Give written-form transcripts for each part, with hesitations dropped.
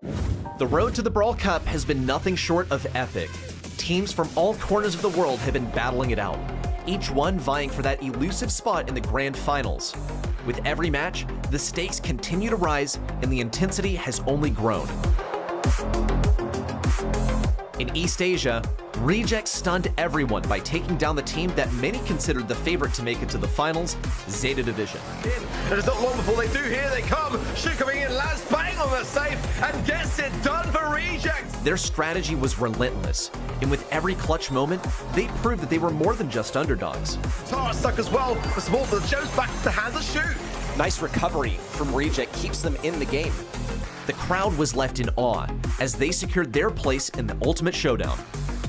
The road to the Brawl Cup has been nothing short of epic. Teams from all corners of the world have been battling it out, each one vying for that elusive spot in the grand finals. With every match, the stakes continue to rise and the intensity has only grown. In East Asia, Reject stunned everyone by taking down the team that many considered the favorite to make it to the finals, Zeta Division. And it's not long before they do. Here they come. Shu coming in, lands bang on the safe, and gets it done for Reject. Their strategy was relentless, and with every clutch moment, they proved that they were more than just underdogs. Tara stuck as well. The support for the Joe's back to the hands of Shu. Nice recovery from Reject keeps them in the game. The crowd was left in awe as they secured their place in the ultimate showdown.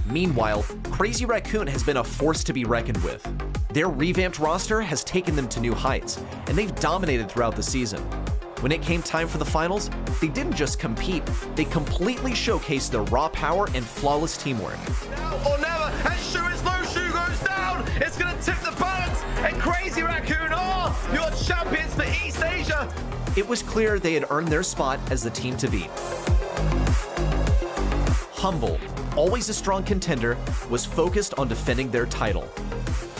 Meanwhile, Crazy Raccoon has been a force to be reckoned with. Their revamped roster has taken them to new heights, and they've dominated throughout the season. When it came time for the finals, they didn't just compete, they completely showcased their raw power and flawless teamwork. Now or never, and Shu is low, Shu goes down. It's gonna tip the balance, and Crazy Raccoon are your champions for East Asia. It was clear they had earned their spot as the team to beat. Humble, always a strong contender, was focused on defending their title.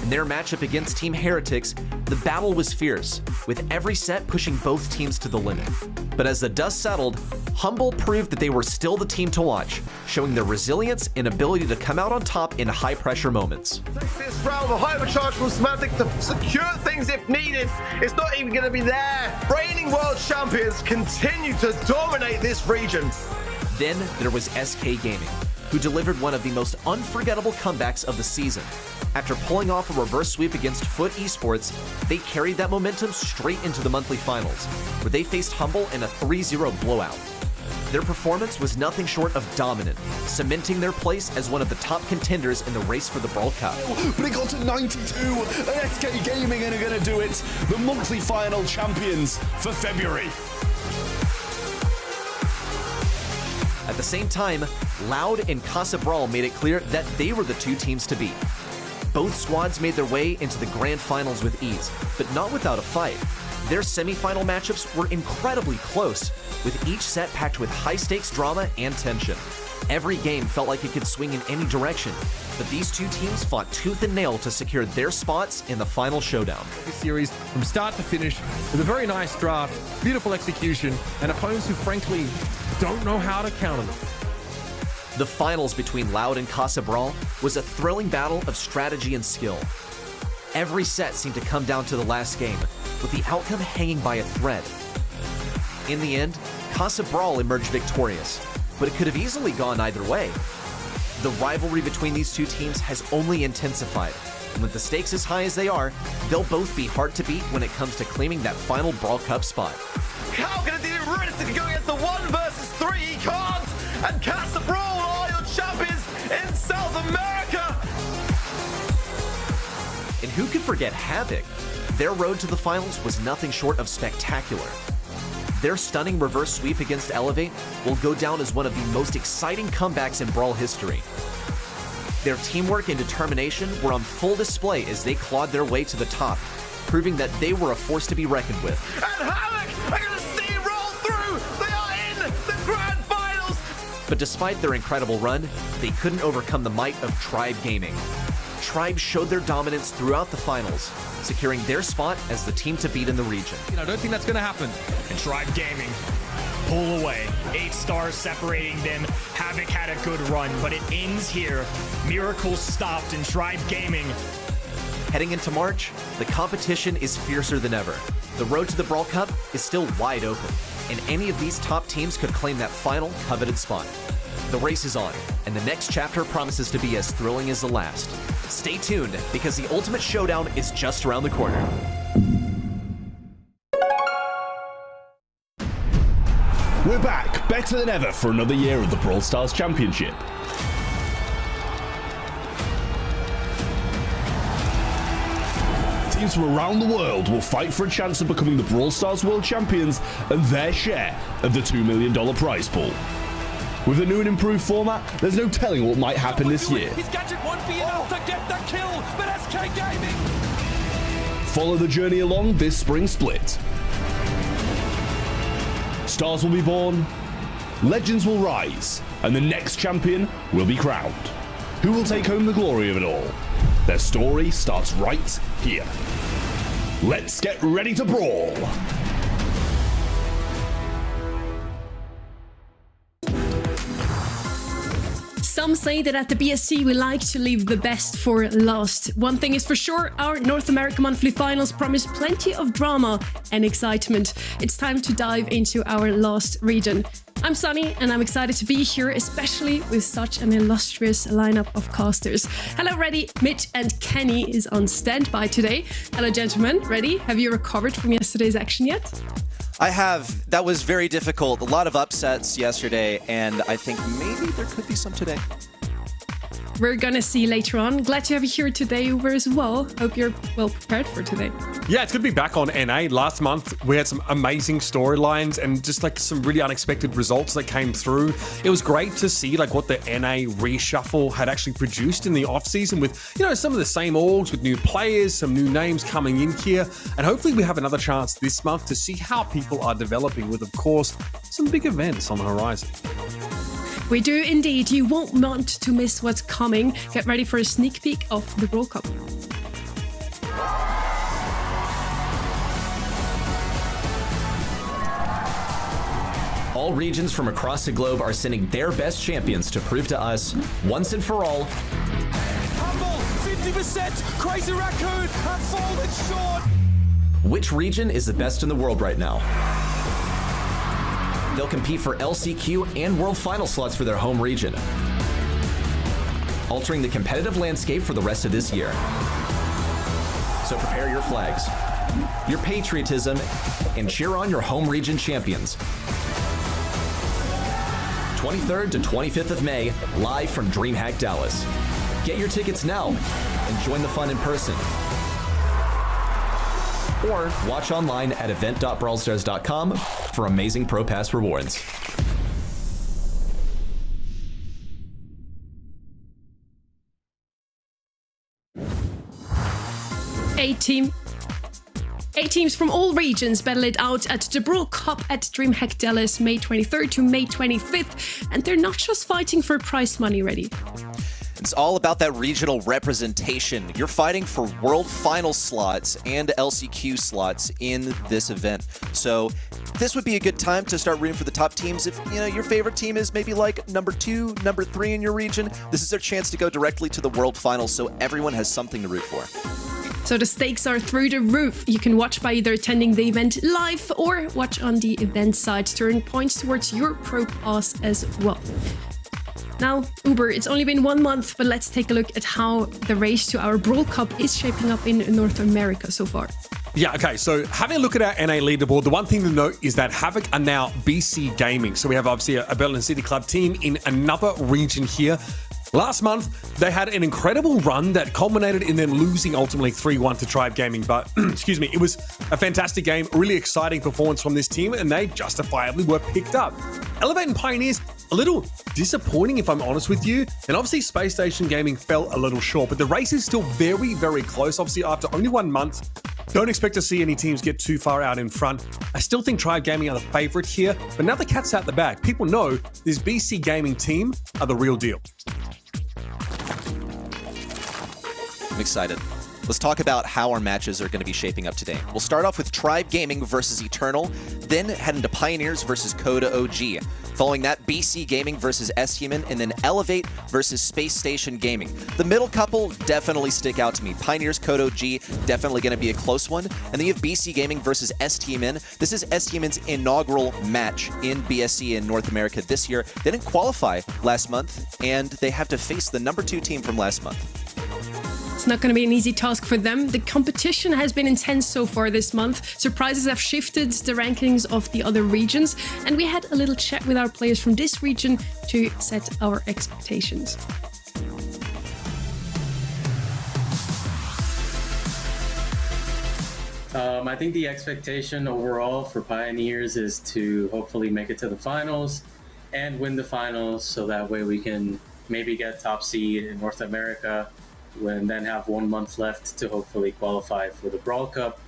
In their matchup against Team Heretics, the battle was fierce, with every set pushing both teams to the limit. But as the dust settled, Humble proved that they were still the team to watch, showing their resilience and ability to come out on top in high-pressure moments. Take this round, the hypercharge from Semantic to secure things if needed. It's not even going to be there. Reigning world champions continue to dominate this region. Then there was SK Gaming, who delivered one of the most unforgettable comebacks of the season. After pulling off a reverse sweep against Foot Esports, they carried that momentum straight into the monthly finals, where they faced Humble in a 3-0 blowout. Their performance was nothing short of dominant, cementing their place as one of the top contenders in the race for the Brawl Cup. But it got to 92, and SK Gaming are going to do it, the monthly final champions for February. At the same time, Loud and Casa Brawl made it clear that they were the two teams to beat. Both squads made their way into the grand finals with ease, but not without a fight. Their semi-final matchups were incredibly close, with each set packed with high-stakes drama and tension. Every game felt like it could swing in any direction, but these two teams fought tooth and nail to secure their spots in the final showdown. This series from start to finish with a very nice draft, beautiful execution, and opponents who frankly don't know how to counter them. The finals between Loud and Casa Brawl was a thrilling battle of strategy and skill. Every set seemed to come down to the last game, with the outcome hanging by a thread. In the end, Casa Brawl emerged victorious, but it could have easily gone either way. The rivalry between these two teams has only intensified, and with the stakes as high as they are, they'll both be hard to beat when it comes to claiming that final Brawl Cup spot. How can it be realistic go against the 1 versus 3? He can't! And Casa Brawl are your champions in South America! And who could forget Havoc? Their road to the finals was nothing short of spectacular. Their stunning reverse sweep against Elevate will go down as one of the most exciting comebacks in Brawl history. Their teamwork and determination were on full display as they clawed their way to the top, proving that they were a force to be reckoned with. And Havoc are going to steamroll through! They are in the grand finals! But despite their incredible run, they couldn't overcome the might of Tribe Gaming. Tribe showed their dominance throughout the finals, securing their spot as the team to beat in the region. I don't think that's going to happen. And Tribe Gaming pull away. 8 stars separating them. Havoc had a good run, but it ends here. Miracles stopped in Tribe Gaming. Heading into March, the competition is fiercer than ever. The road to the Brawl Cup is still wide open, and any of these top teams could claim that final coveted spot. The race is on, and the next chapter promises to be as thrilling as the last. Stay tuned, because the ultimate showdown is just around the corner. We're back, better than ever for another year of the Brawl Stars Championship. Teams from around the world will fight for a chance of becoming the Brawl Stars World Champions and their share of the $2 million prize pool. With a new and improved format, there's no telling what might happen this year. He's gadget won't be enough to get the kill, but SK Gaming! Follow the journey along this spring split. Stars will be born, legends will rise, and the next champion will be crowned. Who will take home the glory of it all? Their story starts right here. Let's get ready to brawl! Some say that at the BSC we like to leave the best for last. One thing is for sure, our North America Monthly Finals promise plenty of drama and excitement. It's time to dive into our last region. I'm Sunny and I'm excited to be here, especially with such an illustrious lineup of casters. Hello, Reddy, Mitch and Kenny is on standby today. Hello, gentlemen. Reddy, have you recovered from yesterday's action yet? I have. That was very difficult. A lot of upsets yesterday, and I think maybe there could be some today. We're gonna see later on. Glad to have you here today, Uber, as well. Hope you're well prepared for today. Yeah, it's good to be back on NA. Last month, we had some amazing storylines and just like some really unexpected results that came through. It was great to see like what the NA reshuffle had actually produced in the off-season with, you know, some of the same orgs with new players, some new names coming in here. And hopefully we have another chance this month to see how people are developing with, of course, some big events on the horizon. We do indeed. You won't want to miss what's coming. Get ready for a sneak peek of the Brawl Cup. All regions from across the globe are sending their best champions to prove to us, once and for all, Humble, 50%, Crazy Raccoon, and fallen short. which region is the best in the world right now. They'll compete for LCQ and World Final slots for their home region, altering the competitive landscape for the rest of this year. So prepare your flags, your patriotism, and cheer on your home region champions. 23rd to 25th of May, live from DreamHack Dallas. Get your tickets now and join the fun in person. Or watch online at event.brawlstars.com for amazing Pro Pass rewards. Eight teams from all regions battle it out at the Brawl Cup at DreamHack Dallas, May 23rd to May 25th. And they're not just fighting for prize money, Reddy. It's all about that regional representation. You're fighting for world final slots and LCQ slots in this event. So this would be a good time to start rooting for the top teams. If you know your favorite team is maybe like number 2, number 3 in your region, this is their chance to go directly to the world finals, so everyone has something to root for. So the stakes are through the roof. You can watch by either attending the event live or watch on the event site to earn points towards your Pro Pass as well. Now, Uber, it's only been 1 month, but let's take a look at how the race to our Brawl Cup is shaping up in North America so far. Yeah, okay, so having a look at our NA leaderboard, the one thing to note is that Havoc are now BC Gaming. So we have obviously a Berlin City Club team in another region here. Last month, they had an incredible run that culminated in them losing ultimately 3-1 to Tribe Gaming. But, excuse me, it was a fantastic game, really exciting performance from this team, and they justifiably were picked up. Elevate and Pioneers, a little disappointing if I'm honest with you. And obviously Space Station Gaming fell a little short, but the race is still very, very close. Obviously, after only 1 month, don't expect to see any teams get too far out in front. I still think Tribe Gaming are the favorite here, but now the cat's out the bag. People know this BC Gaming team are the real deal. I'm excited. Let's talk about how our matches are going to be shaping up today. We'll start off with Tribe Gaming versus Eternal, then head into Pioneers versus Coda OG. Following that, BC Gaming versus S-Human, and then Elevate versus Space Station Gaming. The middle couple definitely stick out to me. Pioneers, Coda OG, definitely going to be a close one. And then you have BC Gaming versus S-Human. This is S-Human's inaugural match in BSC in North America this year. They didn't qualify last month, and they have to face the number 2 team from last month. It's not going to be an easy task for them. The competition has been intense so far this month. Surprises have shifted the rankings of the other regions, and we had a little chat with our players from this region to set our expectations. I think the expectation overall for Pioneers is to hopefully make it to the finals and win the finals, so that way we can maybe get top seed in North America, and then have 1 month left to hopefully qualify for the Brawl Cup.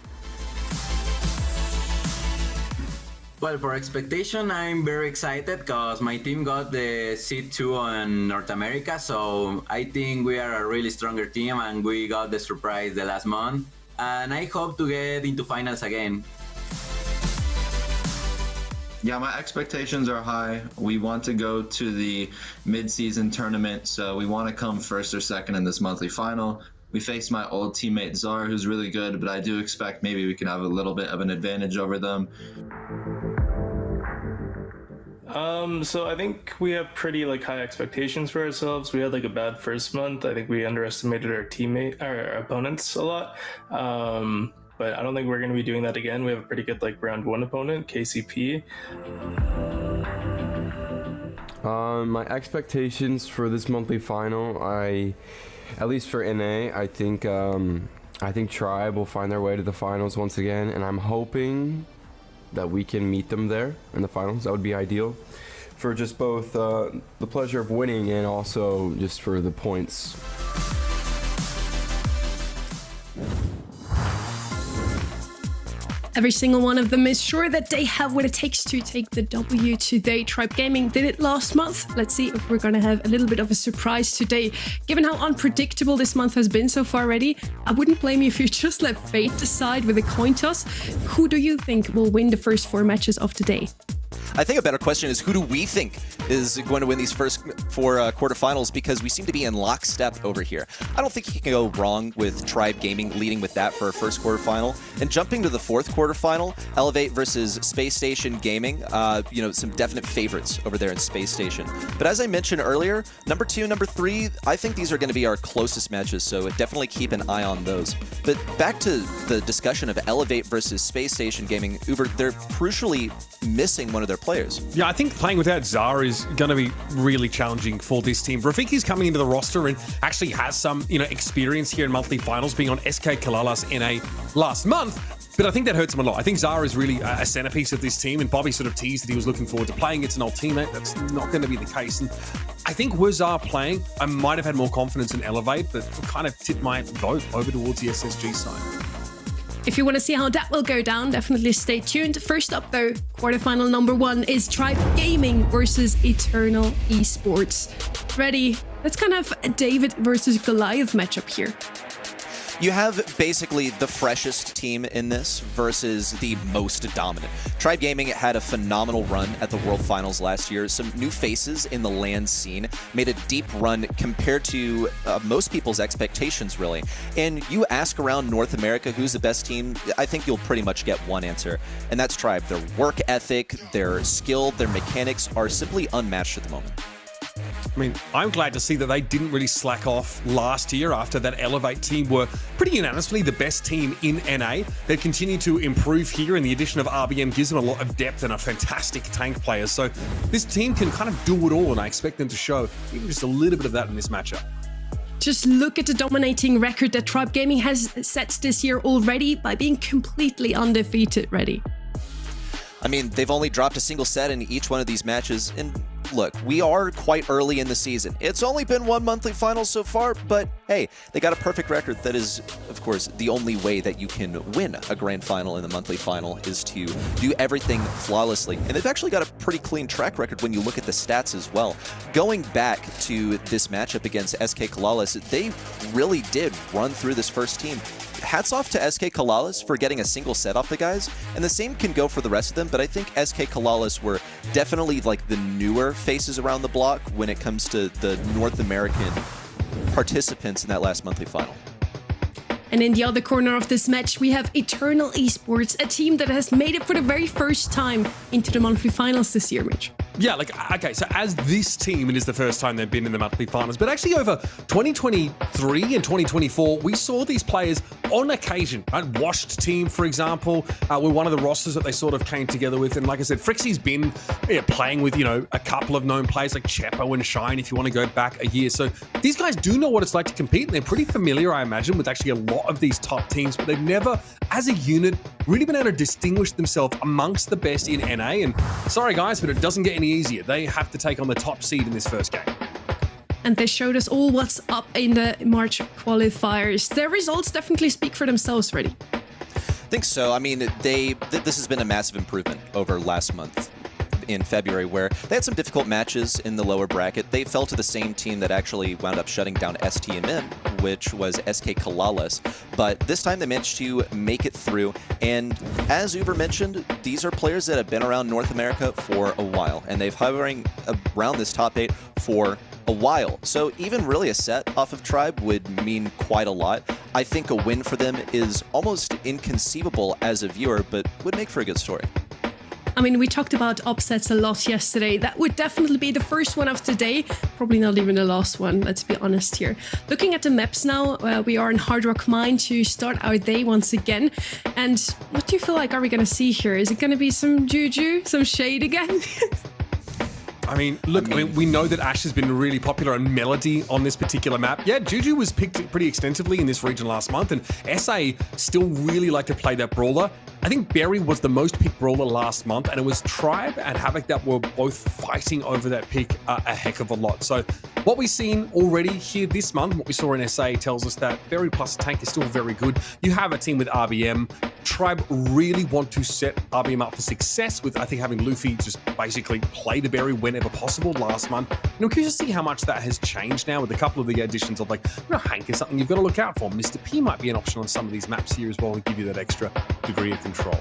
Well, for expectation, I'm very excited because my team got the seed 2 on North America, so I think we are a really stronger team and we got the surprise the last month. And I hope to get into finals again. Yeah, my expectations are high. We want to go to the mid-season tournament, so we want to come first or second in this monthly final. We faced my old teammate Czar, who's really good, but I do expect maybe we can have a little bit of an advantage over them. So I think we have pretty high expectations for ourselves. We had a bad first month. I think we underestimated our opponents a lot. But I don't think we're going to be doing that again. We have a pretty good round 1 opponent, KCP. My expectations for this monthly final, at least for NA, I think Tribe will find their way to the finals once again, and I'm hoping that we can meet them there in the finals. That would be ideal for just both the pleasure of winning and also just for the points. Every single one of them is sure that they have what it takes to take the W today. Tribe Gaming did it last month. Let's see if we're going to have a little bit of a surprise today. Given how unpredictable this month has been so far already, I wouldn't blame you if you just let fate decide with a coin toss. Who do you think will win the first 4 matches of today? I think a better question is, who do we think is going to win these first 4 quarterfinals, because we seem to be in lockstep over here. I don't think you can go wrong with Tribe Gaming leading with that for a first quarterfinal. And jumping to the 4th quarterfinal, Elevate versus Space Station Gaming, some definite favorites over there in Space Station. But as I mentioned earlier, number 2, number 3, I think these are going to be our closest matches, so definitely keep an eye on those. But back to the discussion of Elevate versus Space Station Gaming, Uber, they're crucially missing one of their players. Yeah, I think playing without Zara is going to be really challenging for this team. Rafiki's coming into the roster and actually has some, experience here in monthly finals, being on SK Kalalas NA last month. But I think that hurts him a lot. I think Zara is really a centerpiece of this team, and Bobby sort of teased that he was looking forward to playing. It's an old teammate. That's not going to be the case. And I think were Zara playing, I might have had more confidence in Elevate, but kind of tipped my vote over towards the SSG side. If you want to see how that will go down, definitely stay tuned. First up though, quarterfinal number 1 is Tribe Gaming versus Eternal Esports. Ready? That's kind of a David versus Goliath matchup here. You have basically the freshest team in this versus the most dominant. Tribe Gaming had a phenomenal run at the World Finals last year. Some new faces in the LAN scene, made a deep run compared to most people's expectations, really. And you ask around North America who's the best team, I think you'll pretty much get one answer, and that's Tribe. Their work ethic, their skill, their mechanics are simply unmatched at the moment. I mean, I'm glad to see that they didn't really slack off last year after that Elevate team were pretty unanimously the best team in NA. They've continued to improve here, and the addition of RBM gives them a lot of depth and a fantastic tank player. So this team can kind of do it all, and I expect them to show even just a little bit of that in this matchup. Just look at the dominating record that Tribe Gaming has set this year already by being completely undefeated. Ready? I mean, they've only dropped a single set in each one of these matches, and look, we are quite early in the season. It's only been 1 monthly final so far, but hey, they got a perfect record. That is, of course, the only way that you can win a grand final in the monthly final is to do everything flawlessly. And they've actually got a pretty clean track record when you look at the stats as well. Going back to this matchup against SK Kalalas, they really did run through this first team. Hats off to SK Kalalas for getting a single set off the guys, and the same can go for the rest of them, but I think SK Kalalas were definitely the newer faces around the block when it comes to the North American participants in that last monthly final. And in the other corner of this match, we have Eternal Esports, a team that has made it for the very first time into the monthly finals this year, Mitch. Yeah, okay, so as this team, it is the first time they've been in the monthly finals, but actually over 2023 and 2024, we saw these players on occasion. Washed Team, for example, were one of the rosters that they sort of came together with, and like I said, Frixie's been playing with, a couple of known players like Chepo and Shine, if you want to go back a year. So these guys do know what it's like to compete, and they're pretty familiar, I imagine, with actually a lot of these top teams, but they've never, as a unit, really been able to distinguish themselves amongst the best in NA, and sorry guys, but it doesn't get any easier. They have to take on the top seed in this first game. And they showed us all what's up in the March qualifiers. Their results definitely speak for themselves, ready. think so. I mean, this has been a massive improvement over last month in February, where they had some difficult matches in the lower bracket. They fell to the same team that actually wound up shutting down STMM, which was SK Kalales. But this time they managed to make it through. And as Uber mentioned, these are players that have been around North America for a while, and they've hovering around this top 8 for a while. So even really a set off of Tribe would mean quite a lot. I think a win for them is almost inconceivable as a viewer, but would make for a good story. I mean, we talked about upsets a lot yesterday. That would definitely be the first one of today. Probably not even the last one, let's be honest here. Looking at the maps now, we are in Hard Rock Mine to start our day once again. And what do you feel like are we going to see here? Is it going to be some juju, some shade again? I mean, look, we know that Ash has been really popular and Melody on this particular map. Yeah, Juju was picked pretty extensively in this region last month, and SA still really like to play that brawler. I think Berry was the most picked brawler last month, and it was Tribe and Havoc that were both fighting over that pick a heck of a lot. So what we've seen already here this month, what we saw in SA, tells us that Berry plus Tank is still very good. You have a team with RBM. Tribe really want to set RBM up for success with, I think, having Luffy just basically play the Berry whenever possible last month. I'm curious to see how much that has changed now with a couple of the additions of, like, Hank is something you've got to look out for. Mr. P might be an option on some of these maps here as well to give you that extra degree of control.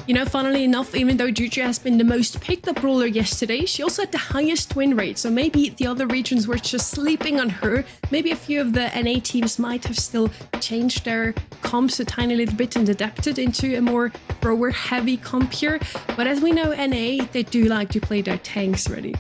You know, funnily enough, even though Juju has been the most picked up brawler yesterday, she also had the highest win rate. So maybe the other regions were just sleeping on her. Maybe a few of the NA teams might have still changed their comps a tiny little bit and adapted into a more thrower heavy comp here. But as we know, NA, they do like to play their tanks ready.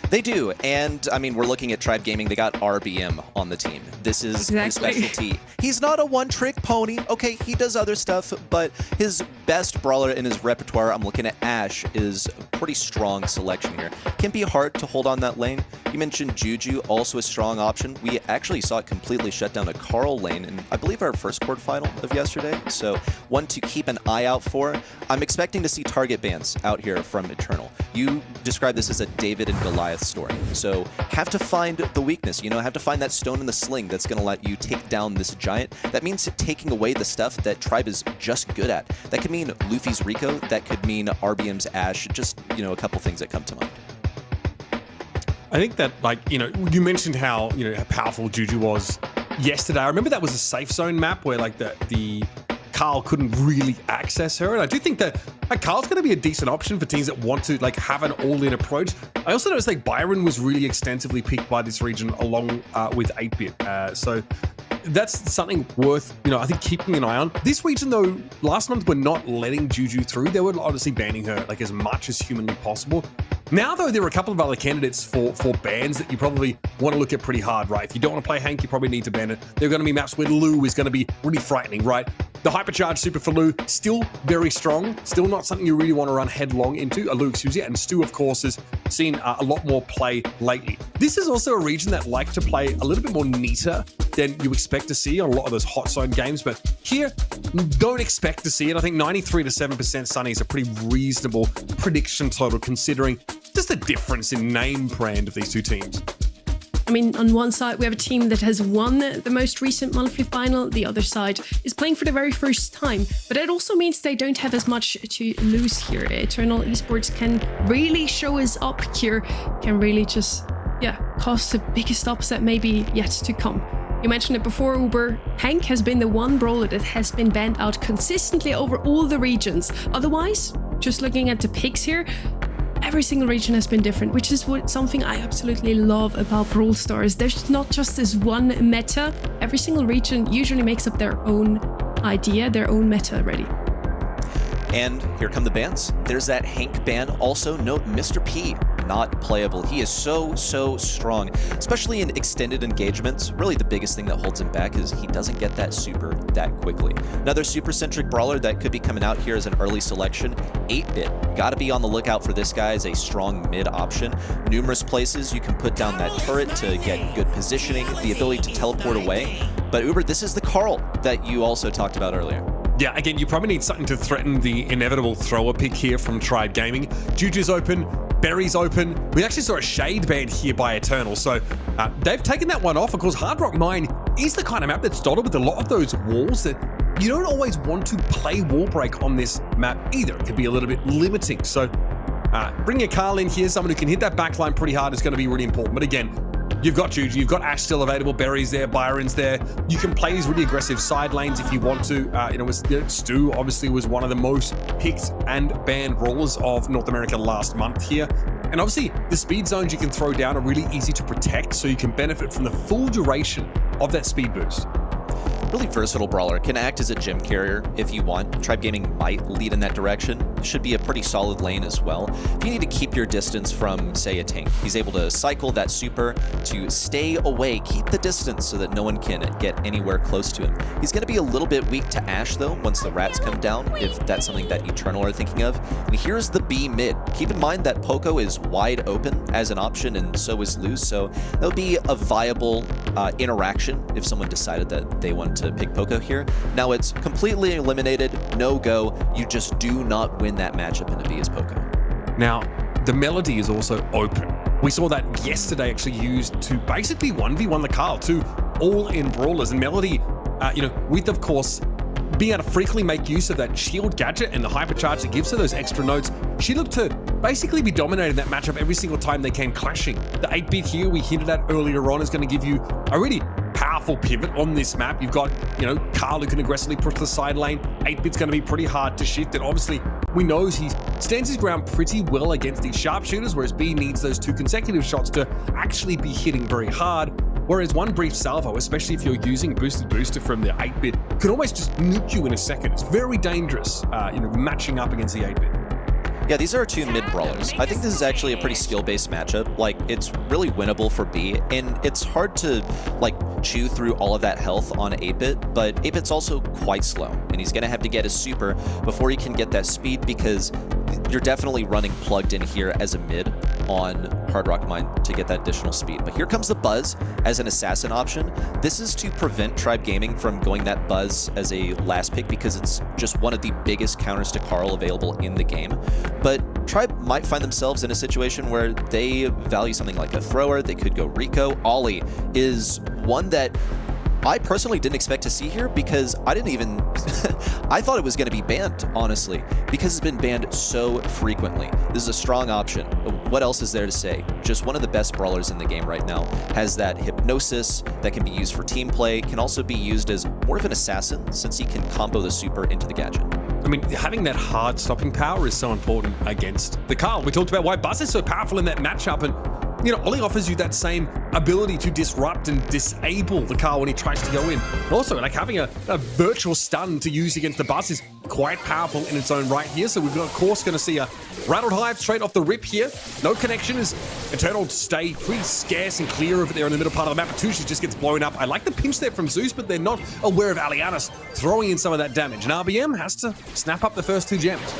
They do, and I mean, we're looking at Tribe Gaming. They got RBM on the team. This is his specialty. He's not a one-trick pony. Okay, he does other stuff, but his best brawler in his repertoire, I'm looking at Ash, is a pretty strong selection here. Can be hard to hold on that lane. You mentioned Juju, also a strong option. We actually saw it completely shut down a Carl lane in, I believe, our first quarterfinal of yesterday, so one to keep an eye out for. I'm expecting to see target bans out here from Eternal. You describe this as a David and Goliath story. So have to find the weakness, you know, have to find that stone in the sling that's going to let you take down this giant. That means taking away the stuff that Tribe is just good at. That could mean Luffy's Rico, that could mean RBM's Ash, just, you know, a couple things that come to mind. I think that, like, you know, you mentioned how, you know, how powerful Juju was yesterday. I remember that was a safe zone map where, like, the Carl couldn't really access her, and I do think that Carl's going to be a decent option for teams that want to, like, have an all-in approach. I also noticed, like, Byron was really extensively picked by this region along with 8-Bit, so that's something worth, you know, I think keeping an eye on. This region, though, last month were not letting Juju through. They were honestly banning her, like, as much as humanly possible. Now, though, there are a couple of other candidates for bans that you probably want to look at pretty hard, right? If you don't want to play Hank, you probably need to ban it. There are going to be maps where Lou is going to be really frightening, right? The Hypercharge Super for Lou, still very strong, still not something you really want to run headlong into. Lou, excuse me, and Stu, of course, has seen a lot more play lately. This is also a region that like to play a little bit more neater than you expect to see on a lot of those hot zone games, but here, don't expect to see it. I think 93 to 7% Sunny is a pretty reasonable prediction total considering just the difference in name brand of these two teams. I mean, on one side, we have a team that has won the most recent monthly final. The other side is playing for the very first time. But that also means they don't have as much to lose here. Eternal Esports can really show us up here, can really just, cause the biggest upset maybe yet to come. You mentioned it before, Uber. Hank has been the one brawler that has been banned out consistently over all the regions. Otherwise, just looking at the picks here, every single region has been different, which is something I absolutely love about Brawl Stars. There's not just this one meta. Every single region usually makes up their own idea, their own meta already. And here come the bans. There's that Hank ban. Also note Mr. P, not playable. He is so strong, especially in extended engagements. Really the biggest thing that holds him back is he doesn't get that super that quickly. Another super-centric brawler that could be coming out here as an early selection, 8-Bit. Got to be on the lookout for this guy as a strong mid option. Numerous places you can put down that turret to get good positioning, the ability to teleport away. But Uber, this is the Carl that you also talked about earlier. Yeah, again, you probably need something to threaten the inevitable thrower pick here from Tribe Gaming. Juju's open, Berry's open. We actually saw a shade ban here by Eternal, so they've taken that one off. Of course, Hard Rock Mine is the kind of map that's dotted with a lot of those walls that you don't always want to play wall break on this map either. It could be a little bit limiting. So bring a Carl in here, someone who can hit that backline pretty hard is going to be really important. But again, you've got Juju, you've got Ash still available, Berry's there, Byron's there. You can play these really aggressive side lanes if you want to. Stu obviously was one of the most picked and banned brawlers of North America last month here. And obviously, the speed zones you can throw down are really easy to protect, so you can benefit from the full duration of that speed boost. Really versatile brawler, can act as a gem carrier if you want. Tribe Gaming might lead in that direction. Should be a pretty solid lane as well. If you need to keep your distance from, say, a tank, he's able to cycle that super to stay away, keep the distance so that no one can get anywhere close to him. He's going to be a little bit weak to Ash, though, once the rats come down, if that's something that Eternal are thinking of. And here's the B mid. Keep in mind that Poco is wide open as an option, and so is Luz, so that would be a viable interaction if someone decided that they want to pick Poco here. Now it's completely eliminated, no go. You just do not win that matchup in a B as Poco. Now, the Melody is also open. We saw that yesterday actually used to basically 1v1 the Carl, two all-in brawlers. And Melody, with, of course, being able to frequently make use of that shield gadget and the hypercharge that gives her those extra nodes, she looked to basically be dominating that matchup every single time they came clashing. The 8-bit here we hinted at earlier on is going to give you a really powerful pivot on this map. You've got, Carl who can aggressively push the side lane. 8-bit's going to be pretty hard to shift, and obviously we know he stands his ground pretty well against these sharpshooters, whereas B needs those 2 consecutive shots to actually be hitting very hard. Whereas one brief salvo, especially if you're using boosted booster from the 8-bit, could almost just nuke you in a second. It's very dangerous, matching up against the 8-bit. Yeah, these are our two mid brawlers. I think this is actually a pretty skill-based matchup. Like, it's really winnable for B, and it's hard to, chew through all of that health on 8-bit, but 8-bit's also quite slow, and he's gonna have to get his super before he can get that speed, because you're definitely running plugged in here as a mid on Hard Rock Mine to get that additional speed. But here comes the Buzz as an assassin option. This is to prevent Tribe Gaming from going that Buzz as a last pick, because it's just one of the biggest counters to Carl available in the game. But Tribe might find themselves in a situation where they value something like a thrower. They could go Rico. Ollie is one that I personally didn't expect to see here, because I didn't even I thought it was going to be banned, honestly, because it's been banned so frequently. This is a strong option. What else is there to say? Just one of the best brawlers in the game right now. Has that hypnosis that can be used for team play, can also be used as more of an assassin since he can combo the super into the gadget. I mean, having that hard stopping power is so important against the Carl. We talked about why Buzz is so powerful in that matchup, and Ollie offers you that same ability to disrupt and disable the Carl when he tries to go in. Also, having a virtual stun to use against the Buzz is quite powerful in its own right here. So we've got, of course, going to see a Rattled Hive straight off the rip here. No connection as Eternal stay pretty scarce and clear over there in the middle part of the map. Tushi just gets blown up. I like the pinch there from Zeus, but they're not aware of Alianis throwing in some of that damage. And RBM has to snap up the first 2 gems.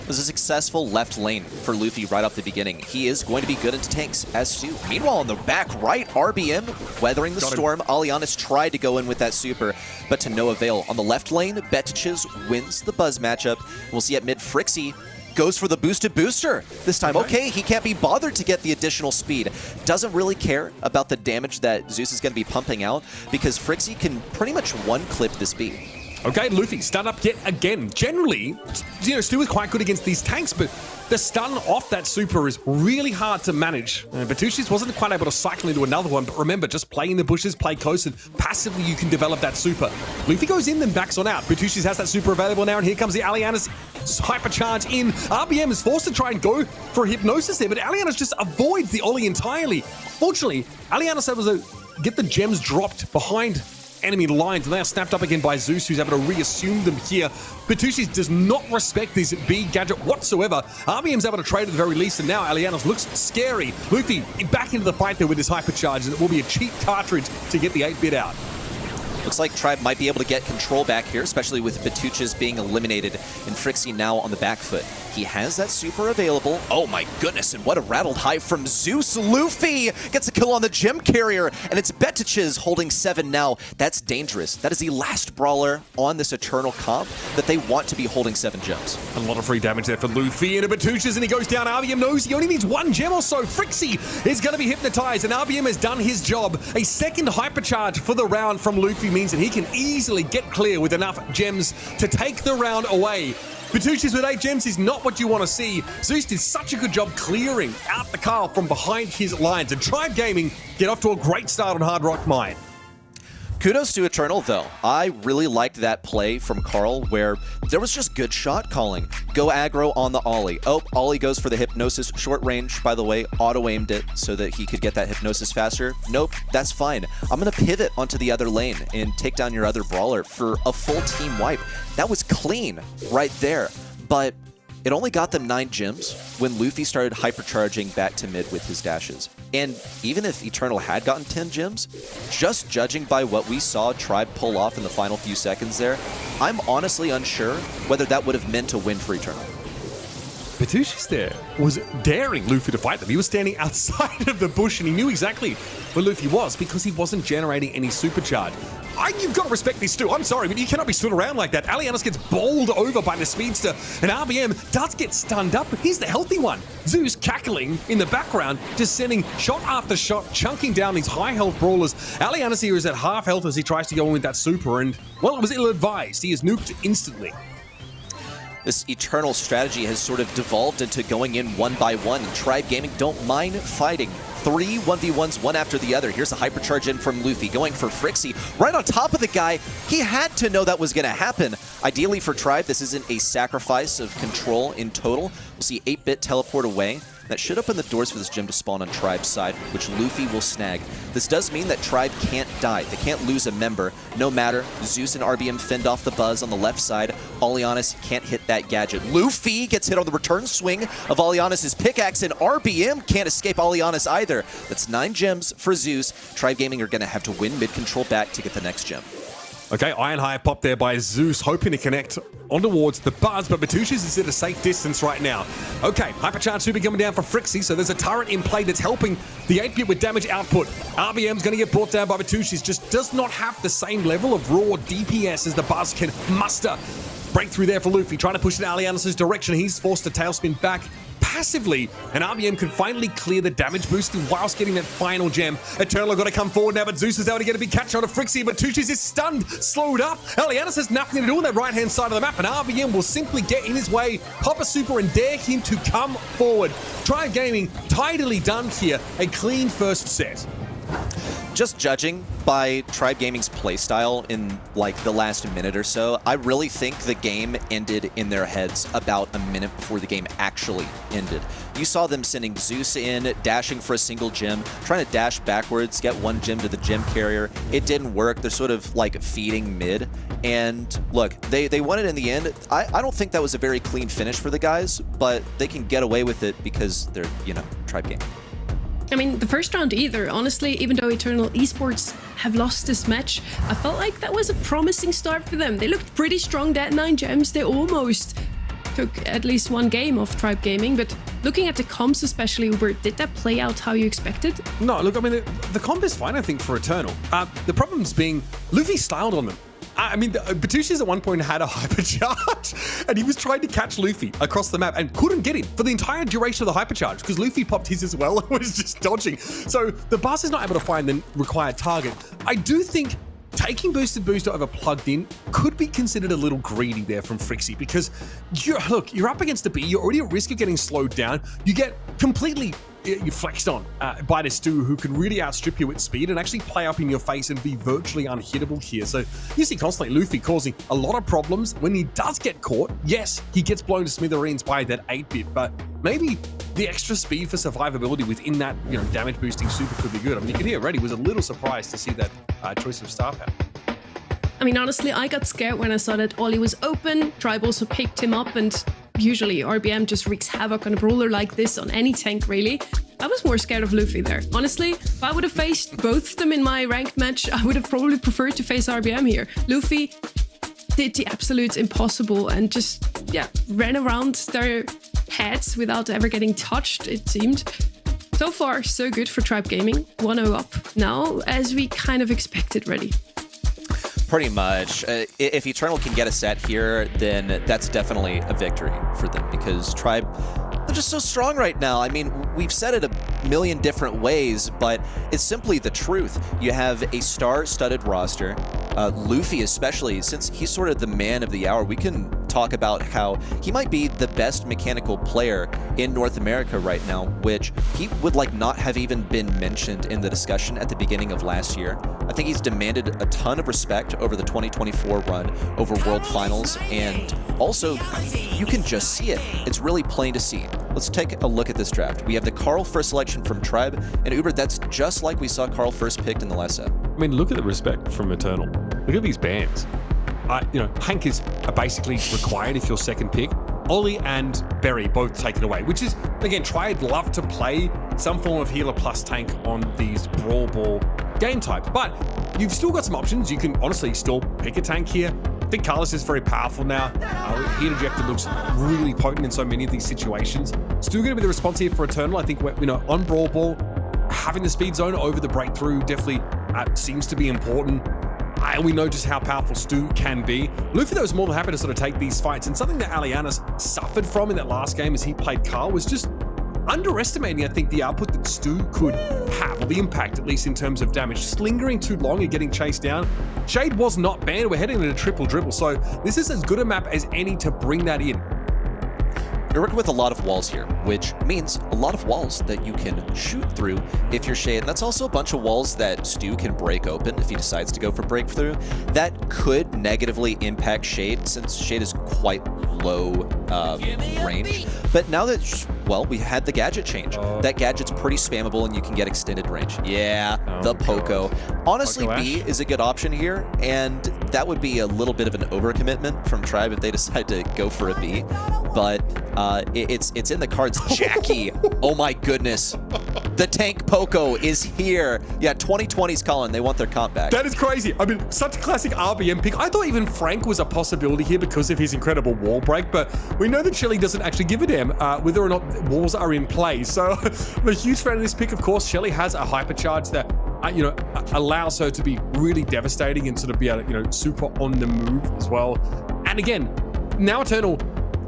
It was a successful left lane for Luffy right off the beginning. He is going to be good into tanks as Stu. Meanwhile, on the back right, RBM weathering the storm. Alianis tried to go in with that super, but to no avail. On the left lane, Betiches wins the Buzz matchup. We'll see at mid, Frixie goes for the boosted booster this time. Okay, he can't be bothered to get the additional speed. Doesn't really care about the damage that Zeus is going to be pumping out, because Frixie can pretty much one-clip this B. Okay, Luffy, stun up yet again. Generally, Stu is quite good against these tanks, but the stun off that super is really hard to manage. Batushis wasn't quite able to cycle into another one, but remember, just play in the bushes, play close, and passively you can develop that super. Luffy goes in, then backs on out. Batushis has that super available now, and here comes the Alianis hypercharge in. RBM is forced to try and go for a hypnosis there, but Alianis just avoids the Ollie entirely. Fortunately, Alianis was able to get the gems dropped behind enemy lines, and they are snapped up again by Zeus, who's able to reassume them here. Batushis does not respect this B gadget whatsoever. RBM's able to trade at the very least, and now Alianos looks scary. Luffy back into the fight there with his hypercharge, and it will be a cheap cartridge to get the 8-bit out. Looks like Tribe might be able to get control back here, especially with Batuches being eliminated and Frixie now on the back foot. He has that super available. Oh my goodness, and what a rattled high from Zeus. Luffy gets a kill on the gem carrier, and it's Betiches holding 7 now. That's dangerous. That is the last brawler on this Eternal comp that they want to be holding 7 gems. A lot of free damage there for Luffy and Batuches, and he goes down. RBM knows he only needs 1 gem or so. Frixie is going to be hypnotized, and RBM has done his job. A second hypercharge for the round from Luffy means that he can easily get clear with enough gems to take the round away. Batuches with 8 gems is not what you want to see. Zeus did such a good job clearing out the car from behind his lines, and Tribe Gaming get off to a great start on Hard Rock Mine. Kudos to Eternal, though. I really liked that play from Carl where there was just good shot calling. Go aggro on the Ollie. Oh, Ollie goes for the Hypnosis. Short range, by the way, auto-aimed it so that he could get that Hypnosis faster. Nope, that's fine. I'm going to pivot onto the other lane and take down your other brawler for a full team wipe. That was clean right there. But it only got them 9 gems when Luffy started hypercharging back to mid with his dashes. And even if Eternal had gotten 10 gems, just judging by what we saw Tribe pull off in the final few seconds there, I'm honestly unsure whether that would have meant a win for Eternal. Batuches there was daring Luffy to fight them. He was standing outside of the bush and he knew exactly where Luffy was because he wasn't generating any supercharge. You've got to respect this too. I'm sorry, but you cannot be stood around like that. Alianis gets bowled over by the speedster, and RBM does get stunned up, but he's the healthy one. Zeus cackling in the background, just sending shot after shot, chunking down these high health brawlers. Alianis here is at half health as he tries to go in with that super, and, well, it was ill-advised. He is nuked instantly. This Eternal strategy has sort of devolved into going in 1 by 1, and Tribe Gaming don't mind fighting. 3 1v1s, one after the other. Here's a hypercharge in from Luffy, going for Frixie. Right on top of the guy. He had to know that was going to happen. Ideally for Tribe, this isn't a sacrifice of control in total. We'll see 8-bit teleport away. That should open the doors for this gem to spawn on Tribe's side, which Luffy will snag. This does mean that Tribe can't die. They can't lose a member. No matter, Zeus and RBM fend off the buzz on the left side. Alianis can't hit that gadget. Luffy gets hit on the return swing of Alianis' pickaxe, and RBM can't escape Alianis either. That's 9 gems for Zeus. Tribe Gaming are going to have to win mid-control back to get the next gem. Okay, Iron High pop there by Zeus, hoping to connect on towards the buzz, but Batuches is at a safe distance right now. Okay, Hypercharge Super coming down for Frixie, so there's a turret in play that's helping the 8-bit with damage output. RBM's going to get brought down by Batuches, just does not have the same level of raw DPS as the buzz can muster. Breakthrough there for Luffy, trying to push it in Alianis' direction. He's forced to tailspin back passively, and RBM can finally clear the damage boost whilst getting that final gem. Eternal got to come forward now, but Zeus is able to get a big catch on a Frixie, but Batuches is stunned, slowed up. Alianis has nothing to do on that right-hand side of the map, and RBM will simply get in his way, pop a super, and dare him to come forward. Tribe Gaming tidily done here, a clean first set. Just judging by Tribe Gaming's playstyle in like the last minute or so, I really think the game ended in their heads about a minute before the game actually ended. You saw them sending Zeus in, dashing for a single gem, trying to dash backwards, get 1 gem to the gem carrier. It didn't work. They're sort of like feeding mid. And look, they won it in the end. I don't think that was a very clean finish for the guys, but they can get away with it because they're, you know, Tribe Gaming. I mean, the first round either, honestly, even though Eternal Esports have lost this match, I felt like that was a promising start for them. They looked pretty strong, that 9 gems. They almost took at least 1 game off Tribe Gaming, but looking at the comps especially, Uber, did that play out how you expected? No, look, I mean, the comp is fine, I think, for Eternal. The problem's being Luffy styled on them. I mean, Batuches at one point had a hypercharge, and he was trying to catch Luffy across the map and couldn't get him for the entire duration of the hypercharge because Luffy popped his as well and was just dodging. So the boss is not able to find the required target. I do think taking Boosted Booster over Plugged In could be considered a little greedy there from Frixie because, you're up against a B, you're already at risk of getting slowed down, you get completely flexed on by this Stu who can really outstrip you at speed and actually play up in your face and be virtually unhittable here. So you see constantly Luffy causing a lot of problems. When he does get caught, yes, he gets blown to smithereens by that 8-bit, but maybe the extra speed for survivability within that, damage boosting super could be good. I mean, you can hear Reddy was a little surprised to see that choice of star power. I mean, honestly, I got scared when I saw that Ollie was open. Tribe also picked him up, and usually RBM just wreaks havoc on a brawler like this on any tank, really. I was more scared of Luffy there. Honestly, if I would have faced both of them in my ranked match, I would have probably preferred to face RBM here. Luffy, did the absolute impossible and just, ran around their heads without ever getting touched, it seemed. So far, so good for Tribe Gaming. 1-0 up now, as we kind of expected already. Pretty much. If Eternal can get a set here, then that's definitely a victory for them, because Tribe, they're just so strong right now. I mean, we've said it a million different ways, but it's simply the truth. You have a star-studded roster. Luffy especially, since he's sort of the man of the hour, we can talk about how he might be the best mechanical player in North America right now, which he would like not have even been mentioned in the discussion at the beginning of last year. I think he's demanded a ton of respect over the 2024 run, over World Finals, and also you can just see it. It's really plain to see. Let's take a look at this draft. We have the Carl first selection from Tribe, and Uber, that's just like we saw Carl first picked in the last set. I mean, look at the respect from Eternal. Look at these bands. Hank is basically required if you're second pick. Ollie and Berry both taken away, which is, again, Tribe love to play some form of healer plus tank on these Brawl Ball game types, but you've still got some options. You can honestly still pick a tank here. I think Carlos is very powerful now. Heat Ejector looks really potent in so many of these situations. Still going to be the response here for Eternal. I think, on Brawl Ball, having the speed zone over the breakthrough definitely seems to be important. And we know just how powerful Stu can be. Luffy, though, is more than happy to sort of take these fights. And something that Alianas suffered from in that last game as he played Carl was just underestimating, I think, the output that Stu could have, or the impact, at least in terms of damage. Just lingering too long and getting chased down. Shade was not banned. We're heading into triple dribble. So this is as good a map as any to bring that in. You're working with a lot of walls here, which means a lot of walls that you can shoot through if you're Shade. And that's also a bunch of walls that Stu can break open if he decides to go for breakthrough. That could negatively impact Shade, since Shade is quite low range. But now that, we had the gadget change. That gadget's pretty spammable and you can get extended range. Yeah, the Poco. Honestly, B is a good option here, and that would be a little bit of an overcommitment from Tribe if they decide to go for a B. But it's in the cards. Jackie, oh my goodness. The tank Poco is here. Yeah, 2020's calling. They want their comp back. That is crazy. I mean, such a classic RBM pick. I thought even Frank was a possibility here because of his incredible wall break, but we know that Shelly doesn't actually give a damn whether or not walls are in play. So I'm a huge fan of this pick, of course. Shelly has a hypercharge that allows her to be really devastating and sort of be able to, super on the move as well. And again, now Eternal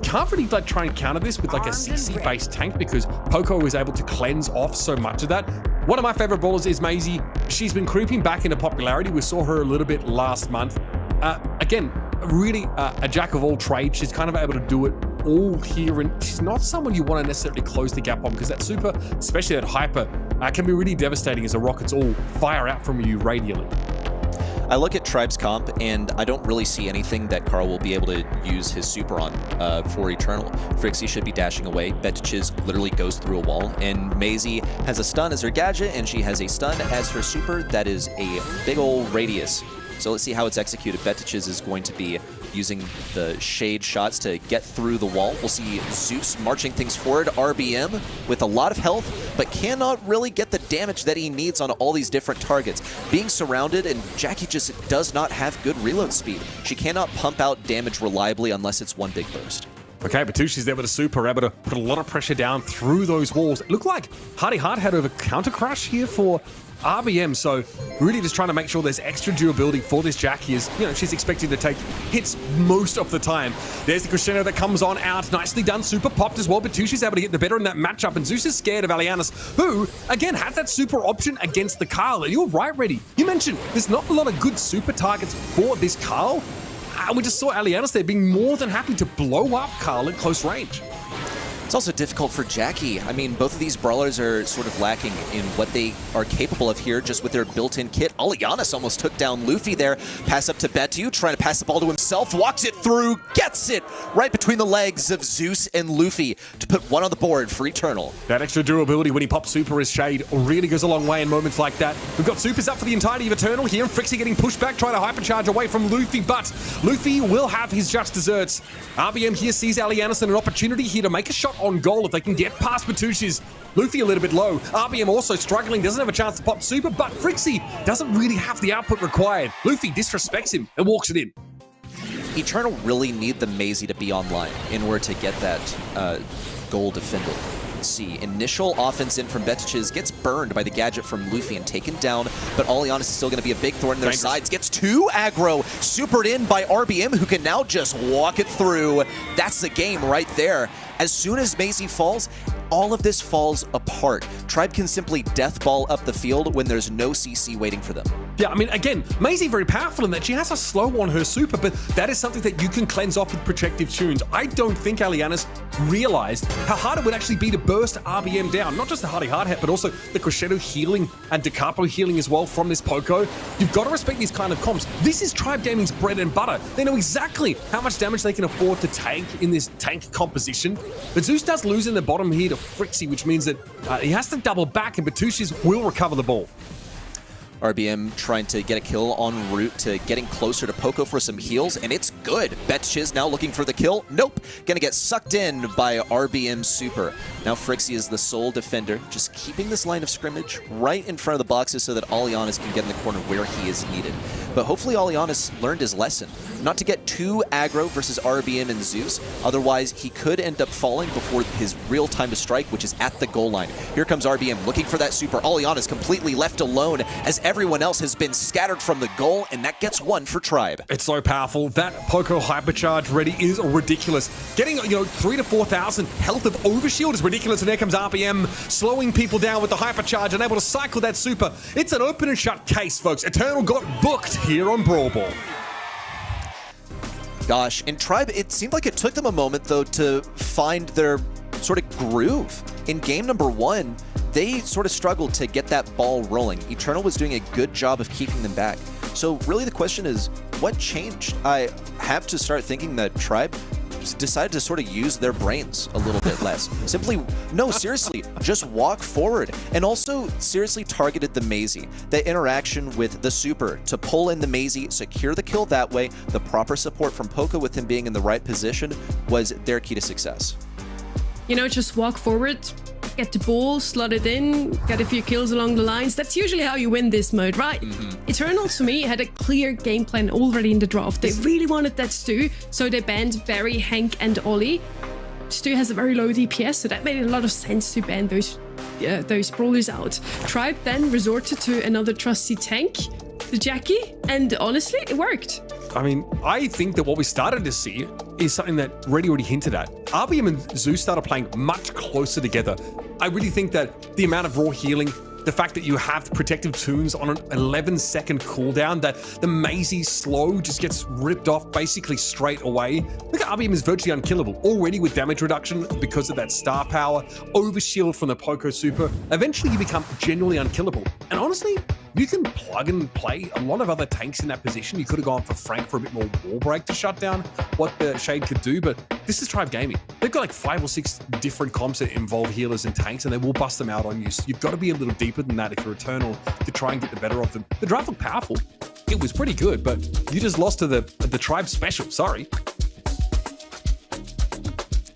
can't really try and counter this with a CC-based tank because Poco is able to cleanse off so much of that. One of my favorite brawlers is Maisie. She's been creeping back into popularity. We saw her a little bit last month. Again, really a jack of all trades. She's kind of able to do it all here, and she's not someone you want to necessarily close the gap on because that super, especially that hyper, can be really devastating as the rockets all fire out from you radially. I look at Tribe's comp, and I don't really see anything that Carl will be able to use his super on for Eternal. Frixie should be dashing away. Betchiz literally goes through a wall, and Maisie has a stun as her gadget, and she has a stun as her super. That is a big old radius. So let's see how it's executed. Betchiz is going to be using the shade shots to get through the wall. We'll see Zeus marching things forward. RBM with a lot of health, but cannot really get the damage that he needs on all these different targets. Being surrounded, and Jackie just does not have good reload speed. She cannot pump out damage reliably unless it's one big burst. Okay, Batucci's there with a super, able to put a lot of pressure down through those walls. It looked like Hardy Hard had over counter crush here for RBM, so really just trying to make sure there's extra durability for this Jackie as, she's expected to take hits most of the time. There's the crescendo that comes on out. Nicely done. Super popped as well. Batucci's able to get the better in that matchup, and Zeus is scared of Alianas, who, again, had that super option against the Carl. And you're right, Reddy. You mentioned there's not a lot of good super targets for this Carl. We just saw Alianas there being more than happy to blow up Carl at close range. It's also difficult for Jackie. I mean, both of these brawlers are sort of lacking in what they are capable of here just with their built-in kit. Alianas almost took down Luffy there. Pass up to Betu, trying to pass the ball to himself, walks it through, gets it right between the legs of Zeus and Luffy to put one on the board for Eternal. That extra durability when he pops super as Shade really goes a long way in moments like that. We've got supers up for the entirety of Eternal here, and Frixie getting pushed back, trying to hypercharge away from Luffy, but Luffy will have his just desserts. RBM here sees Alianas and an opportunity here to make a shot on goal if they can get past Batucci's. Luffy a little bit low. RBM also struggling, doesn't have a chance to pop super, but Frixie doesn't really have the output required. Luffy disrespects him and walks it in. Eternal really need the Maisie to be online in order to get that goal defended. Let's see, initial offense in from Betches gets burned by the gadget from Luffy and taken down, but Oleanis is still going to be a big thorn in their sides. Gets 2 aggro, supered in by RBM, who can now just walk it through. That's the game right there. As soon as Maisie falls, all of this falls apart. Tribe can simply death ball up the field when there's no CC waiting for them. Yeah, I mean, again, Maisie very powerful in that she has a slow on her super, but that is something that you can cleanse off with protective tunes. I don't think Oleanis realized how hard it would actually be to burst RBM down. Not just the Hardy Hard Hat, but also the Crescendo healing and Da Capo healing as well from this Poco. You've got to respect these kind of comps. This is Tribe Gaming's bread and butter. They know exactly how much damage they can afford to tank in this tank composition. But Zeus does lose in the bottom here to Frixie, which means that he has to double back, and Batushis will recover the ball. RBM trying to get a kill en route to getting closer to Poco for some heals, and it's good. Betchiz now looking for the kill. Nope. Gonna get sucked in by RBM super. Now Frixie is the sole defender, just keeping this line of scrimmage right in front of the boxes so that Oleanis can get in the corner where he is needed. But hopefully Oleanis learned his lesson. Not to get too aggro versus RBM and Zeus, otherwise he could end up falling before his real time to strike, which is at the goal line. Here comes RBM looking for that super. Oleanis completely left alone as everyone else has been scattered from the goal, and that gets 1 for Tribe. It's so powerful. That Poco hypercharge ready is ridiculous. Getting, 3,000 to 4,000 health of overshield is ridiculous, and there comes RBM slowing people down with the hypercharge and able to cycle that super. It's an open and shut case, folks. Eternal got booked here on Brawl Ball. Gosh, and Tribe, it seemed like it took them a moment, though, to find their sort of groove. In game number 1, they sort of struggled to get that ball rolling. Eternal was doing a good job of keeping them back. So really the question is, what changed? I have to start thinking that Tribe decided to sort of use their brains a little bit less. Seriously, just walk forward. And also seriously targeted the Maisie. The interaction with the super to pull in the Maisie, secure the kill that way, the proper support from Poco with him being in the right position was their key to success. Just walk forward, get the ball, slot it in, get a few kills along the lines. That's usually how you win this mode, right? Eternal, to me, had a clear game plan already in the draft. They really wanted that Stu, so they banned Barry, Hank, and Ollie. Stu has a very low DPS, so that made a lot of sense to ban those brawlers out. Tribe then resorted to another trusty tank, the Jackie, and honestly, it worked. I mean, I think that what we started to see is something that Reddy already hinted at. RBM and Zeus started playing much closer together. I really think that the amount of raw healing, the fact that you have protective tunes on an 11-second cooldown, that the Maisie slow just gets ripped off basically straight away. Look at RBM is virtually unkillable already with damage reduction because of that star power, overshield from the Poco super. Eventually you become genuinely unkillable. And honestly, you can plug and play a lot of other tanks in that position. You could have gone for Frank for a bit more wall break to shut down what the Shade could do, but this is Tribe Gaming. They've got like 5 or 6 different comps that involve healers and tanks, and they will bust them out on you. So you've got to be a little deeper than that if you're Eternal to try and get the better of them. The draft looked powerful. It was pretty good, but you just lost to the Tribe special. Sorry.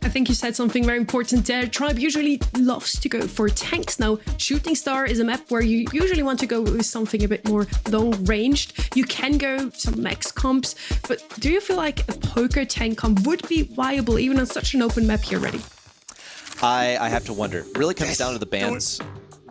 I think you said something very important there. Tribe usually loves to go for tanks. Now, Shooting Star is a map where you usually want to go with something a bit more long-ranged. You can go some max comps, but do you feel like a poker tank comp would be viable even on such an open map here, Reddy? I have to wonder. It really comes down to the bans.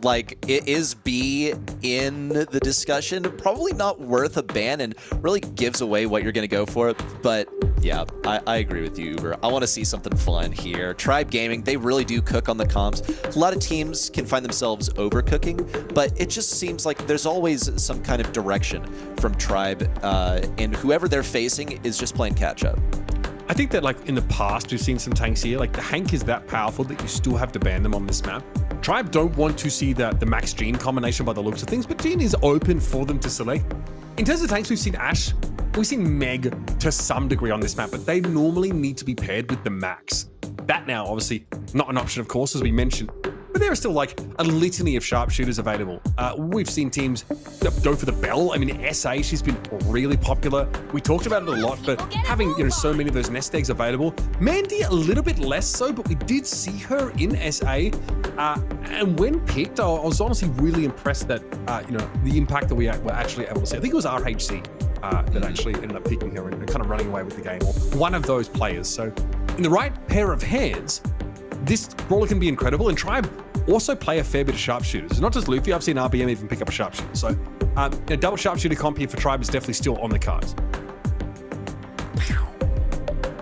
Like, it is B in the discussion. Probably not worth a ban and really gives away what you're going to go for. But yeah, I agree with you, Uber. I want to see something fun here. Tribe Gaming, they really do cook on the comps. A lot of teams can find themselves overcooking, but it just seems like there's always some kind of direction from Tribe, and whoever they're facing is just playing catch up. I think that like in the past, we've seen some tanks here. Like the Hank is that powerful that you still have to ban them on this map. Tribe don't want to see the Max Gene combination by the looks of things, but Gene is open for them to select. In terms of tanks, we've seen Ashe, we've seen Meg to some degree on this map, but they normally need to be paired with the Max. That now, obviously, not an option, of course, as we mentioned, but there are still like a litany of sharpshooters available. We've seen teams go for the Bell. I mean, SA, she's been really popular. We talked about it a lot, but having so many of those nest eggs available. Mandy a little bit less so, but we did see her in SA. And when picked, I was honestly really impressed that the impact that we were actually able to see. I think it was RHC. that actually ended up picking her and kind of running away with the game, or one of those players. So in the right pair of hands, this brawler can be incredible, and Tribe also play a fair bit of sharpshooters. It's not just Luffy, I've seen RBM even pick up a sharpshooter. So a double sharpshooter comp here for Tribe is definitely still on the cards.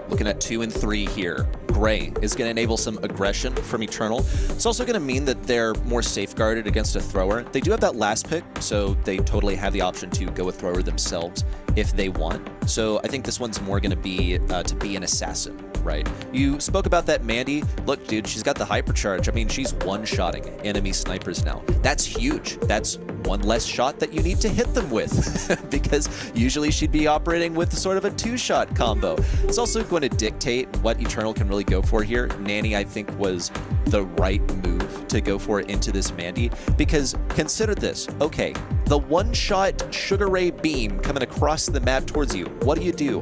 Looking at 2 and 3 here. Gray is going to enable some aggression from Eternal. It's also going to mean that they're more safeguarded against a thrower. They do have that last pick, so they totally have the option to go with thrower themselves if they want. So I think this one's more going to be an assassin, right? You spoke about that Mandy. Look, dude, she's got the hypercharge. I mean, she's one-shotting enemy snipers now. That's huge. That's one less shot that you need to hit them with because usually she'd be operating with sort of a 2-shot combo. It's also going to dictate what Eternal can really go for here. Nanny, I think, was the right move to go for it into this Mandy, because consider this. Okay, the one-shot Sugar Ray beam coming across the map towards you. What do?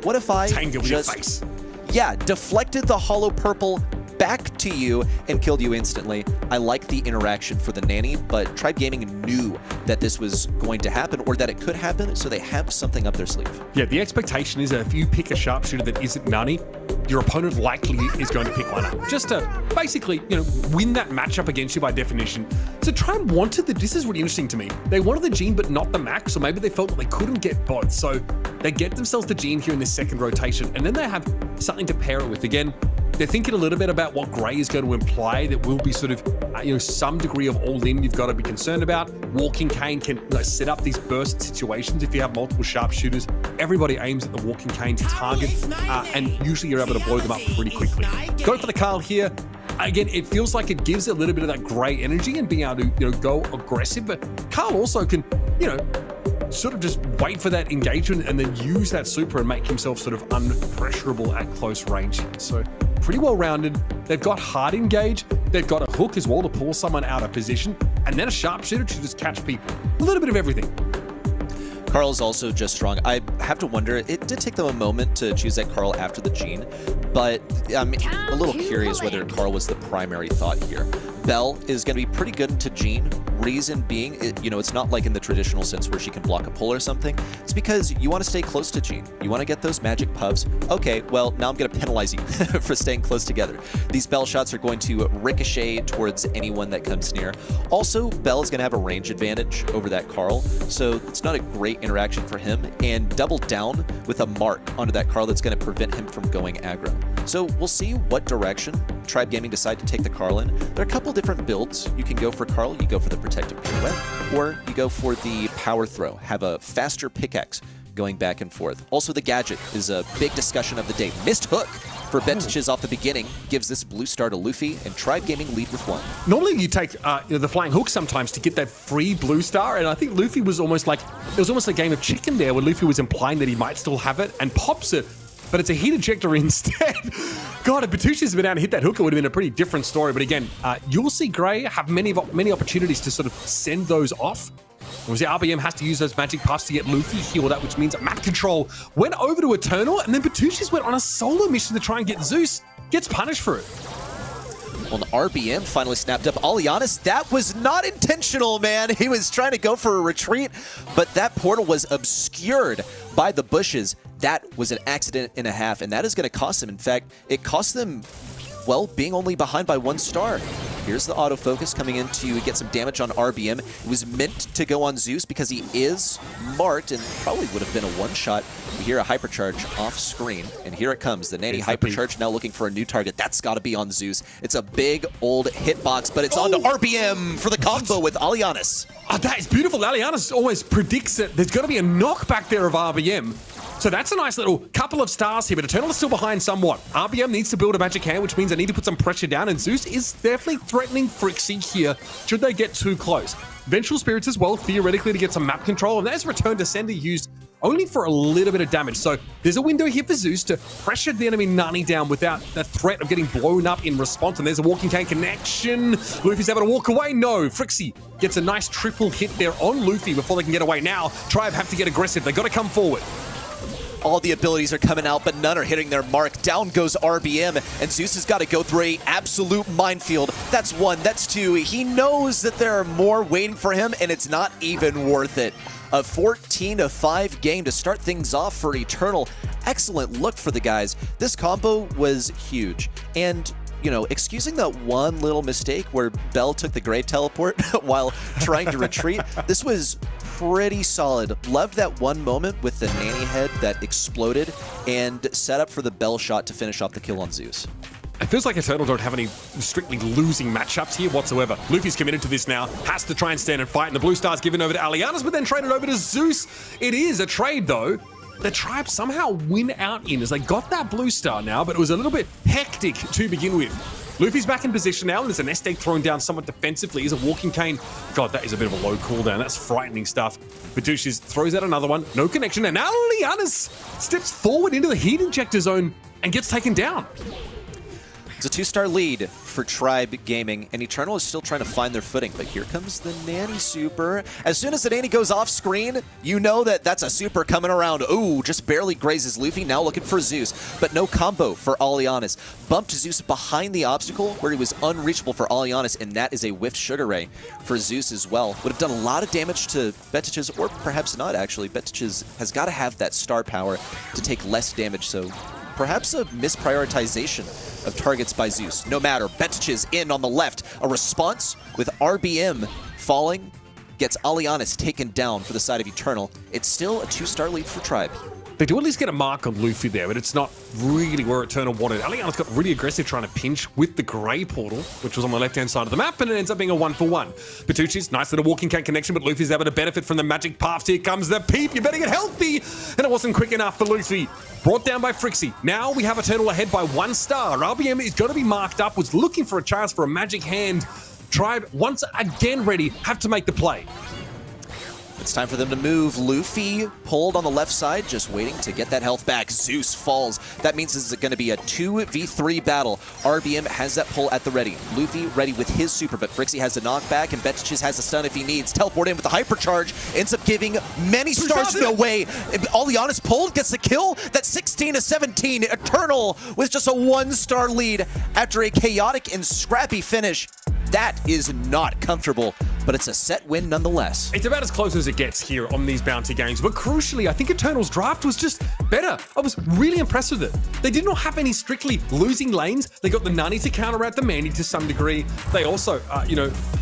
What if I Tango with your face. Yeah, deflected the hollow purple back to you and killed you instantly? I like the interaction for the Nanny, but Tribe Gaming knew that this was going to happen, or that it could happen, so they have something up their sleeve. Yeah, the expectation is that if you pick a sharpshooter that isn't Nani, your opponent likely is going to pick one up, just to basically, win that matchup against you by definition. So Tribe wanted this is really interesting to me. They wanted the Gene, but not the Max, or maybe they felt that they couldn't get both. So they get themselves the Gene here in this second rotation, and then they have something to pair it with. Again, they're thinking a little bit about what Gray is going to imply. That will be sort of, some degree of all-in you've got to be concerned about. Walking Cane can set up these burst situations. If you have multiple sharpshooters, everybody aims at the Walking Cane to target, and usually you're able to blow them up pretty quickly. Go for the Carl here. Again, it feels like it gives a little bit of that Gray energy and being able to, go aggressive, but Carl also can, sort of just wait for that engagement and then use that super and make himself sort of unpressurable at close range. So pretty well rounded. They've got hard engage. They've got a hook as well to pull someone out of position, and then a sharpshooter to just catch people. A little bit of everything. Carl's also just strong. I have to wonder, it did take them a moment to choose that Carl after the Gene, but I'm a little curious whether Carl was the primary thought here. Belle is going to be pretty good into Gene. Reason being, it's not like in the traditional sense where she can block a pull or something. It's because you want to stay close to Gene. You want to get those magic puffs. Okay, well, now I'm going to penalize you for staying close together. These Belle shots are going to ricochet towards anyone that comes near. Also, Belle is going to have a range advantage over that Carl, so it's not a great interaction for him, and double down with a mark onto that Carl that's going to prevent him from going aggro. So we'll see what direction Tribe Gaming decide to take the Carl in. There are a couple different builds. You can go for Carl, you go for the protective pirouette, or you go for the power throw, have a faster pickaxe going back and forth. Also, the gadget is a big discussion of the day. Missed hook for Bentages off the beginning gives this blue star to Luffy, and Tribe Gaming lead with 1. Normally you take the flying hook sometimes to get that free blue star, and I think Luffy was almost like, it was almost a game of chicken there where Luffy was implying that he might still have it and pops it, but it's a heat ejector instead. God, if Batucci's been able to hit that hook, it would have been a pretty different story. But again, you'll see Gray have many opportunities to sort of send those off. Obviously, RBM has to use those magic puffs to get Luffy healed up, which means that map control went over to Eternal, and then Batucci's went on a solo mission to try and get Zeus. Gets punished for it. Well, the RBM finally snapped up Alianis. That was not intentional, man. He was trying to go for a retreat, but that portal was obscured by the bushes. That was an accident and a half, and that is going to cost them. In fact, it cost them, well, being only behind by 1 star. Here's the autofocus coming in to get some damage on RBM. It was meant to go on Zeus because he is marked and probably would have been a one-shot. We hear a hypercharge off screen, and here it comes. The Nanny hypercharge now looking for a new target. That's got to be on Zeus. It's a big old hitbox, but it's on to RBM for the combo with Alianis. Oh, that is beautiful. Alianis always predicts that there's going to be a knockback there of RBM. So that's a nice little couple of stars here, but Eternal is still behind somewhat. RBM needs to build a magic hand, which means they need to put some pressure down, and Zeus is definitely threatening Frixie here should they get too close. Vengeful Spirits as well, theoretically, to get some map control, and there's Return to Sender used only for a little bit of damage. So there's a window here for Zeus to pressure the enemy Nani down without the threat of getting blown up in response, and there's a Walking Cane connection. Luffy's able to walk away. No, Frixie gets a nice triple hit there on Luffy before they can get away. Now, Tribe have to get aggressive. They got to come forward. All the abilities are coming out, but none are hitting their mark. Down goes RBM, and Zeus has got to go through an absolute minefield. That's one, that's two. He knows that there are more waiting for him, and it's not even worth it. A 14-5 game to start things off for Eternal. Excellent look for the guys. This combo was huge. And, you know, excusing that one little mistake where Bell took the Grey Teleport while trying to retreat, this was pretty solid. Loved that one moment with the nanny head that exploded and set up for the Bell shot to finish off the kill on Zeus. It feels like Eternal don't have any strictly losing matchups here whatsoever. Luffy's committed to this now, has to try and stand and fight, and the blue star's given over to Alianas, but then traded over to Zeus. It is a trade, though. The Tribe somehow win out in as they got that blue star now, but it was a little bit hectic to begin with. Luffy's back in position now, and there's a nest egg thrown down somewhat defensively. He's a walking cane. God, that is a bit of a low cooldown. That's frightening stuff. Batushis throws out another one. No connection, and now Alianas steps forward into the heat injector zone and gets taken down. It's a 2-star lead for Tribe Gaming, and Eternal is still trying to find their footing, but here comes the Nanny Super. As soon as the Nanny goes off screen, you know that that's a Super coming around. Ooh, just barely grazes Luffy, now looking for Zeus, but no combo for Alianas. Bumped Zeus behind the obstacle where he was unreachable for Alianas, and that is a whiffed Sugar Ray for Zeus as well. Would have done a lot of damage to Betich's, or perhaps not actually. Betich's has got to have that star power to take less damage, so perhaps a misprioritization of targets by Zeus. No matter, Betich's in on the left. A response with RBM falling gets Alianas taken down for the side of Eternal. It's still a 2-star lead for Tribe. They do at least get a mark on Luffy there, but it's not really where Eternal wanted. Alianas got really aggressive trying to pinch with the Grey Portal, which was on the left-hand side of the map, and it ends up being a 1-for-1. Batushis, nice little walking cane connection, but Luffy's able to benefit from the magic paths. Here comes the peep. You better get healthy. And it wasn't quick enough for Luffy. Brought down by Frixie. Now we have Eternal ahead by 1 star. RBM is going to be marked up, was looking for a chance for a magic hand. Tribe, once again ready, have to make the play. It's time for them to move. Luffy pulled on the left side, just waiting to get that health back. Zeus falls. That means this is going to be a 2v3 battle. RBM has that pull at the ready. Luffy ready with his super, but Frixie has the knockback, and Betich's has the stun if he needs. Teleport in with the hypercharge, ends up giving many stars away. Alianas pulled, gets the kill. That's 16-17. Eternal with just a 1-star lead after a chaotic and scrappy finish. That is not comfortable, but it's a set win nonetheless. It's about as close as it gets here on these bounty games, but crucially, I think Eternal's draft was just better. I was really impressed with it. They did not have any strictly losing lanes. They got the Nani to counteract the Manny to some degree. They also,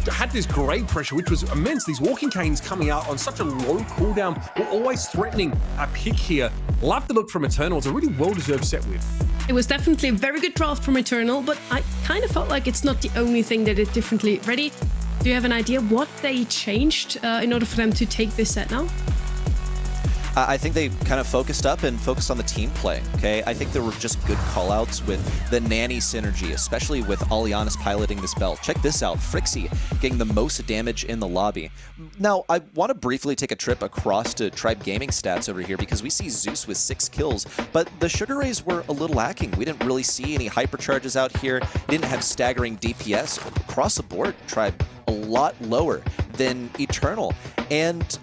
had this great pressure, which was immense. These walking canes coming out on such a low cooldown were always threatening a pick here. Love the look from Eternal. It's a really well-deserved set win. It was definitely a very good draft from Eternal, but I kind of felt like it's not the only thing they did differently. Ready? Do you have an idea what they changed in order for them to take this set now? I think they kind of focused up and focused on the team play, okay? I think there were just good callouts with the Nanny synergy, especially with Alianas piloting this belt. Check this out, Frixie getting the most damage in the lobby. Now, I want to briefly take a trip across to Tribe Gaming stats over here because we see Zeus with 6 kills, but the Sugar Rays were a little lacking. We didn't really see any hypercharges out here. Didn't have staggering DPS. Across the board, Tribe a lot lower than Eternal. And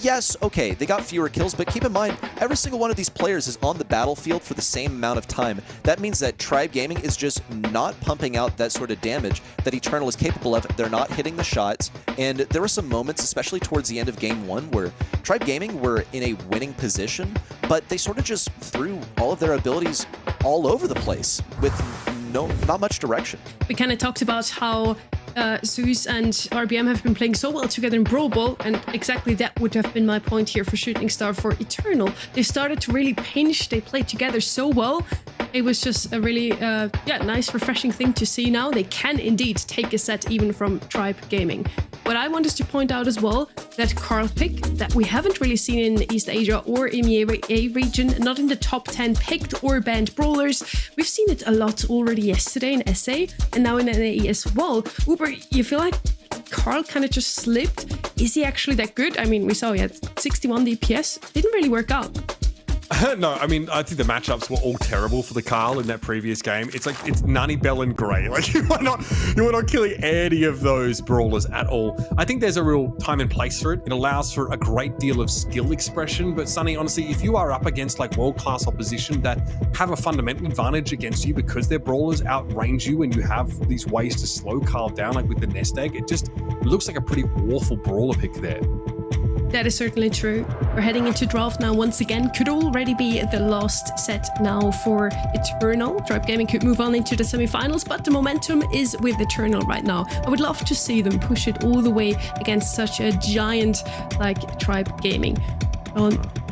yes, okay, they got fewer kills, but keep in mind, every single one of these players is on the battlefield for the same amount of time. That means that Tribe Gaming is just not pumping out that sort of damage that Eternal is capable of. They're not hitting the shots, and there were some moments, especially towards the end of Game 1, where Tribe Gaming were in a winning position, but they sort of just threw all of their abilities all over the place with not much direction. We kind of talked about how Zeus and RBM have been playing so well together in Brawl Ball, and exactly that would have been my point here for Shooting Star for Eternal. They started to really pinch, they played together so well. It was just a really nice, refreshing thing to see now. They can indeed take a set even from Tribe Gaming. What I want us to point out as well, that Carl pick that we haven't really seen in East Asia or EMEA region, not in the top 10 picked or banned brawlers. We've seen it a lot already yesterday in SA and now in NAE as well. Uber, you feel like Carl kind of just slipped? Is he actually that good? I mean, we saw he had 61 DPS. Didn't really work out. No, I mean, I think the matchups were all terrible for the Carl in that previous game. It's like, it's Nani, Bell, and Gray. Like, you are not killing any of those brawlers at all. I think there's a real time and place for it. It allows for a great deal of skill expression. But Sonny, honestly, if you are up against like world-class opposition that have a fundamental advantage against you because their brawlers outrange you and you have these ways to slow Carl down, like with the nest egg, it just looks like a pretty awful brawler pick there. That is certainly true. We're heading into draft now once again. Could already be the last set now for Eternal. Tribe Gaming could move on into the semifinals, but the momentum is with Eternal right now. I would love to see them push it all the way against such a giant like Tribe Gaming.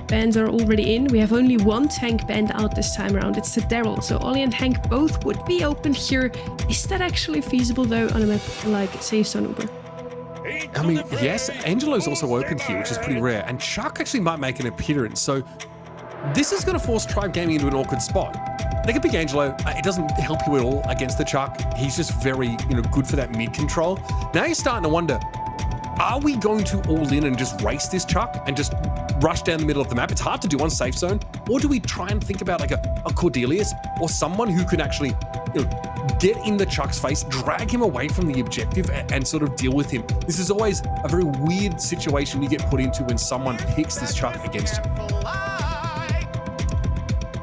Bans are already in. We have only one tank banned out this time around. It's the Daryl. So Ollie and Hank both would be open here. Is that actually feasible though on a map like Safe Zone Uber? I mean, yes, Angelo's also open here, which is pretty rare, and Chuck actually might make an appearance, so this is going to force Tribe Gaming into an awkward spot. They can pick Angelo. It doesn't help you at all against the Chuck. He's just very, good for that mid control. Now you're starting to wonder, are we going to all in and just race this Chuck and just rush down the middle of the map? It's hard to do on Safe Zone. Or do we try and think about like a Cordelius or someone who can actually get in the Chuck's face, drag him away from the objective and sort of deal with him? This is always a very weird situation you get put into when someone picks this Chuck against you.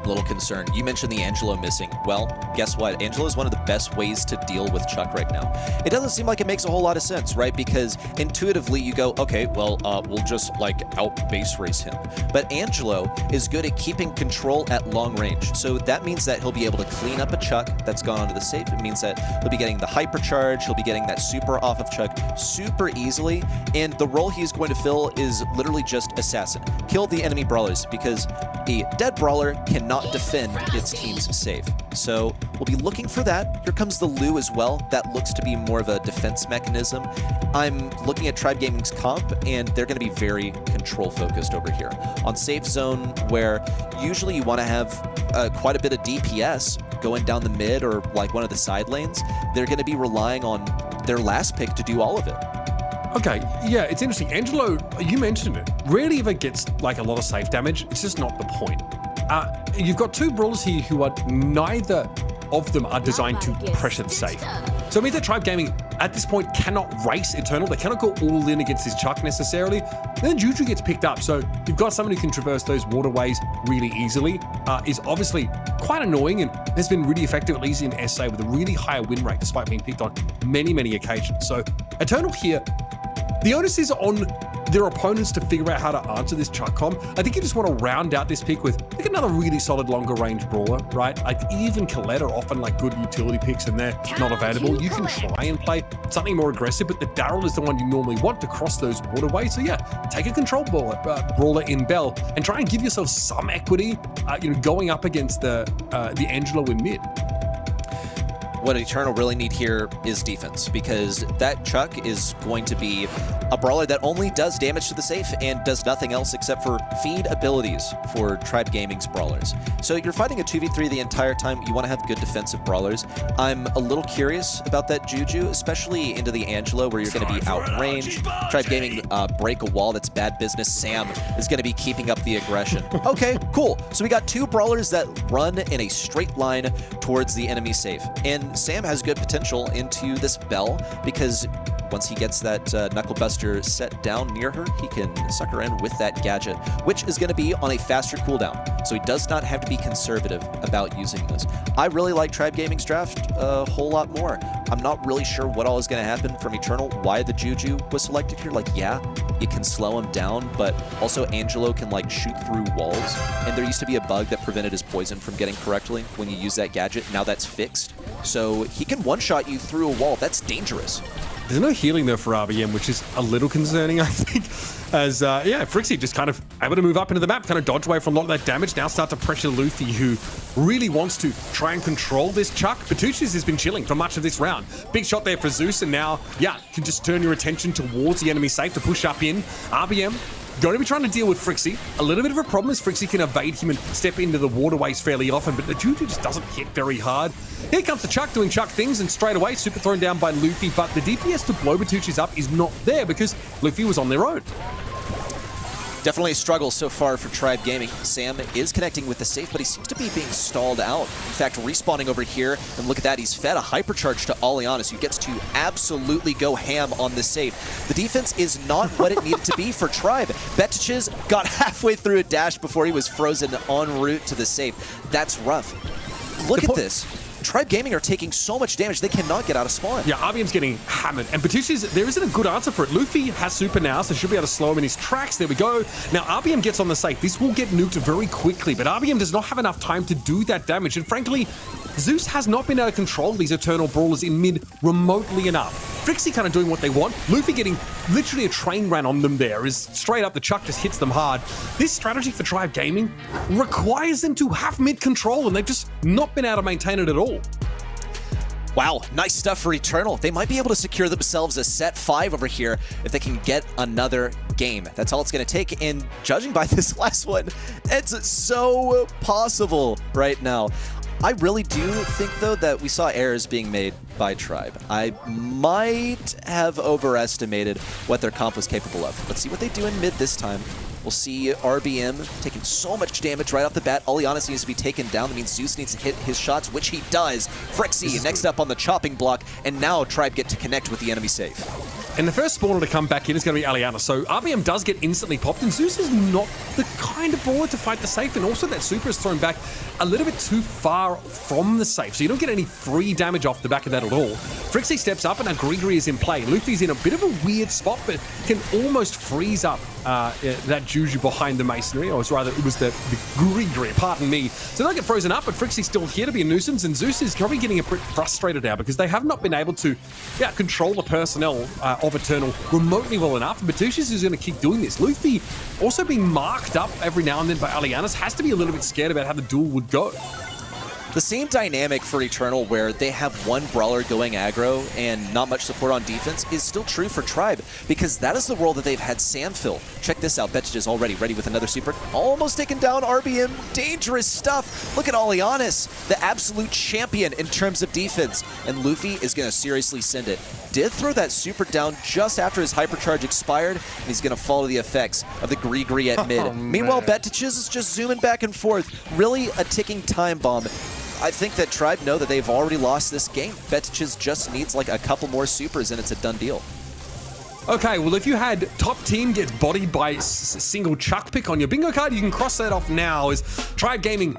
Little concerned. You mentioned the Angelo missing. Well, guess what? Angelo is one of the best ways to deal with Chuck right now. It doesn't seem like it makes a whole lot of sense, right? Because intuitively you go, okay, well, we'll just like out base race him. But Angelo is good at keeping control at long range. So that means that he'll be able to clean up a Chuck that's gone onto the safe. It means that he'll be getting the hypercharge. He'll be getting that super off of Chuck super easily. And the role he's going to fill is literally just assassin. Kill the enemy brawlers, because a dead brawler cannot defend its team's safe. So we'll be looking for that. Here comes the Lu as well. That looks to be more of a defense mechanism. I'm looking at Tribe Gaming's comp, and they're going to be very control focused over here. On Safe Zone, where usually you want to have quite a bit of DPS going down the mid or like one of the side lanes, they're going to be relying on their last pick to do all of it. Okay, yeah, it's interesting. Angelo, you mentioned it, rarely ever gets like a lot of safe damage. It's just not the point. You've got two brawlers here who are neither of them are designed to pressure the safe. So it means that Tribe Gaming at this point cannot race Eternal. They cannot go all in against this Chuck necessarily. Then Juju gets picked up. So you've got someone who can traverse those waterways really easily. Is obviously quite annoying and has been really effective, at least in SA, with a really high win rate despite being picked on many, many occasions. So Eternal here, the onus is on their opponents to figure out how to answer this Chuck comp. I think you just want to round out this pick with like another really solid longer range brawler, right? Like even Colette are often like good utility picks and they're not available. You can try and play something more aggressive, but the Daryl is the one you normally want to cross those waterways. So yeah, take a control brawler in Bell and try and give yourself some equity, going up against the Angelo in mid. What Eternal really need here is defense, because that Chuck is going to be a brawler that only does damage to the safe and does nothing else except for feed abilities for Tribe Gaming's brawlers. So you're fighting a 2v3 the entire time. You want to have good defensive brawlers. I'm a little curious about that Juju, especially into the Angelo where you're going to be outrange. Tribe Gaming break a wall. That's bad business. Sam is going to be keeping up the aggression. Okay, cool. So we got two brawlers that run in a straight line towards the enemy safe. And Sam has good potential into this Bell, because once he gets that Knuckle Buster set down near her, he can suck her in with that gadget, which is going to be on a faster cooldown. So he does not have to be conservative about using this. I really like Tribe Gaming's draft a whole lot more. I'm not really sure what all is going to happen from Eternal, why the Juju was selected here. Like, yeah, it can slow him down, but also Angelo can like shoot through walls. And there used to be a bug that prevented his poison from getting correctly when you use that gadget. Now that's fixed. So he can one-shot you through a wall. That's dangerous. There's no healing though for RBM, which is a little concerning, I think. As, Frixie just kind of able to move up into the map, kind of dodge away from a lot of that damage, now start to pressure Luffy, who really wants to try and control this Chuck. Batuchis has been chilling for much of this round. Big shot there for Zeus, and now, can just turn your attention towards the enemy safe to push up in. RBM going to be trying to deal with Frixie. A little bit of a problem is Frixie can evade him and step into the waterways fairly often, but the Juju just doesn't hit very hard. Here comes the Chuck doing Chuck things, and straight away super thrown down by Luffy, but the DPS to blow Batuchis up is not there because Luffy was on their own. Definitely a struggle so far for Tribe Gaming. Sam is connecting with the safe, but he seems to be being stalled out. In fact, respawning over here, and look at that, he's fed a hypercharge to Alianis, who gets to absolutely go ham on the safe. The defense is not what it needed to be for Tribe. Betiches got halfway through a dash before he was frozen en route to the safe. That's rough. Look at this. Tribe Gaming are taking so much damage, they cannot get out of spawn. Yeah, RBM's getting hammered. And Batucci's, there isn't a good answer for it. Luffy has super now, so should be able to slow him in his tracks. There we go. Now, RBM gets on the safe. This will get nuked very quickly, but RBM does not have enough time to do that damage. And frankly, Zeus has not been able to control these Eternal Brawlers in mid remotely enough. Frixie kind of doing what they want. Luffy getting literally a train ran on them there is straight up the chuck just hits them hard. This strategy for Tribe Gaming requires them to have mid control, and they've just not been able to maintain it at all. Wow, nice stuff for Eternal. They might be able to secure themselves a set 5 over here if they can get another game. That's all it's going to take, and judging by this last one, it's so possible right now. I really do think, though, that we saw errors being made by Tribe. I might have overestimated what their comp was capable of. Let's see what they do in mid this time. We'll see RBM taking so much damage right off the bat. Alianis needs to be taken down. That means Zeus needs to hit his shots, which he does. Frixie next up on the chopping block, and now Tribe get to connect with the enemy safe. And the first spawner to come back in is going to be Aliana. So RBM does get instantly popped, and Zeus is not the kind of brawler to fight the safe. And also that super is thrown back a little bit too far from the safe. So you don't get any free damage off the back of that at all. Frixie steps up, and now Grigri is in play. Luffy's in a bit of a weird spot, but can almost freeze up that Juju behind the masonry. Or rather, it was the Grigri, pardon me. So they'll get frozen up, but Frixie's still here to be a nuisance, and Zeus is probably getting a bit frustrated now because they have not been able to control the personnel of Eternal remotely well enough. And Batucci's is going to keep doing this. Luffy also being marked up every now and then by Alianis has to be a little bit scared about how the duel would go. The same dynamic for Eternal where they have one brawler going aggro and not much support on defense is still true for Tribe, because that is the role that they've had Sam fill. Check this out, Betch is already ready with another super. Almost taken down RBM. Dangerous stuff. Look at Alianis, the absolute champion in terms of defense. And Luffy is going to seriously send it. Did throw that super down just after his hypercharge expired, and he's going to follow the effects of the Grigri at mid. Meanwhile, Betiches is just zooming back and forth. Really a ticking time bomb. I think that Tribe know that they've already lost this game. Betiches just needs like a couple more supers and it's a done deal. Okay, well, if you had top team gets bodied by a single chuck pick on your bingo card, you can cross that off now as Tribe Gaming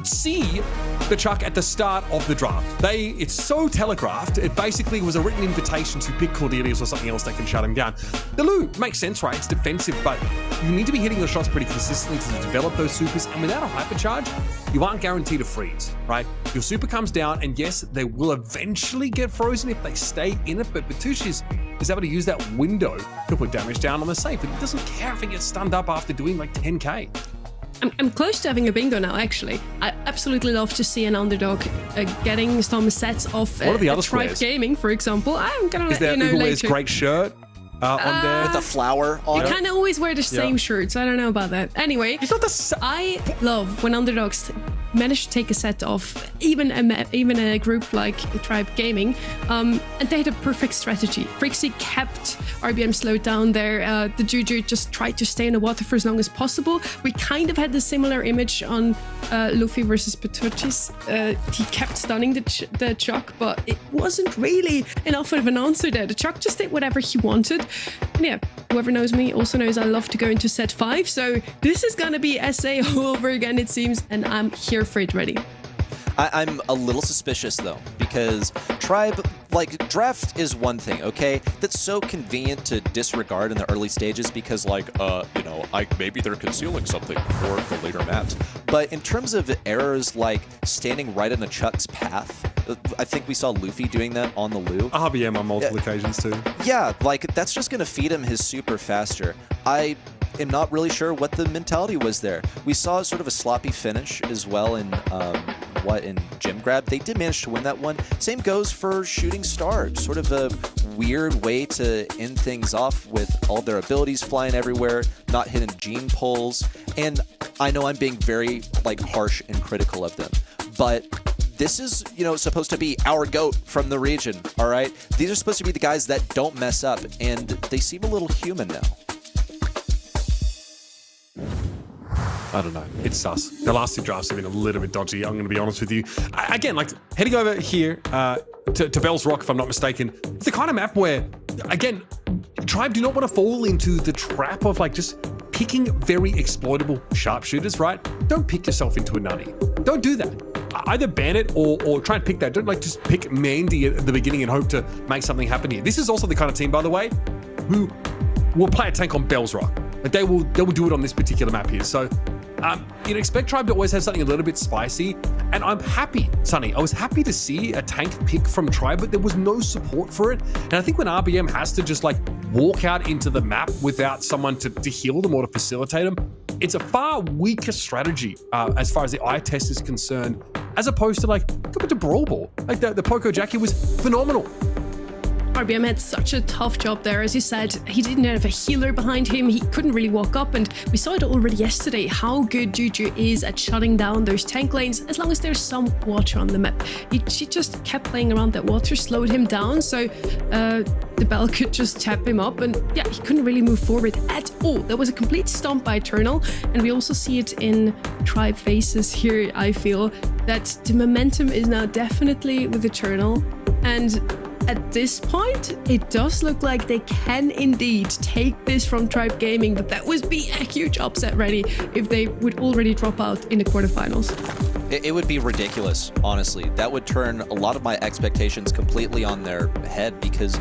see the chuck at the start of the draft. It's so telegraphed, it basically was a written invitation to pick Cordelius or something else that can shut him down. The Lu makes sense, right? It's defensive, but you need to be hitting your shots pretty consistently to develop those supers, and without a hypercharge, you aren't guaranteed a freeze, right? Your super comes down, and yes, they will eventually get frozen if they stay in it, but Batucci is able to use that window to put damage down on the safe, and he doesn't care if it gets stunned up after doing like 10k. I'm close to having a bingo now, actually. I absolutely love to see an underdog getting some sets of what are the other Tribe squares? Gaming, for example. I'm gonna Is let there you know who later. wears great shirt on there? With the flower on You it? kind of always wear the same shirt, so I don't know about that. Anyway, I love when underdogs manage to take a set off, even a group like Tribe Gaming, and they had a perfect strategy. Frixie kept RBM slowed down there. The Juju just tried to stay in the water for as long as possible. We kind of had the similar image on Luffy versus Batucci's. He kept stunning the Chuck, but it wasn't really enough of an answer there. The Chuck just did whatever he wanted. And yeah, whoever knows me also knows I love to go into set 5. So this is gonna be SA all over again, it seems, and I'm here for it ready. I'm a little suspicious, though, because Tribe, like, draft is one thing, okay? That's so convenient to disregard in the early stages because, like, maybe they're concealing something for the later match. But in terms of errors like standing right in the Chuck's path, I think we saw Luffy doing that on the Lu. RBM on multiple occasions, too. Yeah, like, that's just going to feed him his super faster. I am not really sure what the mentality was there. We saw sort of a sloppy finish as well in Gym Grab. They did manage to win that one. Same goes for Shooting Star. Sort of a weird way to end things off with all their abilities flying everywhere, not hitting gene pulls. And I know I'm being very harsh and critical of them, but this is, supposed to be our GOAT from the region, all right? These are supposed to be the guys that don't mess up, and they seem a little human now. I don't know. It's sus. The last 2 drafts have been a little bit dodgy. I'm going to be honest with you. Again, like heading over here to Bell's Rock, if I'm not mistaken, it's the kind of map where, again, Tribe do not want to fall into the trap of like just picking very exploitable sharpshooters, right? Don't pick yourself into a nutty. Don't do that. Either ban it or try and pick that. Don't like just pick Mandy at the beginning and hope to make something happen here. This is also the kind of team, by the way, who will play a tank on Bell's Rock. Like they will do it on this particular map here. So expect Tribe to always have something a little bit spicy. And I'm happy, Sonny. I was happy to see a tank pick from Tribe, but there was no support for it. And I think when RBM has to just like walk out into the map without someone to heal them or to facilitate them, it's a far weaker strategy as far as the eye test is concerned, as opposed to like, go back to Brawl Ball. Like the Poco Jackie was phenomenal. RBM had such a tough job there. As you said, he didn't have a healer behind him. He couldn't really walk up, and we saw it already yesterday how good Juju is at shutting down those tank lanes as long as there's some water on the map. She just kept playing around that water, slowed him down, so the Bell could just tap him up, and yeah, he couldn't really move forward at all. There was a complete stomp by Eternal, and we also see it in Tribe faces here. I feel that the momentum is now definitely with Eternal, and at this point, it does look like they can indeed take this from Tribe Gaming, but that would be a huge upset ready if they would already drop out in the quarterfinals. It would be ridiculous, honestly. That would turn a lot of my expectations completely on their head because,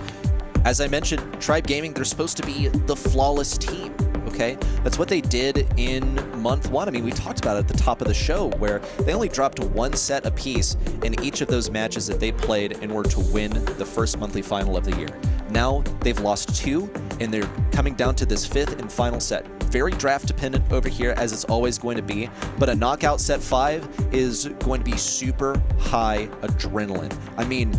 as I mentioned, Tribe Gaming, they're supposed to be the flawless team. Okay, that's what they did in month 1. I mean, we talked about it at the top of the show where they only dropped 1 set apiece in each of those matches that they played in order to win the first monthly final of the year. Now they've lost 2 and they're coming down to this 5th and final set. Very draft dependent over here, as it's always going to be, but a knockout set 5 is going to be super high adrenaline. I mean,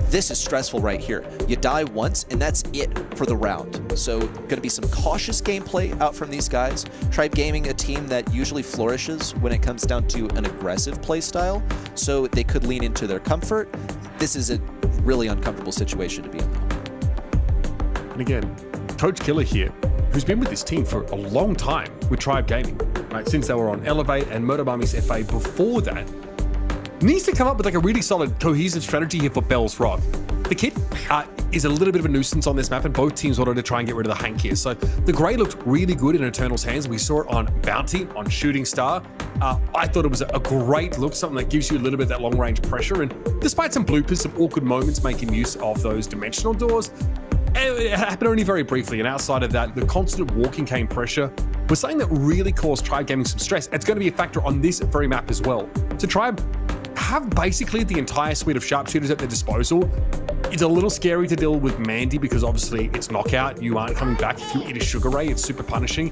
this is stressful right here. You die once, and that's it for the round. So going to be some cautious gameplay out from these guys. Tribe Gaming, a team that usually flourishes when it comes down to an aggressive play style, so they could lean into their comfort. This is a really uncomfortable situation to be in. And again, Coach Killer here, who's been with this team for a long time with Tribe Gaming, right? Since they were on Elevate and Murder Mummies FA before that, needs to come up with like a really solid cohesive strategy here for Bell's Rock. The kit is a little bit of a nuisance on this map, and both teams wanted to try and get rid of the Hank here. So the Grey looked really good in Eternal's hands. We saw it on Bounty, on Shooting Star. I thought it was a great look, something that gives you a little bit of that long-range pressure. And despite some bloopers, some awkward moments making use of those dimensional doors, it happened only very briefly. And outside of that, the constant walking cane pressure was something that really caused Tribe Gaming some stress. It's going to be a factor on this very map as well. So Tribe have basically the entire suite of sharpshooters at their disposal. It's a little scary to deal with Mandy because obviously it's knockout. You aren't coming back if you eat a Sugar Ray. It's super punishing.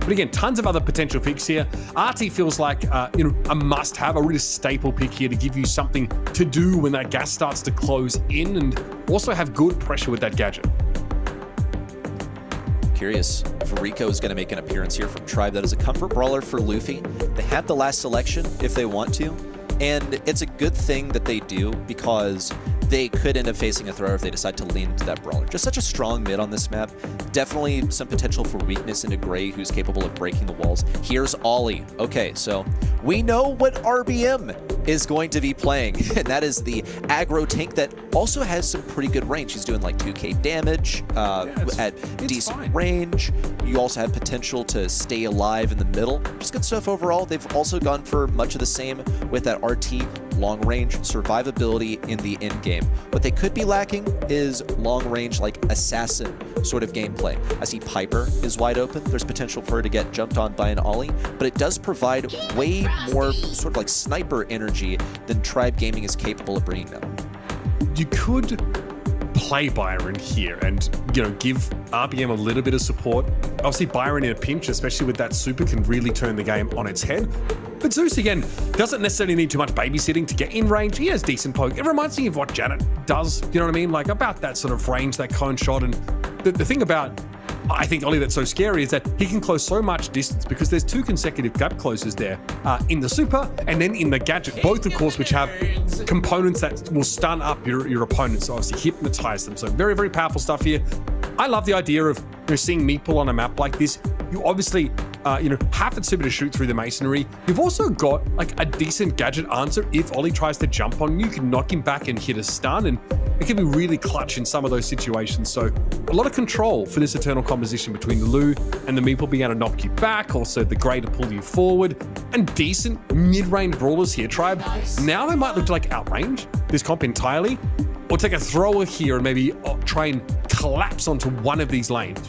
But again, tons of other potential picks here. RT feels like a must-have, a really staple pick here to give you something to do when that gas starts to close in, and also have good pressure with that gadget. Curious if Rico is going to make an appearance here from Tribe. That is a comfort brawler for Luffy. They have the last selection if they want to. And it's a good thing that they do because they could end up facing a thrower if they decide to lean into that brawler. Just such a strong mid on this map. Definitely some potential for weakness into Gray, who's capable of breaking the walls. Here's Ollie. Okay, so we know what RBM is going to be playing, and that is the aggro tank that also has some pretty good range. He's doing like 2k damage at decent range. You also have potential to stay alive in the middle. Just good stuff overall. They've also gone for much of the same with that RT long range survivability in the end game. What they could be lacking is long range, like assassin sort of gameplay. I see Piper is wide open. There's potential for her to get jumped on by an Ollie, but it does provide way more sort of like sniper energy than Tribe Gaming is capable of bringing them. You could play Byron here and, give RBM a little bit of support. Obviously, Byron in a pinch, especially with that super, can really turn the game on its head. But Zeus, again, doesn't necessarily need too much babysitting to get in range. He has decent poke. It reminds me of what Janet does, you know what I mean? Like, about that sort of range, that cone shot. And the thing about, I think, Ollie, that's so scary is that he can close so much distance because there's 2 consecutive gap closes there in the super and then in the gadget, both, of course, which have components that will stun up your opponents, so obviously hypnotize them. So very, very powerful stuff here. I love the idea of seeing Meatball on a map like this. You obviously half its super to shoot through the masonry. You've also got like a decent gadget answer. If Ollie tries to jump on you, you can knock him back and hit a stun, and it can be really clutch in some of those situations. So a lot of control for this Eternal composition between the Lu and the Meeple being able to knock you back, also the Grey to pull you forward, and decent mid-range brawlers here. Tribe, now they might look to like outrange this comp entirely, or take a thrower here and maybe try and collapse onto one of these lanes.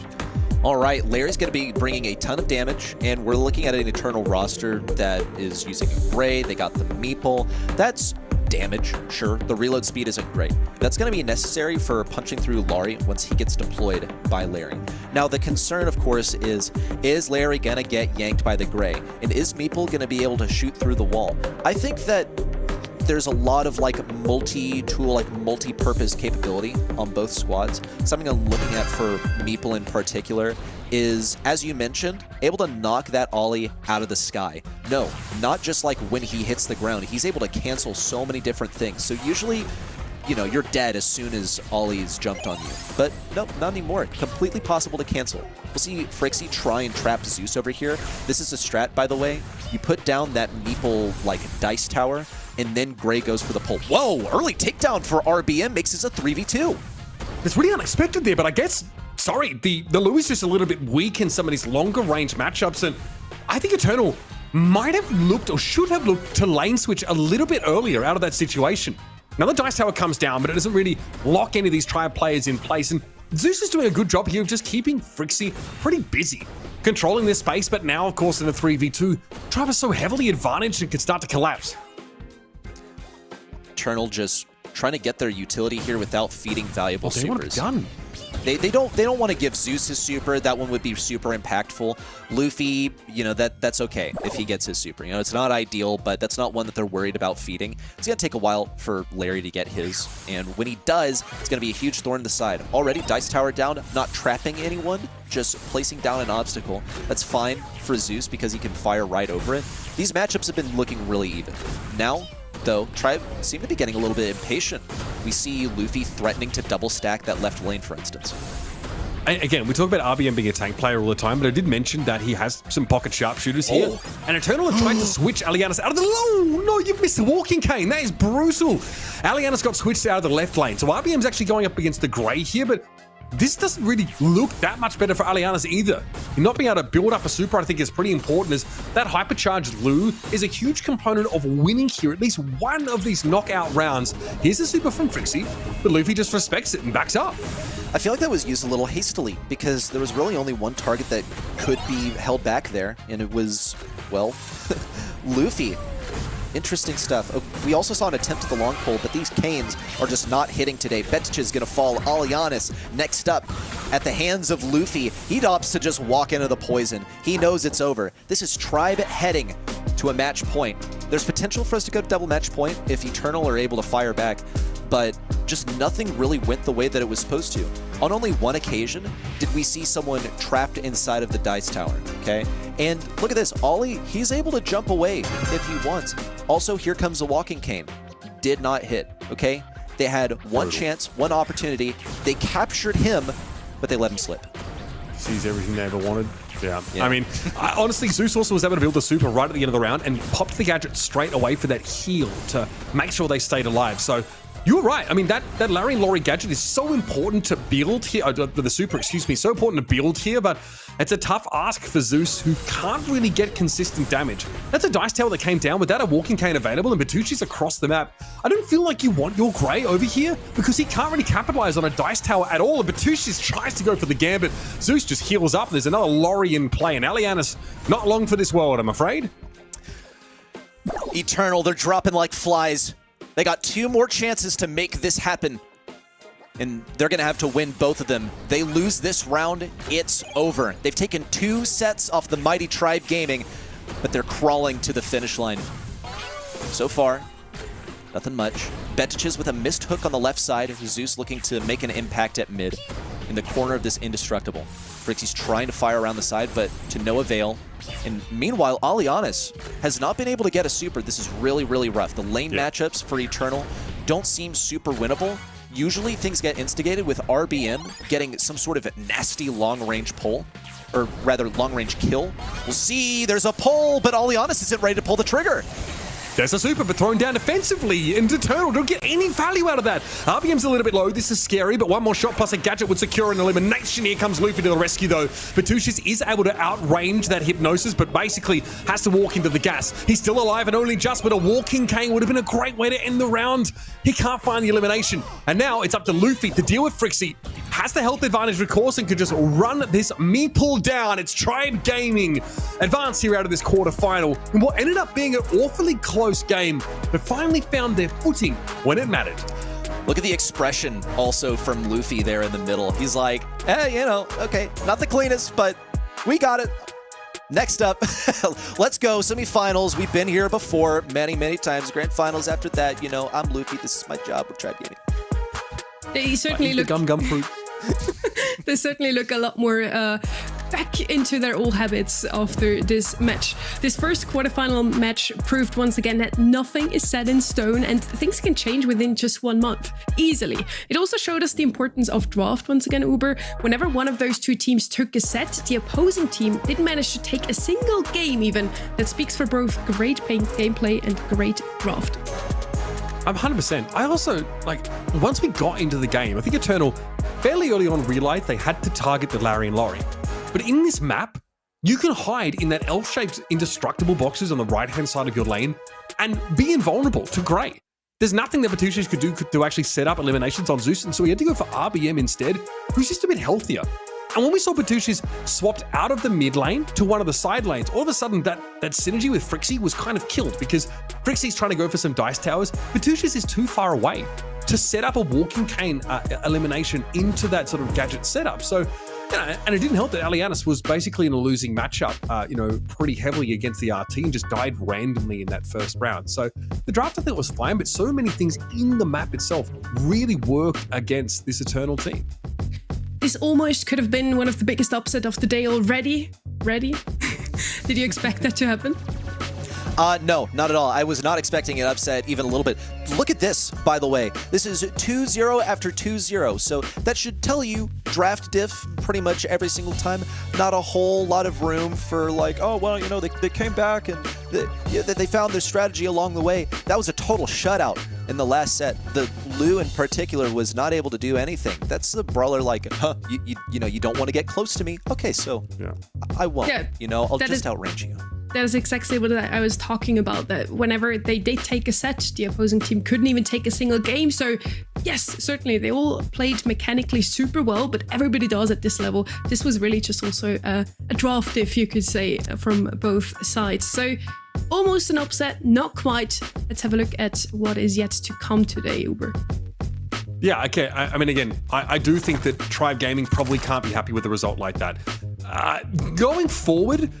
All right, Larry's going to be bringing a ton of damage, and we're looking at an Eternal roster that is using a Grey. They got the Meeple. That's damage, sure. The reload speed isn't great. That's going to be necessary for punching through Larry once he gets deployed by Larry. Now, the concern, of course, is Larry going to get yanked by the Grey? And is Meeple going to be able to shoot through the wall? I think that there's a lot of like multi-tool, like multi-purpose capability on both squads. Something I'm looking at for Meeple in particular is, as you mentioned, able to knock that Ollie out of the sky. No, not just like when he hits the ground. He's able to cancel so many different things. So usually, you know, you're dead as soon as Ollie's jumped on you. But nope, not anymore. Completely possible to cancel. We'll see Frixie try and trap Zeus over here. This is a strat, by the way. You put down that Meeple like dice tower, and then Grey goes for the pull. Whoa, early takedown for RBM makes this a 3v2. It's really unexpected there, but I guess, sorry, the Lu is just a little bit weak in some of these longer range matchups, and I think Eternal might have looked or should have looked to lane switch a little bit earlier out of that situation. Now the dice tower comes down, but it doesn't really lock any of these Tribe players in place, and Zeus is doing a good job here of just keeping Frixie pretty busy, controlling this space, but now, of course, in a 3v2, Tribe is so heavily advantaged and can start to collapse. Eternal just trying to get their utility here without feeding valuable supers. Done. They don't want to give Zeus his super. That one would be super impactful. Luffy, you know, that's okay if he gets his super. You know, it's not ideal, but that's not one that they're worried about feeding. It's going to take a while for Larry to get his, and when he does, it's going to be a huge thorn in the side. Already, Dice Tower down, not trapping anyone, just placing down an obstacle. That's fine for Zeus because he can fire right over it. These matchups have been looking really even. Now, though, Tribe seem to be getting a little bit impatient. We see Luffy threatening to double stack that left lane, for instance. Again, we talk about RBM being a tank player all the time, but I did mention that he has some pocket sharpshooters here. And Eternal are trying to switch Alianas out of the... Oh, no, you've missed the walking cane. That is brutal. Alianas got switched out of the left lane. So RBM's actually going up against the Grey here, but this doesn't really look that much better for Alianas either. Not being able to build up a super, I think, is pretty important, as that hypercharged Lu is a huge component of winning here at least one of these knockout rounds. Here's the super from Frixie, but Luffy just respects it and backs up. I feel like that was used a little hastily because there was really only one target that could be held back there, and it was, well, Luffy. Interesting stuff. We also saw an attempt at the long pull, but these canes are just not hitting today. Betich is going to fall. Alianas next up at the hands of Luffy. He opts to just walk into the poison. He knows it's over. This is Tribe heading to a match point. There's potential for us to go to double match point if Eternal are able to fire back, but just nothing really went the way that it was supposed to. On only one occasion did we see someone trapped inside of the dice tower, okay? And look at this, Ollie, he's able to jump away if he wants. Also, here comes the walking cane. Did not hit, okay? They had one chance, one opportunity. They captured him, but they let him slip. Sees everything they ever wanted. Yeah. I mean, honestly, Zeus also was able to build the super right at the end of the round and popped the gadget straight away for that heal to make sure they stayed alive. So you were right. I mean, that Larry and Laurie gadget is so important to build here. The super, excuse me, so important to build here, but it's a tough ask for Zeus, who can't really get consistent damage. That's a dice tower that came down without a walking cane available, and Bertucci's across the map. I don't feel like you want your Grey over here because he can't really capitalize on a dice tower at all. And Bertucci tries to go for the gambit. Zeus just heals up. There's another Laurie in play, and Alianas not long for this world, I'm afraid. Eternal, they're dropping like flies. They got 2 more chances to make this happen, and they're going to have to win both of them. They lose this round, it's over. They've taken 2 sets off the mighty Tribe Gaming, but they're crawling to the finish line. So far, nothing much. Betiches with a missed hook on the left side. Zeus looking to make an impact at mid in the corner of this Indestructible. Frixie's trying to fire around the side, but to no avail. And meanwhile, Alianas has not been able to get a super. This is really, really rough. The lane matchups for Eternal don't seem super winnable. usually things get instigated with RBM getting some sort of nasty long-range pull, or rather long-range kill. We'll see, there's a pull, but Alianis isn't ready to pull the trigger. There's a super, but thrown down defensively, and Eternal don't get any value out of that. RBM's a little bit low. This is scary, but one more shot plus a gadget would secure an elimination. Here comes Luffy to the rescue, though. Batushis is able to outrange that Hypnosis, but basically has to walk into the gas. He's still alive and only just, but a walking cane would have been a great way to end the round. He can't find the elimination. And now it's up to Luffy to deal with Frixie. Has the health advantage, of course, and could just run this meeple down. It's Tribe Gaming advance here out of this quarterfinal in what ended up being an awfully close game, but finally found their footing when it mattered. Look at the expression also from Luffy there in the middle. He's like, hey, you know, okay, not the cleanest, but we got it. Next up, let's go. Semifinals. We've been here before many, many times. Grand finals after that. You know, I'm Luffy. This is my job with Tribe Gaming. They certainly look gum fruit. They certainly look a lot more back into their old habits after this match. This first quarterfinal match proved once again that nothing is set in stone and things can change within just 1 month, easily. It also showed us the importance of draft once again, Uber. Whenever one of those two teams took a set, the opposing team didn't manage to take a single game even. That speaks for both great gameplay and great draft. I'm 100%. I also, once we got into the game, I think Eternal fairly early on realized they had to target the Larry and Laurie. But in this map, you can hide in that L-shaped indestructible boxes on the right-hand side of your lane and be invulnerable to Grey. There's nothing that Batushis could do to actually set up eliminations on Zeus, and so he had to go for RBM instead, who's just a bit healthier. And when we saw Batushis swapped out of the mid lane to one of the side lanes, all of a sudden that synergy with Frixie was kind of killed because Frixie's trying to go for some dice towers. Batushis is too far away to set up a walking cane elimination into that sort of gadget setup. So, you know, and it didn't help that Alianis was basically in a losing matchup, pretty heavily against the RT and just died randomly in that first round. So the draft I think was fine, but so many things in the map itself really worked against this Eternal team. This almost could have been one of the biggest upset of the day already. Ready? Did you expect that to happen? No, not at all. I was not expecting an upset even a little bit. Look at this, by the way. This is 2-0 after 2-0, so that should tell you draft diff pretty much every single time. Not a whole lot of room for they came back and they found their strategy along the way. That was a total shutout in the last set. The Lu in particular was not able to do anything. That's the brawler you don't want to get close to me. Okay, so yeah. I won't. Yeah, I'll just outrange you. That is exactly what I was talking about, that whenever they did take a set, the opposing team couldn't even take a single game. So yes, certainly they all played mechanically super well, but everybody does at this level. This was really just also a draft, if you could say, from both sides. So almost an upset, not quite. Let's have a look at what is yet to come today, Uber. Yeah, okay. I mean, again, I do think that Tribe Gaming probably can't be happy with a result like that. Going forward,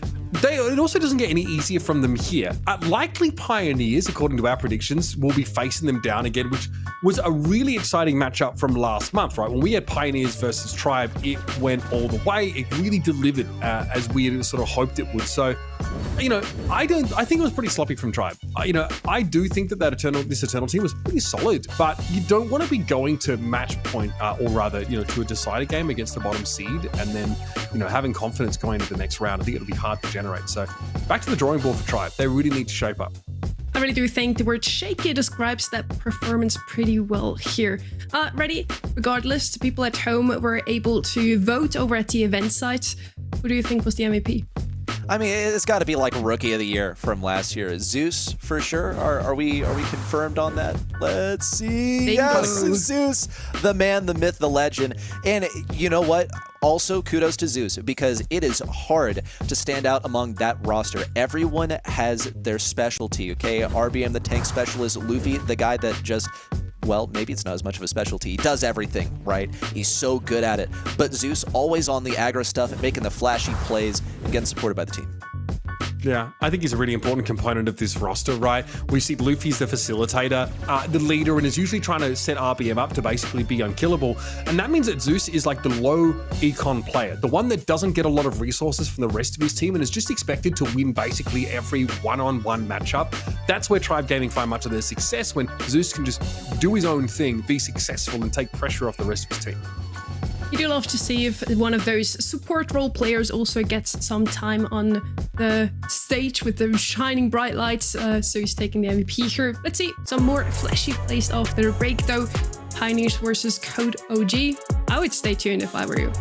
it also doesn't get any easier from them here. Likely Pioneers, according to our predictions, will be facing them down again, which was a really exciting matchup from last month, right? When we had Pioneers versus Tribe, it went all the way. It really delivered as we had sort of hoped it would. So, I think it was pretty sloppy from Tribe. I do think that this Eternal team was pretty solid, but you don't want to be going to match point, or rather, to a decider game against the bottom seed, and then, having confidence going into the next round. I think it'll be hard to generate. So back to the drawing board for Tribe. They really need to shape up. I really do think the word shaky describes that performance pretty well here. Ready? Regardless, the people at home were able to vote over at the event site. Who do you think was the MVP? I mean, it's got to be like Rookie of the Year from last year. Zeus, for sure. Are we confirmed on that? Let's see. Bingo. Yes, Zeus, the man, the myth, the legend. And you know what? Also, kudos to Zeus, because it is hard to stand out among that roster. Everyone has their specialty, okay? RBM, the tank specialist. Luffy, the guy that just... well, maybe it's not as much of a specialty. He does everything, right? He's so good at it. But Zeus, always on the aggro stuff and making the flashy plays and getting supported by the team. Yeah, I think he's a really important component of this roster, right? We see Luffy's the facilitator, the leader, and is usually trying to set RBM up to basically be unkillable. And that means that Zeus is like the low econ player, the one that doesn't get a lot of resources from the rest of his team and is just expected to win basically every one-on-one matchup. That's where Tribe Gaming find much of their success, when Zeus can just do his own thing, be successful, and take pressure off the rest of his team. You do love to see if one of those support role players also gets some time on the stage with the shining bright lights. So he's taking the MVP here. Let's see some more flashy plays after the break though. Pioneers versus Code OG. I would stay tuned if I were you.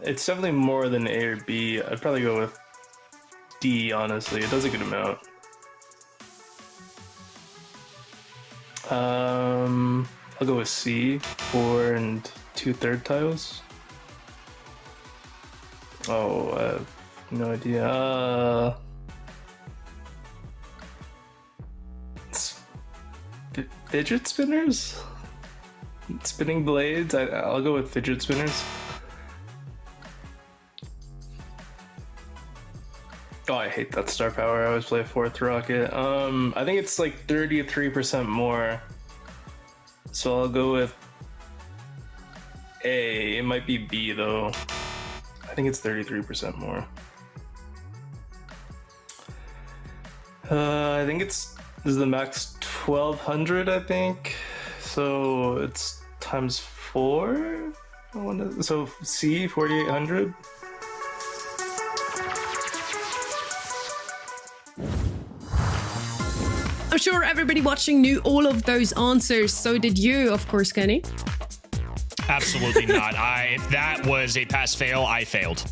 It's definitely more than A or B. I'd probably go with D, honestly. It does a good amount. I'll go with C, 4 and 2/3 tiles. Oh, I have no idea. Fidget spinners? Spinning blades? I'll go with fidget spinners. Oh, I hate that star power. I always play 4th rocket. I think it's like 33% more. So I'll go with A. It might be B though. I think it's 33% more. I think this is the max 1200, I think. So it's times 4. So C, 4800. I'm sure everybody watching knew all of those answers. So did you, of course, Kenny. Absolutely not. If that was a pass-fail, I failed.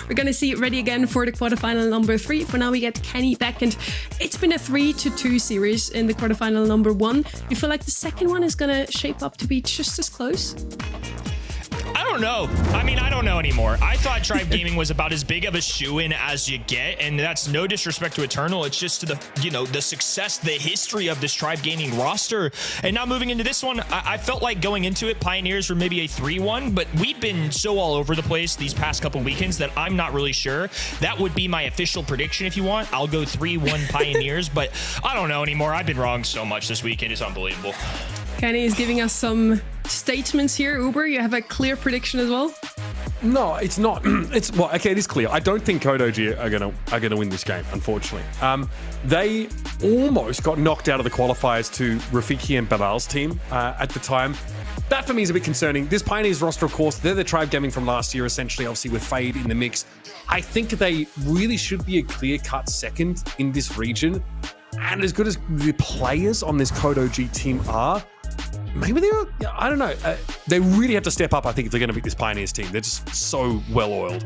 We're going to see it ready again for the quarterfinal number 3. For now, we get Kenny back, and it's been a 3-2 series in the quarterfinal number 1. You feel like the second one is going to shape up to be just as close? I don't know. I mean, I don't know anymore. I thought Tribe Gaming was about as big of a shoe-in as you get, and that's no disrespect to Eternal. It's just to the, the success, the history of this Tribe Gaming roster. And now moving into this one, I felt like going into it, Pioneers were maybe a 3-1, but we've been so all over the place these past couple weekends that I'm not really sure. That would be my official prediction if you want. I'll go 3-1 Pioneers, but I don't know anymore. I've been wrong so much this weekend. It's unbelievable. Kenny is giving us some statements here. Uber, you have a clear prediction as well? No, it's not. Okay, it is clear. I don't think Code OG are gonna win this game, unfortunately. They almost got knocked out of the qualifiers to Rafiki and Babal's team at the time. That for me is a bit concerning. This Pioneers roster, of course, they're the Tribe Gaming from last year, essentially, obviously with Fade in the mix. I think they really should be a clear-cut second in this region. And as good as the players on this Code OG team are, maybe I don't know. They really have to step up, I think, if they're going to beat this Pioneers team. They're just so well-oiled.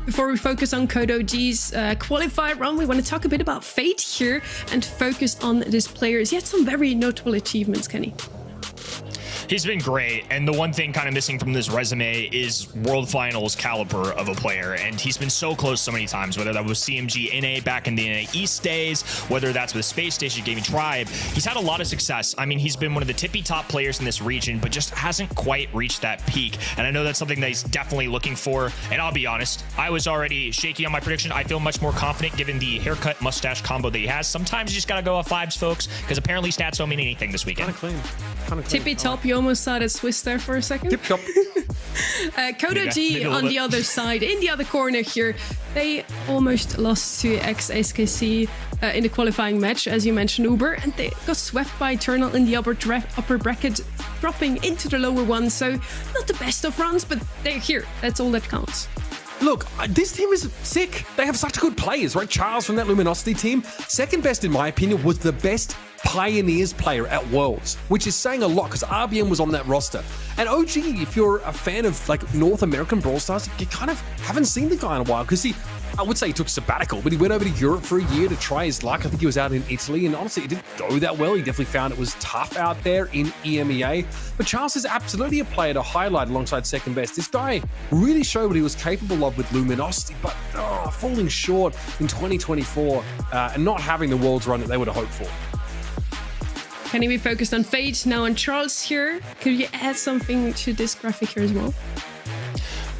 Before we focus on Code OG's qualifier run, we want to talk a bit about Fate here and focus on these players. He had some very notable achievements, Kenny. He's been great, and the one thing kind of missing from this resume is World Finals caliber of a player, and he's been so close so many times, whether that was CMG NA back in the NA East days, whether that's with Space Station Gaming Tribe. He's had a lot of success. I mean, he's been one of the tippy top players in this region, but just hasn't quite reached that peak, and I know that's something that he's definitely looking for, and I'll be honest, I was already shaky on my prediction. I feel much more confident given the haircut mustache combo that he has. Sometimes you just gotta go off vibes, folks, because apparently stats don't mean anything this weekend. Kind of clean. Tippy top, you almost sided Swiss there for a second. Tip top. Kodo G on the other side, in the other corner here, they almost lost to XSKC in the qualifying match, as you mentioned, Uber, and they got swept by Eternal in the upper bracket, dropping into the lower one. So not the best of runs, but they're here. That's all that counts. Look, this team is sick. They have such good players, right? Charles from that Luminosity team, second best in my opinion, was the best Pioneers player at Worlds, which is saying a lot because RBM was on that roster. And OG, if you're a fan of like North American Brawl Stars, you kind of haven't seen the guy in a while because I would say he took a sabbatical, but he went over to Europe for a year to try his luck. I think he was out in Italy, and honestly, it didn't go that well. He definitely found it was tough out there in EMEA. But Charles is absolutely a player to highlight alongside second best. This guy really showed what he was capable of with Luminosity, but falling short in 2024 and not having the Worlds run that they would have hoped for. Can he be focused on Fate, now on Charles here? Could you add something to this graphic here as well?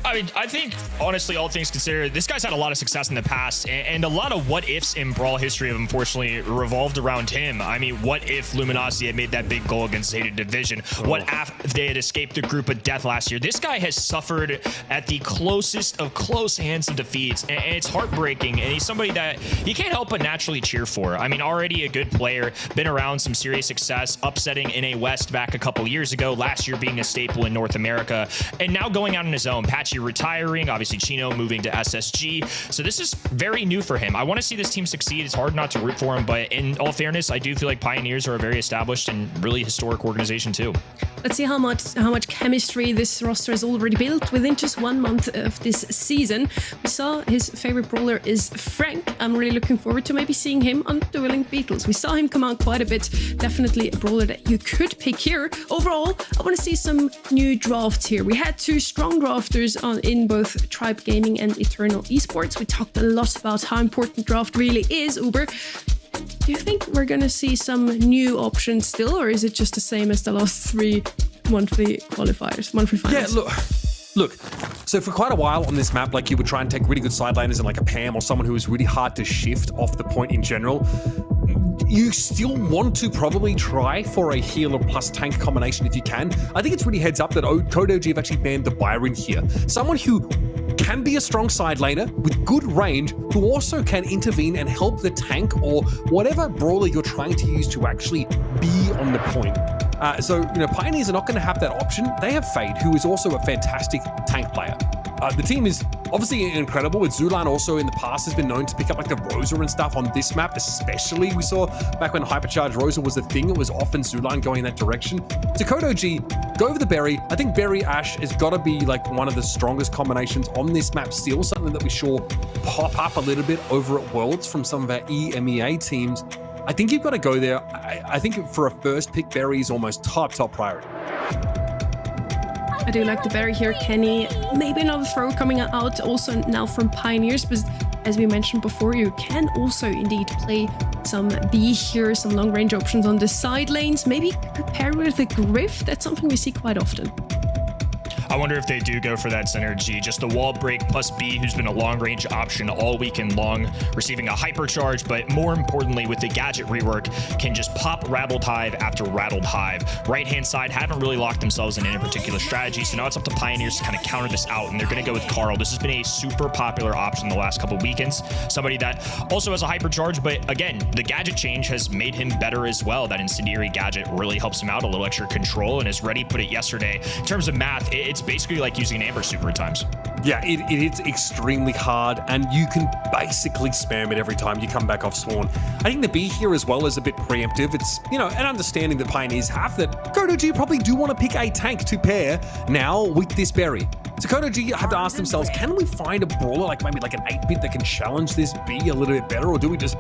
I mean, I think, honestly, all things considered, this guy's had a lot of success in the past, and a lot of what-ifs in Brawl history have unfortunately revolved around him. I mean, what if Luminosity had made that big goal against Zeta Division? What if they had escaped the group of death last year? This guy has suffered at the closest of close hands of defeats, and it's heartbreaking, and he's somebody that you can't help but naturally cheer for. I mean, already a good player, been around some serious success, upsetting NA West back a couple years ago, last year being a staple in North America, and now going out on his own. Patchy retiring, obviously Chino moving to SSG. So this is very new for him. I want to see this team succeed. It's hard not to root for him, but in all fairness, I do feel like Pioneers are a very established and really historic organization too. Let's see how much chemistry this roster has already built within just 1 month of this season. We saw his favorite brawler is Frank. I'm really looking forward to maybe seeing him on Dueling Beetles. We saw him come out quite a bit. Definitely a brawler that you could pick here. Overall, I want to see some new drafts here. We had 2 strong drafters in both Tribe Gaming and Eternal Esports. We talked a lot about how important draft really is, Uber. Do you think we're going to see some new options still, or is it just the same as the last 3 monthly qualifiers, monthly finals? Yeah, look. So for quite a while on this map, like you would try and take really good side laners and like a Pam or someone who is really hard to shift off the point in general. You still want to probably try for a healer plus tank combination if you can. I think it's really heads up that Code OG have actually banned the Byron here. Someone who can be a strong side laner with good range, who also can intervene and help the tank or whatever brawler you're trying to use to actually be on the point. So, Pioneers are not going to have that option. They have Fade, who is also a fantastic tank player. The team is obviously incredible, with Zulan also in the past has been known to pick up like the Rosa and stuff on this map, especially. We saw back when Hypercharged Rosa was the thing, it was often Zulan going in that direction. To Code OG, go over the Berry. I think Berry Ash has got to be like one of the strongest combinations on this map still, something that we saw pop up a little bit over at Worlds from some of our EMEA teams. I think you've got to go there. I think for a first pick, Berry is almost top priority. I do like the Berry here, Kenny. Maybe another throw coming out also now from Pioneers, but as we mentioned before, you can also indeed play some B here, some long range options on the side lanes. Maybe prepare with a Griff. That's something we see quite often. I wonder if they do go for that synergy. Just the wall break plus B, who's been a long-range option all weekend long, receiving a hypercharge, but more importantly, with the gadget rework, can just pop Rattled Hive after Rattled Hive. Right-hand side haven't really locked themselves in any particular strategy, so now it's up to Pioneers to kind of counter this out, and they're going to go with Carl. This has been a super popular option the last couple weekends. Somebody that also has a hypercharge, but again, the gadget change has made him better as well. That incendiary gadget really helps him out, a little extra control, and as Reddy put it yesterday, in terms of math, it's basically like using an Amber Super at times. Yeah, it hits extremely hard, and you can basically spam it every time you come back off spawn. I think the B here as well is a bit preemptive. It's, an understanding that Pioneers have that Code OG probably do want to pick a tank to pair now with this Berry. So Code OG have to ask themselves, can we find a brawler like maybe like an 8-bit that can challenge this B a little bit better, or do we just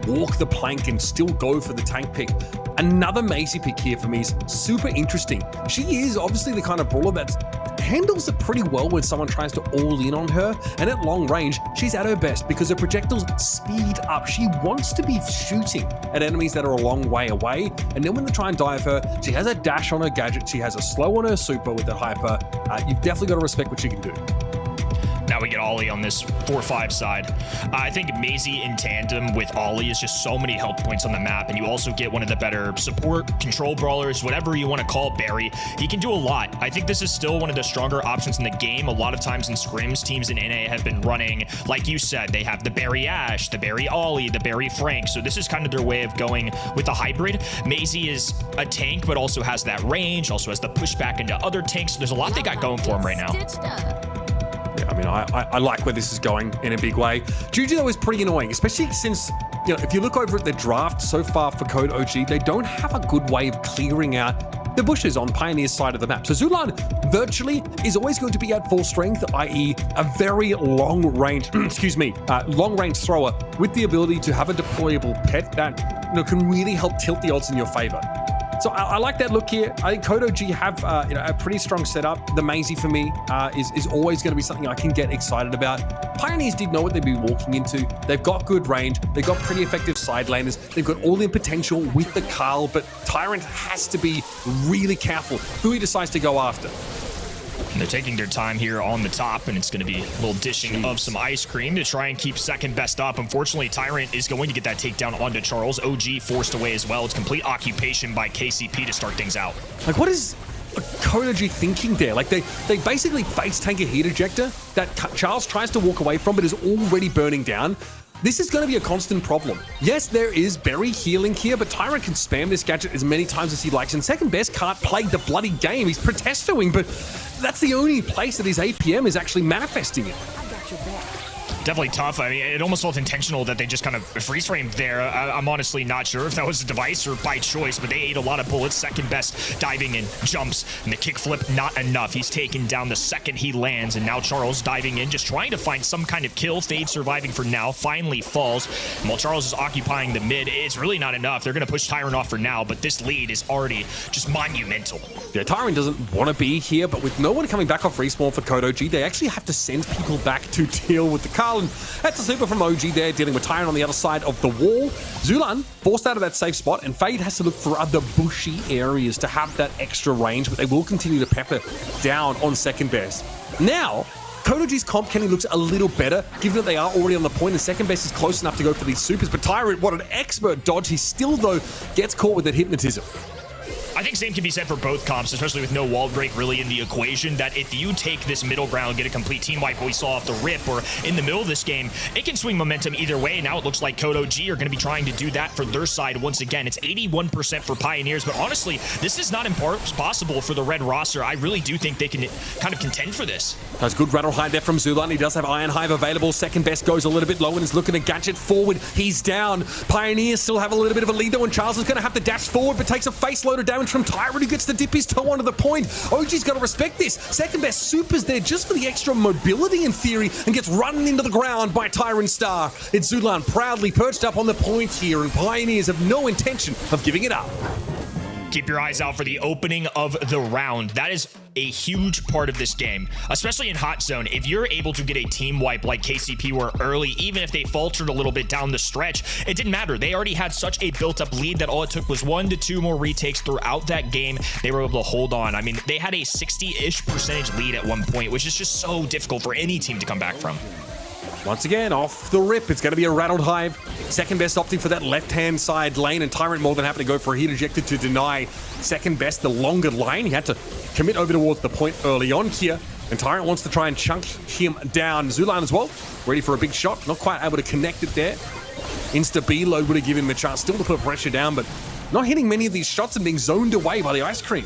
walk the plank and still go for the tank pick. Another Maisie pick here for me is super interesting. She is obviously the kind of brawler that handles it pretty well when someone tries to all in on her, and at long range, she's at her best because her projectiles speed up. She wants to be shooting at enemies that are a long way away, and then when they try and dive her, she has a dash on her gadget, she has a slow on her super with that hyper. You've definitely got to respect what she can do. Now we get Ollie on this 4-5 side. I think Maisie in tandem with Ollie is just so many health points on the map, and you also get one of the better support, control brawlers, whatever you want to call Barry. He can do a lot. I think this is still one of the stronger options in the game. A lot of times in scrims, teams in NA have been running, like you said, they have the Barry Ash, the Barry Ollie, the Barry Frank. So this is kind of their way of going with a hybrid. Maisie is a tank, but also has that range, also has the pushback into other tanks. So there's a lot they got going for him right now. Yeah, I mean, I like where this is going in a big way. Juju, though, is pretty annoying, especially since, you know, if you look over at the draft so far for Code OG, they don't have a good way of clearing out the bushes on Pioneer's side of the map. So Zulan virtually is always going to be at full strength, i.e. a very long range, long range thrower with the ability to have a deployable pet that, you know, can really help tilt the odds in your favor. So I like that look here. I think Code OG have a pretty strong setup. The Maisie for me is always going to be something I can get excited about. Pioneers did know what they'd be walking into. They've got good range. They've got pretty effective side laners. They've got all the potential with the Carl, but Tyrant has to be really careful who he decides to go after. And they're taking their time here on the top, and it's going to be a little dishing of some ice cream to try and keep second best up. Unfortunately, Tyrant is going to get that takedown onto Charles. OG forced away as well. It's complete occupation by KCP to start things out. Like, what is Code OG thinking there? Like, they basically face tank a heat ejector that Charles tries to walk away from, but is already burning down. This is going to be a constant problem. Yes, there is Berry healing here, but Tyrant can spam this gadget as many times as he likes, and second best can't play the bloody game. He's protestoing, but that's the only place that his APM is actually manifesting it. Definitely tough. I mean, it almost felt intentional that they just kind of freeze framed there. I'm honestly not sure if that was a device or by choice, but they ate a lot of bullets. Second best diving in, jumps, and the kick flip, not enough. He's taken down the second he lands, and now Charles diving in, just trying to find some kind of kill. Fade surviving for now, finally falls. And while Charles is occupying the mid, it's really not enough. They're going to push Tyrant off for now, but this lead is already just monumental. Yeah, Tyrant doesn't want to be here, but with no one coming back off respawn for Code OG, they actually have to send people back to deal with the Carl. And that's a super from OG there, dealing with Tyrant on the other side of the wall. Zulan forced out of that safe spot, and Fade has to look for other bushy areas to have that extra range, but they will continue to pepper down on second best. Now, Code OG's comp Kenny looks a little better, given that they are already on the point, and second best is close enough to go for these supers, but Tyrant, what an expert dodge. He still, though, gets caught with that hypnotism. I think same can be said for both comps, especially with no wall break really in the equation, that if you take this middle ground, get a complete team wipe we saw off the rip or in the middle of this game, it can swing momentum either way. Now it looks like Code OG are going to be trying to do that for their side once again. It's 81% for Pioneers, but honestly, this is not impossible for the red roster. I really do think they can kind of contend for this. That's good rattle hide there from Zulan. He does have Iron Hive available. Second best goes a little bit low and is looking to gadget forward. He's down. Pioneers still have a little bit of a lead though, and Charles is going to have to dash forward, but takes a face load of damage from Tyrant, who gets to dip his toe onto the point. OG's got to respect this. Second best supers there just for the extra mobility in theory, and gets run into the ground by Tyrant Star. It's Zulan proudly perched up on the point here, and Pioneers have no intention of giving it up. Keep your eyes out for the opening of the round. That is a huge part of this game, especially in hot zone. If you're able to get a team wipe like KCP were early, even if they faltered a little bit down the stretch, it didn't matter. They already had such a built-up lead that all it took was 1 to 2 more retakes throughout that game. They were able to hold on. I mean, they had a 60-ish% lead at one point, which is just so difficult for any team to come back from. Once again, off the rip, it's going to be a rattled hive. Second best opting for that left-hand side lane, and Tyrant more than happy to go for a heat ejector to deny second best the longer lane. He had to commit over towards the point early on here, and Tyrant wants to try and chunk him down. Zulan as well, ready for a big shot. Not quite able to connect it there. Insta B-load would have given him a chance still to put pressure down, but not hitting many of these shots and being zoned away by the ice cream.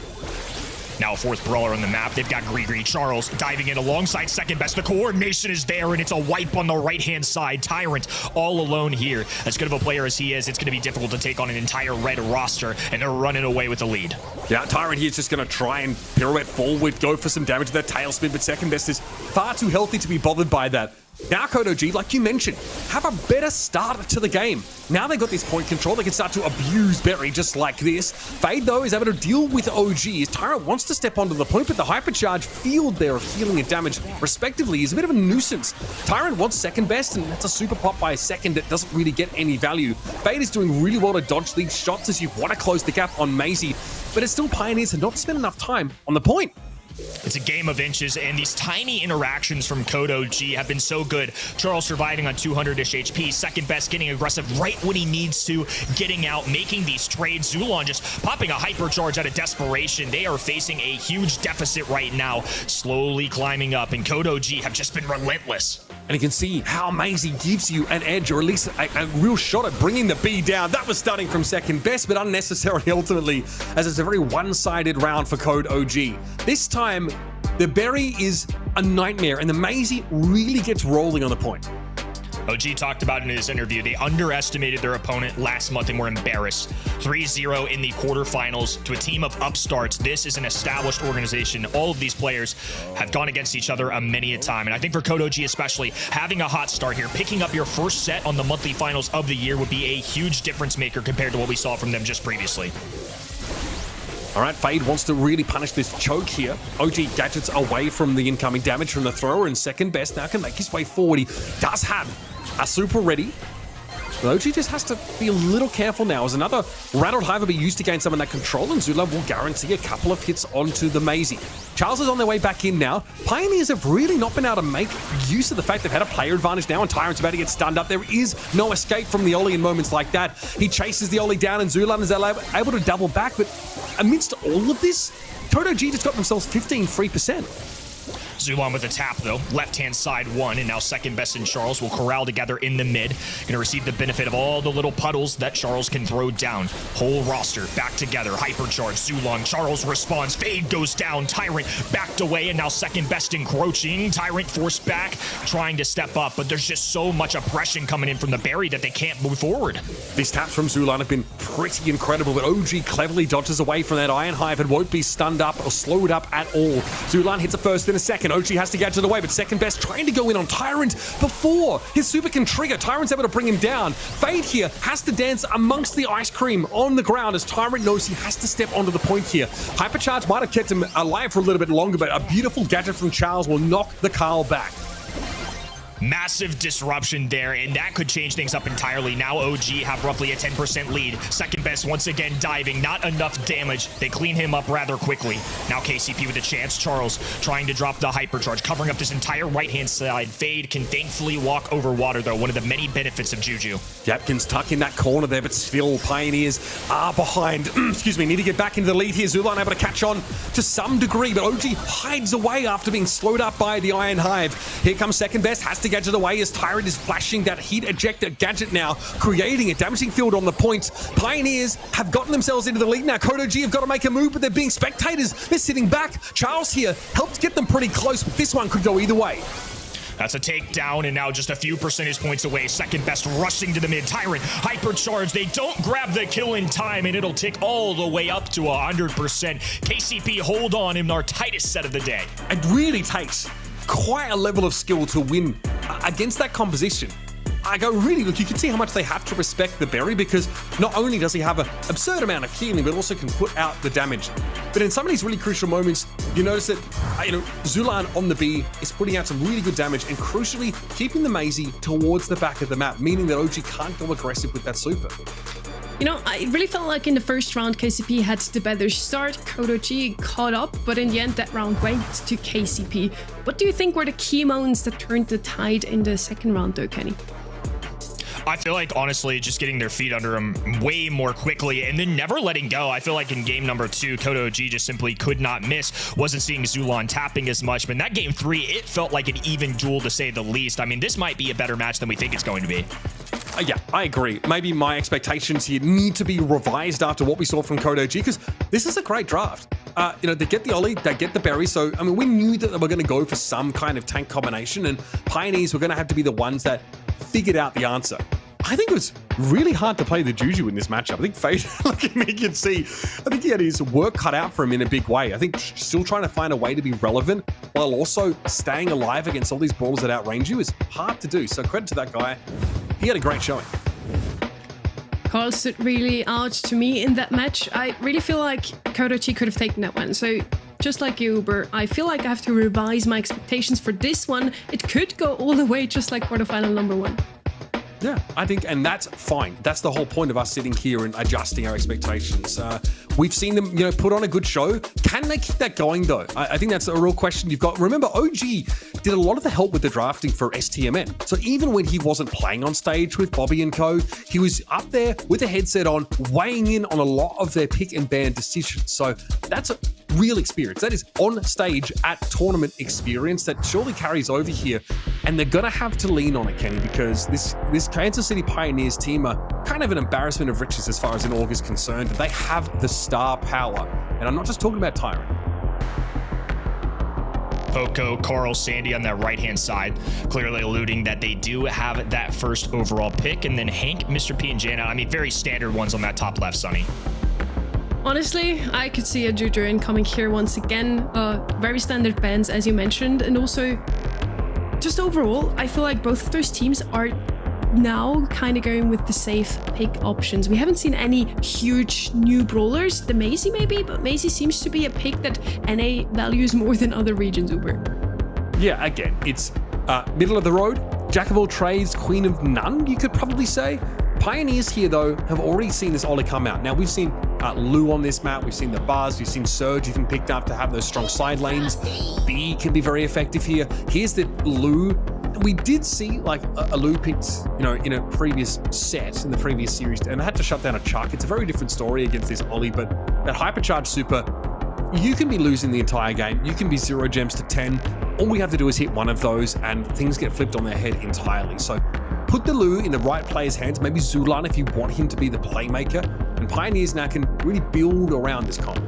Now a fourth brawler on the map. They've got Gree Charles diving in alongside second best. The coordination is there, and it's a wipe on the right-hand side. Tyrant all alone here. As good of a player as he is, it's going to be difficult to take on an entire red roster, and they're running away with the lead. Yeah, Tyrant here is just going to try and pirouette forward, go for some damage to that tailspin, but second best is far too healthy to be bothered by that. Now Code OG, like you mentioned, have a better start to the game. Now they've got this point control, they can start to abuse Berry just like this. Fade, though, is able to deal with OG as Tyrant wants to step onto the point, but the Hypercharge field there of healing and damage, respectively, is a bit of a nuisance. Tyrant wants second best, and that's a super pop by a second that doesn't really get any value. Fade is doing really well to dodge these shots as you want to close the gap on Maisie, but it's still Pioneers have not spent enough time on the point. It's a game of inches, and these tiny interactions from Code OG have been so good. Charles surviving on 200-ish HP, second best getting aggressive right when he needs to, getting out, making these trades. Zulon just popping a hypercharge out of desperation. They are facing a huge deficit right now, slowly climbing up, and Code OG have just been relentless. And you can see how Maisie gives you an edge, or at least a real shot at bringing the B down. That was starting from second best, but unnecessarily ultimately, as it's a very one-sided round for Code OG. This time, the Berry is a nightmare, and the Maisie really gets rolling on the point. OG talked about in his interview, they underestimated their opponent last month and were embarrassed. 3-0 in the quarterfinals to a team of upstarts. This is an established organization. All of these players have gone against each other many a time. And I think for Code OG especially, having a hot start here, picking up your first set on the monthly finals of the year would be a huge difference maker compared to what we saw from them just previously. All right, Fade wants to really punish this choke here. OG gadgets away from the incoming damage from the thrower, and second best now can make his way forward. He does have a super ready. But OG just has to be a little careful now, as another Rattled Hive will be used to gain some of that control, and Zula will guarantee a couple of hits onto the Maisie. Charles is on their way back in now. Pioneers have really not been able to make use of the fact they've had a player advantage now, and Tyrant's about to get stunned up. There is no escape from the Ollie in moments like that. He chases the Ollie down, and Zulan is able to double back, but amidst all of this, Code OG just got themselves 15 free percent. Zulon with a tap, though. Left-hand side one, and now second best and Charles will corral together in the mid. Going to receive the benefit of all the little puddles that Charles can throw down. Whole roster back together. Hypercharge, Zulon. Charles responds. Fade goes down. Tyrant backed away, and now second best encroaching. Tyrant forced back, trying to step up, but there's just so much oppression coming in from the Berry that they can't move forward. These taps from Zulon have been pretty incredible, but OG cleverly dodges away from that Iron Hive and won't be stunned up or slowed up at all. Zulon hits a first and a second. OG has to get to the way, but second best trying to go in on Tyrant before his super can trigger. Tyrant's able to bring him down. Fade here has to dance amongst the ice cream on the ground as Tyrant knows he has to step onto the point here. Hypercharge might have kept him alive for a little bit longer, but a beautiful gadget from Charles will knock the Carl back. Massive disruption there, and that could change things up entirely. Now OG have roughly a 10% lead. Second best once again diving. Not enough damage. They clean him up rather quickly. Now KCP with a chance. Charles trying to drop the hypercharge, covering up this entire right-hand side. Fade can thankfully walk over water, though. One of the many benefits of Juju. Yapkin's tuck in that corner there, but still Pioneers are behind. Excuse me, need to get back into the lead here. Zulon able to catch on to some degree, but OG hides away after being slowed up by the Iron Hive. Here comes second best, has to gadget away as Tyrant is flashing that heat ejector gadget now, creating a damaging field on the points. Pioneers have gotten themselves into the lead now. Code OG have got to make a move, but they're being spectators. They're sitting back. Charles here helped get them pretty close, but this one could go either way. That's a takedown, and now just a few percentage points away. Second best rushing to the mid. Tyrant, hypercharge. They don't grab the kill in time, and it'll tick all the way up to 100%. KCP hold on in our tightest set of the day. It really takes quite a level of skill to win against that composition. I go, really, look, you can see how much they have to respect the Berry, because not only does he have an absurd amount of healing, but also can put out the damage. But in some of these really crucial moments, you notice that, Zulon on the B is putting out some really good damage and crucially keeping the Maisie towards the back of the map, meaning that OG can't go aggressive with that super. I really felt like in the first round, KCP had the better start. Code OG caught up, but in the end, that round went to KCP. What do you think were the key moments that turned the tide in the second round, though, Kenny? I feel like, honestly, just getting their feet under them way more quickly and then never letting go. I feel like in game number 2, Code OG just simply could not miss. Wasn't seeing Zulon tapping as much, but in that game 3, it felt like an even duel to say the least. I mean, this might be a better match than we think it's going to be. Yeah, I agree. Maybe my expectations here need to be revised after what we saw from Code OG, because this is a great draft. They get the Ollie, they get the Berry, so, I mean, we knew that they were going to go for some kind of tank combination, and Pioneers were going to have to be the ones that figured out the answer. I think it was really hard to play the Juju in this matchup. I think Fade, like you can see, I think he had his work cut out for him in a big way. I think still trying to find a way to be relevant while also staying alive against all these brawlers that outrange you is hard to do. So credit to that guy. He had a great showing. Carl stood really out to me in that match. I really feel like Kodochi could have taken that one. So just like you, Uber, I feel like I have to revise my expectations for this one. It could go all the way just like quarterfinal number 1. Yeah, I think, and that's fine. That's the whole point of us sitting here and adjusting our expectations. We've seen them, put on a good show. Can they keep that going, though? I think that's a real question you've got. Remember, OG did a lot of the help with the drafting for STMN. So even when he wasn't playing on stage with Bobby and co, he was up there with a headset on, weighing in on a lot of their pick and ban decisions. So that's a real experience. That is on stage at tournament experience that surely carries over here. And they're going to have to lean on it, Kenny, because this Kansas City Pioneers team are kind of an embarrassment of riches as far as an org is concerned. They have the star power. And I'm not just talking about Tyrant. Poco, Carl, Sandy on that right-hand side, clearly alluding that they do have that first overall pick. And then Hank, Mr. P, and Jana, I mean, very standard ones on that top left, Sonny. Honestly, I could see a Juju incoming here once again. Very standard bans, as you mentioned. And also, just overall, I feel like both of those teams are now kind of going with the safe pick options. We haven't seen any huge new brawlers. The Maisie maybe, but Maisie seems to be a pick that NA values more than other regions, Uber. Yeah, again, it's middle of the road. Jack of all trades, queen of none, you could probably say. Pioneers here, though, have already seen this Ollie come out. Now, we've seen Lou on this map, we've seen the Buzz, we've seen Surge even picked up to have those strong side lanes. B can be very effective here. Here's the Lou. We did see like a Lou picked, in a previous set, in the previous series, and I had to shut down a Chuck. It's a very different story against this Ollie, but that hypercharged super, you can be losing the entire game. You can be 0 gems to 10. All we have to do is hit one of those and things get flipped on their head entirely. So put the Lou in the right player's hands, maybe Zulan if you want him to be the playmaker, and Pioneers now can really build around this comp.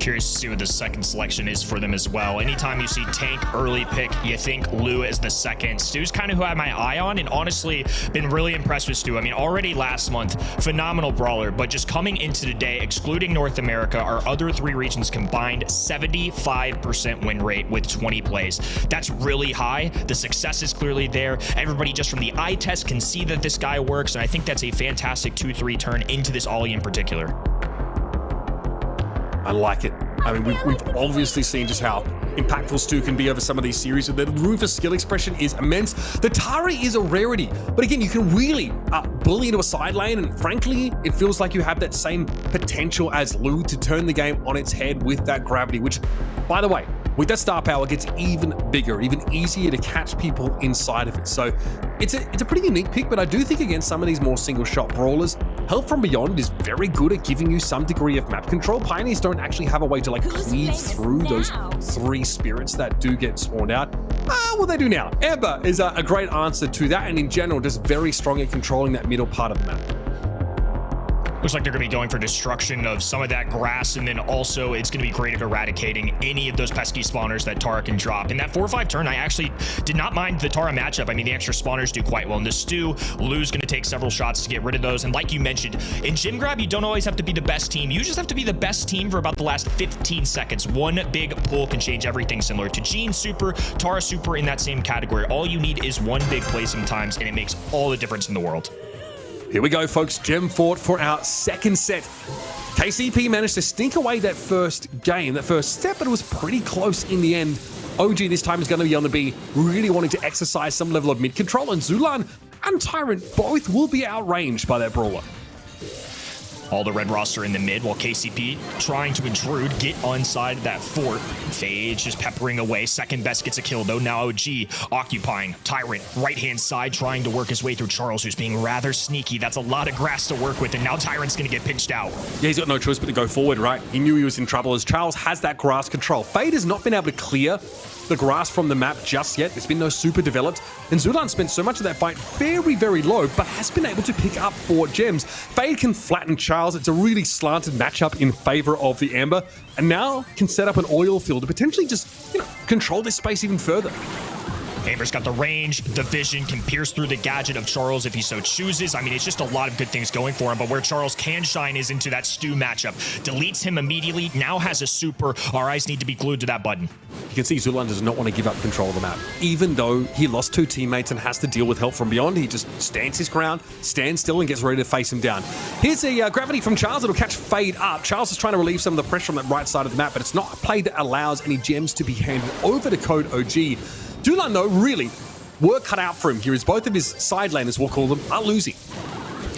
Curious to see what the second selection is for them as well. Anytime you see Tank early pick, you think Lou as the second. Stu's kind of who I had my eye on, and honestly been really impressed with Stu. I mean, already last month, phenomenal brawler, but just coming into today, excluding North America, our other 3 regions combined 75% win rate with 20 plays. That's really high. The success is clearly there. Everybody just from the eye test can see that this guy works, and I think that's a fantastic 2-3 turn into this Ollie in particular. I like it. I mean, we've obviously seen just how impactful Stu can be over some of these series. The room for skill expression is immense. The Tara is a rarity, but again, you can really bully into a side lane, and frankly, it feels like you have that same potential as Lou to turn the game on its head with that gravity, which, by the way, with that star power gets even bigger, even easier to catch people inside of it. So it's a pretty unique pick, but I do think against some of these more single shot brawlers, Help from Beyond is very good at giving you some degree of map control. Pioneers don't actually have a way to like cleave through those 3 spirits that do get spawned out. Well, they do now. Amber is a great answer to that, and in general, just very strong at controlling that middle part of the map. Looks like they're going to be going for destruction of some of that grass, and then also it's going to be great at eradicating any of those pesky spawners that Tara can drop. In that 4-5 turn, I actually did not mind the Tara matchup. I mean, the extra spawners do quite well. In the Stu, Lou's going to take several shots to get rid of those. And like you mentioned, in Gym Grab, you don't always have to be the best team. You just have to be the best team for about the last 15 seconds. One big pull can change everything, similar to Gene Super, Tara Super in that same category. All you need is one big play sometimes, and it makes all the difference in the world. Here we go, folks. Gem fought for our second set. KCP managed to stink away that first game, that first step, but it was pretty close in the end. OG this time is going to be on the B, really wanting to exercise some level of mid control, and Zulan and Tyrant both will be outranged by that brawler. All the red roster in the mid, while KCP trying to intrude, get onside that fort. Phage just peppering away. Second best gets a kill, though. Now OG occupying. Tyrant, right-hand side, trying to work his way through Charles, who's being rather sneaky. That's a lot of grass to work with, and now Tyrant's going to get pinched out. Yeah, he's got no choice but to go forward, right? He knew he was in trouble as Charles has that grass control. Fade has not been able to clear the grass from the map just yet. There's been no super developed, and Zulan spent so much of that fight very, very low, but has been able to pick up 4 gems. Fade can flatten Charles. It's a really slanted matchup in favor of the Amber, and now can set up an oil field to potentially just, control this space even further. Amber's got the range, the vision, can pierce through the gadget of Charles if he so chooses. I mean, it's just a lot of good things going for him, but where Charles can shine is into that Stu matchup. Deletes him immediately, now has a super. Our eyes need to be glued to that button. You can see Zulan does not want to give up control of the map. Even though he lost 2 teammates and has to deal with help from beyond, he just stands his ground, stands still, and gets ready to face him down. Here's a gravity from Charles that'll catch Fade up. Charles is trying to relieve some of the pressure on that right side of the map, but it's not a play that allows any gems to be handed over to Code OG. Zulan, though, really, work cut out for him here as both of his side laners, we'll call them, are losing.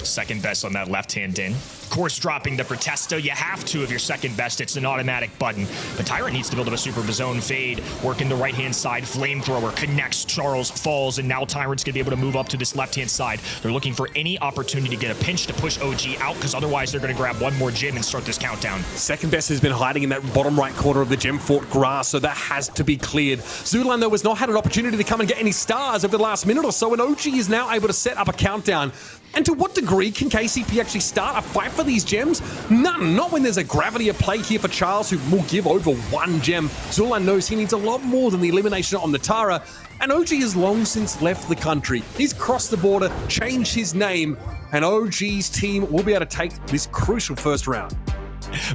Second best on that left-hand in. Of course, dropping the Protesto. You have to if you're second best. It's an automatic button. But Tyrant needs to build up a super Bazone Fade. Working the right-hand side. Flamethrower connects. Charles falls, and now Tyrant's going to be able to move up to this left-hand side. They're looking for any opportunity to get a pinch to push OG out, because otherwise they're going to grab one more gem and start this countdown. Second best has been hiding in that bottom right corner of the Gem Fort grass, so that has to be cleared. Zulan, though, has not had an opportunity to come and get any stars over the last minute or so, and OG is now able to set up a countdown. And to what degree can KCP actually start a fight for these gems? None. Not when there's a gravity at play here for Charles, who will give over 1 gem. Zulan knows he needs a lot more than the elimination on the Tara. And OG has long since left the country. He's crossed the border, changed his name, and OG's team will be able to take this crucial first round.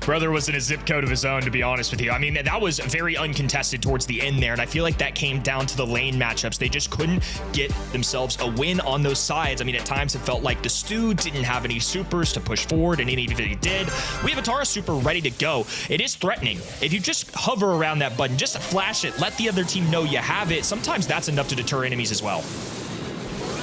Brother was in a zip code of his own, to be honest with you. I mean, that was very uncontested towards the end there, and I feel like that came down to the lane matchups. They just couldn't get themselves a win on those sides. I mean, at times it felt like the Stu didn't have any supers to push forward, and even if he did, we have a Tara super ready to go. It is threatening. If you just hover around that button, just flash it, let the other team know you have it, sometimes that's enough to deter enemies as well.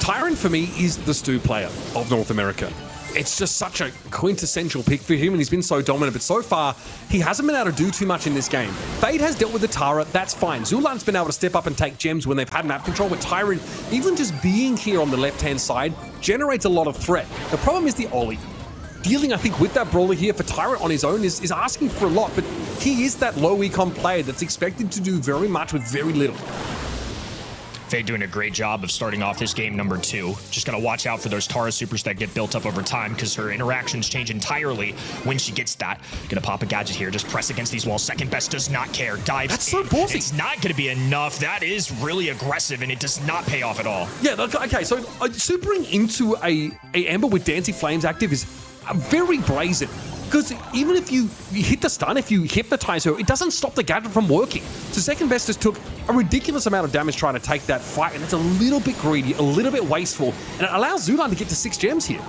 Tyrant, for me, is the Stu player of North America. It's just such a quintessential pick for him, and he's been so dominant, but so far, he hasn't been able to do too much in this game. Fade has dealt with the Tara, that's fine. Zulan's been able to step up and take gems when they've had map control, but Tyrant, even just being here on the left-hand side, generates a lot of threat. The problem is the Ollie. Dealing, I think, with that brawler here for Tyrant on his own is asking for a lot, but he is that low econ player that's expected to do very much with very little. Fade doing a great job of starting off this game number 2. Just gotta watch out for those Tara supers that get built up over time, because her interactions change entirely when she gets that. Gonna pop a gadget here, just press against these walls. Second best does not care, dives That's so ballsy. It's not gonna be enough. That is really aggressive, and it does not pay off at all. Yeah, okay, so supering into a Amber with Dancing Flames active is very brazen. Because even if you hit the stun, if you hypnotize her, it doesn't stop the gadget from working. So second best just took a ridiculous amount of damage trying to take that fight, and it's a little bit greedy, a little bit wasteful, and it allows Zulan to get to 6 gems here.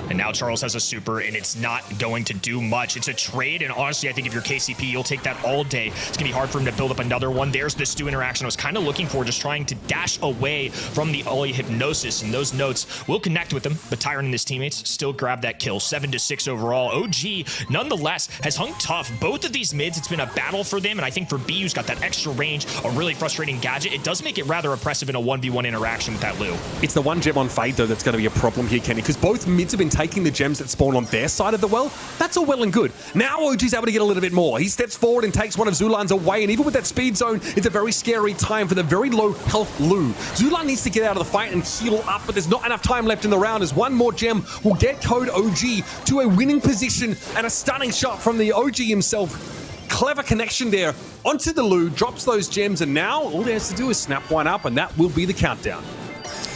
And now Charles has a super, and it's not going to do much. It's a trade, and honestly, I think if you're KCP, you'll take that all day. It's going to be hard for him to build up another one. There's the Stu interaction I was kind of looking for, just trying to dash away from the Ollie Hypnosis, and those notes will connect with him, but Tyrant and his teammates still grab that kill. 7-6 overall. OG, nonetheless, has hung tough. Both of these mids, it's been a battle for them, and I think for B, who's got that extra range, a really frustrating gadget, it does make it rather oppressive in a 1v1 interaction with that Lu. It's the 1 gem on Fade, though, that's going to be a problem here, Kenny, because both mids have been taking the gems that spawn on their side of the well. That's all well and good. Now OG's able to get a little bit more. He steps forward and takes one of Zulan's away, and even with that speed zone, it's a very scary time for the very low health Lu. Zulan needs to get out of the fight and heal up, but there's not enough time left in the round, as one more gem will get Code OG to a winning position, and a stunning shot from the OG himself. Clever connection there onto the Lu, drops those gems, and now all he has to do is snap one up, and that will be the countdown.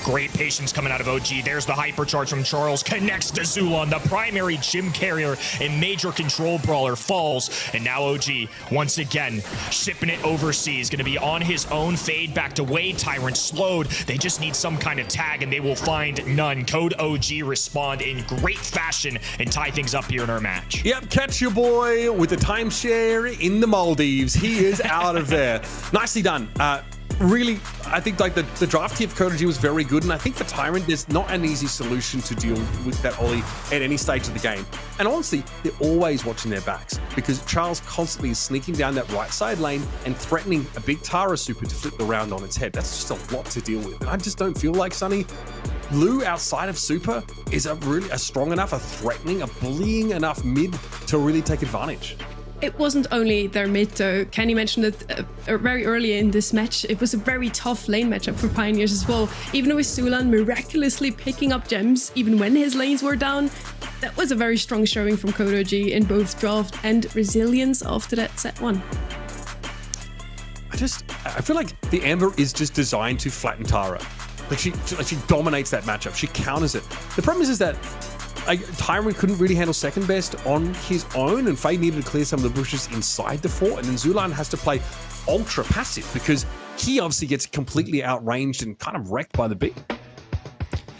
Great patience coming out of OG. There's the hypercharge from Charles. Connects to Zulan, the primary gym carrier and major control brawler, falls. And now OG, once again, shipping it overseas. Going to be on his own. Fade back to Wade. Tyrant slowed. They just need some kind of tag, and they will find none. Code OG respond in great fashion and tie things up here in our match. Yep, catch your boy with the timeshare in the Maldives. He is out of there. Nicely done. Really, I think like the draft here of Code OG was very good, and I think for Tyrant, there's not an easy solution to deal with that Ollie at any stage of the game. And honestly, they're always watching their backs, because Charles constantly is sneaking down that right side lane and threatening a big Tara super to flip the round on its head. That's just a lot to deal with. And I just don't feel like, Sonny, Lu outside of super is a strong enough, a threatening, a bullying enough mid to really take advantage. It wasn't only their mid, though. Kenny mentioned it very early in this match. It was a very tough lane matchup for Pioneers as well. Even with Zulan miraculously picking up gems, even when his lanes were down, that was a very strong showing from Code OG in both draft and resilience after that set 1. I feel like the Amber is just designed to flatten Tara. Like she dominates that matchup. She counters it. The problem is that Tyron couldn't really handle second best on his own, and Faye needed to clear some of the bushes inside the fort, and then Zulan has to play ultra passive because he obviously gets completely outranged and kind of wrecked by the B.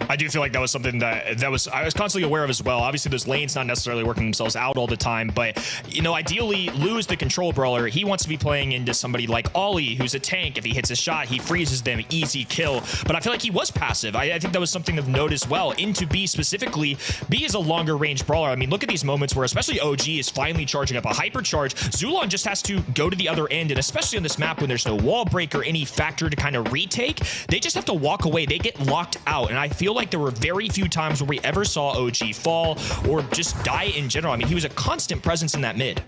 I do feel like that was something I was constantly aware of as well. Obviously, those lanes not necessarily working themselves out all the time, but ideally, Lou is the control brawler. He wants to be playing into somebody like Ollie, who's a tank. If he hits a shot, he freezes them, easy kill. But I feel like he was passive. I think that was something of note as well. Into B specifically, B is a longer range brawler. I mean, look at these moments where especially OG is finally charging up a hypercharge. Zulon just has to go to the other end, and especially on this map when there's no wall break or any factor to kind of retake, they just have to walk away. They get locked out, and I feel like there were very few times where we ever saw OG fall or just die in general. I mean, he was a constant presence in that mid.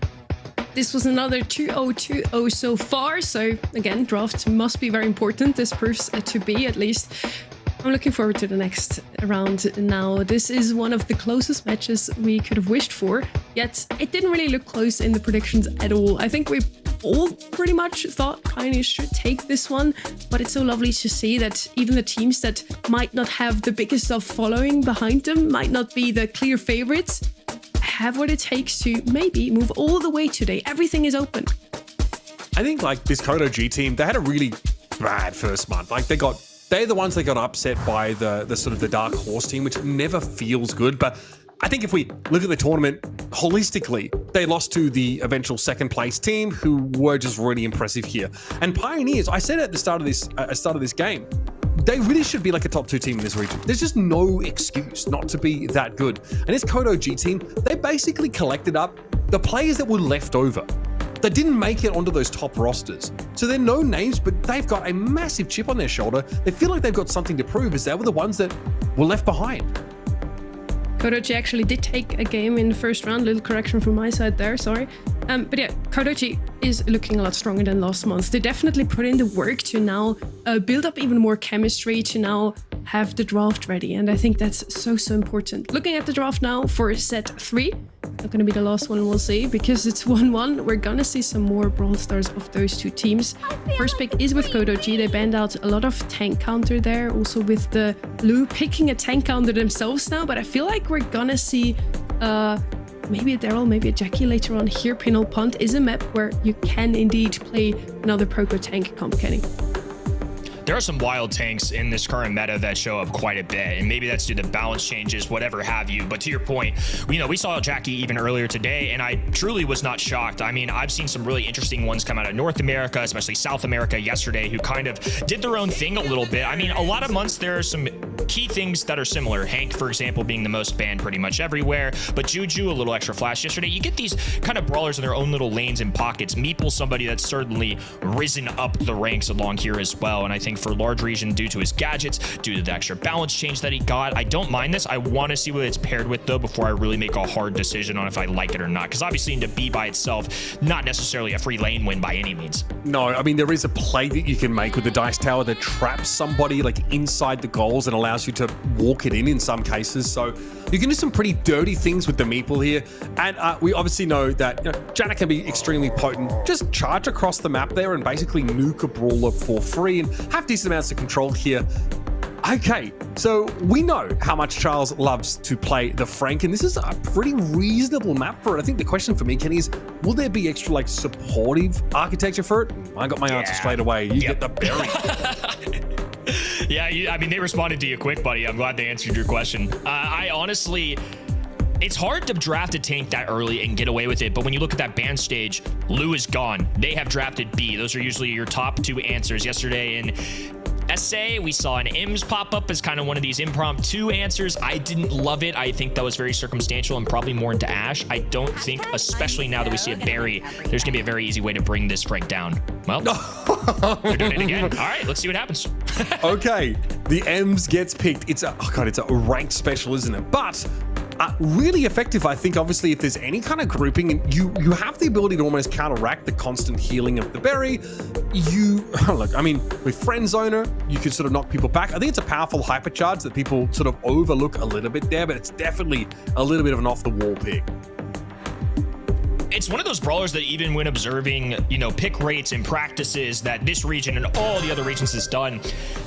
This was another 2-0-2-0 so far. So again, draft must be very important. This proves to be, at least. I'm looking forward to the next round now. This is one of the closest matches we could have wished for, yet it didn't really look close in the predictions at all. I think we all pretty much thought Pioneer should take this one, but it's so lovely to see that even the teams that might not have the biggest of following behind them, might not be the clear favorites, have what it takes to maybe move all the way today. Everything is open. I think like this Code OG team, they had a really bad first month. Like they're the ones that got upset by the sort of the Dark Horse team, which never feels good. But I think if we look at the tournament holistically, they lost to the eventual second place team, who were just really impressive here. And Pioneers, I said at the start of this game, they really should be like a top 2 team in this region. There's just no excuse not to be that good. And this Code OG team, they basically collected up the players that were left over. They didn't make it onto those top rosters. So they're no names, but they've got a massive chip on their shoulder. They feel like they've got something to prove, as they were the ones that were left behind. Kodochi actually did take a game in the first round. Little correction from my side there, sorry. But yeah, Kodochi is looking a lot stronger than last month. They definitely put in the work to now build up even more chemistry, to now have the draft ready. And I think that's so important. Looking at the draft now for set 3. Not going to be the last one, we'll see, because it's 1-1. We're going to see some more Brawl Stars of those two teams. First pick is with Kodochi. They banned out a lot of tank counter there, also with the Lou picking a tank counter themselves now, but I feel like we're going to see maybe a Daryl, maybe a Jackie later on here. Pinhole Punt is a map where you can indeed play another Poco tank comp, Kenny. There are some wild tanks in this current meta that show up quite a bit, and maybe that's due to balance changes, whatever have you. But to your point, we saw Jackie even earlier today, and I truly was not shocked. I mean, I've seen some really interesting ones come out of North America, especially South America yesterday, who kind of did their own thing a little bit. I mean, a lot of months there are some key things that are similar. Hank, for example, being the most banned pretty much everywhere, but Juju, a little extra flash yesterday. You get these kind of brawlers in their own little lanes and pockets. Meeple, somebody that's certainly risen up the ranks along here as well, and I think for large region, due to his gadgets, due to the extra balance change that he got, I don't mind this. I want to see what it's paired with though before I really make a hard decision on if I like it or not, because obviously into B by itself, not necessarily a free lane win by any means. No, I mean, there is a play that you can make with the dice tower that traps somebody like inside the goals and allows you to walk it in some cases. So you can do some pretty dirty things with the Meeple here. And we obviously know that Janet can be extremely potent. Just charge across the map there and basically nuke a brawler for free and have decent amounts of control here. Okay, so we know how much Charles loves to play the Frank, and this is a pretty reasonable map for it. I think the question for me, Kenny, is will there be extra like supportive architecture for it? I got my answer straight away. You get the berry. Yeah, I mean, they responded to you quick, buddy. I'm glad they answered your question. I honestly... It's hard to draft a tank that early and get away with it, but when you look at that ban stage, Lou is gone. They have drafted B. Those are usually your top 2 answers. Yesterday in SA, we saw an IMS pop up as kind of one of these impromptu answers. I didn't love it. I think that was very circumstantial and probably more into Ash. I don't think, especially now that we see a Barry, there's going to be a very easy way to bring this Frank down. Well, they're doing it again. All right, let's see what happens. Okay, the EMS gets picked. It's a ranked special, isn't it? But really effective, I think. Obviously, if there's any kind of grouping, you have the ability to almost counteract the constant healing of the berry. Look, I mean, with Friend Zoner, you can sort of knock people back. I think it's a powerful hypercharge that people sort of overlook a little bit there, but it's definitely a little bit of an off-the-wall pick. It's one of those brawlers that even when observing, pick rates and practices that this region and all the other regions has done,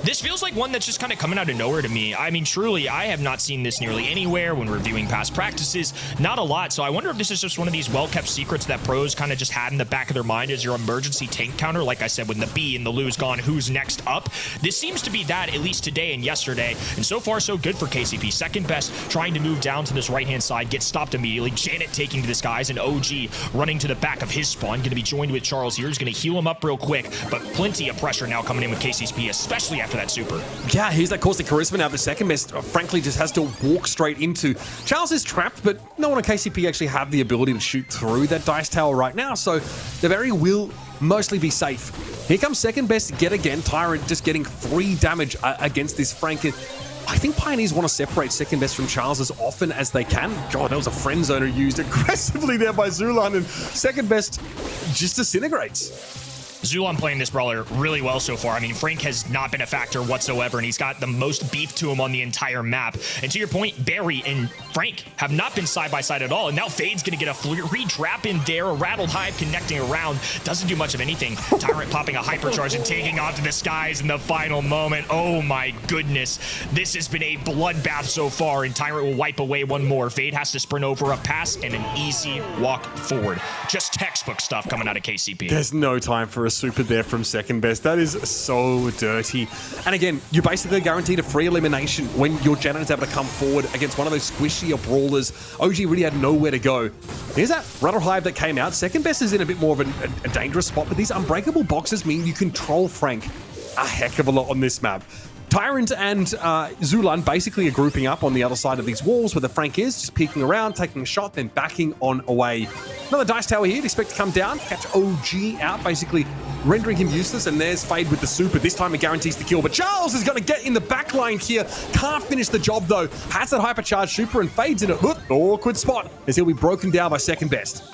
this feels like one that's just kind of coming out of nowhere to me. I mean, truly, I have not seen this nearly anywhere when reviewing past practices. Not a lot. So I wonder if this is just one of these well-kept secrets that pros kind of just had in the back of their mind as your emergency tank counter. Like I said, when the B and the Lou's gone, who's next up? This seems to be that, at least today and yesterday. And so far, so good for KCP. Second best, trying to move down to this right-hand side, gets stopped immediately. Janet taking to the skies, and OG running to the back of his spawn. Going to be joined with Charles here. He's going to heal him up real quick, but plenty of pressure now coming in with KCP, especially after that super. Yeah, here's that caustic charisma now. The second best, frankly, just has to walk straight into. Charles is trapped, but no one on KCP actually have the ability to shoot through that dice tower right now, so the very will mostly be safe. Here comes second best yet again. Tyrant just getting free damage against this Frank. I think Pioneers want to separate second best from Charles as often as they can. God, that was a friend zoner used aggressively there by Zulan, and second best just disintegrates. Zulan playing this brawler really well so far. I mean, Frank has not been a factor whatsoever, and he's got the most beef to him on the entire map. And to your point, Barry and Frank have not been side by side at all. And now Fade's going to get a free trap in there, a rattled hive connecting around. Doesn't do much of anything. Tyrant popping a hypercharge and taking off to the skies in the final moment. Oh my goodness. This has been a bloodbath so far, and Tyrant will wipe away one more. Fade has to sprint over a pass and an easy walk forward. Just textbook stuff coming out of KCP. There's no time for a super there from second best. That is so dirty. And again, you're basically guaranteed a free elimination when your Janet is able to come forward against one of those squishier brawlers. OG really had nowhere to go. Here's that Rattle Hive that came out. Second best is in a bit more of a dangerous spot, but these unbreakable boxes mean you control Frank a heck of a lot on this map. Tyrant and Zulan basically are grouping up on the other side of these walls where the Frank is, just peeking around, taking a shot, then backing on away. Another dice tower here, expect to come down, catch OG out, basically rendering him useless, and there's Fade with the super. This time it guarantees the kill, but Charles is going to get in the back line here. Can't finish the job though. Has that hypercharged super and Fade's in an awkward spot as he'll be broken down by second best.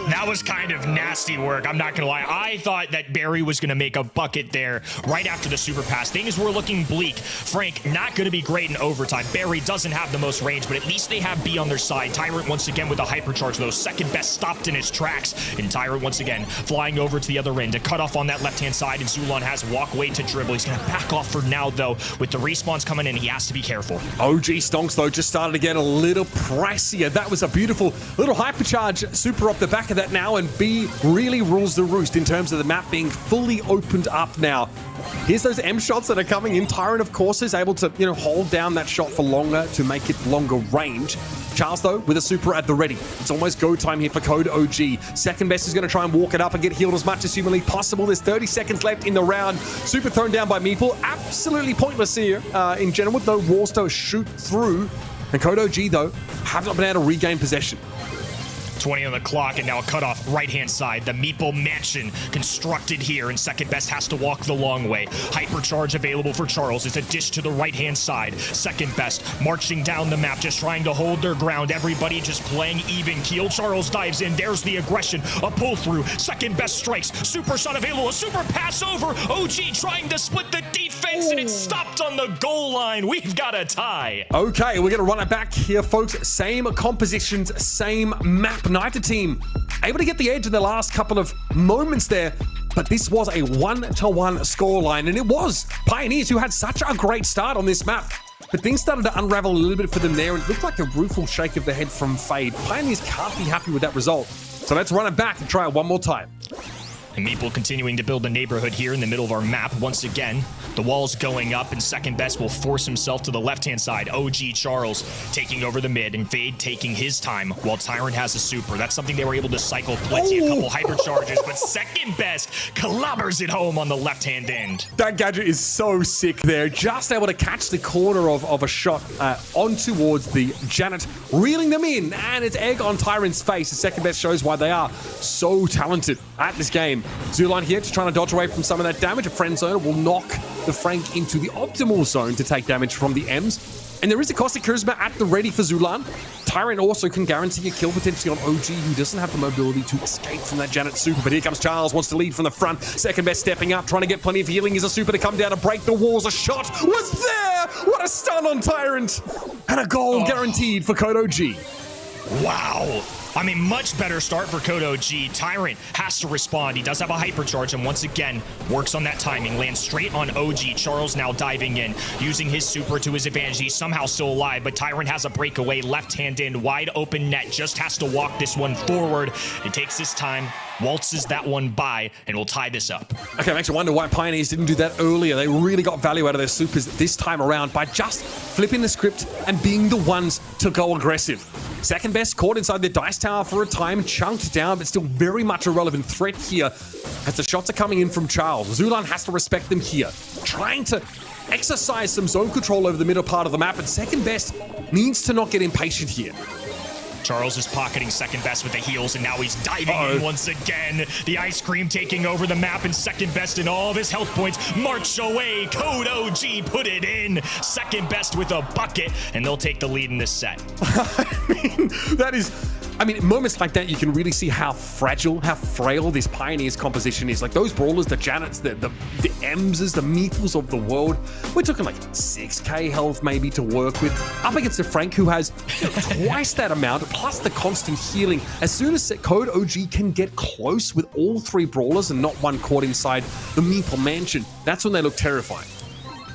That was kind of nasty work, I'm not gonna lie. I thought that Barry was gonna make a bucket there right after the super pass. Things were looking bleak. Frank not gonna be great in overtime. Barry doesn't have the most range, but at least they have B on their side. Tyrant once again with a hypercharge though. Second best stopped in his tracks, and Tyrant once again flying over to the other end to cut off on that left-hand side, and Zulan has walkway to dribble. He's gonna back off for now though. With the respawns coming in, he has to be careful. OG Stonks though just started again a little pricier. That was a beautiful little hypercharge super off the back of that now, and B really rules the roost in terms of the map being fully opened up now. Here's those M shots that are coming in. Tyrant, of course, is able to, hold down that shot for longer to make it longer range. Charles, though, with a super at the ready. It's almost go time here for Code OG. Second best is going to try and walk it up and get healed as much as humanly possible. There's 30 seconds left in the round. Super thrown down by Meeple. Absolutely pointless here in general, with no walls to shoot through. And Code OG, though, have not been able to regain possession. 20 on the clock, and now a cutoff right-hand side. The Meeple Mansion constructed here, and second best has to walk the long way. Hypercharge available for Charles. It's a dish to the right-hand side. Second best marching down the map, just trying to hold their ground. Everybody just playing even keel. Charles dives in. There's the aggression. A pull through. Second best strikes. Super shot available. A super pass over. OG trying to split the defense, and it's stopped on the goal line. We've got a tie. Okay, we're going to run it back here, folks. Same compositions, same map. Neither team able to get the edge in the last couple of moments there, but this was a 1-1 scoreline, and it was Pioneers who had such a great start on this map. But things started to unravel a little bit for them there, and it looked like a rueful shake of the head from Fade. Pioneers can't be happy with that result. So let's run it back and try it one more time. And Meeple continuing to build a neighborhood here in the middle of our map. Once again, the walls going up, and second best will force himself to the left-hand side. OG Charles taking over the mid, and Fade taking his time while Tyrant has a super. That's something they were able to cycle plenty, a couple hypercharges, but second best clobbers it home on the left-hand end. That gadget is so sick there. Just able to catch the corner of a shot on towards the Janet, reeling them in, and it's egg on Tyrant's face. The second best shows why they are so talented at this game. Zulan here just trying to dodge away from some of that damage. A friend zone will knock the Frank into the optimal zone to take damage from the M's. And there is a caustic charisma at the ready for Zulan. Tyrant also can guarantee a kill potentially on OG, who doesn't have the mobility to escape from that Janet super. But here comes Charles, wants to lead from the front. Second best stepping up, trying to get plenty of healing. Is a super to come down to break the walls. A shot was there! What a stun on Tyrant! And a goal guaranteed for Code OG. Wow. I mean, much better start for Code OG. Tyrant has to respond. He does have a hypercharge, and once again, works on that timing. Lands straight on OG. Charles now diving in, using his super to his advantage. He's somehow still alive, but Tyrant has a breakaway. Left hand in, wide open net. Just has to walk this one forward. It takes his time, waltzes that one by, and will tie this up. Okay, makes you wonder why Pioneers didn't do that earlier. They really got value out of their supers this time around by just flipping the script and being the ones to go aggressive. Second best caught inside the dice tower for a time, chunked down, but still very much a relevant threat here as the shots are coming in from Charles. Zulan has to respect them here, trying to exercise some zone control over the middle part of the map, and second best needs to not get impatient here. Charles is pocketing second best with the heals, and now he's diving in once again. The ice cream taking over the map, and second best in all of his health points. March away. Code OG put it in. Second best with a bucket, and they'll take the lead in this set. I mean, moments like that, you can really see how fragile, how frail this Pioneers composition is. Like those brawlers, the Janets, the Emses, the Meeples of the world, we're talking like 6k health maybe to work with. Up against a Frank who has twice that amount, plus the constant healing. As soon as Code OG can get close with all three brawlers and not one caught inside the Meeple mansion, that's when they look terrifying.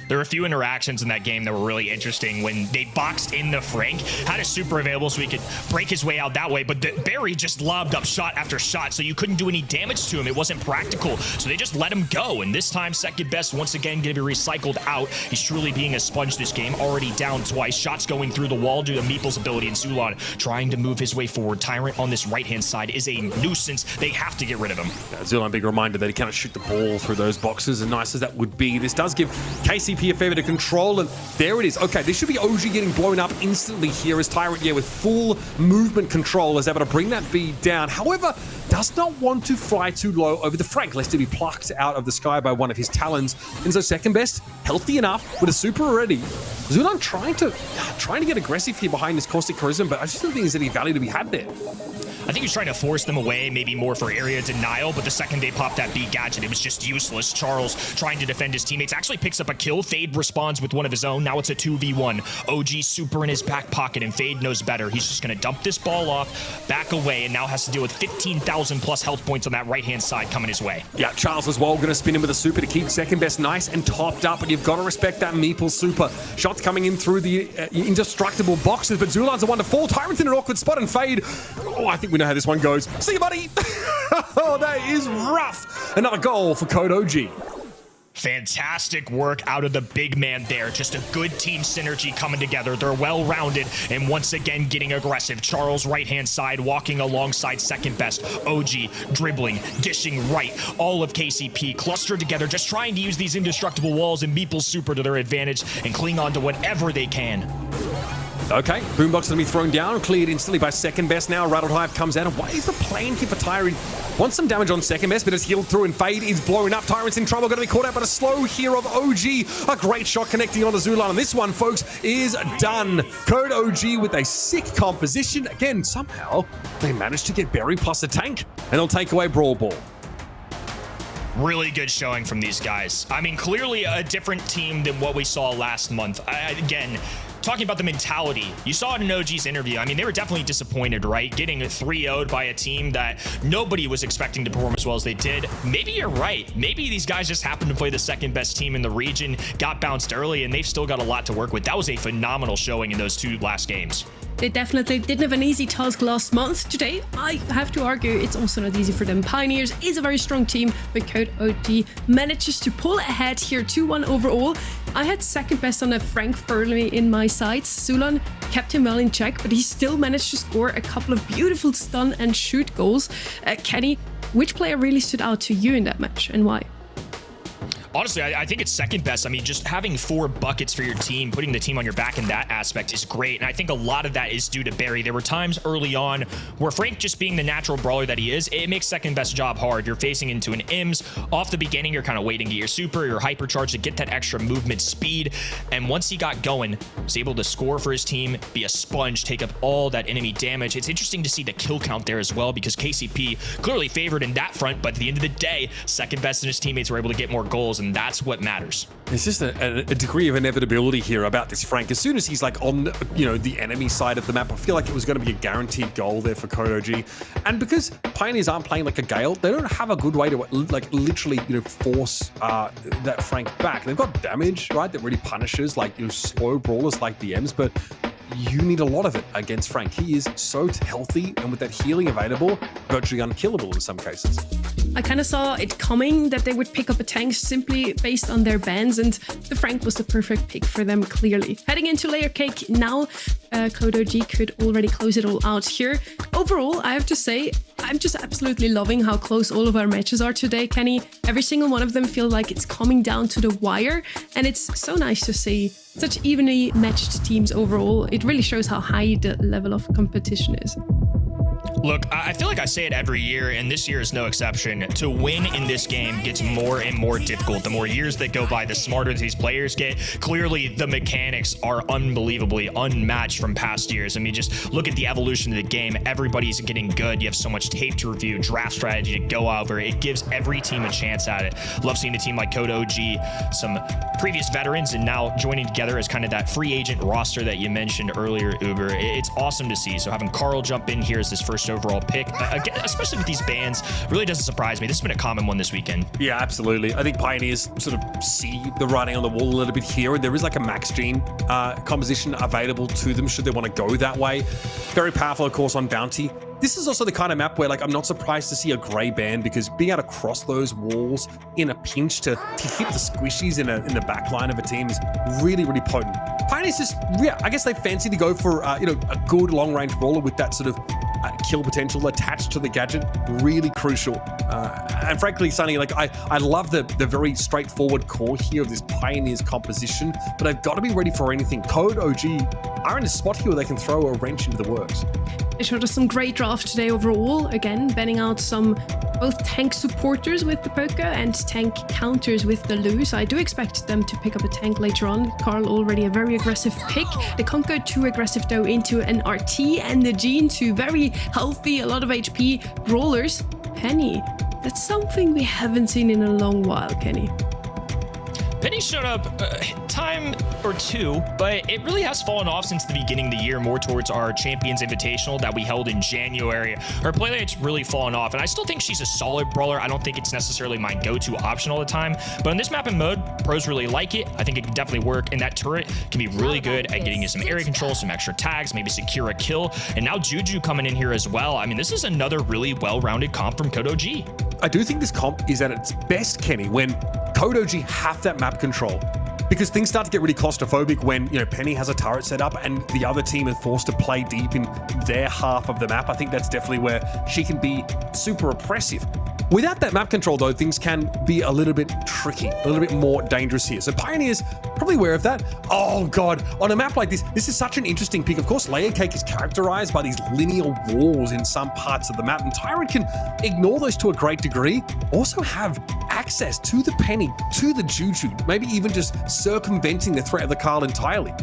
There were a few interactions in that game that were really interesting when they boxed in the Frank, had a super available so he could break his way out that way, but Barry just lobbed up shot after shot, so you couldn't do any damage to him. It wasn't practical, so they just let him go, and this time second best once again going to be recycled out. He's truly being a sponge this game, already down twice, shots going through the wall due to Meeple's ability, and Zulan trying to move his way forward. Tyrant on this right-hand side is a nuisance. They have to get rid of him. Zulan, big reminder that he cannot shoot the ball through those boxes, and nice as that would be, this does give KCP a fair bit of control, and there it is. Okay, this should be OG getting blown up instantly here as Tyrant, with full movement control, is able to bring that bead down. However, does not want to fly too low over the Frank, lest he be plucked out of the sky by one of his talons. And so second best, healthy enough with a super already. Zulan trying to get aggressive here behind this Caustic Charisma, but I just don't think there's any value to be had there. I think he was trying to force them away, maybe more for area denial, but the second they popped that B gadget, it was just useless. Charles trying to defend his teammates, actually picks up a kill. Fade responds with one of his own. Now it's a 2v1. OG super in his back pocket, and Fade knows better. He's just going to dump this ball off, back away, and now has to deal with 15,000 plus health points on that right-hand side coming his way. Yeah, Charles as well going to spin him with a super to keep second best nice and topped up, but you've got to respect that Meeple super. Shots coming in through the indestructible boxes, but Zulan's a one to fall. Tyrant's in an awkward spot, and Fade, oh, I think we know how this one goes. See you, buddy. Oh, that is rough. Another goal for Code OG. Fantastic work out of the big man there. Just a good team synergy coming together. They're well-rounded and once again getting aggressive. Charles right-hand side walking alongside second best. OG dribbling, dishing right. All of KCP clustered together, just trying to use these indestructible walls and Meeple's super to their advantage and cling on to whatever they can. Okay, Boombox going to be thrown down, cleared instantly by second best now. Rattled Hive comes out, and what is the plan here for Tyrant? Wants some damage on second best, but is healed through, and Fade is blown up. Tyrant's in trouble, going to be caught out, but a slow here of OG. A great shot connecting onto Zulan, and this one, folks, is done. Code OG with a sick composition. Again, somehow, they managed to get Berry plus a tank, and they'll take away Brawl Ball. Really good showing from these guys. I mean, clearly a different team than what we saw last month. Again, talking about the mentality, you saw it in OG's interview. I mean, they were definitely disappointed, right? Getting 3-0'd by a team that nobody was expecting to perform as well as they did. Maybe you're right. Maybe these guys just happened to play the second best team in the region, got bounced early, and they've still got a lot to work with. That was a phenomenal showing in those two last games. They definitely didn't have an easy task last month. Today, I have to argue it's also not easy for them. Pioneers is a very strong team, but Code OG manages to pull ahead here 2-1 overall. I had second best on a Frank firmly in my sights. Zulan kept him well in check, but he still managed to score a couple of beautiful stun and shoot goals. Kenny, which player really stood out to you in that match and why? Honestly, I think it's second best. I mean, just having 4 buckets for your team, putting the team on your back in that aspect is great. And I think a lot of that is due to Barry. There were times early on where Frank, just being the natural brawler that he is, it makes second best job hard. You're facing into an IMS. Off the beginning, you're kind of waiting to get your super, your hypercharge to get that extra movement speed. And once he got going, was able to score for his team, be a sponge, take up all that enemy damage. It's interesting to see the kill count there as well, because KCP clearly favored in that front, but at the end of the day, second best and his teammates were able to get more goals. And and that's what matters. There's just a degree of inevitability here about this Frank. As soon as he's like on, the enemy side of the map, I feel like it was going to be a guaranteed goal there for Code OG. And because Pioneers aren't playing like a Gale, they don't have a good way to like literally, force that Frank back. They've got damage, right, that really punishes like slow brawlers like the M's, but you need a lot of it against Frank. He is so healthy, and with that healing available, virtually unkillable in some cases. I kind of saw it coming that they would pick up a tank simply based on their bans, and the Frank was the perfect pick for them, clearly. Heading into Layer Cake now, Code OG could already close it all out here. Overall, I have to say, I'm just absolutely loving how close all of our matches are today, Kenny. Every single one of them feel like it's coming down to the wire, and it's so nice to see such evenly matched teams overall. It really shows how high the level of competition is. Look, I feel like I say it every year, and this year is no exception. To win in this game gets more and more difficult. The more years that go by, the smarter these players get. Clearly, the mechanics are unbelievably unmatched from past years. I mean, just look at the evolution of the game. Everybody's getting good. You have so much tape to review, draft strategy to go over. It gives every team a chance at it. Love seeing a team like Code OG, some previous veterans, and now joining together as kind of that free agent roster that you mentioned earlier, Uber. It's awesome to see. So having Carl jump in here as this first overall pick, again, especially with these bans, really doesn't surprise me. This has been a common one this weekend. Yeah, absolutely. I think Pioneers sort of see the writing on the wall a little bit here, and there is like a max gene composition available to them should they want to go that way. Very powerful, of course, on Bounty. This is also the kind of map where, like, I'm not surprised to see a gray ban, because being able to cross those walls in a pinch to hit the squishies in the back line of a team is really, really potent. Pioneers just, I guess they fancy to go for, a good long-range brawler with that sort of kill potential attached to the gadget. Really crucial. And frankly, Sonny, like, I love the very straightforward core here of this Pioneers composition, but I've got to be ready for anything. Code OG are in a spot here where they can throw a wrench into the works. They showed us some great draft today overall. Again, banning out some both tank supporters with the Poker and tank counters with the Lu. So I do expect them to pick up a tank later on. Carl already a very aggressive pick. The Conquer too aggressive though into an RT, and the Gene two very healthy, a lot of HP brawlers. Penny, that's something we haven't seen in a long while, Kenny. Penny showed up time or two, but it really has fallen off since the beginning of the year, more towards our Champions Invitational that we held in January. Her play rate's really fallen off, and I still think she's a solid brawler. I don't think it's necessarily my go-to option all the time, but in this map and mode, pros really like it. I think it can definitely work, and that turret can be really good at getting you some area control, some extra tags, maybe secure a kill, and now Juju coming in here as well. I mean, this is another really well-rounded comp from Code OG. I do think this comp is at its best, Kenny, when Code OG have that map control, because things start to get really claustrophobic when, Penny has a turret set up and the other team is forced to play deep in their half of the map. I think that's definitely where she can be super oppressive. Without that map control, though, things can be a little bit tricky, a little bit more dangerous here. So Pioneers probably aware of that. Oh, God. On a map like this, this is such an interesting pick. Of course, Layer Cake is characterized by these linear walls in some parts of the map, and Tyrant can ignore those to a great degree. Also have access to the Penny, to the Juju, maybe even just circumventing the threat of the Carl entirely.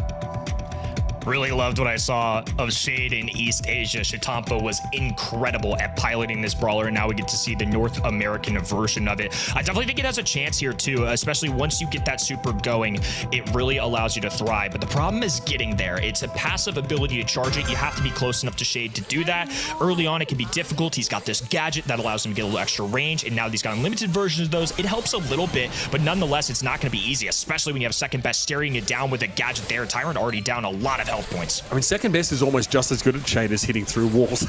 Really loved what I saw of Shade in East Asia. Shitampa was incredible at piloting this brawler, and now we get to see the North American version of it. I definitely think it has a chance here too, especially once you get that super going. It really allows you to thrive, but the problem is getting there. It's a passive ability to charge it. You have to be close enough to Shade to do that. Early on, it can be difficult. He's got this gadget that allows him to get a little extra range, and now he's got unlimited versions of those. It helps a little bit, but nonetheless, it's not going to be easy, especially when you have second best staring you down with a gadget there. Tyrant already down a lot of health points. I mean, second best is almost just as good at Shade as hitting through walls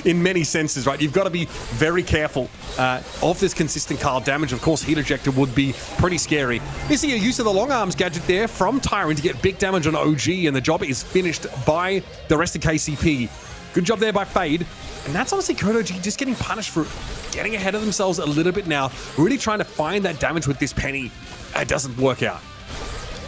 in many senses, right? You've got to be very careful of this consistent Carl damage. Of course, heat ejector would be pretty scary. You see a use of the long arms gadget there from Tyrant to get big damage on OG, and the job is finished by the rest of KCP. Good job there by Fade. And that's honestly Code OG just getting punished for getting ahead of themselves a little bit now, really trying to find that damage with this Penny. It doesn't work out.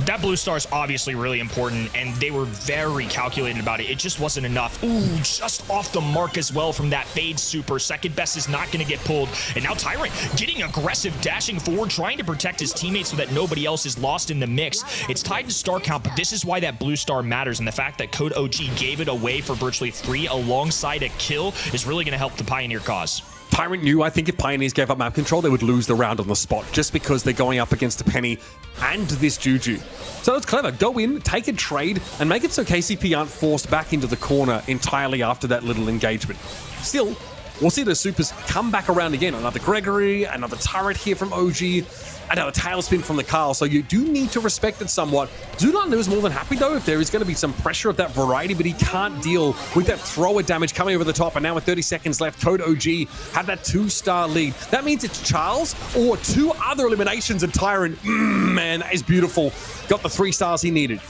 That blue star is obviously really important, and they were very calculated about it. It just wasn't enough. Ooh, just off the mark as well from that Fade super. Second best is not going to get pulled. And now Tyrant getting aggressive, dashing forward, trying to protect his teammates so that nobody else is lost in the mix. It's tied to star count, but this is why that blue star matters. And the fact that Code OG gave it away for virtually free alongside a kill is really going to help the Pioneer cause. Tyrant knew, I think, if Pioneers gave up map control, they would lose the round on the spot, just because they're going up against a Penny and this Juju. So it's clever. Go in, take a trade, and make it so KCP aren't forced back into the corner entirely after that little engagement. Still, we'll see the supers come back around again. Another Gregory, another turret here from OG, another tailspin from the Carl. So you do need to respect it somewhat. Zulan is more than happy, though, if there is going to be some pressure of that variety, but he can't deal with that thrower damage coming over the top. And now with 30 seconds left, Code OG have that 2-star lead. That means it's Charles or 2 other eliminations, and Tyrant, man, that is beautiful. Got the 3 stars he needed.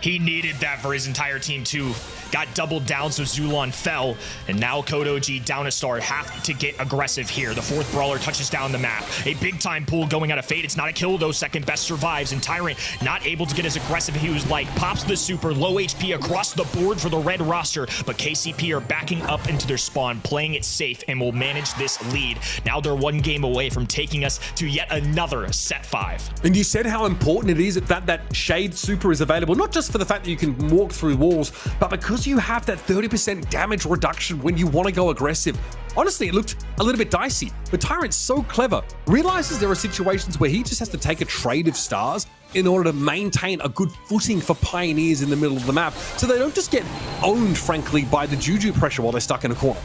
He needed that for his entire team too. Got doubled down, so Zulon fell. And now Code OG down a star. Have to get aggressive here. The 4th brawler touches down the map. A big time pull going out of Fade. It's not a kill though. Second best survives. And Tyrant not able to get as aggressive as he was like. Pops the super. Low HP across the board for the red roster. But KCP are backing up into their spawn, playing it safe, and will manage this lead. Now they're 1 game away from taking us to yet another set 5. And you said how important it is that Shade super is available, not just for the fact that you can walk through walls, but because you have that 30% damage reduction when you want to go aggressive. Honestly, it looked a little bit dicey, but Tyrant's so clever, realizes there are situations where he just has to take a trade of stars in order to maintain a good footing for Pioneers in the middle of the map, so they don't just get owned, frankly, by the Juju pressure while they're stuck in a corner.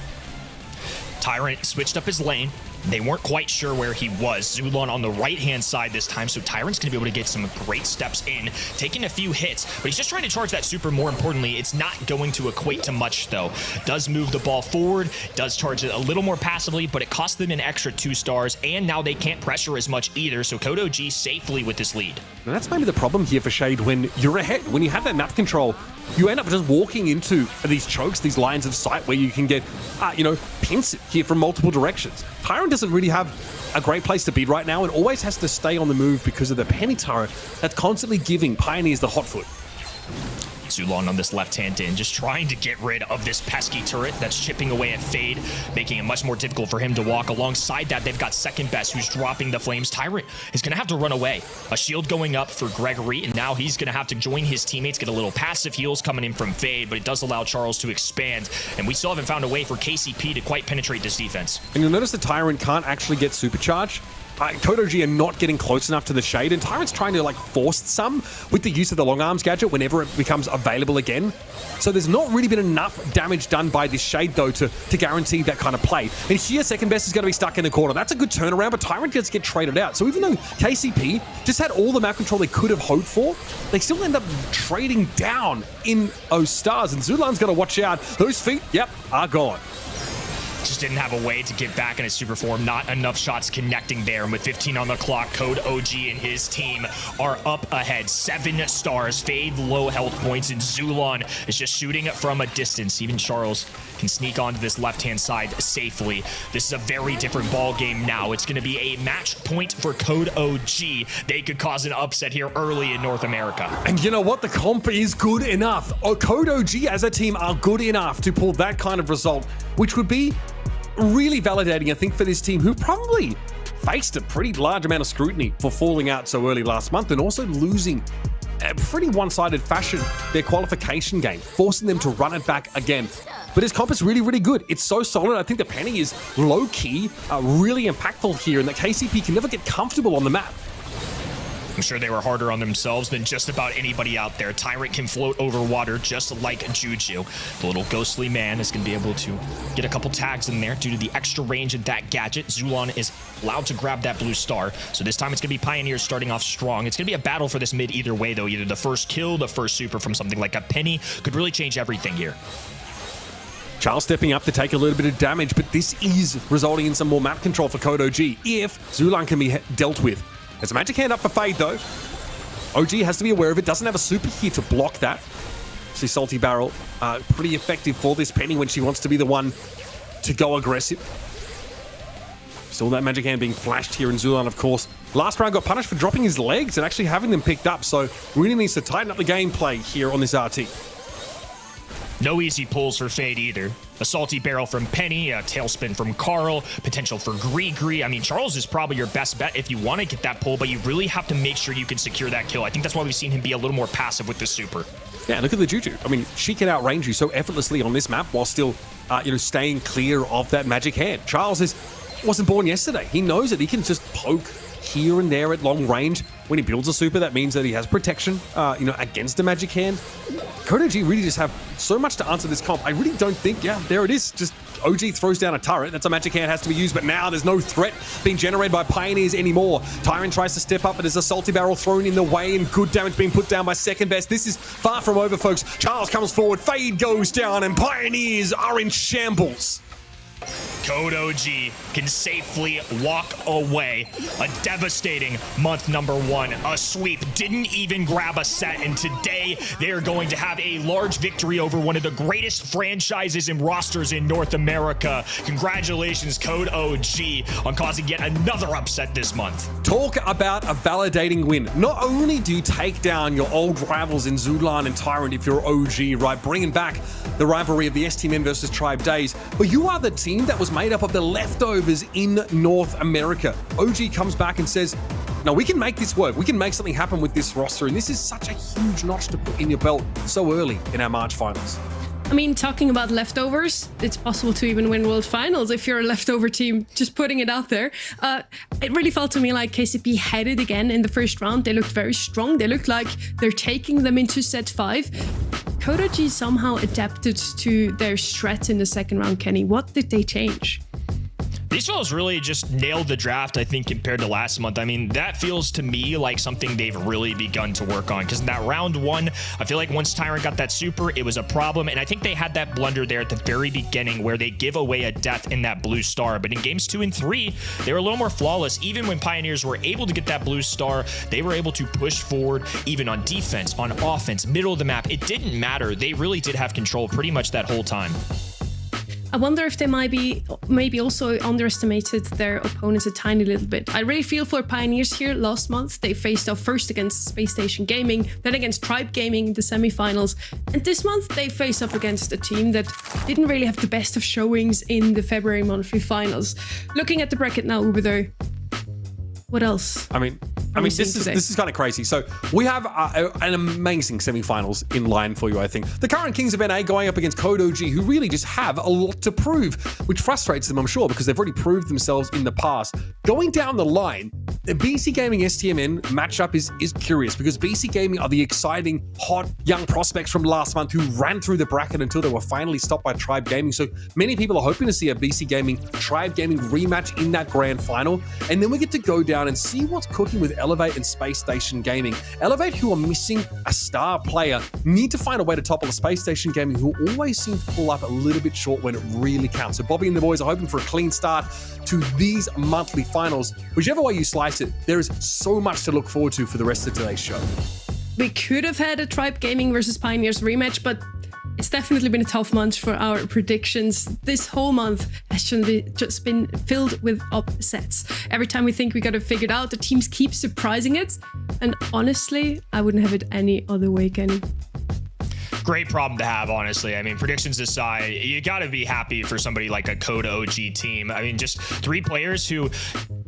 Tyrant switched up his lane. They weren't quite sure where he was. Zulon on the right-hand side this time, so Tyrant's going to be able to get some great steps in, taking a few hits, but he's just trying to charge that super. More importantly, it's not going to equate to much, though. Does move the ball forward, does charge it a little more passively, but it costs them an extra 2 stars, and now they can't pressure as much either, so Code OG safely with this lead. And that's maybe the problem here for Shade when you're ahead. When you have that map control, you end up just walking into these chokes, these lines of sight where you can get, pinch it here from multiple directions. Tyrant doesn't really have a great place to be right now and always has to stay on the move because of the Penny turret that's constantly giving Pioneers the hot foot. Zulon on this left-hand in, just trying to get rid of this pesky turret that's chipping away at Fade, making it much more difficult for him to walk. Alongside that, they've got second best, who's dropping the flames. Tyrant is going to have to run away. A shield going up for Gregory, and now he's going to have to join his teammates, get a little passive heals coming in from Fade, but it does allow Charles to expand, and we still haven't found a way for KCP to quite penetrate this defense. And you'll notice the Tyrant can't actually get supercharged. Code OG are not getting close enough to the Shade, and Tyrant's trying to force some with the use of the long arms gadget whenever it becomes available again. So there's not really been enough damage done by this Shade though to guarantee that kind of play. And here second best is going to be stuck in the corner. That's a good turnaround, but Tyrant gets get traded out. So even though KCP just had all the map control they could have hoped for, they still end up trading down in those stars, and Zulan's got to watch out. Those feet, yep, are gone. Just didn't have a way to get back in his super form. Not enough shots connecting there. And with 15 on the clock, Code OG and his team are up ahead. 7 stars. Fade low health points, and Zulon is just shooting from a distance. Even Charles can sneak onto this left-hand side safely. This is a very different ball game now. It's going to be a match point for Code OG. They could cause an upset here early in North America. And you know what? The comp is good enough. Code OG as a team are good enough to pull that kind of result, which would be really validating, I think, for this team who probably faced a pretty large amount of scrutiny for falling out so early last month and also losing a pretty one-sided fashion their qualification game, forcing them to run it back again. But his comp is really, really good. It's so solid. I think the Penny is low-key, really impactful here, and that KCP can never get comfortable on the map. I'm sure they were harder on themselves than just about anybody out there. Tyrant can float over water just like Juju. The little ghostly man is going to be able to get a couple tags in there due to the extra range of that gadget. Zulon is allowed to grab that blue star. So this time it's going to be Pioneers starting off strong. It's going to be a battle for this mid either way, though. Either the first kill, the first super from something like a Penny could really change everything here. Charles stepping up to take a little bit of damage, but this is resulting in some more map control for Code OG if Zulon can be dealt with. There's a magic hand up for Fade, though. OG has to be aware of it. Doesn't have a super here to block that. See, Salty Barrel, pretty effective for this Penny when she wants to be the one to go aggressive. Still that magic hand being flashed here in Zulon, of course. Last round got punished for dropping his legs and actually having them picked up, so really needs to tighten up the gameplay here on this RT. No easy pulls for Fade either. A salty barrel from Penny, a tailspin from Carl, potential for Gree. I mean, Charles is probably your best bet if you want to get that pull, but you really have to make sure you can secure that kill. I think that's why we've seen him be a little more passive with the super. Yeah, look at the Juju. I mean, she can outrange you so effortlessly on this map while still, staying clear of that magic hand. Charles wasn't born yesterday. He knows it. He can just poke here and there at long range. When he builds a super, that means that he has protection, against a magic hand. Code OG really just have so much to answer this comp. I really don't think, there it is. Just OG throws down a turret. That's a magic hand, has to be used, but now there's no threat being generated by Pioneers anymore. Tyrant tries to step up, but there's a salty barrel thrown in the way and good damage being put down by second best. This is far from over, folks. Charles comes forward, Fade goes down, and Pioneers are in shambles. Code OG can safely walk away. A devastating month number 1. A sweep. Didn't even grab a set. And today, they're going to have a large victory over one of the greatest franchises and rosters in North America. Congratulations, Code OG, on causing yet another upset this month. Talk about a validating win. Not only do you take down your old rivals in Zulan and Tyrant if you're OG, right? Bringing back the rivalry of the STMN versus Tribe days, but you are the team that was made up of the leftovers in North America. OG comes back and says, no, we can make this work. We can make something happen with this roster. And this is such a huge notch to put in your belt so early in our March finals. I mean, talking about leftovers, it's possible to even win World Finals if you're a leftover team, just putting it out there. It really felt to me like KCP had it again in the first round. They looked very strong. They looked like they're taking them into set 5. Code OG somehow adapted to their strat in the second round, Kenny. What did they change? These fellas really just nailed the draft, I think, compared to last month. I mean, that feels to me like something they've really begun to work on, because in that round 1, I feel like once Tyrant got that super, it was a problem. And I think they had that blunder there at the very beginning where they give away a death in that blue star. But in games 2 and 3, they were a little more flawless. Even when Pioneers were able to get that blue star, they were able to push forward even on defense, on offense, middle of the map. It didn't matter. They really did have control pretty much that whole time. I wonder if they maybe also underestimated their opponents a tiny little bit. I really feel for Pioneers here. Last month, they faced off first against Space Station Gaming, then against Tribe Gaming in the semifinals. And this month, they face up against a team that didn't really have the best of showings in the February monthly finals. Looking at the bracket now, Uber, though, what else? I mean, this is kind of crazy. So we have an amazing semifinals in line for you, I think. The current Kings of NA going up against Code OG, who really just have a lot to prove, which frustrates them, I'm sure, because they've already proved themselves in the past. Going down the line, the BC Gaming STMN matchup is curious, because BC Gaming are the exciting, hot, young prospects from last month who ran through the bracket until they were finally stopped by Tribe Gaming. So many people are hoping to see a BC Gaming, Tribe Gaming rematch in that grand final. And then we get to go down and see what's cooking with Elevate and Space Station Gaming. Elevate, who are missing a star player, need to find a way to topple the Space Station Gaming, who always seem to pull up a little bit short when it really counts. So Bobby and the boys are hoping for a clean start to these monthly finals. Whichever way you slice it, there is so much to look forward to for the rest of today's show. We could have had a Tribe Gaming versus Pioneers rematch, but it's definitely been a tough month for our predictions. This whole month has just been filled with upsets. Every time we think we got it figured out, the teams keep surprising it. And honestly, I wouldn't have it any other way, Kenny. Great problem to have, honestly. I mean, predictions aside, you got to be happy for somebody like a Code OG team. I mean, just 3 players who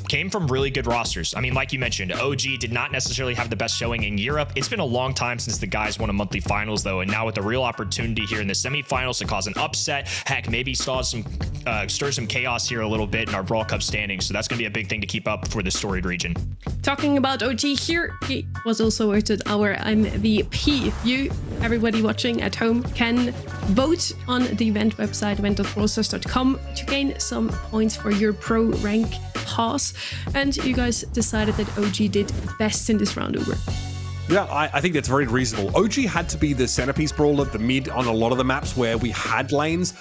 came from really good rosters. I mean, like you mentioned, OG did not necessarily have the best showing in Europe. It's been a long time since the guys won a monthly finals, though, and now with a real opportunity here in the semifinals to cause an upset, heck, maybe stir some chaos here a little bit in our Brawl Cup standings. So that's going to be a big thing to keep up for the storied region. Talking about OG here, he was also voted our MVP. You, everybody watching at home, can vote on the event website, event.brawlstars.com, to gain some points for your pro rank pass. And you guys decided that OG did best in this round, Uber. Yeah, I think that's very reasonable. OG had to be the centerpiece brawler, the mid on a lot of the maps where we had lanes,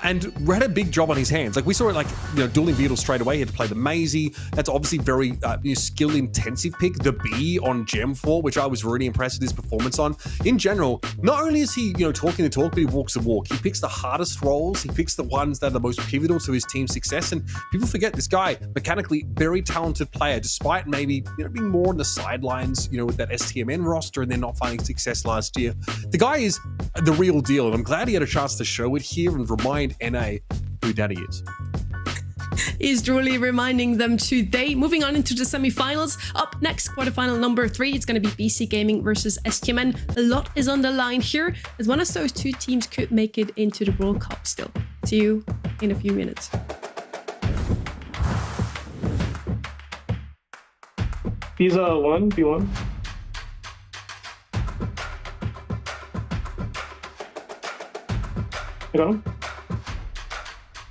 and had a big job on his hands. Like we saw it, dueling Beetle straight away. He had to play the Maisie. That's obviously very skill intensive pick. The B on Gem 4, which I was really impressed with his performance on. In general, not only is he talking the talk, but he walks the walk. He picks the hardest roles. He picks the ones that are the most pivotal to his team's success. And people forget this guy, mechanically very talented player, despite maybe being more on the sidelines, with that STMN roster and then not finding success last year. The guy is the real deal, and I'm glad he had a chance to show it here and remind NA who daddy is. is truly reminding them today. Moving on into the semifinals. Up next, quarterfinal number 3. It's going to be BC Gaming versus STMN. A lot is on the line here, as one of those two teams could make it into the Brawl Cup still. See you in a few minutes. He's one, B1. I got him.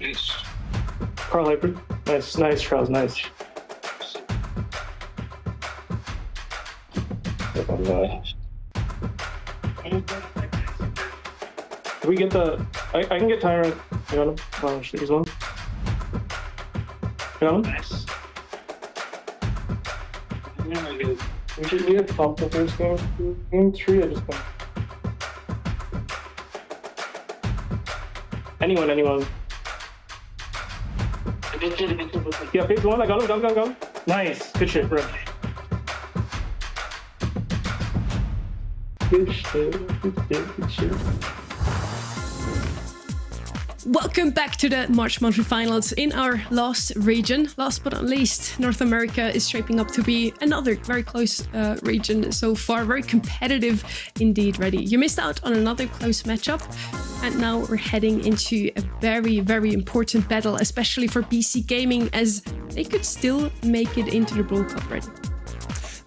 Nice. Carl Hyper. Nice, Charles, nice. Can we get the... I can get Tyrant. I got him. Oh, shit, he's one. I got him. Nice. We should be at top the first game. Game 3, I just got. Anyone. Yeah, phase 1, I got him, gun. Nice, good shit, bro. Good shit. Welcome back to the March monthly finals in our last region. Last but not least, North America is shaping up to be another very close region so far. Very competitive indeed, ready. You missed out on another close matchup, and now we're heading into a very, very important battle, especially for BC Gaming, as they could still make it into the Brawl Cup, ready.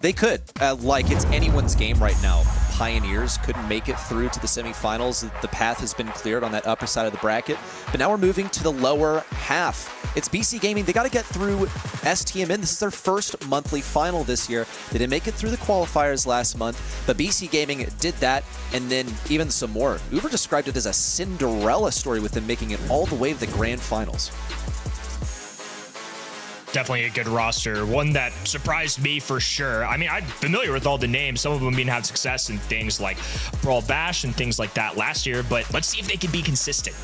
They could. Like, it's anyone's game right now. Pioneers couldn't make it through to the semifinals. The path has been cleared on that upper side of the bracket, but now we're moving to the lower half. It's BC Gaming. They got to get through STMN. This is their first monthly final this year. They didn't make it through the qualifiers last month, but BC Gaming did that, and then even some more. Uber described it as a Cinderella story with them making it all the way to the grand finals. Definitely a good roster. One that surprised me for sure. I mean, I'm familiar with all the names. Some of them even had success in things like Brawl Bash and things like that last year, but let's see if they can be consistent.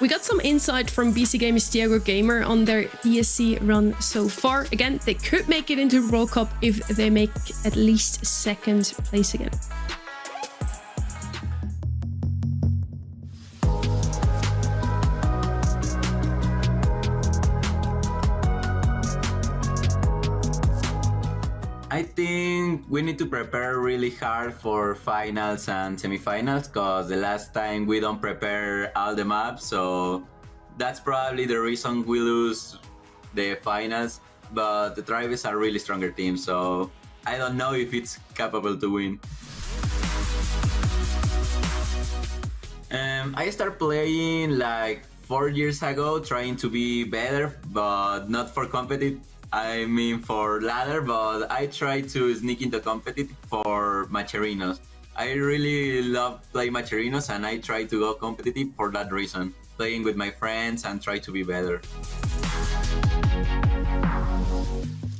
We got some insight from BC Gaming's Diego Gamer on their BSC run so far. Again, they could make it into the World Cup if they make at least second place again. I think we need to prepare really hard for finals and semifinals, because the last time we don't prepare all the maps, so that's probably the reason we lose the finals. But the Tribe is a really stronger team, so I don't know if it's capable to win. I started playing like 4 years ago, trying to be better, but not for competitive. I mean for ladder, but I try to sneak into competitive for Macherinos. I really love playing Macherinos, and I try to go competitive for that reason. Playing with my friends and try to be better.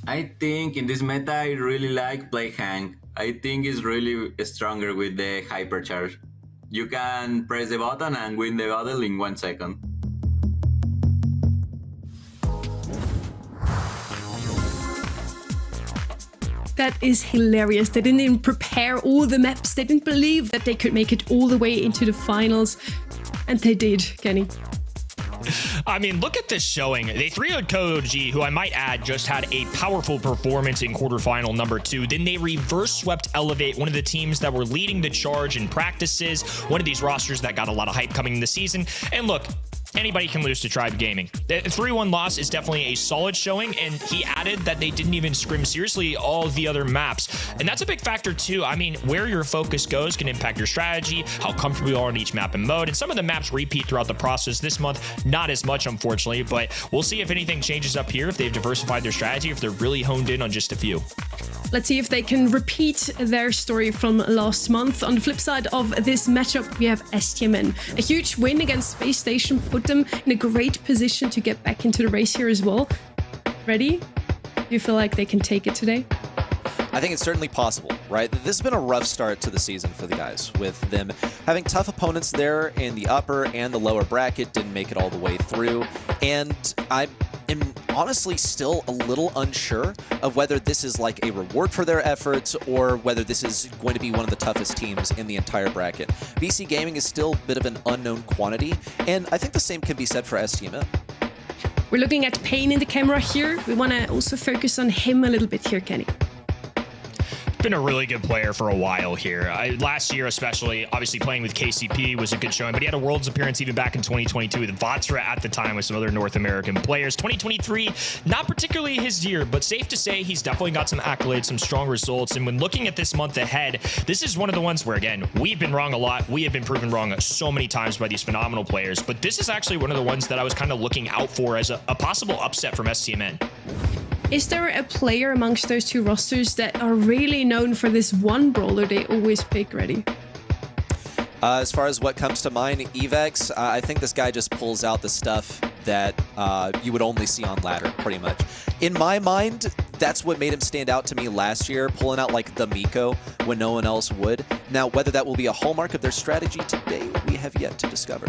I think in this meta I really like play Hank. I think it's really stronger with the hypercharge. You can press the button and win the battle in 1 second. That is hilarious. They didn't even prepare all the maps. They didn't believe that they could make it all the way into the finals. And they did, Kenny. I mean, look at this showing. They 3-0'd KOG, who I might add just had a powerful performance in quarterfinal number 2. Then they reverse swept Elevate, one of the teams that were leading the charge in practices, one of these rosters that got a lot of hype coming in the season. And look, anybody can lose to Tribe Gaming. The 3-1 loss is definitely a solid showing, and he added that they didn't even scrim seriously all the other maps. And that's a big factor too. I mean, where your focus goes can impact your strategy, how comfortable you are in each map and mode, and some of the maps repeat throughout the process. This month, not as much, unfortunately, but we'll see if anything changes up here, if they've diversified their strategy, if they're really honed in on just a few. Let's see if they can repeat their story from last month. On the flip side of this matchup, we have STMN. A huge win against Space Station put them in a great position to get back into the race here as well. Ready? Do you feel like they can take it today? I think it's certainly possible, right? This has been a rough start to the season for the guys, with them having tough opponents there in the upper and the lower bracket, didn't make it all the way through. And I am honestly still a little unsure of whether this is like a reward for their efforts or whether this is going to be one of the toughest teams in the entire bracket. BC Gaming is still a bit of an unknown quantity, and I think the same can be said for STMN. We're looking at Pain in the camera here. We want to also focus on him a little bit here, Kenny. Been a really good player for a while here. Last year, especially, obviously playing with KCP was a good showing, but he had a Worlds appearance even back in 2022 with Vatra at the time with some other North American players. 2023, not particularly his year, but safe to say he's definitely got some accolades, some strong results. And when looking at this month ahead, this is one of the ones where, again, we've been wrong a lot. We have been proven wrong so many times by these phenomenal players, but this is actually one of the ones that I was kind of looking out for as a possible upset from STMN. Is there a player amongst those two rosters that are really known for this one brawler they always pick ready? As far as what comes to mind, Evex, I think this guy just pulls out the stuff that you would only see on ladder, pretty much. In my mind, that's what made him stand out to me last year, pulling out like the Miko when no one else would. Now, whether that will be a hallmark of their strategy today, we have yet to discover.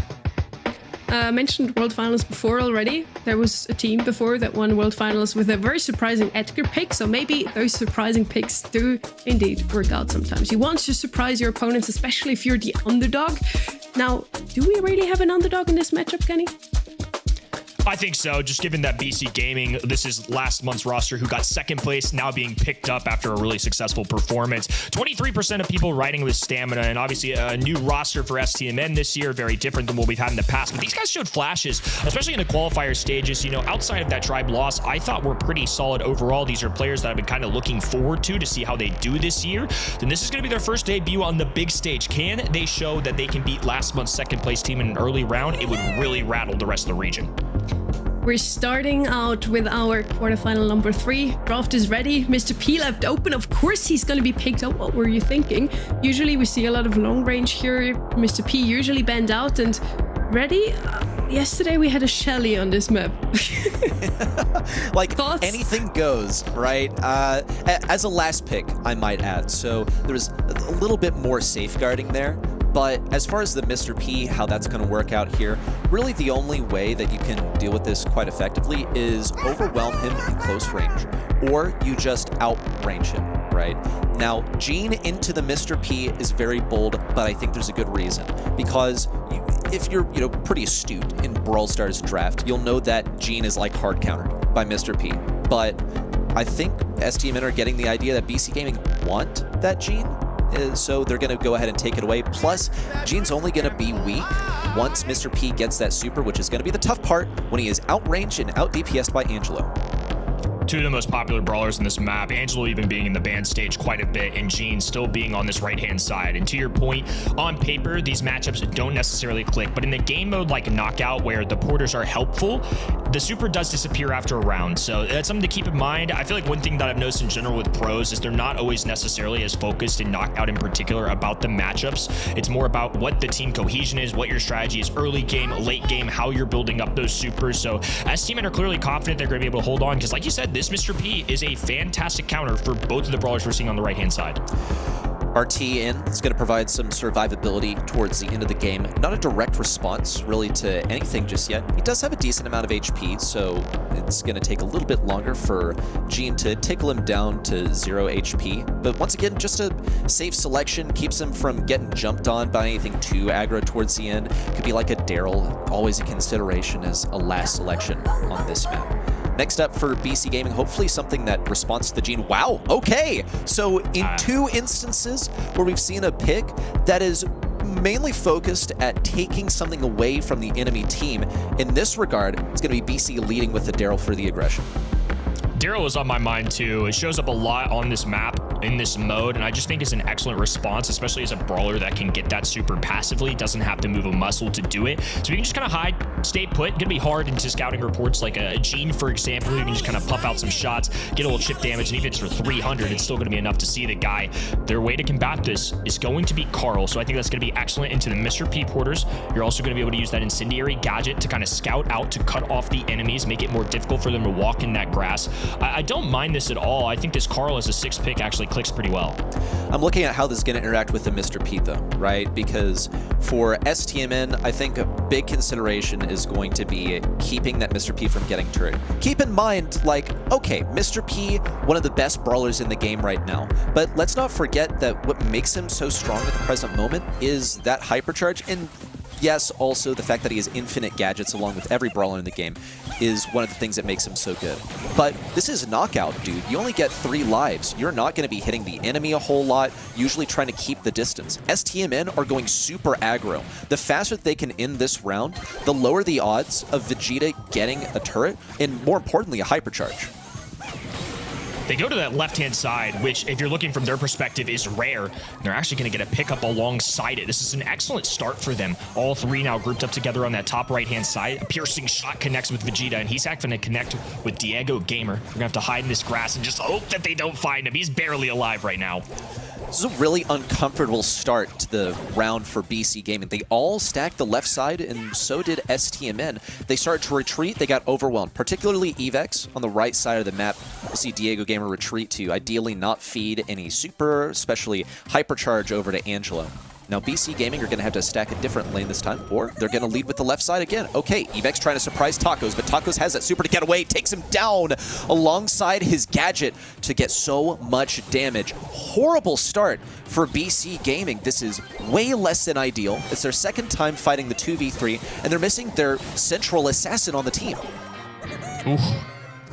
Mentioned World Finals before already. There was a team before that won World Finals with a very surprising Edgar pick, so maybe those surprising picks do indeed work out sometimes. You want to surprise your opponents, especially if you're the underdog. Now, do we really have an underdog in this matchup, Kenny? I think so, just given that BC Gaming, this is last month's roster who got second place, now being picked up after a really successful performance. 23% of people riding with stamina, and obviously a new roster for STMN this year, very different than what we've had in the past. But these guys showed flashes, especially in the qualifier stages. You know, outside of that Tribe loss, I thought were pretty solid overall. These are players that I've been kind of looking forward to see how they do this year. Then this is going to be their first debut on the big stage. Can they show that they can beat last month's second place team in an early round? It would really rattle the rest of the region. We're starting out with our quarterfinal number 3. Draft is ready. Mr. P left open. Of course he's going to be picked up. What were you thinking? Usually we see a lot of long range here. Mr. P usually banned out and ready. Yesterday we had a Shelly on this map. Like, thoughts? Anything goes, right? As a last pick, I might add. So there was a little bit more safeguarding there. But as far as the Mr. P, how that's going to work out here, really the only way that you can deal with this quite effectively is overwhelm him in close range, or you just outrange him, right? Now, Gene into the Mr. P is very bold, but I think there's a good reason. Because if you're pretty astute in Brawl Stars draft, you'll know that Gene is like hard countered by Mr. P. But I think STMN are getting the idea that BC Gaming want that Gene, so they're going to go ahead and take it away. Plus, Gene's only going to be weak once Mr. P gets that super, which is going to be the tough part when he is outranged and out DPS'd by Angelo. Two of the most popular brawlers in this map, Angelo even being in the ban stage quite a bit, and Gene still being on this right-hand side. And to your point, on paper, these matchups don't necessarily click, but in the game mode like Knockout, where the porters are helpful, the super does disappear after a round. So that's something to keep in mind. I feel like one thing that I've noticed in general with pros is they're not always necessarily as focused in Knockout in particular about the matchups. It's more about what the team cohesion is, what your strategy is early game, late game, how you're building up those supers. So STMN are clearly confident they're going to be able to hold on, because like you said, this Mr. P is a fantastic counter for both of the brawlers we're seeing on the right-hand side. RT in is going to provide some survivability towards the end of the game. Not a direct response, really, to anything just yet. He does have a decent amount of HP, so it's going to take a little bit longer for Gene to tickle him down to 0 HP. But once again, just a safe selection, keeps him from getting jumped on by anything too aggro towards the end. Could be like a Daryl, always a consideration as a last selection on this map. Next up for BC Gaming, hopefully something that responds to the Gene. Wow, okay. So in two instances where we've seen a pick that is mainly focused at taking something away from the enemy team, in this regard, it's going to be BC leading with the Daryl for the aggression. Daryl is on my mind too. It shows up a lot on this map in this mode, and I just think it's an excellent response, especially as a brawler that can get that super passively, doesn't have to move a muscle to do it. So you can just kind of hide, stay put. Gonna be hard into scouting reports like a Gene, for example. You can just kind of puff out some shots, get a little chip damage, and even if it's for 300, it's still gonna be enough to see the guy. Their way to combat this is going to be Carl, so I think that's gonna be excellent into the Mr. P porters. You're also gonna be able to use that incendiary gadget to kind of scout out to cut off the enemies, make it more difficult for them to walk in that grass. I don't mind this at all. I think this Carl as a 6th pick actually clicks pretty well. I'm looking at how this is going to interact with the Mr. P though, right? Because for STMN, I think a big consideration is going to be keeping that Mr. P from getting turret. Keep in mind, like, okay, Mr. P, one of the best brawlers in the game right now, but let's not forget that what makes him so strong at the present moment is that hypercharge, and yes, also the fact that he has infinite gadgets along with every brawler in the game is one of the things that makes him so good. But this is knockout, dude. You only get 3 lives. You're not going to be hitting the enemy a whole lot, usually trying to keep the distance. STMN are going super aggro. The faster they can end this round, the lower the odds of Vegeta getting a turret, and more importantly, a hypercharge. They go to that left-hand side, which, if you're looking from their perspective, is rare. They're actually going to get a pickup alongside it. This is an excellent start for them. All 3 now grouped up together on that top right-hand side. A piercing shot connects with Vegeta, and he's actually going to connect with Diego Gamer. They're going to have to hide in this grass and just hope that they don't find him. He's barely alive right now. This is a really uncomfortable start to the round for BC Gaming. They all stacked the left side, and so did STMN. They started to retreat. They got overwhelmed, particularly Evex on the right side of the map. You see Diego Gamer retreat to ideally not feed any super, especially hypercharge over to Angelo. Now, BC Gaming are going to have to stack a different lane this time, or they're going to lead with the left side again. Okay, Evex trying to surprise Tacos, but Tacos has that super to get away, takes him down alongside his gadget to get so much damage. Horrible start for BC Gaming. This is way less than ideal. It's their second time fighting the 2v3, and they're missing their central assassin on the team. Oof.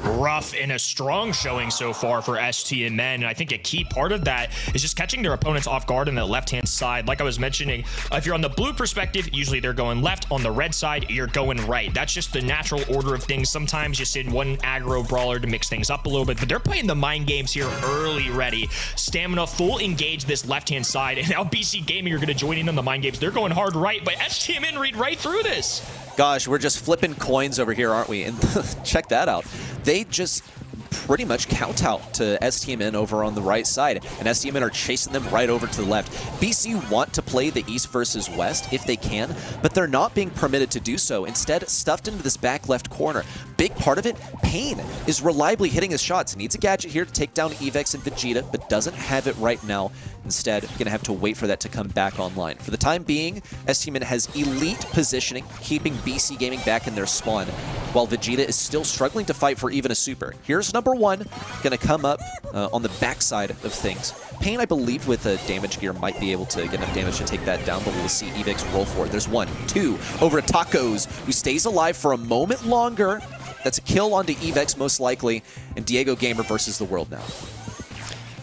Rough and a strong showing so far for STMN, and I think a key part of that is just catching their opponents off guard on the left-hand side. Like I was mentioning, if you're on the blue perspective, usually they're going left. On the red side, you're going right. That's just the natural order of things. Sometimes you send one aggro brawler to mix things up a little bit, but they're playing the mind games here early ready. Stamina full engage this left-hand side, and now BC Gaming are going to join in on the mind games. They're going hard right, but STMN read right through this. Gosh, we're just flipping coins over here, aren't we? And check that out. They just pretty much kowtow to STMN over on the right side, and STMN are chasing them right over to the left. BC want to play the East versus West if they can, but they're not being permitted to do so. Instead, stuffed into this back left corner. Big part of it, Pain is reliably hitting his shots. Needs a gadget here to take down Evex and Vegeta, but doesn't have it right now. Instead, gonna have to wait for that to come back online. For the time being, STMN has elite positioning, keeping BC Gaming back in their spawn, while Vegeta is still struggling to fight for even a super. Here's number 1, gonna come up on the backside of things. Pain, I believe, with a damage gear might be able to get enough damage to take that down, but we'll see Evex roll for it. There's 1, 2, over to Tacos, who stays alive for a moment longer. That's a kill onto Evex, most likely, and Diego Gamer versus the world now.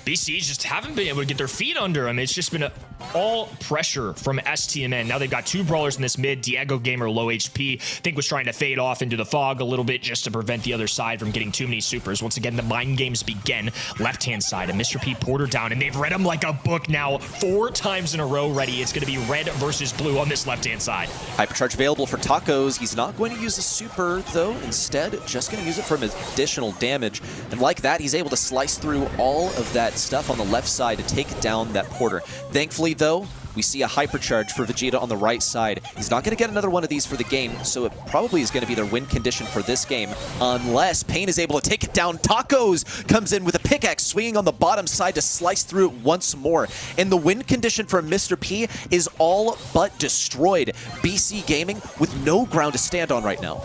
BC just haven't been able to get their feet under him. It's just been all pressure from STMN. Now they've got 2 brawlers in this mid. Diego Gamer, low HP, I think was trying to fade off into the fog a little bit just to prevent the other side from getting too many supers. Once again, the mind games begin. Left-hand side, and Mr. P Porter down, and they've read him like a book now 4 times in a row ready. It's going to be red versus blue on this left-hand side. Hypercharge available for Tacos. He's not going to use the super, though. Instead, just going to use it for additional damage. And like that, he's able to slice through all of that stuff on the left side to take down that Porter. Thankfully, though, we see a hypercharge for Vegeta on the right side. He's not going to get another one of these for the game, so it probably is going to be their win condition for this game, unless Pain is able to take it down. Tacos comes in with a pickaxe, swinging on the bottom side to slice through it once more. And the win condition for Mr. P is all but destroyed. BC Gaming with no ground to stand on right now.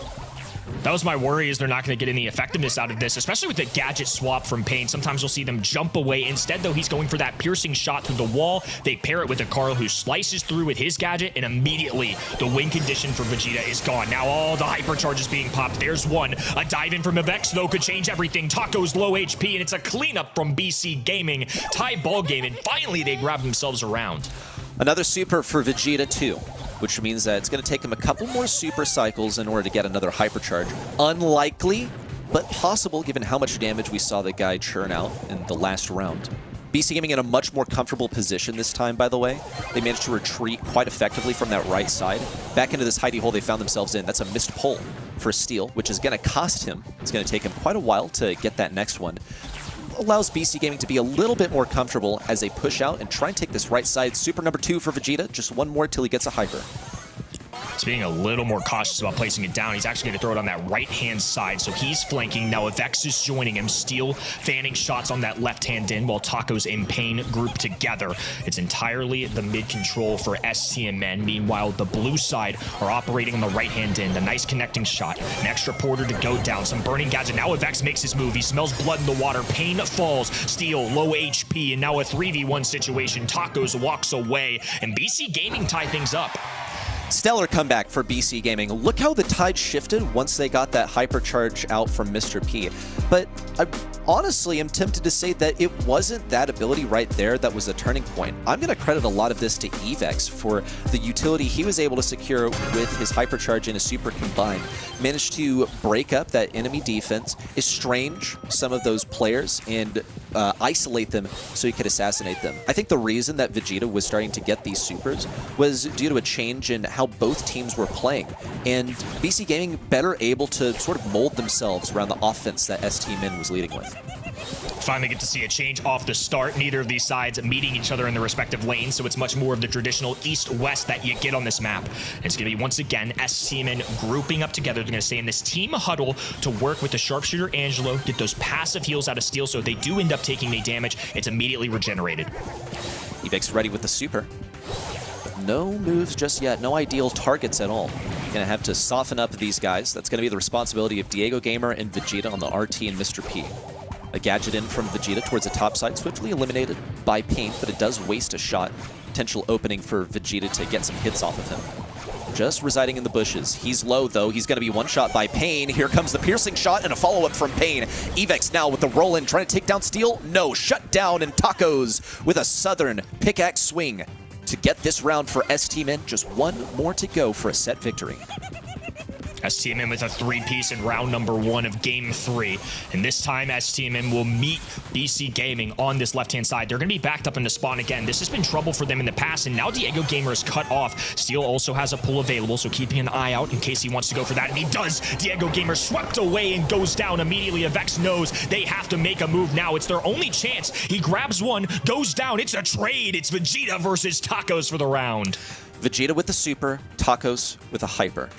That was my worry, is they're not going to get any effectiveness out of this, especially with the gadget swap from Pain. Sometimes you'll see them jump away. Instead, though, he's going for that piercing shot through the wall. They pair it with a Carl who slices through with his gadget, and immediately the win condition for Vegeta is gone. Now all the hypercharges being popped. There's 1. A dive in from Evex, though, could change everything. Tacos low HP, and it's a cleanup from BC Gaming. Tie ball game, and finally they grab themselves around. Another super for Vegeta, too, which means that it's going to take him a couple more super cycles in order to get another hypercharge. Unlikely, but possible given how much damage we saw the guy churn out in the last round. BC Gaming in a much more comfortable position this time, by the way. They managed to retreat quite effectively from that right side. Back into this hidey hole they found themselves in. That's a missed pull for Steel, which is going to cost him. It's going to take him quite a while to get that next one. Allows BC Gaming to be a little bit more comfortable as they push out and try and take this right side. Super number 2 for Vegeta. Just 1 more till he gets a hyper. He's being a little more cautious about placing it down. He's actually going to throw it on that right-hand side, so he's flanking. Now Evex is joining him. Steel fanning shots on that left-hand end while Tacos and Pain group together. It's entirely the mid-control for STMN. Meanwhile, the blue side are operating on the right-hand end. A nice connecting shot. An extra Porter to go down. Some burning gadget. Now Evex makes his move. He smells blood in the water. Pain falls. Steel, low HP, and now a 3v1 situation. Tacos walks away, and BC Gaming tie things up. Stellar comeback for BC Gaming. Look how the tide shifted once they got that hypercharge out from Mr. P. But I honestly am tempted to say that it wasn't that ability right there that was a turning point. I'm going to credit a lot of this to Evex for the utility he was able to secure with his hypercharge and his super combined. Managed to break up that enemy defense, estrange some of those players, and isolate them so he could assassinate them. I think the reason that Vegeta was starting to get these supers was due to a change in how both teams were playing, and BC Gaming better able to sort of mold themselves around the offense that STMin was leading with. Finally get to see a change off the start. Neither of these sides meeting each other in their respective lanes, so it's much more of the traditional east-west that you get on this map. And it's going to be, once again, STMin grouping up together. They're going to stay in this team huddle to work with the sharpshooter Angelo, get those passive heals out of Steel, so if they do end up taking a damage, it's immediately regenerated. Evex ready with the super. No moves just yet, no ideal targets at all. Gonna have to soften up these guys. That's gonna be the responsibility of Diego Gamer and Vegeta on the RT and Mr. P. A gadget in from Vegeta towards the top side, swiftly eliminated by Pain, but it does waste a shot. Potential opening for Vegeta to get some hits off of him. Just residing in the bushes. He's low though, he's gonna be one shot by Pain. Here comes the piercing shot and a follow-up from Pain. Evex now with the roll-in, trying to take down Steel. No, shut down, and Tacos with a southern pickaxe swing to get this round for STMin. Just one more to go for a set victory. STMin with a three-piece in round number 1 of Game 3. And this time, STMin will meet BC Gaming on this left-hand side. They're going to be backed up in the spawn again. This has been trouble for them in the past, and now Diego Gamer is cut off. Steel also has a pull available, so keeping an eye out in case he wants to go for that. And he does! Diego Gamer swept away and goes down immediately. Avex knows they have to make a move now. It's their only chance. He grabs one, goes down. It's a trade. It's Vegeta versus Tacos for the round. Vegeta with the super, Tacos with a hyper.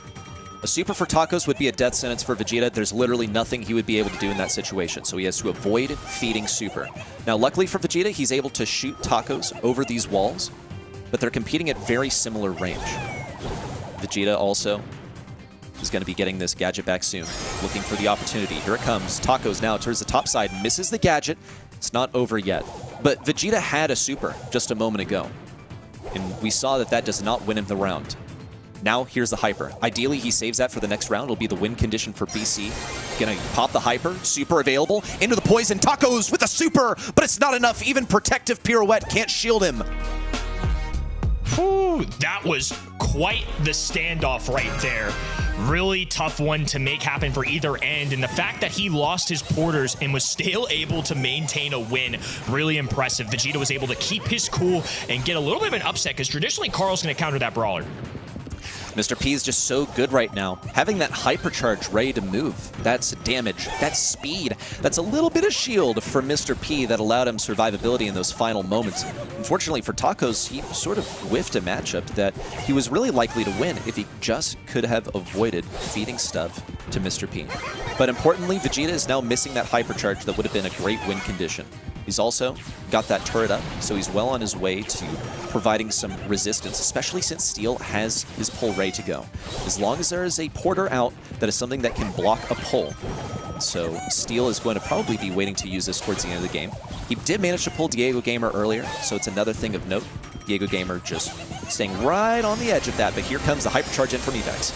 A super for Tacos would be a death sentence for Vegeta. There's literally nothing he would be able to do in that situation, so he has to avoid feeding super. Now, luckily for Vegeta, he's able to shoot Tacos over these walls, but they're competing at very similar range. Vegeta also is going to be getting this gadget back soon, looking for the opportunity. Here it comes. Tacos now towards the top side, misses the gadget. It's not over yet, but Vegeta had a super just a moment ago, and we saw that that does not win him the round. Now, here's the hyper. Ideally, he saves that for the next round. It'll be the win condition for BC. Gonna pop the hyper. Super available. Into the poison. Tacos with the super, but it's not enough. Even protective pirouette can't shield him. Whew, that was quite the standoff right there. Really tough one to make happen for either end, and the fact that he lost his porters and was still able to maintain a win, really impressive. Vegeta was able to keep his cool and get a little bit of an upset, because traditionally Carl's going to counter that brawler. Mr. P is just so good right now. Having that hypercharge ready to move, that's damage, that's speed, that's a little bit of shield for Mr. P that allowed him survivability in those final moments. Unfortunately for Tacos, he sort of whiffed a matchup that he was really likely to win if he just could have avoided feeding stuff to Mr. P. But importantly, Vegeta is now missing that hypercharge that would have been a great win condition. He's also got that turret up, so he's well on his way to providing some resistance, especially since Steel has his pull ready to go. As long as there is a porter out, that is something that can block a pull. So Steel is going to probably be waiting to use this towards the end of the game. He did manage to pull Diego Gamer earlier, so it's another thing of note. Diego Gamer just staying right on the edge of that, but here comes the hypercharge in from Evex.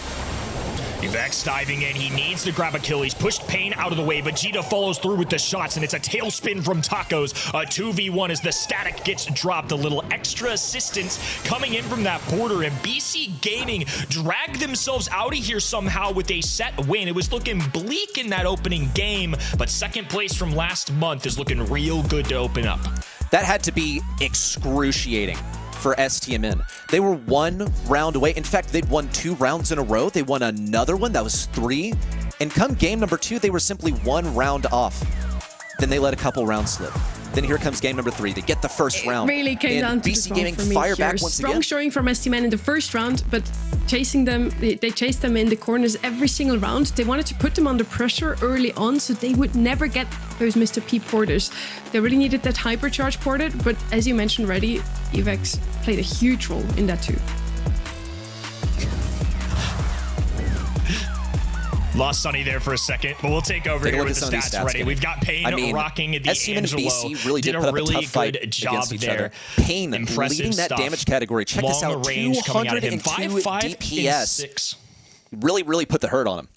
Evex diving in. He needs to grab a kill. He's pushed Pain out of the way. Vegeta follows through with the shots, and it's a tailspin from Tacos. A 2v1 as the static gets dropped. A little extra assistance coming in from that porter, and BC Gaming dragged themselves out of here somehow with a set win. It was looking bleak in that opening game, but second place from last month is looking real good to open up. That had to be excruciating for STMin. They were one round away. In fact, they'd won 2 rounds in a row. They won another one. That was 3. And come game number 2, they were simply 1 round off. Then they let a couple rounds slip. Then here comes game number 3. They get the first round. It really came down to BC Gaming fire back once again. Strong showing from STMin in the first round, but chasing them, they chased them in the corners every single round. They wanted to put them under pressure early on, so they would never get those Mr. P porters. They really needed that hypercharge ported, but as you mentioned already, Evex played a huge role in that too. Lost Sonny there for a second, but we'll take over here with the stats ready. We've got Payne rocking the STM and BC really did put up a tough fight against each other. Payne leading that damage category. Check this out, 202 DPS. Really put the hurt on him.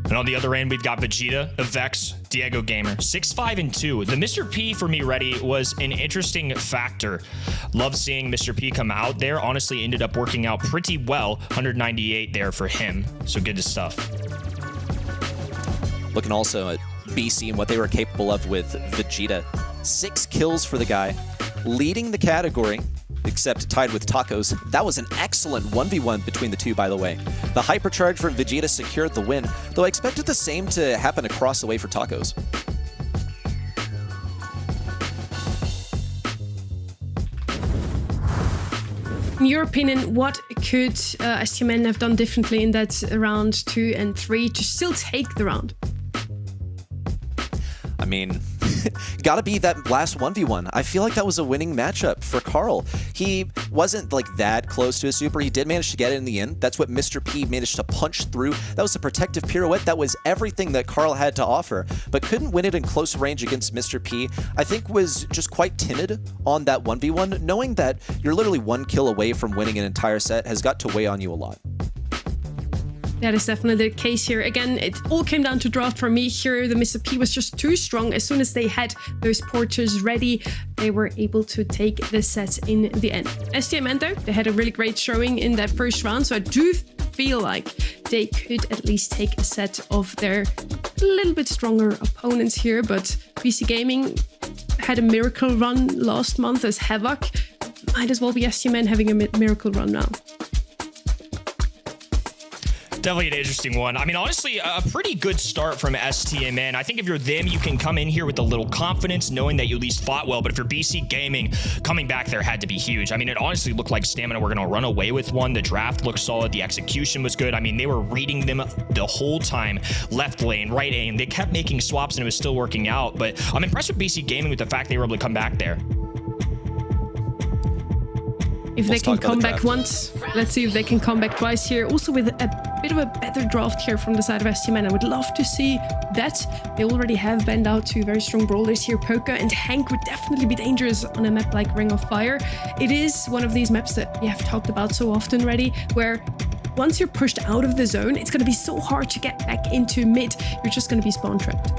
And on the other end, we've got Vegeta, Vex, Diego Gamer, 6-5 and 2. The Mr. P for me, Ready, was an interesting factor. Love seeing Mr. P come out there. Honestly, ended up working out pretty well. 198 there for him. So good stuff. Looking also at BC and what they were capable of with Vegeta. 6 kills for the guy, leading the category, except tied with Tacos. That was an excellent 1v1 between the two, by the way. The hypercharge from Vegeta secured the win, though I expected the same to happen across the way for Tacos. In your opinion, what could STMN have done differently in that round 2 and 3 to still take the round? I mean, gotta be that last 1v1. I feel like that was a winning matchup for Carl. He wasn't like that close to a super. He did manage to get it in the end. That's what Mr. P managed to punch through. That was a protective pirouette. That was everything that Carl had to offer, but couldn't win it in close range against Mr. P. I think was just quite timid on that 1v1, knowing that you're literally 1 kill away from winning an entire set has got to weigh on you a lot. That is definitely the case here. Again, it all came down to draft for me here. The Mr. P was just too strong. As soon as they had those porters ready, they were able to take the set in the end. STMN, though, they had a really great showing in that first round, so I do feel like they could at least take a set of their a little bit stronger opponents here, but PC Gaming had a miracle run last month as Havoc. Might as well be STMN having a miracle run now. Definitely an interesting one. I mean, honestly, a pretty good start from STMN. I think if you're them, you can come in here with a little confidence, knowing that you at least fought well. But if you're BC Gaming, coming back there had to be huge. I mean, it honestly looked like Stamina were going to run away with one. The draft looked solid. The execution was good. I mean, they were reading them the whole time. Left lane, right aim. They kept making swaps and it was still working out. But I'm impressed with BC Gaming with the fact they were able to come back there. If they can come back once, let's see if they can come back twice here. Also with a bit of a better draft here from the side of STMN. I would love to see that. They already have banned out 2 very strong brawlers here. Poker and Hank would definitely be dangerous on a map like Ring of Fire. It is one of these maps that we have talked about so often already, where once you're pushed out of the zone, it's going to be so hard to get back into mid. You're just going to be spawn trapped.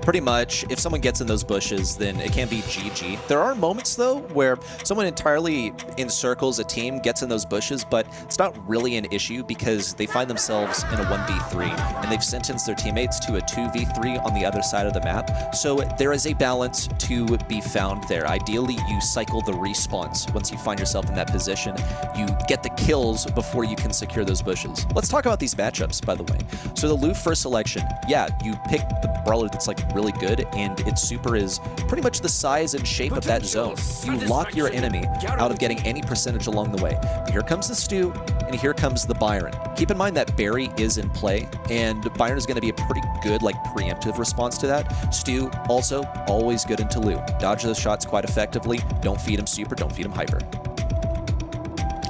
Pretty much, if someone gets in those bushes, then it can be GG. There are moments, though, where someone entirely encircles a team, gets in those bushes, but it's not really an issue because they find themselves in a 1v3, and they've sentenced their teammates to a 2v3 on the other side of the map. So there is a balance to be found there. Ideally, you cycle the respawns. Once you find yourself in that position, you get the kills before you can secure those bushes. Let's talk about these matchups, by the way. So the Lou first selection, yeah, you pick the brawler that's like really good, and its super is pretty much the size and shape of that zone. You lock your enemy out of getting any percentage along the way. Here comes the Stu, and here comes the Byron. Keep in mind that Barry is in play, and Byron is going to be a pretty good, like, preemptive response to that. Stu, also, always good into Lou. Dodge those shots quite effectively. Don't feed him super, don't feed him hyper.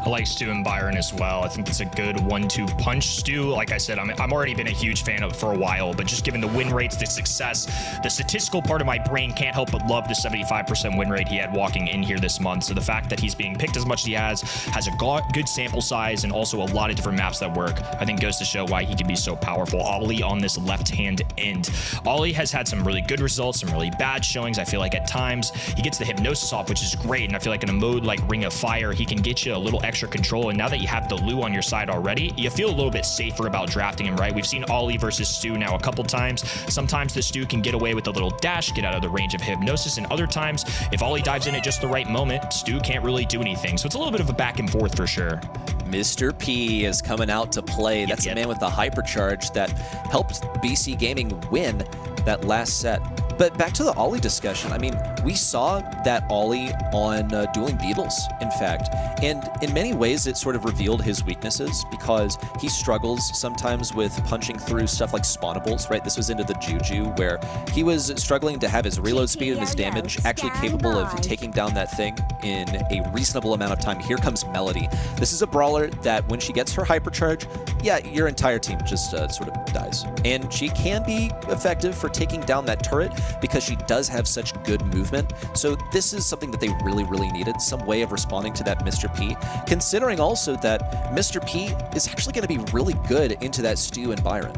I like Stu and Byron as well. I think it's a good 1-2 punch. Stu, like I said, I'm already been a huge fan of it for a while, but just given the win rates, the success, the statistical part of my brain can't help but love the 75% win rate he had walking in here this month. So the fact that he's being picked as much as he has a good sample size and also a lot of different maps that work, I think goes to show why he can be so powerful. Ollie on this left-hand end. Ollie has had some really good results, some really bad showings. I feel like at times he gets the hypnosis off, which is great. And I feel like in a mode like Ring of Fire, he can get you a little extra control, and now that you have the Lou on your side already, you feel a little bit safer about drafting him, right? We've seen Ollie versus Stu now a couple times. Sometimes the Stu can get away with a little dash, get out of the range of hypnosis, and other times, if Ollie dives in at just the right moment, Stu can't really do anything. So it's a little bit of a back and forth for sure. Mr. P is coming out to play. That's the man with the hypercharge that helped BC Gaming win that last set. But back to the Ollie discussion. I mean, we saw that ollie on Dueling Beetles, in fact. And in many ways, it sort of revealed his weaknesses because he struggles sometimes with punching through stuff like spawnables, right? This was into the Juju, where he was struggling to have his reload speed and his damage actually capable of taking down that thing in a reasonable amount of time. Here comes Melody. This is a brawler that when she gets her hypercharge, yeah, your entire team just sort of dies. And she can be effective for taking down that turret because she does have such good movement. So this is something that they really, really needed, some way of responding to that Mr. P, considering also that Mr. P is actually going to be really good into that Stu and Byron.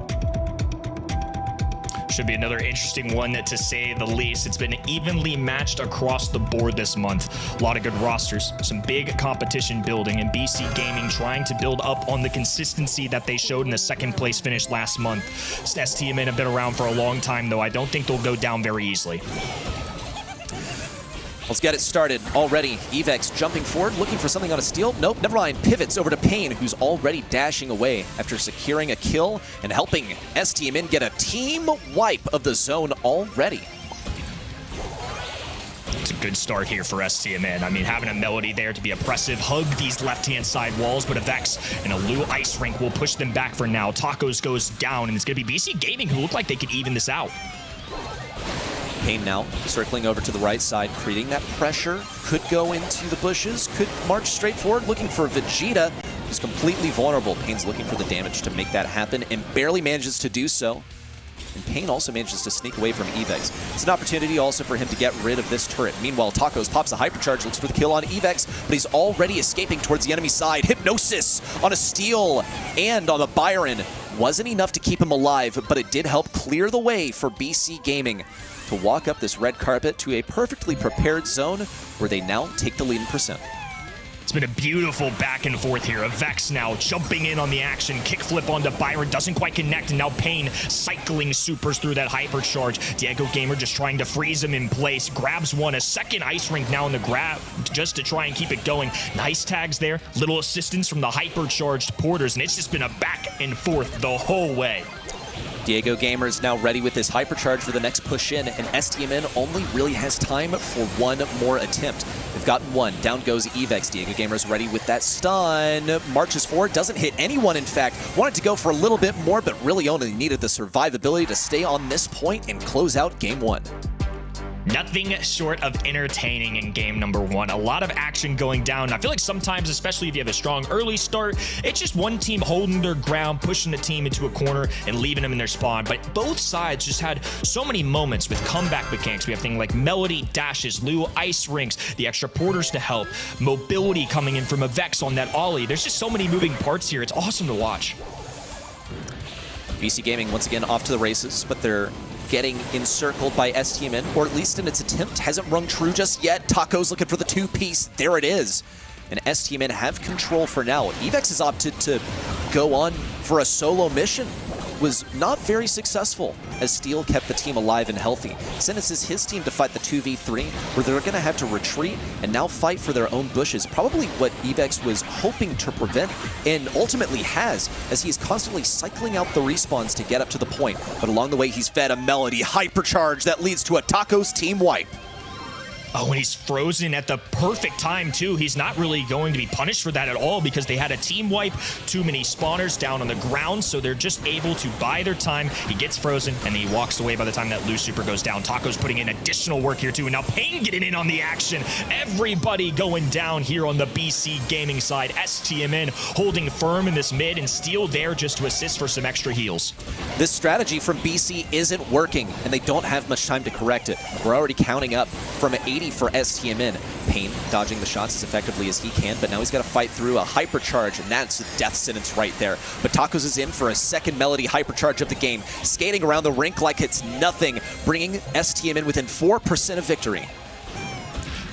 Should be another interesting one, to say the least. It's been evenly matched across the board this month. A lot of good rosters, some big competition building, and BC Gaming trying to build up on the consistency that they showed in the second place finish last month. STMN have been around for a long time, though. I don't think they'll go down very easily. Let's get it started already. Evex jumping forward, looking for something on a steal. Nope, never mind. Pivots over to Pain, who's already dashing away after securing a kill and helping STMN get a team wipe of the zone already. It's a good start here for STMN. I mean, having a Melody there to be oppressive, hug these left-hand side walls, but a Vex and a Lou Ice Rink will push them back for now. Tacos goes down, and it's going to be BC Gaming who look like they could even this out. Pain now circling over to the right side, creating that pressure. Could go into the bushes, could march straight forward, looking for Vegeta, who's completely vulnerable. Pain's looking for the damage to make that happen and barely manages to do so. And Pain also manages to sneak away from Evex. It's an opportunity also for him to get rid of this turret. Meanwhile, Tacos pops a hypercharge, looks for the kill on Evex, but he's already escaping towards the enemy side. Hypnosis on a steal and on the Byron. Wasn't enough to keep him alive, but it did help clear the way for BC Gaming to walk up this red carpet to a perfectly prepared zone where they now take the lead in percent. It's been a beautiful back and forth here. A Vex now jumping in on the action. Kickflip onto Byron. Doesn't quite connect. And now Pain cycling supers through that hypercharge. Diego Gamer just trying to freeze him in place. Grabs one. A second Ice Rink now in the grab just to try and keep it going. Nice tags there. Little assistance from the hypercharged porters. And it's just been a back and forth the whole way. Diego Gamer is now ready with this hypercharge for the next push in, and STMN only really has time for one more attempt. They've gotten one. Down goes Evex. Diego Gamer is ready with that stun. Marches forward, doesn't hit anyone, in fact. Wanted to go for a little bit more, but really only needed the survivability to stay on this point and close out game one. Nothing short of entertaining in game number one. A lot of action going down. I feel like sometimes, especially if you have a strong early start, it's just one team holding their ground, pushing the team into a corner and leaving them in their spawn. But both sides just had so many moments with comeback mechanics. We have things like Melody, dashes, Lou, Ice Rinks, the extra porters to help, mobility coming in from a Vex on that ollie. There's just so many moving parts here. It's awesome to watch. BC Gaming once again off to the races, but they're getting encircled by STMN, or at least in its attempt. Hasn't rung true just yet. Taco's looking for the two-piece. There it is. And STMN have control for now. Evex has opted to go on for a solo mission. Was not very successful as Steel kept the team alive and healthy. Sentences his team to fight the 2v3, where they're going to have to retreat and now fight for their own bushes. Probably what Evex was hoping to prevent, and ultimately has, as he is constantly cycling out the respawns to get up to the point. But along the way, he's fed a Melody hypercharge that leads to a Tacos team wipe. Oh, and he's frozen at the perfect time, too. He's not really going to be punished for that at all because they had a team wipe, too many spawners down on the ground, so they're just able to buy their time. He gets frozen, and then he walks away by the time that Lou Super goes down. Taco's putting in additional work here, too, and now Pain getting in on the action. Everybody going down here on the BC Gaming side. STMN holding firm in this mid, and Steel there just to assist for some extra heals. This strategy from BC isn't working, and they don't have much time to correct it. We're already counting up from 80 for STMN. Pain dodging the shots as effectively as he can, but now he's got to fight through a hypercharge, and that's a death sentence right there. But Tacos is in for a second Melody hypercharge of the game, skating around the rink like it's nothing, bringing STMN within 4% of victory.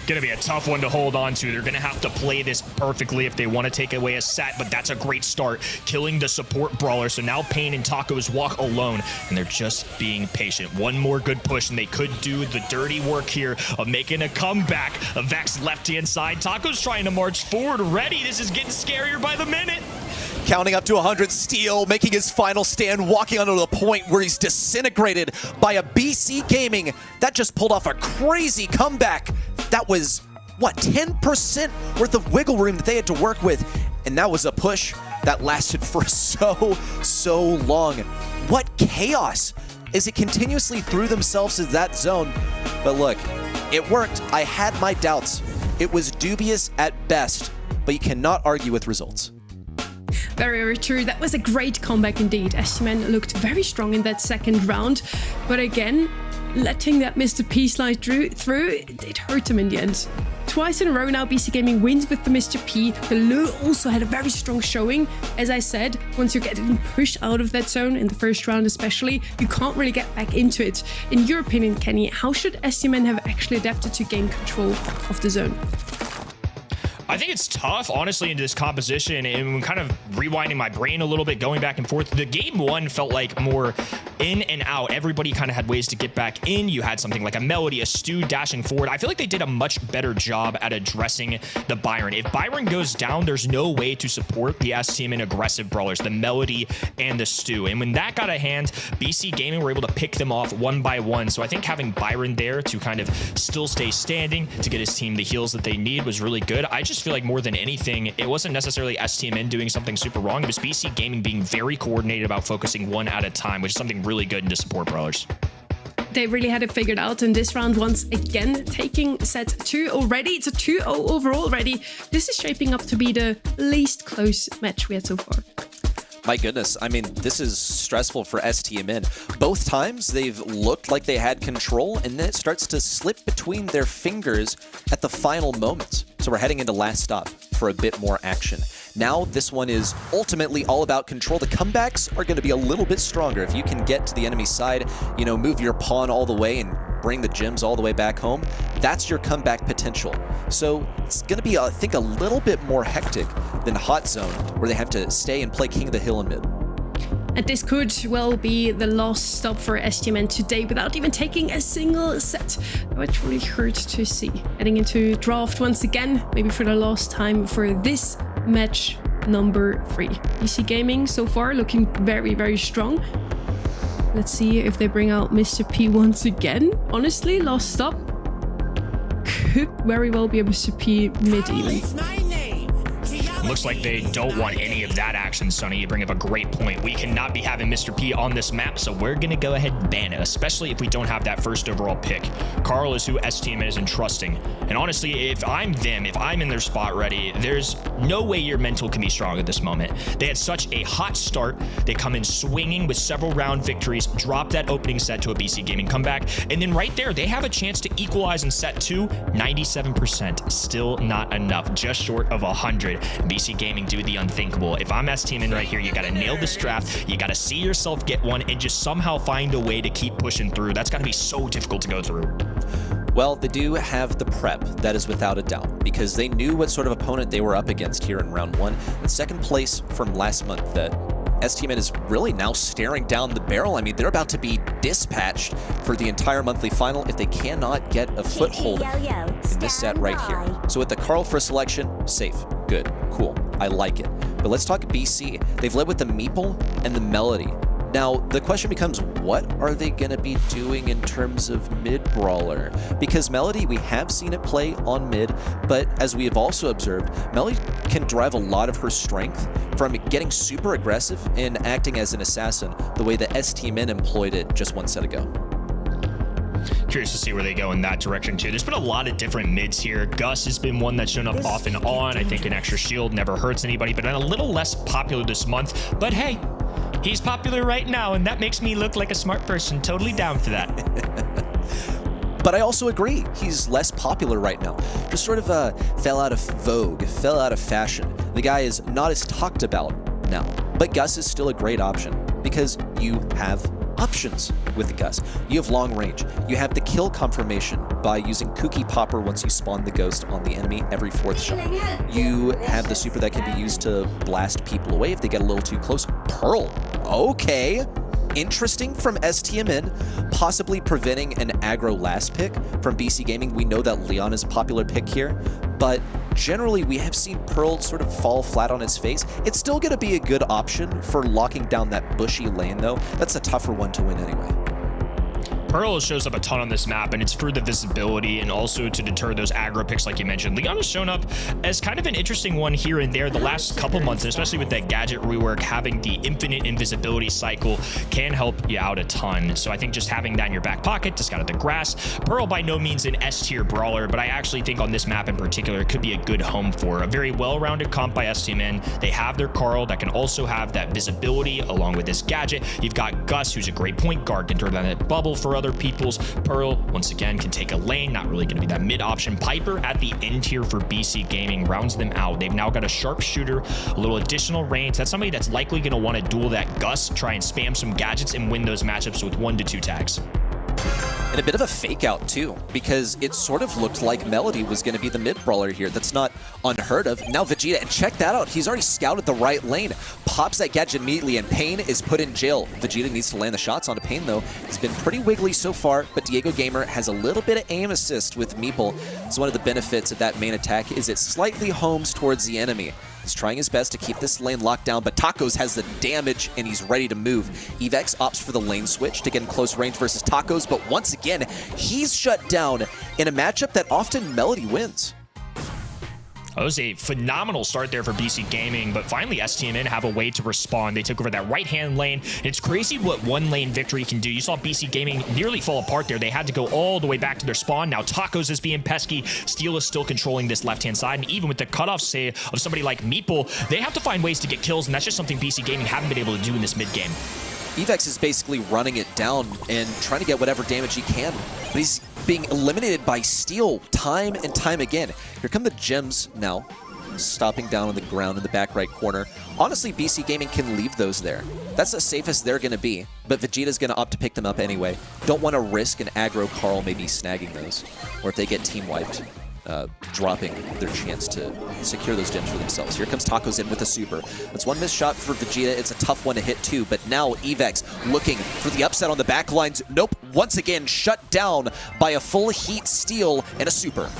Going to be a tough one to hold on to. They're going to have to play this perfectly if they want to take away a set, but that's a great start, killing the support brawler. So now Pain and Tacos walk alone, and they're just being patient. One more good push, and they could do the dirty work here of making a comeback. A Vex left-hand side. Tacos trying to march forward already. This is getting scarier by the minute. counting up to 100, Steel making his final stand, walking onto the point where he's disintegrated by a BC Gaming that just pulled off a crazy comeback. That was, what, 10% worth of wiggle room that they had to work with. And that was a push that lasted for so long. What chaos as it continuously threw themselves to that zone. But look, it worked. I had my doubts. It was dubious at best, but you cannot argue with results. Very, very true. That was a great comeback indeed. STMN looked very strong in that second round. But again, letting that Mr. P slide through, it hurt him in the end. Twice in a row now, BC Gaming wins with the Mr. P. The Lu also had a very strong showing. As I said, once you're getting pushed out of that zone, in the first round especially, you can't really get back into it. In your opinion, Kenny, how should STMN have actually adapted to gain control of the zone? I think it's tough, honestly, in this composition, and kind of rewinding my brain a little bit, going back and forth. The game one felt like more in and out. Everybody kind of had ways to get back in. You had something like a Melody, a Stu dashing forward. I feel like they did a much better job at addressing the Byron. If Byron goes down, there's no way to support the STMN aggressive brawlers, the Melody and the Stu. And when that got a hand, BC Gaming were able to pick them off one by one. So I think having Byron there to kind of still stay standing, to get his team the heals that they need was really good. I just feel like more than anything, it wasn't necessarily STMN doing something super wrong. It was BC Gaming being very coordinated about focusing one at a time, which is something really good into support brawlers. They really had it figured out in this round once again, taking set 2 already. It's a 2-0 overall already. This is shaping up to be the least close match we had so far. My goodness, I mean, this is stressful for STMN. Both times they've looked like they had control, and then it starts to slip between their fingers at the final moments. So we're heading into last stop for a bit more action. Now this one is ultimately all about control. The comebacks are going to be a little bit stronger. If you can get to the enemy side, you know, move your pawn all the way and bring the gems all the way back home, that's your comeback potential. So it's going to be, I think, a little bit more hectic than Hot Zone, where they have to stay and play King of the Hill in mid. And this could well be the last stop for STMN today without even taking a single set, which really hurts to see. Heading into draft once again, maybe for the last time for this match number 3. BC Gaming so far looking very, very strong. Let's see if they bring out Mr. P once again. Honestly, last stop could very well be a Mr. P mid even. Looks like they don't want any of that action, Sonny. You bring up a great point. We cannot be having Mr. P on this map, so we're going to go ahead and ban it, especially if we don't have that first overall pick. Carl is who STMN is entrusting. And honestly, if I'm them, if I'm in their spot ready, there's no way your mental can be strong at this moment. They had such a hot start. They come in swinging with several round victories, drop that opening set to a BC Gaming comeback, and then right there, they have a chance to equalize in set 2, 97%. Still not enough, just short of 100. BC Gaming do the unthinkable. If I'm STMN right here, you got to nail this draft. You got to see yourself get one and just somehow find a way to keep pushing through. That's got to be so difficult to go through. Well, they do have the prep, that is without a doubt, because they knew what sort of opponent they were up against here in round 1. The second place from last month that STMN is really now staring down the barrel. I mean, they're about to be dispatched for the entire monthly final if they cannot get a foothold in this set right here. So with the Carl for selection, safe, good, cool, I like it. But let's talk BC. They've led with the Meeple and the Melody. Now, the question becomes, what are they going to be doing in terms of mid-brawler? Because Melody, we have seen it play on mid, but as we have also observed, Melody can derive a lot of her strength from getting super aggressive and acting as an assassin, the way that STMN employed it just one set ago. Curious to see where they go in that direction too. There's been a lot of different mids here. Gus has been one that's shown up off and on. I think an extra shield never hurts anybody, but a little less popular this month. But hey, he's popular right now, and that makes me look like a smart person. Totally down for that. But I also agree, he's less popular right now. Just sort of fell out of vogue, fell out of fashion. The guy is not as talked about now. But Gus is still a great option because you have options with the Gus. You have long range. You have the kill confirmation by using Kooky Popper once you spawn the ghost on the enemy every 4th shot. You have the super that can be used to blast people away if they get a little too close. Pearl. Okay. Interesting from STMN, possibly preventing an aggro last pick from BC Gaming. We know that Leon is a popular pick here, but generally we have seen Pearl sort of fall flat on his face. It's still going to be a good option for locking down that bushy lane, though. That's a tougher one to win anyway. Pearl shows up a ton on this map, and it's for the visibility and also to deter those aggro picks like you mentioned. Leon has shown up as kind of an interesting one here and there the last couple months, and especially with that gadget rework, having the infinite invisibility cycle can help you out a ton. So I think just having that in your back pocket, just got at the grass. Pearl by no means an S-tier brawler, but I actually think on this map in particular, it could be a good home for a very well-rounded comp by STMN. They have their Carl that can also have that visibility along with this gadget. You've got Gus, who's a great point guard, can throw down that bubble for other people's. Pearl, once again, can take a lane, not really going to be that mid option. Piper at the end tier for BC Gaming rounds them out. They've now got a sharpshooter, a little additional range. That's somebody that's likely going to want to duel that Gus, try and spam some gadgets and win those matchups with 1 to 2 tags. And a bit of a fake out too, because it sort of looked like Melody was going to be the mid brawler here. That's not unheard of. Now Vegeta, and check that out. He's already scouted the right lane, pops that gadget immediately, and Pain is put in jail. Vegeta needs to land the shots onto Pain though. He's been pretty wiggly so far, but Diego Gamer has a little bit of aim assist with Meeple. So one of the benefits of that main attack is it slightly homes towards the enemy. He's trying his best to keep this lane locked down, but Tacos has the damage and he's ready to move. Evex opts for the lane switch to get in close range versus Tacos, but once again, he's shut down in a matchup that often Melody wins. That was a phenomenal start there for BC Gaming, but finally STMN have a way to respond. They took over that right-hand lane, and it's crazy what one-lane victory can do. You saw BC Gaming nearly fall apart there. They had to go all the way back to their spawn. Now Tacos is being pesky. Steel is still controlling this left-hand side, and even with the cutoff, say, of somebody like Meeple, they have to find ways to get kills, and that's just something BC Gaming haven't been able to do in this mid-game. Evex is basically running it down and trying to get whatever damage he can, but he's being eliminated by Steel time and time again. Here come the gems now, stopping down on the ground in the back right corner. Honestly, BC Gaming can leave those there. That's the safest they're going to be, but Vegeta's going to opt to pick them up anyway. Don't want to risk an aggro Carl maybe snagging those, or if they get team wiped, dropping their chance to secure those gems for themselves. Here comes Tacos in with a super. That's one missed shot for Vegeta. It's a tough one to hit too, but now Evex looking for the upset on the back lines. Nope, once again shut down by a full heat steal and a super.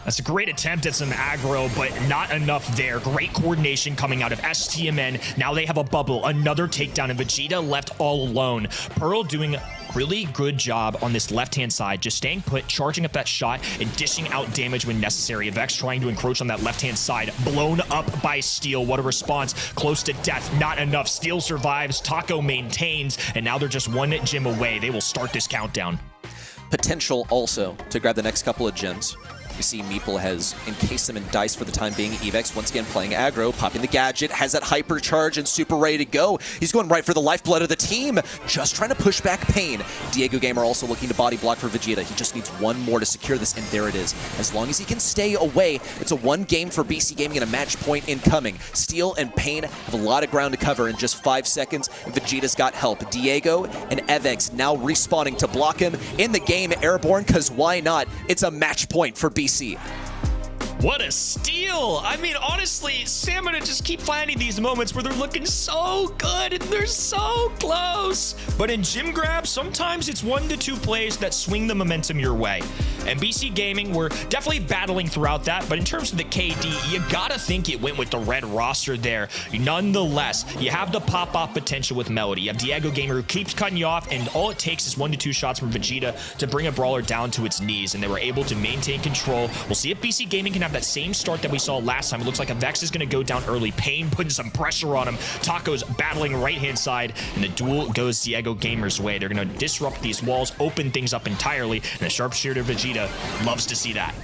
That's a great attempt at some aggro, but not enough there. Great coordination coming out of STMN. Now they have a bubble, another takedown, and Vegeta left all alone. Pearl doing a really good job on this left-hand side, just staying put, charging up that shot, and dishing out damage when necessary. Vex trying to encroach on that left-hand side, blown up by Steel. What a response. Close to death, not enough. Steel survives, Taco maintains, and now they're just one gem away. They will start this countdown. Potential also to grab the next couple of gems. You see Meeple has encased them in dice for the time being. Evex once again playing aggro, popping the gadget, has that hyper charge and super ready to go. He's going right for the lifeblood of the team, just trying to push back Pain. Diego Gamer also looking to body block for Vegeta. He just needs one more to secure this, and there it is. As long as he can stay away, it's a one game for BC Gaming and a match point incoming. Steel and Pain have a lot of ground to cover in just 5 seconds. Vegeta's got help. Diego and Evex now respawning to block him in the game airborne, because why not? It's a match point for BC. What a steal! I mean, honestly, Stamina just keep finding these moments where they're looking so good and they're so close. But in gym grabs, sometimes it's 1 to 2 plays that swing the momentum your way. And BC Gaming were definitely battling throughout that, but in terms of the KD, you gotta think it went with the red roster there. Nonetheless, you have the pop-off potential with Melody. You have Diego Gamer who keeps cutting you off, and all it takes is 1 to 2 shots from Vegeta to bring a brawler down to its knees, and they were able to maintain control. We'll see if BC Gaming can have that same start that we saw last time. It looks like a Vex is going to go down early. Pain putting some pressure on him. Taco's battling right-hand side, and the duel goes Diego Gamer's way. They're going to disrupt these walls, open things up entirely, and the sharpshooter Vegeta loves to see that.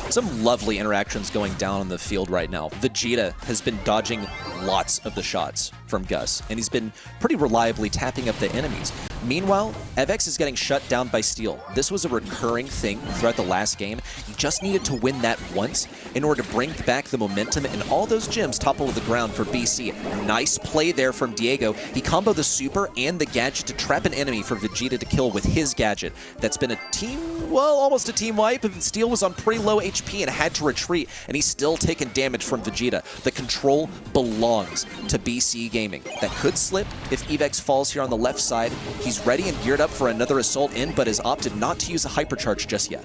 Some lovely interactions going down on the field right now. Vegeta has been dodging lots of the shots from Gus, and he's been pretty reliably tapping up the enemies. Meanwhile, Evex is getting shut down by Steel. This was a recurring thing throughout the last game. He just needed to win that once in order to bring back the momentum and all those gems topple the ground for BC. Nice play there from Diego. He comboed the super and the gadget to trap an enemy for Vegeta to kill with his gadget. That's been a team, well, almost a team wipe. Steel was on pretty low HP and had to retreat, and he's still taking damage from Vegeta. The control belongs to BC Gaming. That could slip if Evex falls here on the left side. He's ready and geared up for another assault in, but has opted not to use a hypercharge just yet.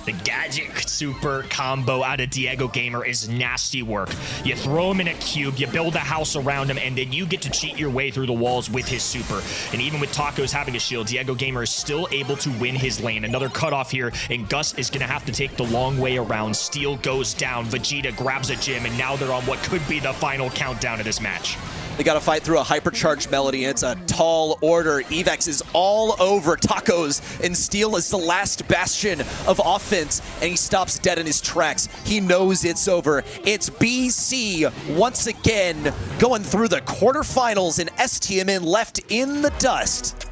The gadget super combo out of Diego Gamer is nasty work. You throw him in a cube, you build a house around him, and then you get to cheat your way through the walls with his super. And even with Tacos having a shield, Diego Gamer is still able to win his lane. Another cutoff here, and Gus is going to have to take the long way around. Steel goes down, Vegeta grabs a gem, and now they're on what could be the final countdown of this match. They got to fight through a hypercharged Melody. It's a tall order. Evex is all over Tacos, and Steel is the last bastion of offense, and he stops dead in his tracks. He knows it's over. It's BC once again going through the quarterfinals, and STMN left in the dust.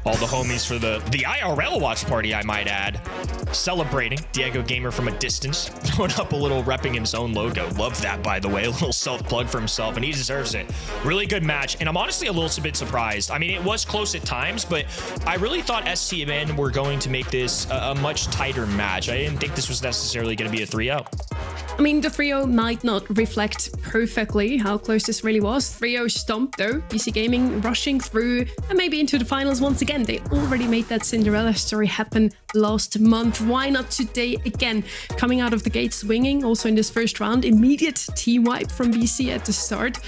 All the homies for the IRL watch party, I might add. Celebrating. Diego Gamer from a distance. Throwing up a little repping his own logo. Love that, by the way. A little self-plug for himself, and he deserves it. Really good match, and I'm honestly a little bit surprised. I mean, it was close at times, but I really thought STMN were going to make this a much tighter match. I didn't think this was necessarily going to be a 3-0. I mean, the 3-0 might not reflect perfectly how close this really was. 3-0 stomp, though. BC Gaming rushing through and maybe into the finals once again. They already made that Cinderella story happen last month. Why not today again? Coming out of the gate swinging, also in this first round. Immediate T-wipe from BC at the start.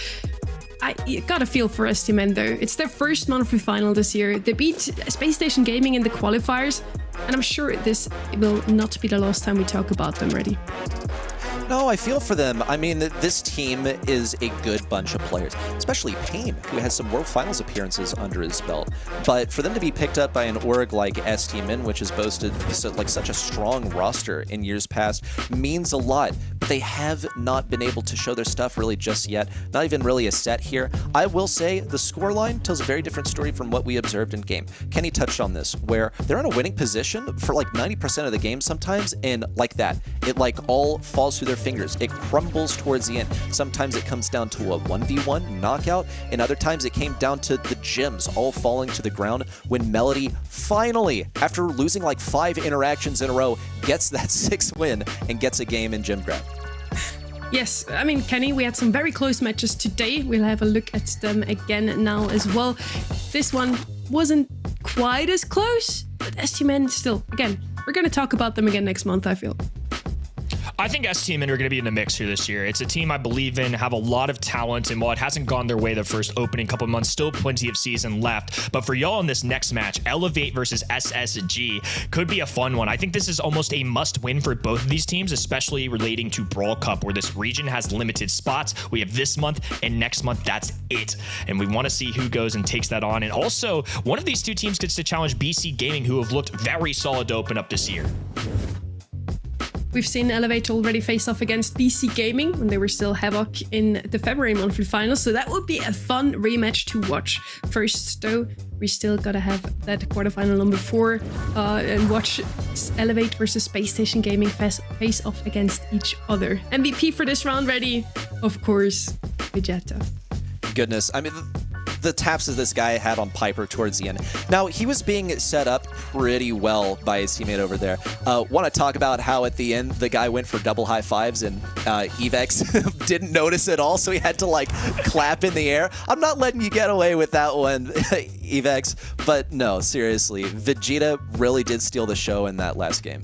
I got a feel for STMN, though. It's their first monthly final this year. They beat Space Station Gaming in the qualifiers, and I'm sure this will not be the last time we talk about them, Ready? No, I feel for them. I mean, this team is a good bunch of players, especially Payne, who has some World Finals appearances under his belt. But for them to be picked up by an org like STMN, which has boasted such a strong roster in years past, means a lot. But they have not been able to show their stuff really just yet. Not even really a set here. I will say the scoreline tells a very different story from what we observed in game. Kenny touched on this, where they're in a winning position for like 90% of the game sometimes, and like that, it like all falls through their fingers. It crumbles towards the end. Sometimes it comes down to a 1v1 knockout, and other times it came down to the gems all falling to the ground when Melody finally, after losing like 5 interactions in a row, gets that 6th win and gets a game in gem grab. Yes, I mean, Kenny, we had some very close matches today. We'll have a look at them again now as well. This one wasn't quite as close, but STMN still, again, we're going to talk about them again next month, I feel. I think STMN are going to be in the mix here this year. It's a team I believe in, have a lot of talent, and while it hasn't gone their way the first opening couple of months, still plenty of season left. But for y'all in this next match, Elevate versus SSG could be a fun one. I think this is almost a must-win for both of these teams, especially relating to Brawl Cup, where this region has limited spots. We have this month, and next month, that's it. And we want to see who goes and takes that on. And also, one of these two teams gets to challenge BC Gaming, who have looked very solid to open up this year. We've seen Elevate already face off against BC Gaming when they were still Havoc in the February monthly finals, so that would be a fun rematch to watch. First, though, we still gotta have that quarterfinal number 4 and watch Elevate versus Space Station Gaming face off against each other. MVP for this round, Ready? Of course, Vegeta. Goodness, I mean, the taps that this guy had on Piper towards the end. Now, he was being set up pretty well by his teammate over there. Want to talk about how at the end the guy went for double high fives and Evex didn't notice at all, so he had to like clap in the air. I'm not letting you get away with that one, Evex. But no, seriously, Vegeta really did steal the show in that last game.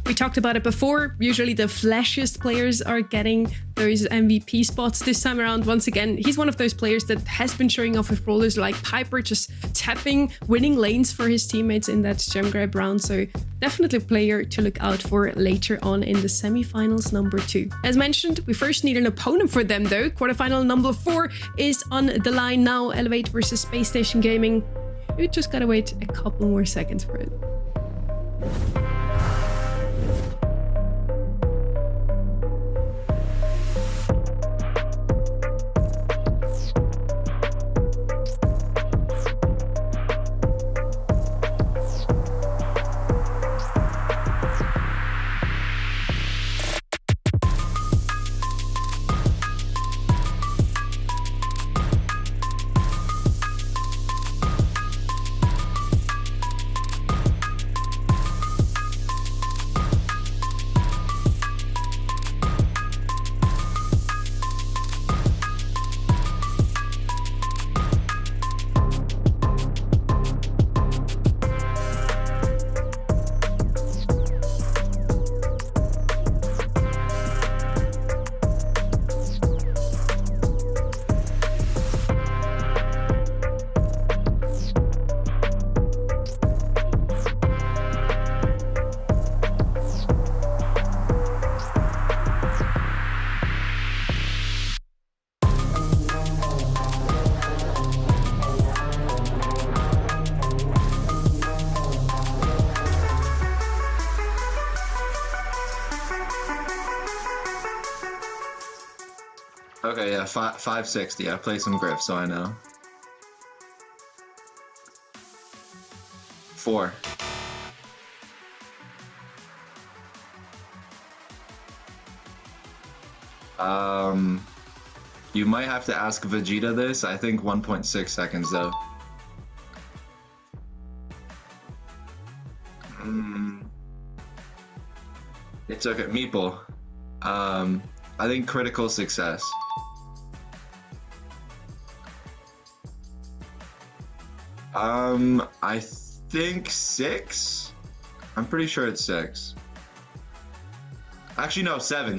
We talked about it before. Usually the flashiest players are getting those MVP spots. This time around, once again, he's one of those players that has been showing off with brawlers like Piper, just tapping, winning lanes for his teammates in that gem grab round. So definitely a player to look out for later on in the semifinals number 2. As mentioned, we first need an opponent for them though. Quarterfinal number 4 is on the line now. Elevate versus Space Station Gaming. We just gotta wait a couple more seconds for it. Yeah, 560. I play some Griff, so I know. 4. You might have to ask Vegeta this. I think 1.6 seconds though. It's okay, Meeple. I think critical success. I think 6. I'm pretty sure it's 6. Actually, no, 7.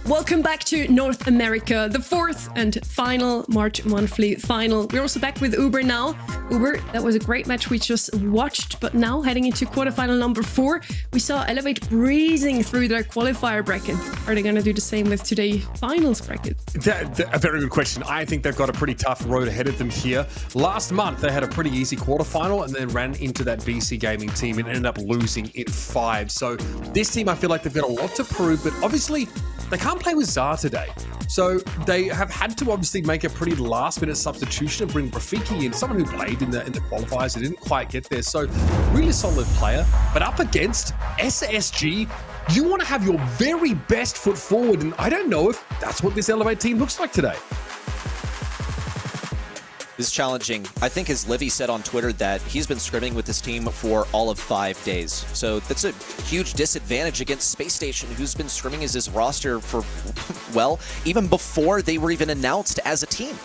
Welcome back to North America, the 4th and final March monthly final. We're also back with Uber now. Uber, that was a great match we just watched, but now heading into quarterfinal number 4, we saw Elevate breezing through their qualifier bracket. Are they going to do the same with today's finals bracket? A very good question. I think they've got a pretty tough road ahead of them here. Last month, they had a pretty easy quarterfinal and then ran into that BC Gaming team and ended up losing in 5. So this team, I feel like they've got a lot to prove, but obviously they can't play with Zar today. So they have had to obviously make a pretty last-minute substitution and bring Rafiki in, someone who played in the qualifiers and didn't quite get there. So really solid player, but up against SSG, you want to have your very best foot forward, and I don't know if that's what this Elevate team looks like today. This is challenging. I think, as Livy said on Twitter, that he's been scrimming with this team for all of 5 days. So that's a huge disadvantage against Space Station, who's been scrimming as his roster for, well, even before they were even announced as a team.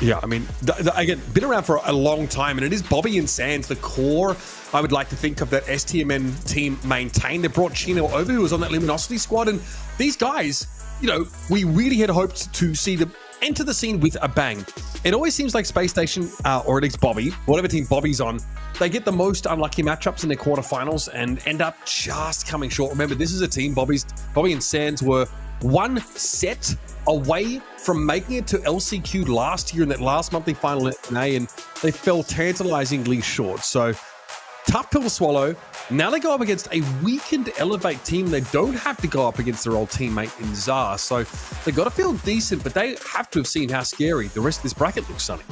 Yeah, I mean, again, been around for a long time, and it is Bobby and Sands, the core, I would like to think of, that STMN team maintained. They brought Chino over, who was on that Luminosity squad, and these guys, you know, we really had hoped to see them enter the scene with a bang. It always seems like Space Station, or at least Bobby, whatever team Bobby's on, they get the most unlucky matchups in their quarterfinals and end up just coming short. Remember, this is a team, Bobby and Sands were 1 set away from making it to LCQ last year in that last monthly final in NA, and they fell tantalizingly short. So tough pill to swallow. Now they go up against a weakened Elevate team. They don't have to go up against their old teammate in Zar. So they've got to feel decent, but they have to have seen how scary the rest of this bracket looks, Sonny.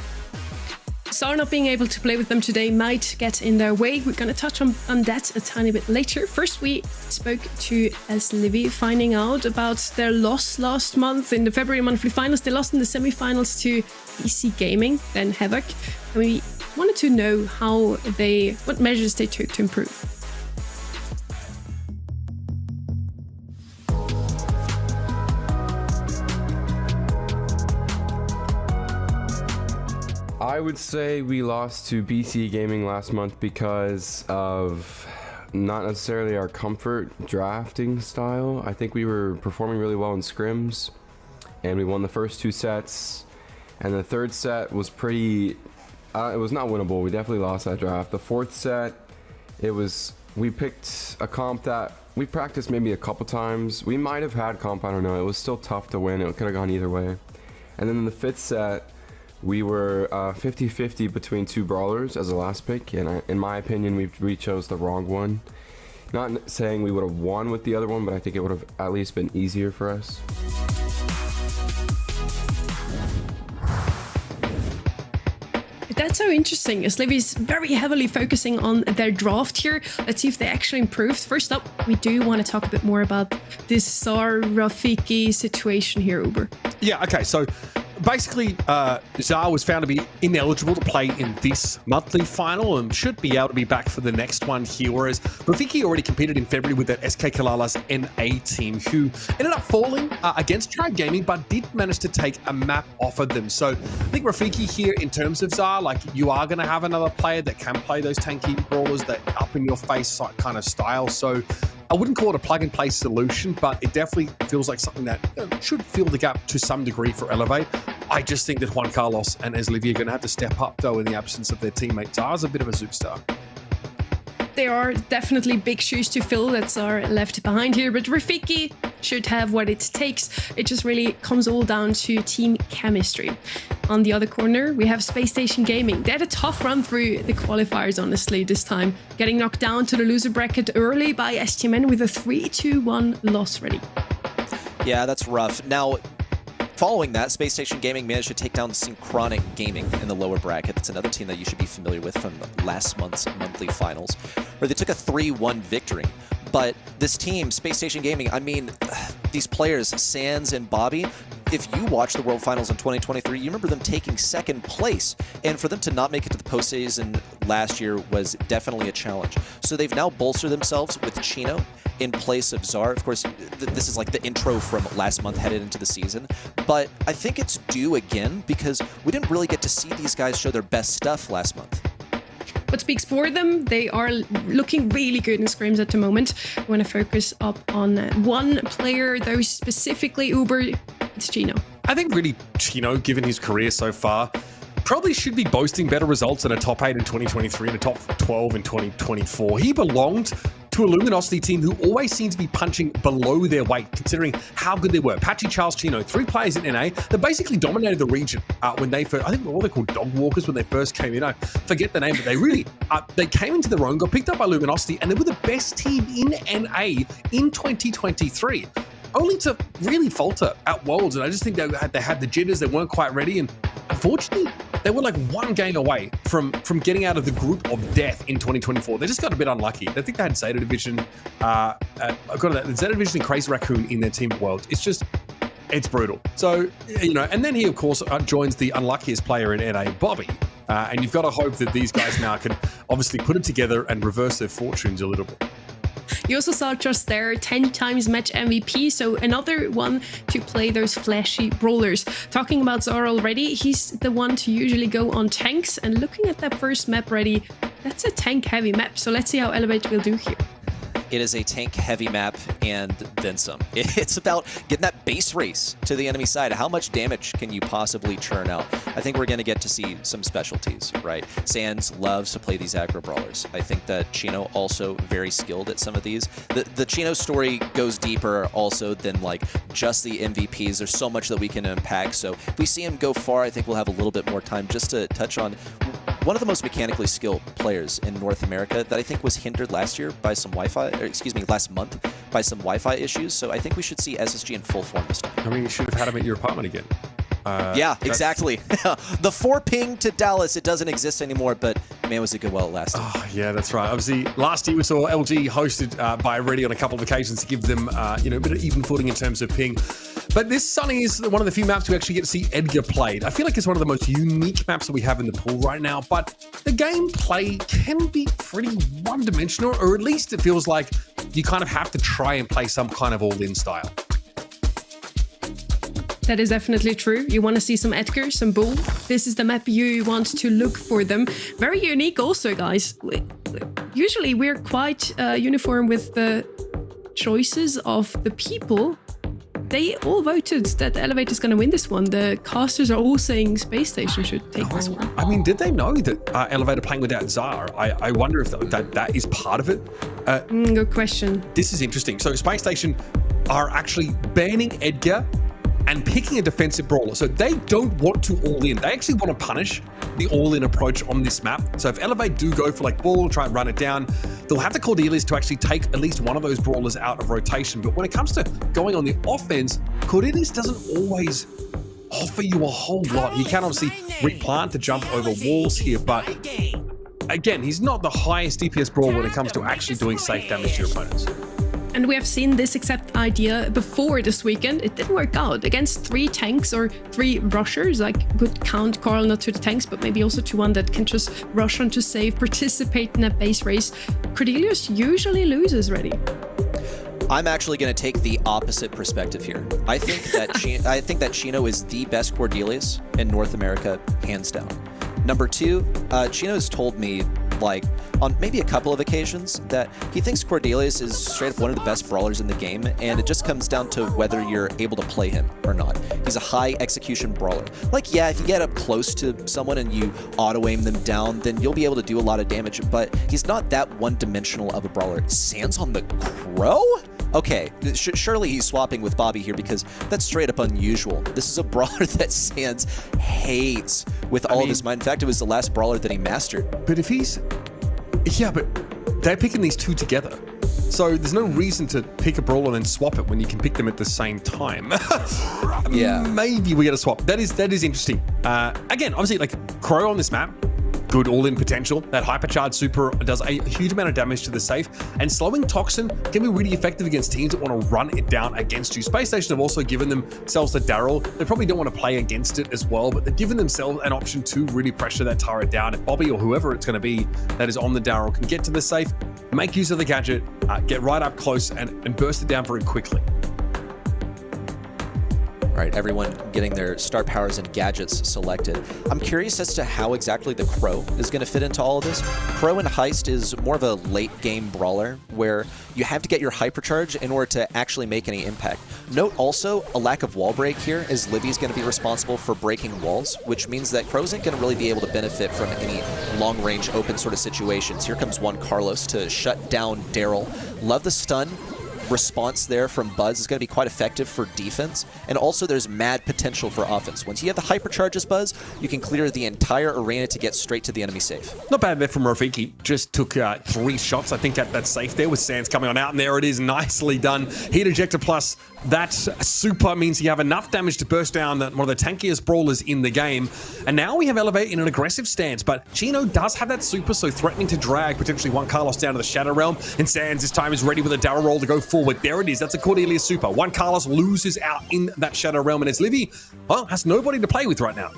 Zar not being able to play with them today might get in their way. We're going to touch on that a tiny bit later. First, we spoke to Livy, finding out about their loss last month in the February monthly finals. They lost in the semifinals to BC Gaming, then Havoc. And we wanted to know what measures they took to improve. I would say we lost to BC Gaming last month because of not necessarily our comfort drafting style. I think we were performing really well in scrims, and we won the first 2 sets, and the 3rd set was pretty... it was not winnable. We definitely lost that draft. The 4th set, we picked a comp that we practiced maybe a couple times. We might have had comp, I don't know. It was still tough to win. It could have gone either way. And then in the 5th set, we were 50-50 between 2 brawlers as a last pick, and in my opinion, we chose the wrong one. Not saying we would have won with the other one, but I think it would have at least been easier for us. That's so interesting, as Livy's very heavily focusing on their draft here. Let's see if they actually improved. First up, we do want to talk a bit more about this Zar Rafiki situation here, Uber. Yeah, okay, so basically, Zar was found to be ineligible to play in this monthly final and should be able to be back for the next one here, whereas Rafiki already competed in February with that SK Kalala's NA team, who ended up falling against Tribe Gaming, but did manage to take a map off of them. So I think Rafiki here, in terms of Zar, like, you are going to have another player that can play those tanky brawlers, that up-in-your-face kind of style. So I wouldn't call it a plug-and-play solution, but it definitely feels like something that should fill the gap to some degree for Elevate. I just think that Juan Carlos and Eslivia are going to have to step up, though, in the absence of their teammate. Zar's a bit of a superstar. there are definitely big shoes to fill that are left behind here, but Rafiki should have what it takes. It just really comes all down to team chemistry. On the other corner, we have Space Station Gaming. They had a tough run through the qualifiers, honestly, this time, getting knocked down to the loser bracket early by STMN with a 3-2-1 loss ready. Yeah, that's rough. Now, following that, Space Station Gaming managed to take down Synchronic Gaming in the lower bracket. That's another team that you should be familiar with from last month's monthly finals, where they took a 3-1 victory. But this team, Space Station Gaming, I mean, these players, Sans and Bobby, if you watch the World Finals in 2023, you remember them taking second place. And for them to not make it to the postseason last year was definitely a challenge. So they've now bolstered themselves with Chino in place of Czar. Of course, this is like the intro from last month headed into the season. But I think it's due again because we didn't really get to see these guys show their best stuff last month. What speaks for them? They are looking really good in scrims at the moment. I want to focus up on one player, though specifically Uber. It's Chino. I think really Chino, given his career so far, probably should be boasting better results than a top 8 in 2023 and a top 12 in 2024. He belonged to a Luminosity team who always seemed to be punching below their weight, considering how good they were. Patchy, Charles, Chino, 3 players in NA that basically dominated the region when they first, I think what were they called, dog walkers when they first came in. I forget the name, but they really, they came into their own, got picked up by Luminosity, and they were the best team in NA in 2023. Only to really falter at Worlds, and I just think they had the jitters, they weren't quite ready, and unfortunately, they were like one game away from getting out of the group of death in 2024. They just got a bit unlucky. I think they had Zeta Division, Zeta Division and Crazy Raccoon in their team at Worlds. It's brutal. So, you know, and then he, of course, joins the unluckiest player in NA, Bobby. And you've got to hope that these guys now can obviously put it together and reverse their fortunes a little bit. You also saw just there 10 times match MVP, so another one to play those flashy brawlers. Talking about Zara already, he's the one to usually go on tanks, and looking at that first map ready, that's a tank heavy map, so let's see how Elevate will do here. It is a tank-heavy map and then some. It's about getting that base race to the enemy side. How much damage can you possibly churn out? I think we're going to get to see some specialties, right? Sans loves to play these aggro brawlers. I think that Chino also very skilled at some of these. The Chino story goes deeper also than like just the MVPs. There's so much that we can unpack. So if we see him go far, I think we'll have a little bit more time just to touch on one of the most mechanically skilled players in North America that I think was hindered last month by some Wi-Fi issues. So I think we should see SSG in full form this time. I mean, you should have had him at your apartment again. Yeah, exactly. The 4 ping to Dallas, it doesn't exist anymore, but man, was it good while it lasted. Oh, yeah, that's right. Obviously, last year we saw LG hosted by Ready on a couple of occasions to give them, a bit of even footing in terms of ping. But this Sunny is one of the few maps we actually get to see Edgar played. I feel like it's one of the most unique maps that we have in the pool right now, but the gameplay can be pretty one-dimensional, or at least it feels like you kind of have to try and play some kind of all-in style. That is definitely true. You want to see some Edgar, some Bull. This is the map you want to look for them. Very unique also, guys. Usually we're quite uniform with the choices of the people. They all voted that Elevate is going to win this one. The casters are all saying Space Station should take this one. I mean, did they know that Elevate are playing without Czar? I wonder if that is part of it. Good question. This is interesting. So Space Station are actually banning Edgar and picking a defensive brawler. So they don't want to all in. They actually want to punish the all-in approach on this map. So if Elevate do go for like ball, try and run it down, they'll have the Cordelias to actually take at least one of those brawlers out of rotation. But when it comes to going on the offense, Cordelias doesn't always offer you a whole lot. He can obviously replant to jump over walls here, but again, he's not the highest DPS brawler when it comes to actually doing safe damage to your opponents. And we have seen this exact idea before this weekend. It didn't work out. Against 3 tanks or 3 rushers, I would count Carl not to the tanks, but maybe also to one that can just rush on to save, participate in a base race. Cordelius usually loses ready. I'm actually going to take the opposite perspective here. I think that Chino is the best Cordelius in North America, hands down. Number 2, Chino's told me like, on maybe a couple of occasions, that he thinks Cordelius is straight up one of the best brawlers in the game, and it just comes down to whether you're able to play him or not. He's a high execution brawler. Like, yeah, if you get up close to someone and you auto-aim them down, then you'll be able to do a lot of damage, but he's not that one-dimensional of a brawler. Sans on the Crow? Okay, surely he's swapping with Bobby here because that's straight up unusual. This is a brawler that Sans hates with all of his mind. In fact, it was the last brawler that he mastered. But if he's... Yeah, but they're picking these two together. So there's no reason to pick a brawler and then swap it when you can pick them at the same time. Yeah. Maybe we get a swap. That is interesting. Again, obviously, like, Crow on this map, good all-in potential. That hypercharge super does a huge amount of damage to the safe, and slowing Toxin can be really effective against teams that want to run it down against you. Space Station have also given themselves the Daryl. They probably don't want to play against it as well, but they've given themselves an option to really pressure that turret down. If Bobby or whoever it's going to be that is on the Daryl can get to the safe, make use of the gadget, get right up close and burst it down very quickly. All right, everyone getting their star powers and gadgets selected. I'm curious as to how exactly the Crow is going to fit into all of this. Crow in Heist is more of a late game brawler where you have to get your hypercharge in order to actually make any impact. Note also a lack of wall break here, as Livy's going to be responsible for breaking walls, which means that Crow isn't going to really be able to benefit from any long range open sort of situations. Here comes Juan Carlos to shut down Daryl. Love the stun. Response there from Buzz is going to be quite effective for defense, and also there's mad potential for offense. Once you have the hypercharges, Buzz, you can clear the entire arena to get straight to the enemy safe. Not bad there from Rafiki. Just took 3 shots, I think, at that safe there with Sans coming on out, and there it is, nicely done. Heat ejector plus that super means you have enough damage to burst down one of the tankiest brawlers in the game. And now we have Elevate in an aggressive stance, but Chino does have that super, so threatening to drag potentially Juan Carlos down to the Shadow Realm, and Sans this time is ready with a Daryl roll to go forward. There it is, that's a Cordelius super. Juan Carlos loses out in that Shadow Realm, and as Livy, well, has nobody to play with right now.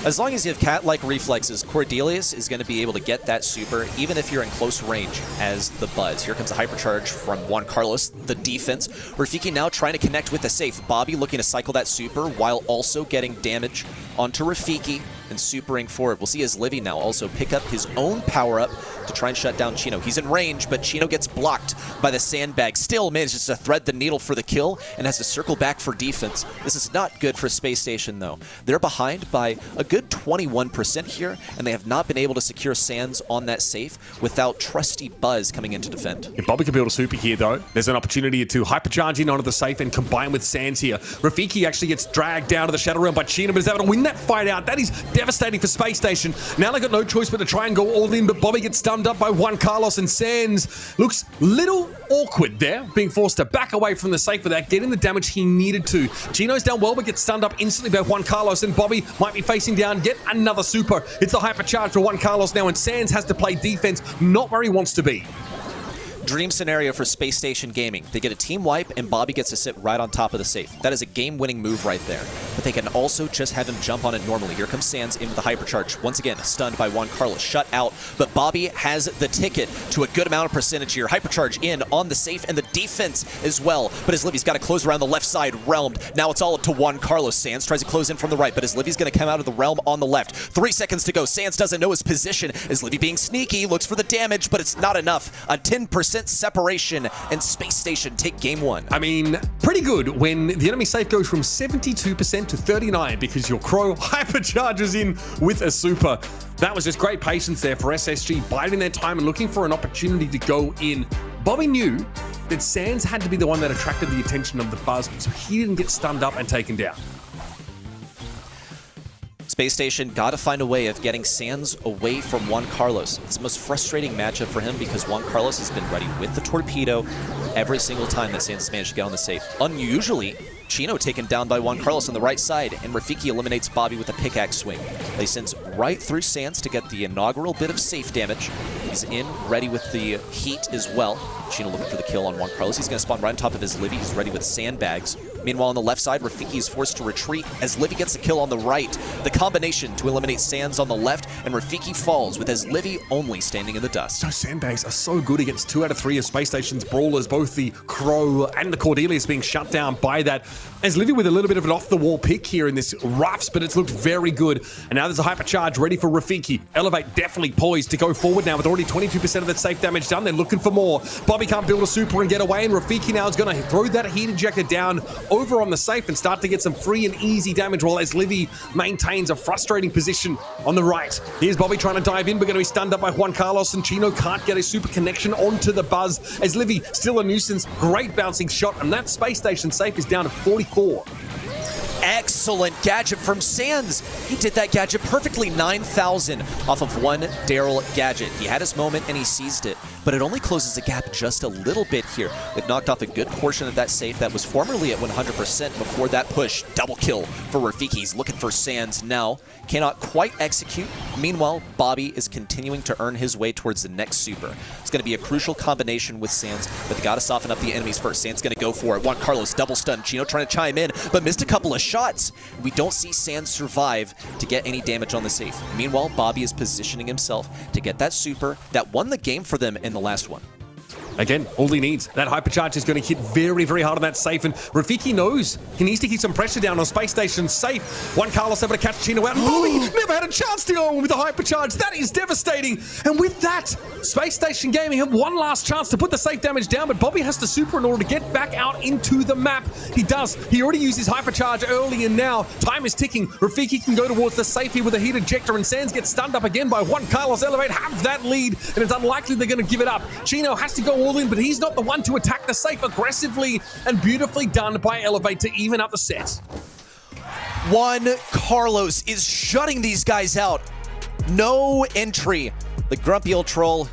As long as you have cat-like reflexes, Cordelius is going to be able to get that super, even if you're in close range as the Buzz. Here comes the hypercharge from Juan Carlos, the defense. Rafiki now trying to connect with the safe. Bobby looking to cycle that super while also getting damage onto Rafiki and supering forward. We'll see as Livy now also pick up his own power-up to try and shut down Chino. He's in range, but Chino gets blocked by the sandbag. Still manages to thread the needle for the kill and has to circle back for defense. This is not good for Space Station, though. They're behind by a good 21% here, and they have not been able to secure Sans on that safe without trusty Buzz coming in to defend. If Bobby can build a super here, though, there's an opportunity to hypercharge in onto the safe and combine with Sans here. Rafiki actually gets dragged down to the Shadow Realm by Chino, but is able to win that fight out. That is devastating for Space Station. Now they've got no choice but to try and go all in, but Bobby gets stunned up by Juan Carlos, and Sans looks little awkward there, being forced to back away from the safe without getting the damage he needed to. Chino's down well, but gets stunned up instantly by Juan Carlos, and Bobby might be facing down yet another super. It's the hypercharge for Juan Carlos now, and Sans has to play defense, not where he wants to be. Dream scenario for Space Station Gaming. They get a team wipe, and Bobby gets to sit right on top of the safe. That is a game-winning move right there. But they can also just have him jump on it normally. Here comes Sans in with the hypercharge. Once again, stunned by Juan Carlos, shut out. But Bobby has the ticket to a good amount of percentage here. Hypercharge in on the safe and the defense as well. But as Livy's got to close around the left side, realmed. Now it's all up to Juan Carlos. Sans tries to close in from the right, but as Livy's going to come out of the realm on the left. 3 seconds to go. Sans doesn't know his position. As Livy being sneaky, looks for the damage, but it's not enough. A 10% separation, and Space Station take game 1. I mean, pretty good when the enemy safe goes from 72% to 39% because your Crow hypercharges in with a super. That was just great patience there for SSG, biding their time and looking for an opportunity to go in. Bobby knew that Sans had to be the one that attracted the attention of the Buzz, so he didn't get stunned up and taken down. Space Station got to find a way of getting Sans away from Juan Carlos. It's the most frustrating matchup for him because Juan Carlos has been ready with the torpedo every single time that Sans has managed to get on the safe. Unusually, Chino taken down by Juan Carlos on the right side, and Rafiki eliminates Bobby with a pickaxe swing. They sense right through Sans to get the inaugural bit of safe damage. He's in, ready with the heat as well. Chino looking for the kill on Juan Carlos. He's going to spawn right on top of his Livy. He's ready with sandbags. Meanwhile, on the left side, Rafiki is forced to retreat as Livy gets the kill on the right. The combination to eliminate Sands on the left, and Rafiki falls with his Livy only standing in the dust. Those sandbags are so good against 2 out of 3 of Space Station's brawlers, both the Crow and the Cordelius being shut down by that. As Livy with a little bit of an off-the-wall pick here in this roughs, but it's looked very good. And now there's a hypercharge ready for Rafiki. Elevate definitely poised to go forward now with already 22% of that safe damage done. They're looking for more. Bobby can't build a super and get away, and Rafiki now is going to throw that heat injector down over on the safe and start to get some free and easy damage while as Livy maintains a frustrating position on the right. Here's Bobby trying to dive in, but going to be stunned up by Juan Carlos, and Chino can't get a super connection onto the buzz as Livy still a nuisance. Great bouncing shot, and that Space Station safe is down to 44. Excellent gadget from Sands. He did that gadget perfectly. 9,000 off of one Daryl gadget. He had his moment and he seized it, but it only closes the gap just a little bit here. It knocked off a good portion of that safe that was formerly at 100% before that push. Double kill for Rafiki. He's looking for Sands now. Cannot quite execute. Meanwhile, Bobby is continuing to earn his way towards the next super. It's going to be a crucial combination with Sands, but they got to soften up the enemies first. Sands going to go for it. Juan Carlos double stun. Chino trying to chime in, but missed a couple of shots. We don't see Sands survive to get any damage on the safe. Meanwhile, Bobby is positioning himself to get that super that won the game for them in the last one. Again, all he needs. That hypercharge is going to hit very, very hard on that safe, and Rafiki knows he needs to keep some pressure down on Space Station's safe. Juan Carlos able to catch Chino out, and Bobby never had a chance to go with the hypercharge. That is devastating. And with that, Space Station Gaming have one last chance to put the safe damage down, but Bobby has to super in order to get back out into the map. He does. He already used his hypercharge early, and now time is ticking. Rafiki can go towards the safe here with a heat ejector, and Sands gets stunned up again by Juan Carlos. Elevate have that lead, and it's unlikely they're going to give it up. Chino has to go all in, but he's not the one to attack the safe aggressively, and beautifully done by Elevate to even up the set. Juan Carlos is shutting these guys out. No entry. The grumpy old troll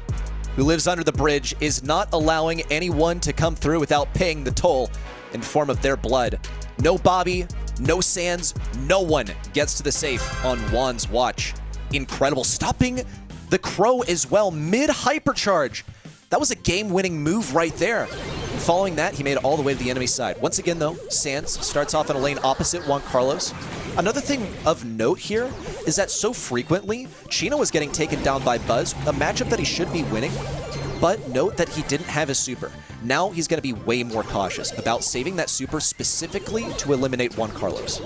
who lives under the bridge is not allowing anyone to come through without paying the toll in form of their blood. No Bobby, no Sands, no one gets to the safe on Juan's watch. Incredible. Stopping the Crow as well, mid-hypercharge. That was a game-winning move right there. And following that, he made it all the way to the enemy side. Once again, though, Sands starts off in a lane opposite Juan Carlos. Another thing of note here is that so frequently, Chino was getting taken down by Buzz, a matchup that he should be winning. But note that he didn't have his super. Now he's going to be way more cautious about saving that super specifically to eliminate Juan Carlos.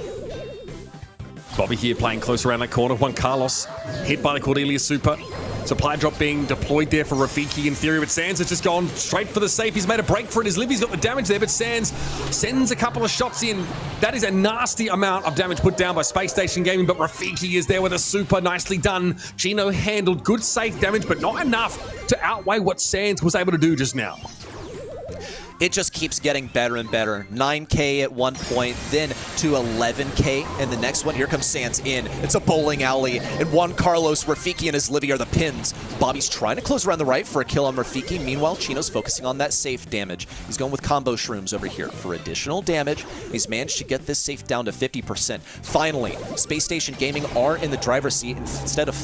Bobby here playing close around that corner. Juan Carlos hit by the Cordelia super. Supply drop being deployed there for Rafiki in theory, but Sands has just gone straight for the safe. He's made a break for it. His Livy's got the damage there, but Sands sends a couple of shots in. That is a nasty amount of damage put down by Space Station Gaming, but Rafiki is there with a super. Nicely done. Chino handled good safe damage, but not enough to outweigh what Sands was able to do just now. It just keeps getting better and better. 9K at one point, then to 11K, and the next one, here comes Sands in. It's a bowling alley, and Juan Carlos, Rafiki, and his Livy are the pins. Bobby's trying to close around the right for a kill on Rafiki. Meanwhile, Chino's focusing on that safe damage. He's going with combo shrooms over here for additional damage. He's managed to get this safe down to 50%. Finally, Space Station Gaming are in the driver's seat instead of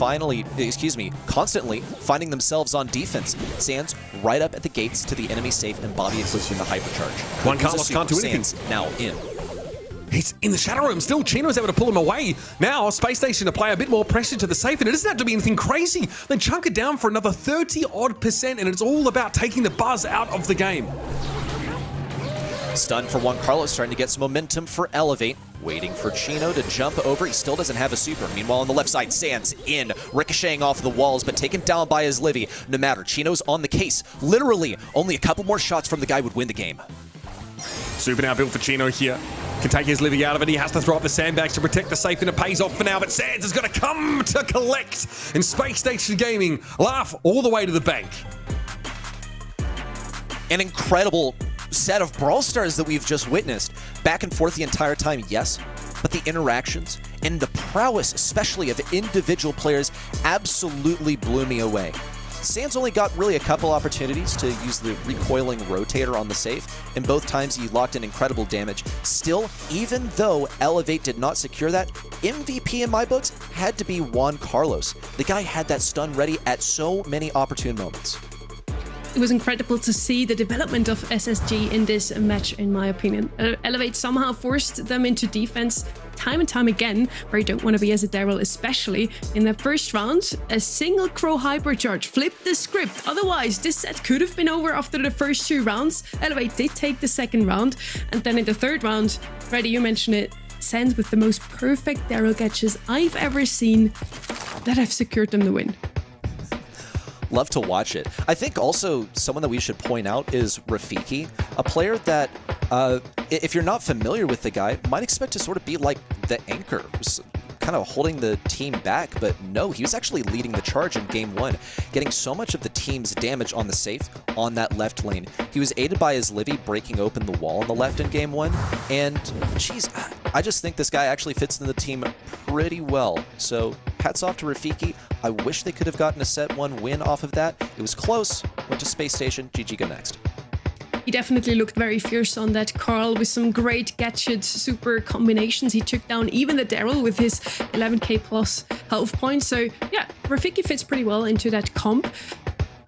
constantly finding themselves on defense. Sands right up at the gates to the enemy safe, and Bobby is in the hypercharge. Juan Carlos can't do anything. Sands now in. He's in the shadow room still. Chino's able to pull him away. Now, Space Station apply a bit more pressure to the safe, and it doesn't have to be anything crazy. Then chunk it down for another 30-odd%, and it's all about taking the buzz out of the game. Stun for Juan Carlos, starting to get some momentum for Elevate. Waiting for Chino to jump over. He still doesn't have a super. Meanwhile, on the left side, Sands in, ricocheting off the walls, but taken down by his Livy. No matter, Chino's on the case. Literally, only a couple more shots from the guy would win the game. Super now built for Chino here. Can take his Livy out of it. He has to throw up the sandbags to protect the safe, and it pays off for now, but Sands is going to come to collect. And Space Station Gaming laugh all the way to the bank. An incredible set of Brawl Stars that we've just witnessed. Back and forth the entire time, yes, but the interactions and the prowess, especially of individual players, absolutely blew me away. Sands only got really a couple opportunities to use the recoiling rotator on the safe, and both times he locked in incredible damage. Still, even though Elevate did not secure that, MVP in my books had to be Juan Carlos. The guy had that stun ready at so many opportune moments. It was incredible to see the development of SSG in this match, in my opinion. Elevate somehow forced them into defense time and time again, where you don't want to be as a Daryl, especially in the first round. A single Crow hypercharge flipped the script. Otherwise, this set could have been over after the first 2 rounds. Elevate did take the second round, and then in the third round, Freddy, you mentioned it, Sands with the most perfect Daryl catches I've ever seen that have secured them the win. Love to watch it. I think also someone that we should point out is Rafiki, a player that, if you're not familiar with the guy, might expect to sort of be like the anchor, kind of holding the team back, but no, he was actually leading the charge in game 1, getting so much of the team's damage on the safe on that left lane. He was aided by his Livy breaking open the wall on the left in game 1, and geez, I just think this guy actually fits in the team pretty well. So hats off to Rafiki. I wish they could have gotten a set 1 win off of that. It was close, went to Space Station, GG go next. He definitely looked very fierce on that Carl with some great gadget super combinations. He took down even the Daryl with his 11k plus health points. So yeah, Rafiki fits pretty well into that comp.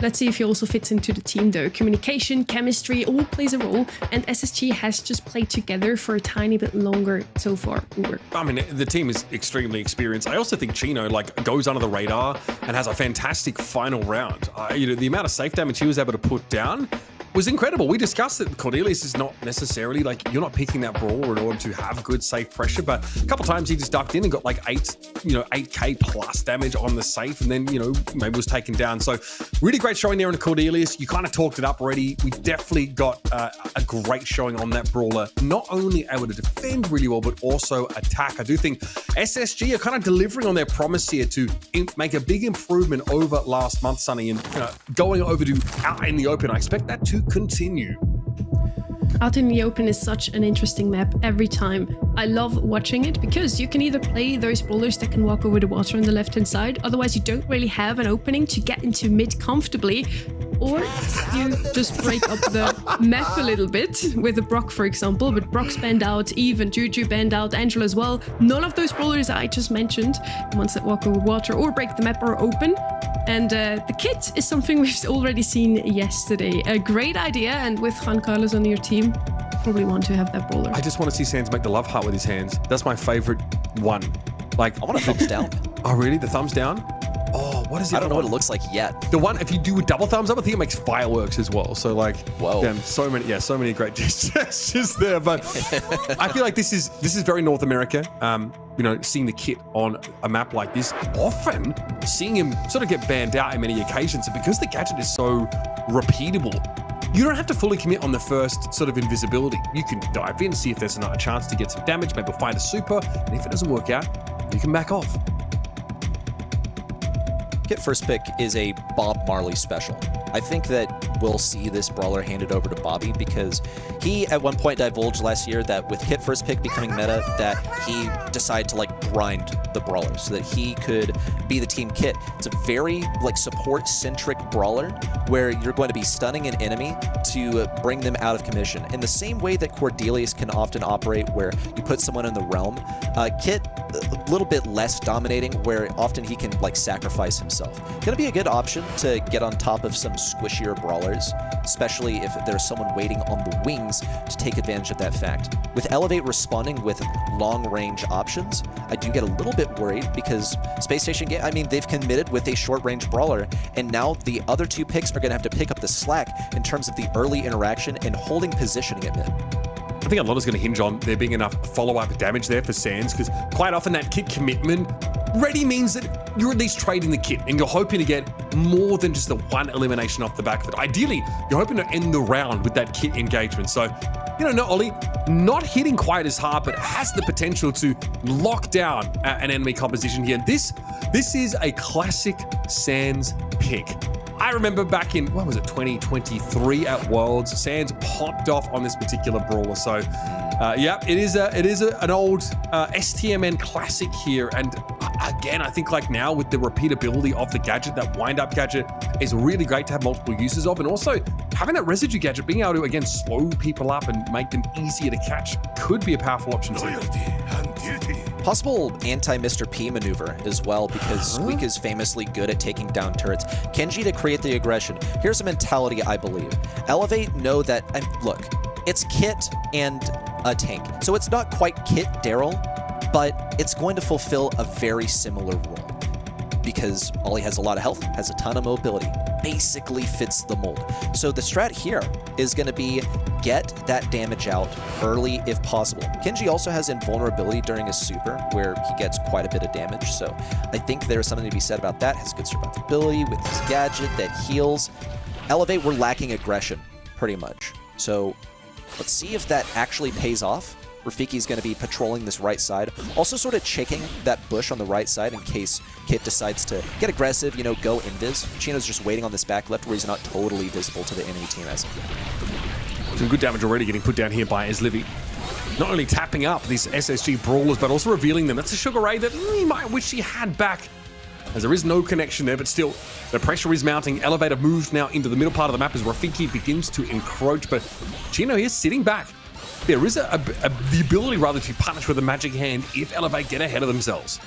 Let's see if he also fits into the team though. Communication, chemistry, all plays a role, and SSG has just played together for a tiny bit longer so far. Uber. I mean, the team is extremely experienced. I also think Chino goes under the radar and has a fantastic final round. The amount of safe damage he was able to put down was incredible. We discussed that Cordelius is not necessarily you're not picking that brawler in order to have good safe pressure, but a couple times he just ducked in and got 8k plus damage on the safe, and then maybe was taken down. So really great showing there on Cordelius. You kind of talked it up already. We definitely got a great showing on that brawler. Not only able to defend really well, but also attack. I do think SSG are kind of delivering on their promise here to make a big improvement over last month, Sunny, and going over to out in the open. I expect that to continue. Out in the Open is such an interesting map every time. I love watching it because you can either play those brawlers that can walk over the water on the left-hand side, otherwise you don't really have an opening to get into mid comfortably, or you just break up the map a little bit with a Brock, for example, but Brock's banned out, even Juju banned out, Angela as well. None of those brawlers I just mentioned, the ones that walk over water or break the map, are open. And the kit is something we've already seen yesterday. A great idea, and with Juan Carlos on your team, probably want to have that brawler. I just want to see Sands make the love heart with his hands. That's my favorite one. I want a thumbs down. Oh, really? The thumbs down? Oh, what is it? I don't know what it looks like yet. The one, if you do a double thumbs up, I think it makes fireworks as well. So whoa. Damn, so many great gestures there. But I feel like this is very North America. Seeing the kit on a map like this, often seeing him sort of get banned out in many occasions, and because the gadget is so repeatable, you don't have to fully commit on the first sort of invisibility. You can dive in, see if there's a chance to get some damage, maybe find a super, and if it doesn't work out, you can back off. Kit first pick is a Bob Marley special. I think that we'll see this brawler handed over to Bobby, because he at one point divulged last year that with Kit first pick becoming meta, that he decided to grind the brawler so that he could be the team Kit. It's a very support centric brawler where you're going to be stunning an enemy to bring them out of commission. In the same way that Cordelius can often operate, where you put someone in the realm, Kit a little bit less dominating, where often he can sacrifice himself. Gonna be a good option to get on top of some squishier brawlers, especially if there's someone waiting on the wings to take advantage of that fact. With Elevate responding with long-range options, I do get a little bit worried, because Space Station, they've committed with a short-range brawler, and now the other 2 picks are going to have to pick up the slack in terms of the early interaction and holding positioning at mid. I think a lot is going to hinge on there being enough follow-up damage there for Sands, because quite often that kit commitment ready means that you're at least trading the kit and you're hoping to get more than just the one elimination off the back of it. Ideally, you're hoping to end the round with that kit engagement. So, not Ollie, not hitting quite as hard, but has the potential to lock down an enemy composition here. This is a classic Sands pick. I remember back in, 2023 at Worlds, Sands popped off on this particular brawler. So, it is an old STMN classic here. And again, I think now with the repeatability of the gadget, that wind-up gadget is really great to have multiple uses of. And also having that residue gadget, being able to, again, slow people up and make them easier to catch, could be a powerful option too. Possible anti-Mr. P maneuver as well, because Squeak is famously good at taking down turrets. Kenji to create the aggression. Here's a mentality I believe. Elevate know that, and look, it's Kit and a tank. So it's not quite Kit Daryl, but it's going to fulfill a very similar role. Because Ollie has a lot of health, has a ton of mobility, basically fits the mold. So the strat here is going to be get that damage out early if possible. Kenji also has invulnerability during his super, where he gets quite a bit of damage, so I think there's something to be said about that. Has good survivability with his gadget that heals. Elevate, we're lacking aggression, pretty much. So let's see if that actually pays off. Rafiki's going to be patrolling this right side, also sort of checking that bush on the right side in case Kit decides to get aggressive, you know, go invis. Chino's just waiting on this back left where he's not totally visible to the enemy team as of yet. Some good damage already getting put down here by Eslivy. Not only tapping up these SSG brawlers, but also revealing them. That's a Sugar Ray that he might wish he had back, as there is no connection there, but still, the pressure is mounting. Elevator moves now into the middle part of the map as Rafiki begins to encroach, but Chino is sitting back. There is the ability, rather, to punish with a magic hand if Elevate get ahead of themselves.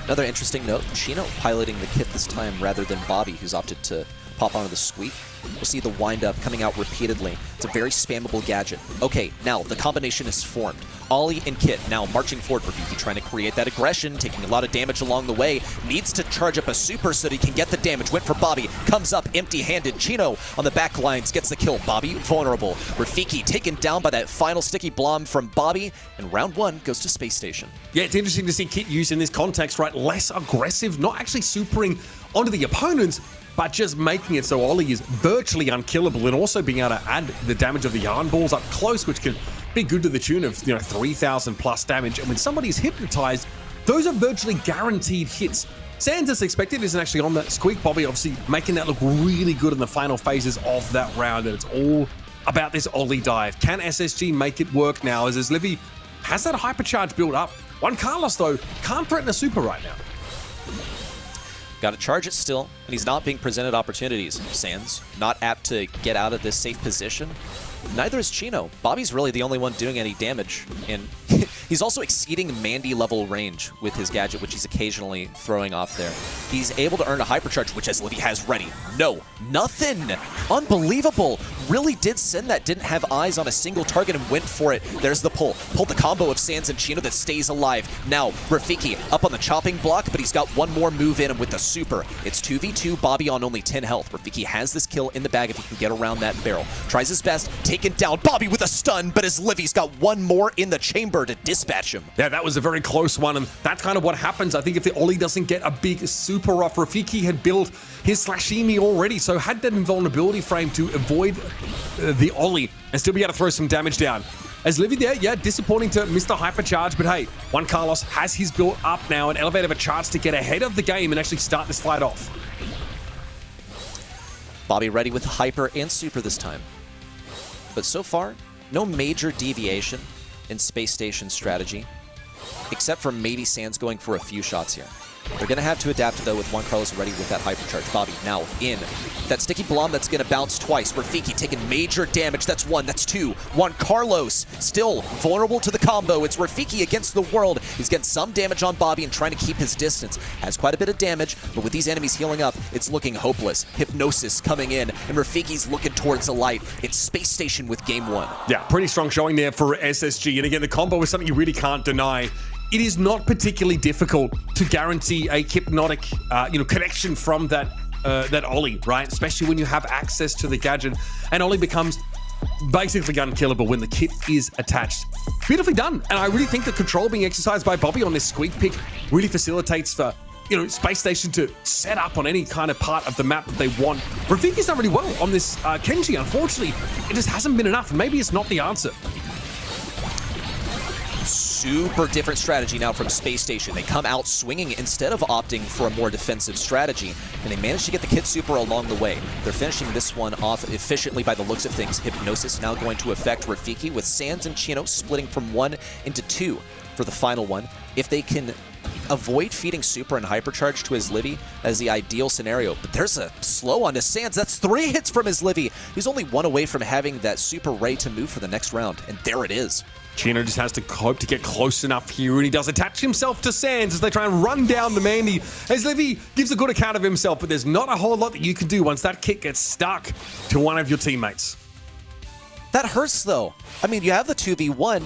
Another interesting note, Chino piloting the Kit this time rather than Bobby, who's opted to pop onto the Squeak. We'll see the wind-up coming out repeatedly. It's a very spammable gadget. Okay, now the combination is formed. Ollie and Kit now marching forward. Rafiki trying to create that aggression, taking a lot of damage along the way. Needs to charge up a super so that he can get the damage. Went for Bobby. Comes up empty-handed. Chino on the back lines gets the kill. Bobby vulnerable. Rafiki taken down by that final sticky blom from Bobby. And round one goes to Space Station. Yeah, it's interesting to see Kit used in this context, right? Less aggressive, not actually supering onto the opponents, but just making it so Ollie is virtually unkillable, and also being able to add the damage of the yarn balls up close, which can be good to the tune of 3,000 plus damage. And when somebody's hypnotized, those are virtually guaranteed hits. Sans, as expected, isn't actually on that Squeak. Bobby obviously making that look really good in the final phases of that round, and it's all about this Ollie dive. Can SSG make it work now, as Livy has that hypercharge build up? Juan Carlos, though, can't threaten a super right now. Got to charge it still, and he's not being presented opportunities. Sans, not apt to get out of this safe position. Neither is Chino. Bobby's really the only one doing any damage, and he's also exceeding Mandy level range with his gadget, which he's occasionally throwing off there. He's able to earn a hypercharge, which Livy has ready. No, nothing. Unbelievable. Really did send that, didn't have eyes on a single target and went for it. There's the pull. Pulled the combo of Sans and Chino that stays alive. Now, Rafiki up on the chopping block, but he's got one more move in him with the super. It's 2v2, Bobby on only 10 health. Rafiki has this kill in the bag if he can get around that barrel. Tries his best, taken down. Bobby with a stun, but as Livy's got one more in the chamber to dispatch him. Yeah, that was a very close one, and that's kind of what happens. I think if the Ollie doesn't get a big super off, Rafiki had built his Slashimi already, so had that invulnerability frame to avoid the Ollie and still be able to throw some damage down. As Livy there, yeah, disappointing to miss the hypercharge, but hey, Juan Carlos has his build up now, and Elevate have a chance to get ahead of the game and actually start this fight off. Bobby ready with hyper and super this time. But so far, no major deviation in Space Station strategy, except for maybe Sans going for a few shots here. They're going to have to adapt, though, with Juan Carlos ready with that hypercharge. Bobby now in. That sticky blom that's going to bounce twice. Rafiki taking major damage. That's one. That's two. Juan Carlos still vulnerable to the combo. It's Rafiki against the world. He's getting some damage on Bobby and trying to keep his distance. Has quite a bit of damage, but with these enemies healing up, it's looking hopeless. Hypnosis coming in, and Rafiki's looking towards the light. It's Space Station with game one. Yeah, pretty strong showing there for SSG. And again, the combo is something you really can't deny. It is not particularly difficult to guarantee a hypnotic, connection from that Ollie, right? Especially when you have access to the gadget, and Ollie becomes basically unkillable when the kit is attached. Beautifully done, and I really think the control being exercised by Bobby on this Squeak pick really facilitates for Space Station to set up on any kind of part of the map that they want. Rafiki's done really well on this Kenji. Unfortunately, it just hasn't been enough, and maybe it's not the answer. Super different strategy now from Space Station. They come out swinging instead of opting for a more defensive strategy, and they manage to get the Kid Super along the way. They're finishing this one off efficiently by the looks of things. Hypnosis now going to affect Rafiki, with Sans and Chino splitting from 1 into 2 for the final one. If they can avoid feeding Super and Hypercharge to his Livy as the ideal scenario, but there's a slow on to Sans. That's 3 hits from his Livy. He's only 1 away from having that Super ready to move for the next round, and there it is. Chino just has to hope to get close enough here, and he does attach himself to Sands as they try and run down the Mandy. As Livy gives a good account of himself, but there's not a whole lot that you can do once that kick gets stuck to one of your teammates. That hurts, though. I mean, you have the 2v1,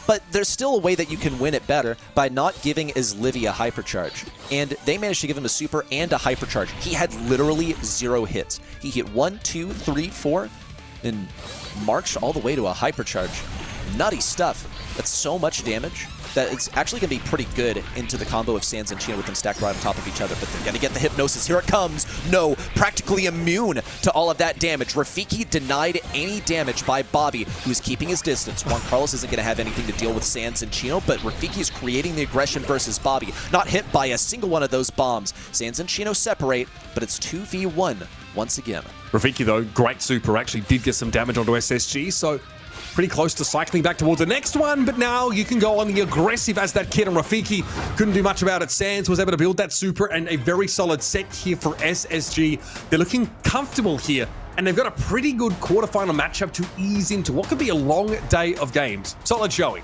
but there's still a way that you can win it better by not giving Livy a hypercharge. And they managed to give him a super and a hypercharge. He had literally 0 hits. He hit 1, 2, 3, 4, and marched all the way to a hypercharge. Nutty stuff. That's so much damage that it's actually going to be pretty good into the combo of Sands and Chino with them stacked right on top of each other. But they're going to get the hypnosis. Here it comes. No, practically immune to all of that damage. Rafiki denied any damage by Bobby, who's keeping his distance. Juan Carlos isn't going to have anything to deal with Sands and Chino, but Rafiki is creating the aggression versus Bobby. Not hit by a single one of those bombs. Sands and Chino separate, but it's 2v1 once again. Rafiki, though, great super, actually did get some damage onto SSG, so pretty close to cycling back towards the next one, but now you can go on the aggressive as that kid, and Rafiki couldn't do much about it. Sands was able to build that super and a very solid set here for SSG. They're looking comfortable here, and they've got a pretty good quarterfinal matchup to ease into what could be a long day of games. Solid showing.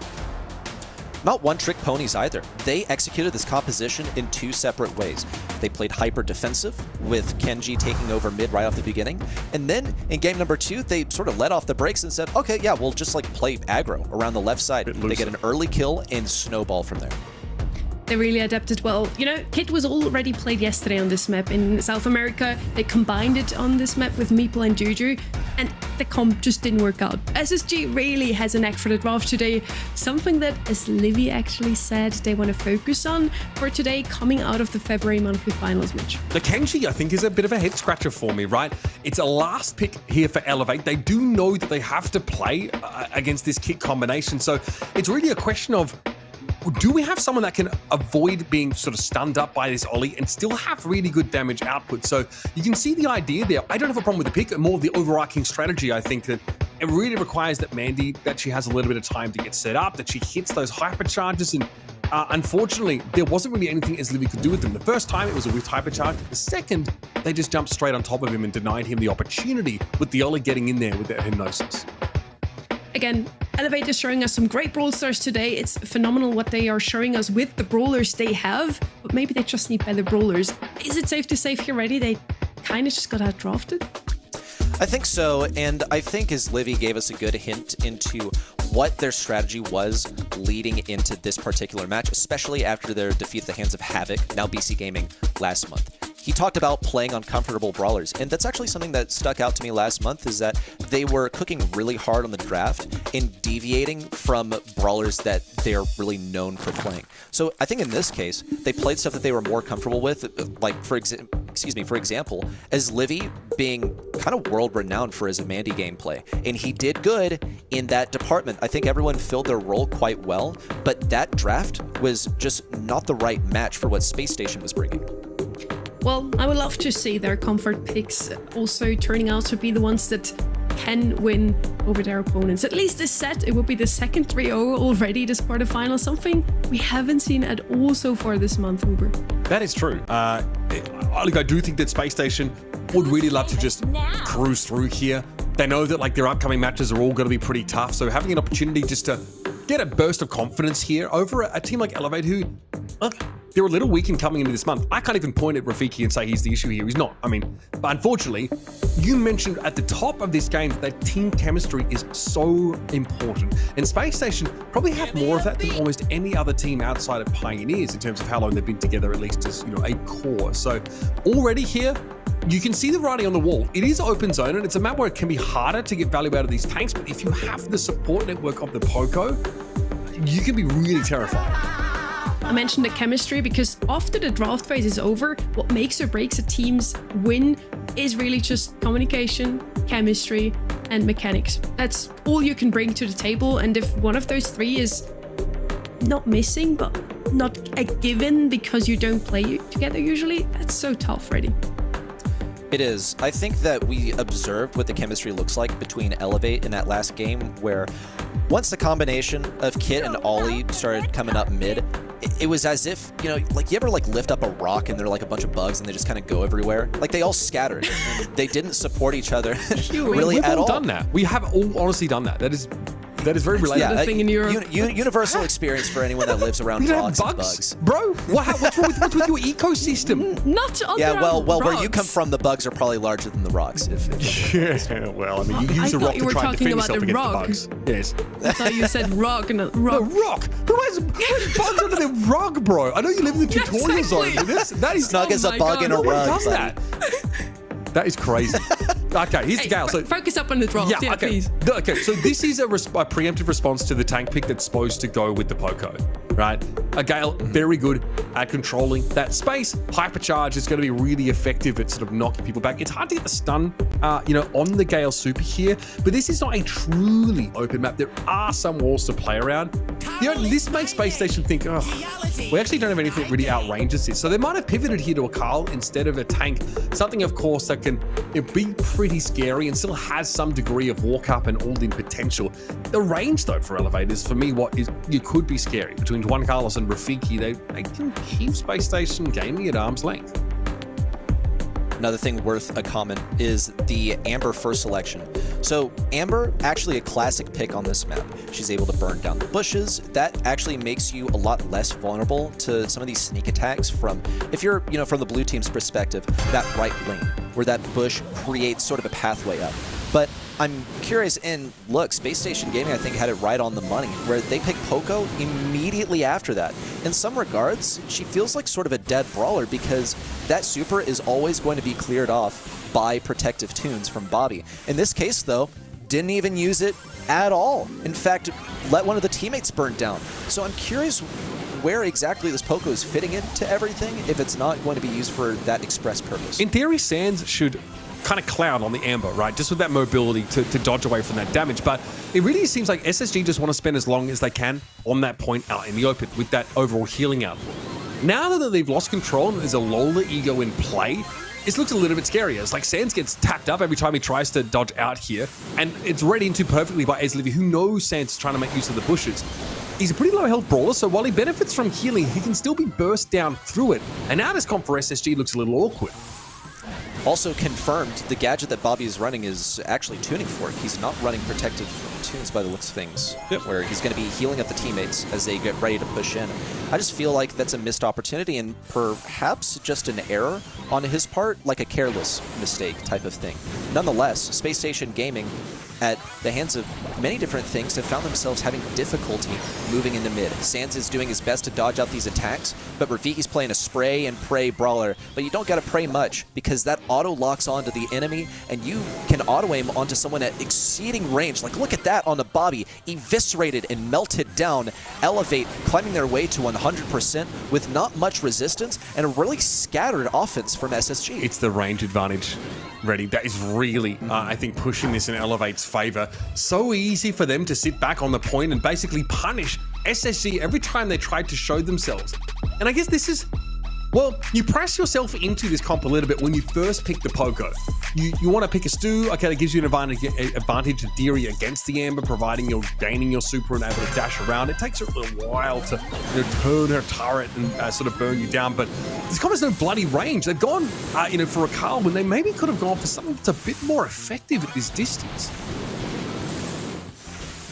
Not one-trick ponies either. They executed this composition in 2 separate ways. They played hyper-defensive, with Kenji taking over mid right off the beginning, and then in game number 2, they sort of let off the brakes and said, okay, yeah, we'll just like play aggro around the left side. They get an early kill and snowball from there. They really adapted well. You know, Kit was already played yesterday on this map in South America. They combined it on this map with Meeple and Juju, and the comp just didn't work out. SSG really has a knack for the draft today, something that, as Livy actually said, they want to focus on for today coming out of the February monthly finals match. The Kenji, I think, is a bit of a head scratcher for me, right? It's a last pick here for Elevate. They do know that they have to play against this Kit combination, so it's really a question of, do we have someone that can avoid being sort of stunned up by this Ollie and still have really good damage output? So you can see the idea there. I don't have a problem with the pick, more of the overarching strategy. I think that it really requires that Mandy, that she has a little bit of time to get set up, that she hits those hypercharges, and unfortunately, there wasn't really anything as Livy could do with them. The first time it was a whiffed hypercharge. The second, they just jumped straight on top of him and denied him the opportunity with the Ollie getting in there with that hypnosis. Again, Elevate is showing us some great Brawl Stars today. It's phenomenal what they are showing us with the brawlers they have, but maybe they just need better brawlers. Is it safe to say here already they kind of just got outdrafted? I think so, and I think as Livy gave us a good hint into what their strategy was leading into this particular match, especially after their defeat at the hands of Havoc, now BC Gaming, last month. He talked about playing on comfortable brawlers, and that's actually something that stuck out to me last month, is that they were cooking really hard on the draft and deviating from brawlers that they're really known for playing. So I think in this case, they played stuff that they were more comfortable with, like for example, as Livy being kind of world-renowned for his Mandy gameplay, and he did good in that department. I think everyone filled their role quite well, but that draft was just not the right match for what Space Station was bringing. Well, I would love to see their comfort picks also turning out to be the ones that can win over their opponents. At least this set, it would be the second 3-0 already this quarterfinal, something we haven't seen at all so far this month, Uber. That is true. I do think that Space Station would really love to just cruise through here. They know that like their upcoming matches are all going to be pretty tough, so having an opportunity just to get a burst of confidence here over a team like Elevate, who, look, they're a little weakened coming into this month. I can't even point at Rafiki and say he's the issue here. He's not. I mean, but unfortunately, you mentioned at the top of this game that team chemistry is so important. And Space Station probably have more of that than almost any other team outside of Pioneers in terms of how long they've been together, at least as, you know, a core. So already here, you can see the writing on the wall. It is open zone, and it's a map where it can be harder to get value out of these tanks, but if you have the support network of the Poco, you can be really terrified. I mentioned the chemistry because after the draft phase is over, what makes or breaks a team's win is really just communication, chemistry, and mechanics. That's all you can bring to the table, and if one of those three is not missing, but not a given because you don't play together usually, that's so tough, Reddy. It is. I think that we observed what the chemistry looks like between Elevate in that last game, where once the combination of Kit and Ollie started coming up mid, it was as if, you know, like you ever like lift up a rock and there are like a bunch of bugs and they just kind of go everywhere? Like they all scattered. And they didn't support each other really We've at all. Done that. We have all honestly done that. That That is very relatable. Yeah, thing in Europe. Universal experience for anyone that lives around You don't have rocks and bugs. Bro, what's wrong with your ecosystem? Not on Yeah, the well, where you rocks. come from, the bugs are probably larger than the rocks. Yeah, well, I mean, you use a thought rock you to were try and talking defend about yourself the against rock. the bugs. Yes. I thought you said rock and a No, rock. rock. Who has bugs under their rug, bro? I know you live in the tutorial zone. Exactly. That is Snug as a my bug God. in a no one rug. does buddy. that. That is crazy. Okay, here's the Gale. So Focus up on the drop. Yeah, okay. please. Okay, so this is a preemptive response to the tank pick that's supposed to go with the Poco, right? A Gale, very good at controlling that space. Hypercharge is going to be really effective at sort of knocking people back. It's hard to get the stun, on the Gale super here, but this is not a truly open map. There are some walls to play around. This makes Space Station think, oh, we actually don't have anything really outrageous here. So they might have pivoted here to a Carl instead of a tank. Something, of course, that can be pretty scary and still has some degree of walk up and all-in potential. The range, though, for elevators, for me, you could be scary. Between Juan Carlos and Rafiki, they can keep Space Station gaming at arm's length. Another thing worth a comment is the Amber first selection. So Amber, actually a classic pick on this map. She's able to burn down the bushes. That actually makes you a lot less vulnerable to some of these sneak attacks from, if you're, from the blue team's perspective, that right lane, where that bush creates sort of a pathway up. But I'm curious, and look, Space Station Gaming, I think, had it right on the money, where they picked Poco immediately after that. In some regards, she feels like sort of a dead brawler because that super is always going to be cleared off by protective tunes from Bobby. In this case, though, didn't even use it at all. In fact, let one of the teammates burn down. So I'm curious where exactly this Poco is fitting into everything if it's not going to be used for that express purpose. In theory, Sands should kind of clown on the Amber, right? Just with that mobility to dodge away from that damage. But it really seems like SSG just want to spend as long as they can on that point out in the open with that overall healing output. Now that they've lost control and there's a Lola ego in play, it looks a little bit scarier. It's like Sands gets tapped up every time he tries to dodge out here, and it's read into perfectly by Ezlivy, who knows Sands is trying to make use of the bushes. He's a pretty low health brawler, so while he benefits from healing, he can still be burst down through it. And now this comp for SSG looks a little awkward. Also confirmed, the gadget that Bobby is running is actually Tuning Fork. He's not running protective tunes by the looks of things, where he's going to be healing up the teammates as they get ready to push in. I just feel like that's a missed opportunity and perhaps just an error on his part, like a careless mistake type of thing. Nonetheless, Space Station Gaming, at the hands of many different things, have found themselves having difficulty moving into mid. Sands is doing his best to dodge out these attacks, but Rafiki's playing a spray and pray brawler, but you don't gotta pray much because that auto locks onto the enemy and you can auto aim onto someone at exceeding range. Like, look at that on the Bobby, eviscerated and melted down. Elevate, climbing their way to 100% with not much resistance and a really scattered offense from SSG. It's the range advantage, Reddy. That is really, I think, pushing this in Elevate's favor. So easy for them to sit back on the point and basically punish SSG every time they tried to show themselves. And I guess this is, well, you press yourself into this comp a little bit when you first pick the Poco. You want to pick a Stu, okay, that gives you an advantage in theory against the Amber, providing you're gaining your super and able to dash around. It takes her a little while to turn her turret and sort of burn you down, but this comp has no bloody range. They've gone, for a Carl when they maybe could have gone for something that's a bit more effective at this distance.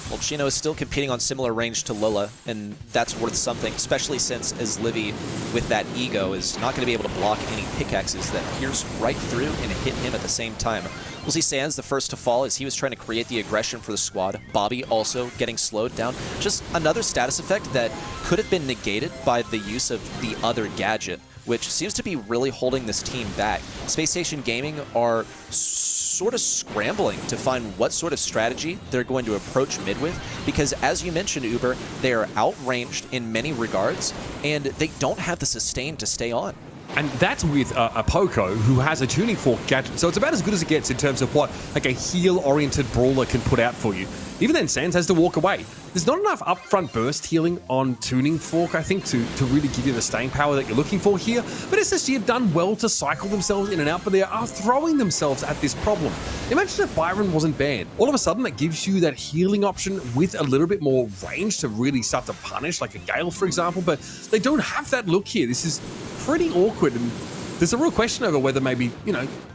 Well, Chino is still competing on similar range to Lola, and that's worth something, especially since as Livy, with that ego, is not going to be able to block any pickaxes that pierce right through and hit him at the same time. We'll see Sands the first to fall as he was trying to create the aggression for the squad. Bobby also getting slowed down. Just another status effect that could have been negated by the use of the other gadget, which seems to be really holding this team back. Space Station Gaming are sort of scrambling to find what sort of strategy they're going to approach mid with, because as you mentioned, Uber, they are outranged in many regards, and they don't have the sustain to stay on. And that's with a Poco who has a tuning fork gadget. So it's about as good as it gets in terms of what like a heal-oriented brawler can put out for you. Even then, Sands has to walk away. There's not enough upfront burst healing on Tuning Fork, I think, to really give you the staying power that you're looking for here. But SSG have done well to cycle themselves in and out, but they are throwing themselves at this problem. Imagine if Byron wasn't banned. All of a sudden, that gives you that healing option with a little bit more range to really start to punish, like a Gale, for example. But they don't have that look here. This is pretty awkward, and there's a real question over whether maybe,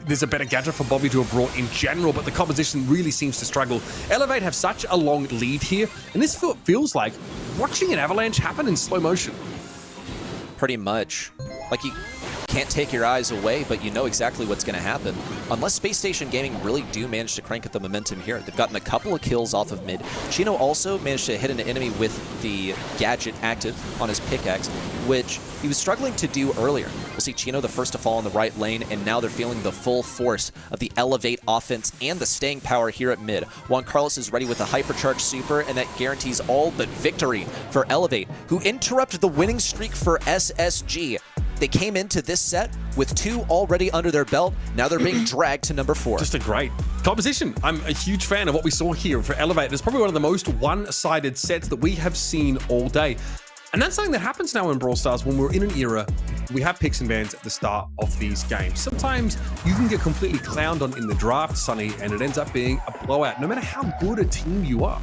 there's a better gadget for Bobby to have brought in general, but the composition really seems to struggle. Elevate have such a long lead here, and this feels like watching an avalanche happen in slow motion. Pretty much. Like, you can't take your eyes away, but you know exactly what's going to happen. Unless Space Station Gaming really do manage to crank up the momentum here. They've gotten a couple of kills off of mid. Chino also managed to hit an enemy with the gadget active on his pickaxe, which he was struggling to do earlier. We'll see Chino the first to fall in the right lane, and now they're feeling the full force of the Elevate offense and the staying power here at mid. Juan Carlos is ready with a hypercharged super, and that guarantees all but victory for Elevate, who interrupt the winning streak for SSG. They came into this set with 2 already under their belt. Now they're being dragged to number 4. Just a great composition. I'm a huge fan of what we saw here for Elevate. It's probably one of the most one-sided sets that we have seen all day. And that's something that happens now in Brawl Stars when we're in an era. We have picks and bans at the start of these games. Sometimes you can get completely clowned on in the draft, Sonny, and it ends up being a blowout, no matter how good a team you are.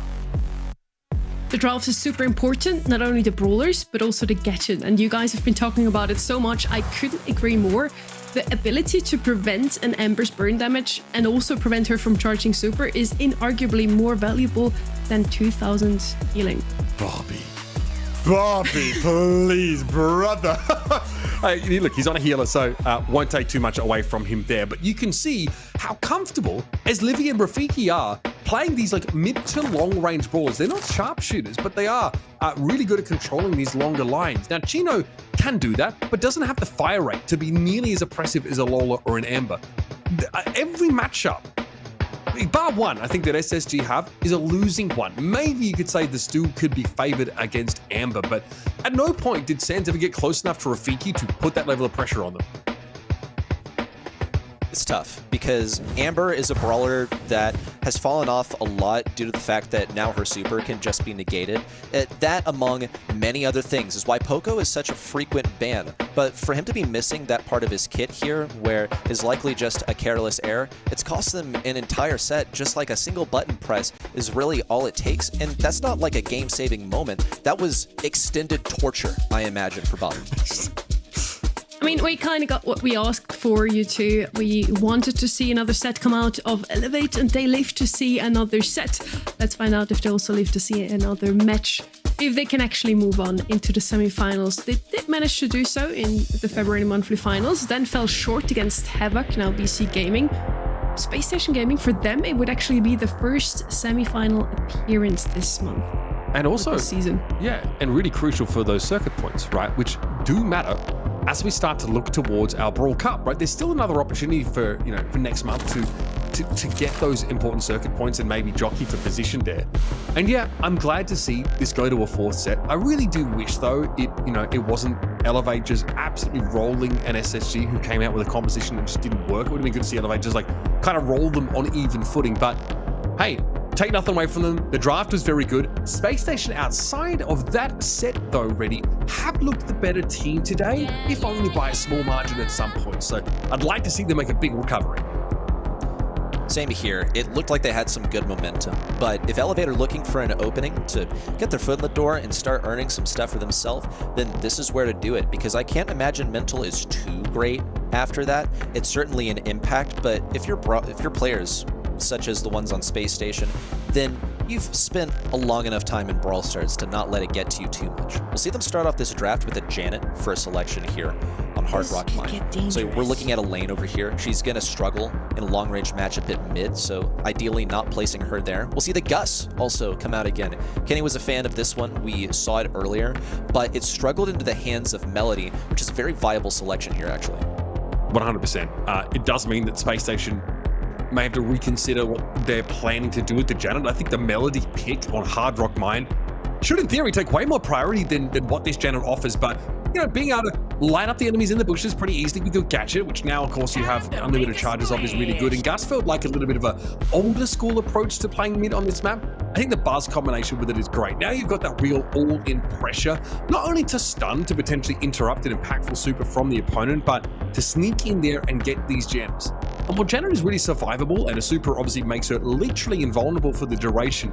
The draft is super important, not only the brawlers, but also the gadget. And you guys have been talking about it so much, I couldn't agree more. The ability to prevent an Amber's burn damage and also prevent her from charging super is inarguably more valuable than 2000 healing. Bobby, please, brother. Hey, look, he's on a healer, so won't take too much away from him there. But you can see how comfortable as Livy and Rafiki are playing these like mid to long range brawlers. They're not sharpshooters, but they are really good at controlling these longer lines. Now, Chino can do that, but doesn't have the fire rate to be nearly as oppressive as a Lola or an Amber. Every matchup, bar one, I think that SSG have is a losing one. Maybe you could say the Stu could be favored against Amber, but at no point did Sands ever get close enough to Rafiki to put that level of pressure on them. It's tough because Amber is a brawler that has fallen off a lot due to the fact that now her super can just be negated. That, among many other things, is why Poco is such a frequent ban. But for him to be missing that part of his kit here, where is likely just a careless error, it's cost them an entire set. Just like a single button press is really all it takes, and that's not like a game-saving moment. That was extended torture, I imagine, for Bobby. I mean, we kind of got what we asked for, you two. We wanted to see another set come out of Elevate, and they live to see another set. Let's find out if they also live to see another match, if they can actually move on into the semifinals. They did manage to do so in the February monthly finals, then fell short against Havoc, now BC Gaming. Space Station Gaming, for them, it would actually be the first semifinal appearance this month. And also, this season. Yeah, and really crucial for those circuit points, right? Which do matter as we start to look towards our Brawl Cup, right? There's still another opportunity for, for next month to get those important circuit points and maybe jockey for position there. And yeah, I'm glad to see this go to a 4th set. I really do wish though it wasn't Elevate just absolutely rolling an SSG who came out with a composition that just didn't work. It would have been good to see Elevate just like kind of roll them on even footing. But hey, take nothing away from them. The draft was very good. Space Station, outside of that set though, Reddy, have looked the better team today, if only by a small margin at some point. So I'd like to see them make a big recovery. Same here. It looked like they had some good momentum, but if Elevate are looking for an opening to get their foot in the door and start earning some stuff for themselves, then this is where to do it, because I can't imagine Mental is too great after that. It's certainly an impact, but if your players, such as the ones on Space Station, then you've spent a long enough time in Brawl Stars to not let it get to you too much. We'll see them start off this draft with a Janet for a selection here on Hard Rock Mine. So we're looking at a lane over here. She's going to struggle in a long-range matchup at mid, so ideally not placing her there. We'll see the Gus also come out again. Kenny was a fan of this one. We saw it earlier, but it struggled into the hands of Melody, which is a very viable selection here, actually. 100%. It does mean that Space Station may have to reconsider what they're planning to do with the Janet. I think the Melody pick on Hard Rock Mine should, in theory, take way more priority than what this Janet offers, but being able to line up the enemies in the bushes pretty easily with your gadget, which now, of course, you have unlimited charges of, is really good. And Gus felt like a little bit of a older school approach to playing mid on this map. I think the buzz combination with it is great. Now you've got that real all-in pressure, not only to stun, to potentially interrupt an impactful super from the opponent, but to sneak in there and get these gems. And while Janet is really survivable, and a super obviously makes her literally invulnerable for the duration,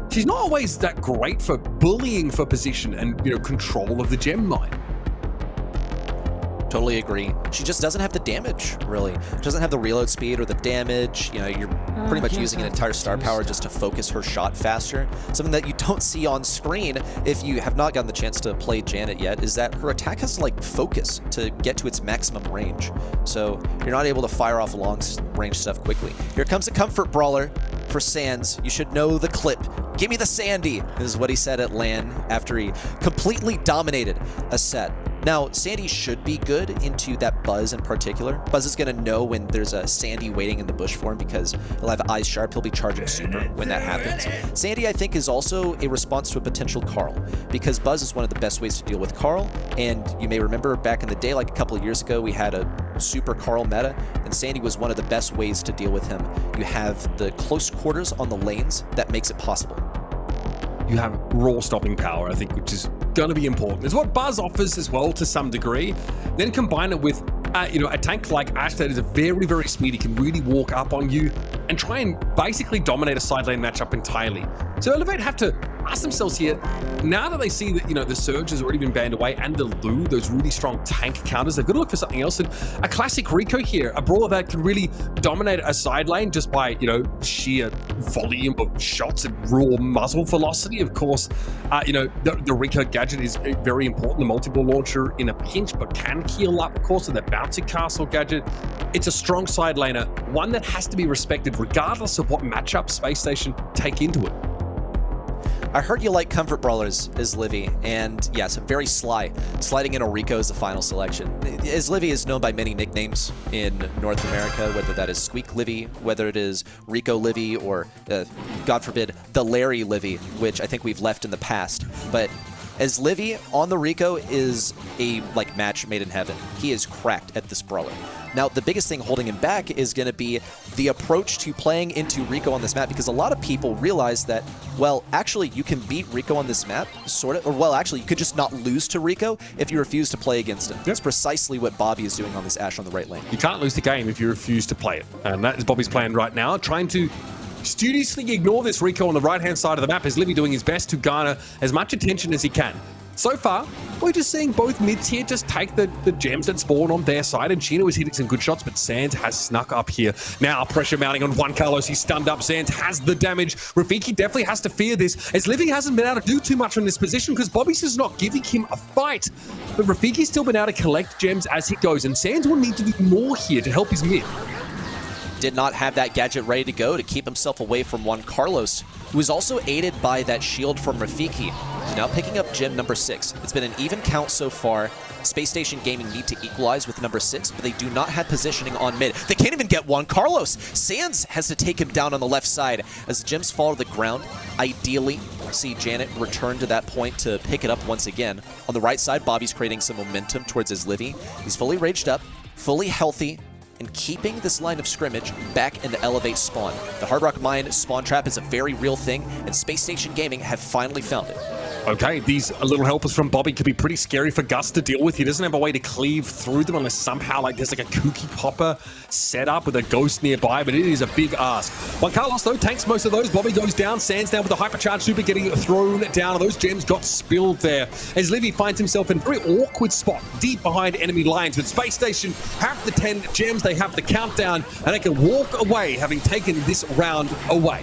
she's not always that great for bullying for position and, control of the gem mine. Totally agree. She just doesn't have the damage, really. She doesn't have the reload speed or the damage. You know, you're pretty much using an entire star power just to focus her shot faster. Something that you don't see on screen if you have not gotten the chance to play Janet yet is that her attack has to like focus to get to its maximum range. So you're not able to fire off long range stuff quickly. Here comes a comfort brawler for Sans. You should know the clip. Give me the Sandy, is what he said at LAN after he completely dominated a set. Now, Sandy should be good into that Buzz in particular. Buzz is going to know when there's a Sandy waiting in the bush for him because he'll have eyes sharp. He'll be charging super when that happens. Sandy, I think, is also a response to a potential Carl because Buzz is one of the best ways to deal with Carl. And you may remember back in the day, like a couple of years ago, we had a super Carl meta, and Sandy was one of the best ways to deal with him. You have the close quarters on the lanes that makes it possible. You have raw stopping power, I think, which is going to be important. It's what Buzz offers as well to some degree. Then combine it with, a tank like Ash that is very, very speedy, can really walk up on you and try and basically dominate a side lane matchup entirely. So Elevate have to ask themselves here, now that they see that, the Surge has already been banned away and the Lu, those really strong tank counters, they've got to look for something else. And a classic Rico here, a brawler that can really dominate a side lane just by, sheer volume of shots and raw muzzle velocity. Of course, the Rico gadget is very important, the multi-ball launcher in a pinch, but can heal up, of course, with that bouncy castle gadget. It's a strong side laner, one that has to be respected regardless of what matchup Space Station take into it. I heard you like comfort brawlers as Livy, and yes, very sly. Sliding in a Rico as the final selection. As Livy is known by many nicknames in North America, whether that is Squeak Livy, whether it is Rico Livy, or God forbid, the Larry Livy, which I think we've left in the past. But as Livy on the Rico is a match made in heaven. He is cracked at this brawler. Now, the biggest thing holding him back is going to be the approach to playing into Rico on this map, because a lot of people realize that, well, actually, you can beat Rico on this map, sort of, or well, actually, you could just not lose to Rico if you refuse to play against him. That's precisely what Bobby is doing on this Ashe on the right lane. You can't lose the game if you refuse to play it, and that is Bobby's plan right now, trying to studiously ignore this Rico on the right-hand side of the map as Livy doing his best to garner as much attention as he can. So far, we're just seeing both mids here just take the gems that spawn on their side, and Chino is hitting some good shots, but Sans has snuck up here. Now, pressure mounting on Juan Carlos. He's stunned up. Sans has the damage. Rafiki definitely has to fear this, as Livy hasn't been able to do too much in this position because Bobby's just not giving him a fight. But Rafiki's still been able to collect gems as he goes, and Sans will need to do more here to help his mid. Did not have that gadget ready to go to keep himself away from Juan Carlos, who is also aided by that shield from Rafiki. He's now picking up gem number 6. It's been an even count so far. Space Station Gaming need to equalize with number 6, but they do not have positioning on mid. They can't even get Juan Carlos. Sans has to take him down on the left side as the gems fall to the ground. Ideally, see Janet return to that point to pick it up once again. On the right side, Bobby's creating some momentum towards his Livy. He's fully raged up, fully healthy, and keeping this line of scrimmage back in the Elevate spawn. The Hard Rock Mine spawn trap is a very real thing, and Space Station Gaming have finally found it. Okay, these little helpers from Bobby could be pretty scary for Gus to deal with. He doesn't have a way to cleave through them unless somehow there's a kooky popper set up with a ghost nearby, but it is a big ask. Juan Carlos, though, tanks most of those. Bobby goes down, Sans down with a hypercharged super getting thrown down. Those gems got spilled there as Livy finds himself in a very awkward spot deep behind enemy lines. With Space Station have the 10 gems, they have the countdown, and they can walk away having taken this round away.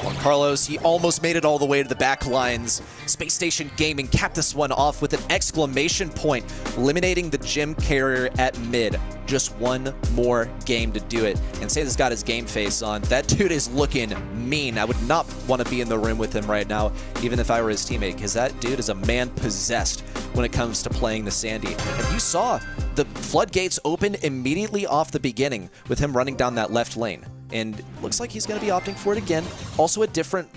Juan Carlos, he almost made it all the way to the back lines. Space Station Gaming capped this one off with an exclamation point, eliminating the gem carrier at mid. Just one more game to do it. And Sans has got his game face on. That dude is looking mean. I would not want to be in the room with him right now, even if I were his teammate, because that dude is a man possessed when it comes to playing the Sandy. And you saw the floodgates open immediately off the beginning with him running down that left lane. And looks like he's going to be opting for it again. Also a different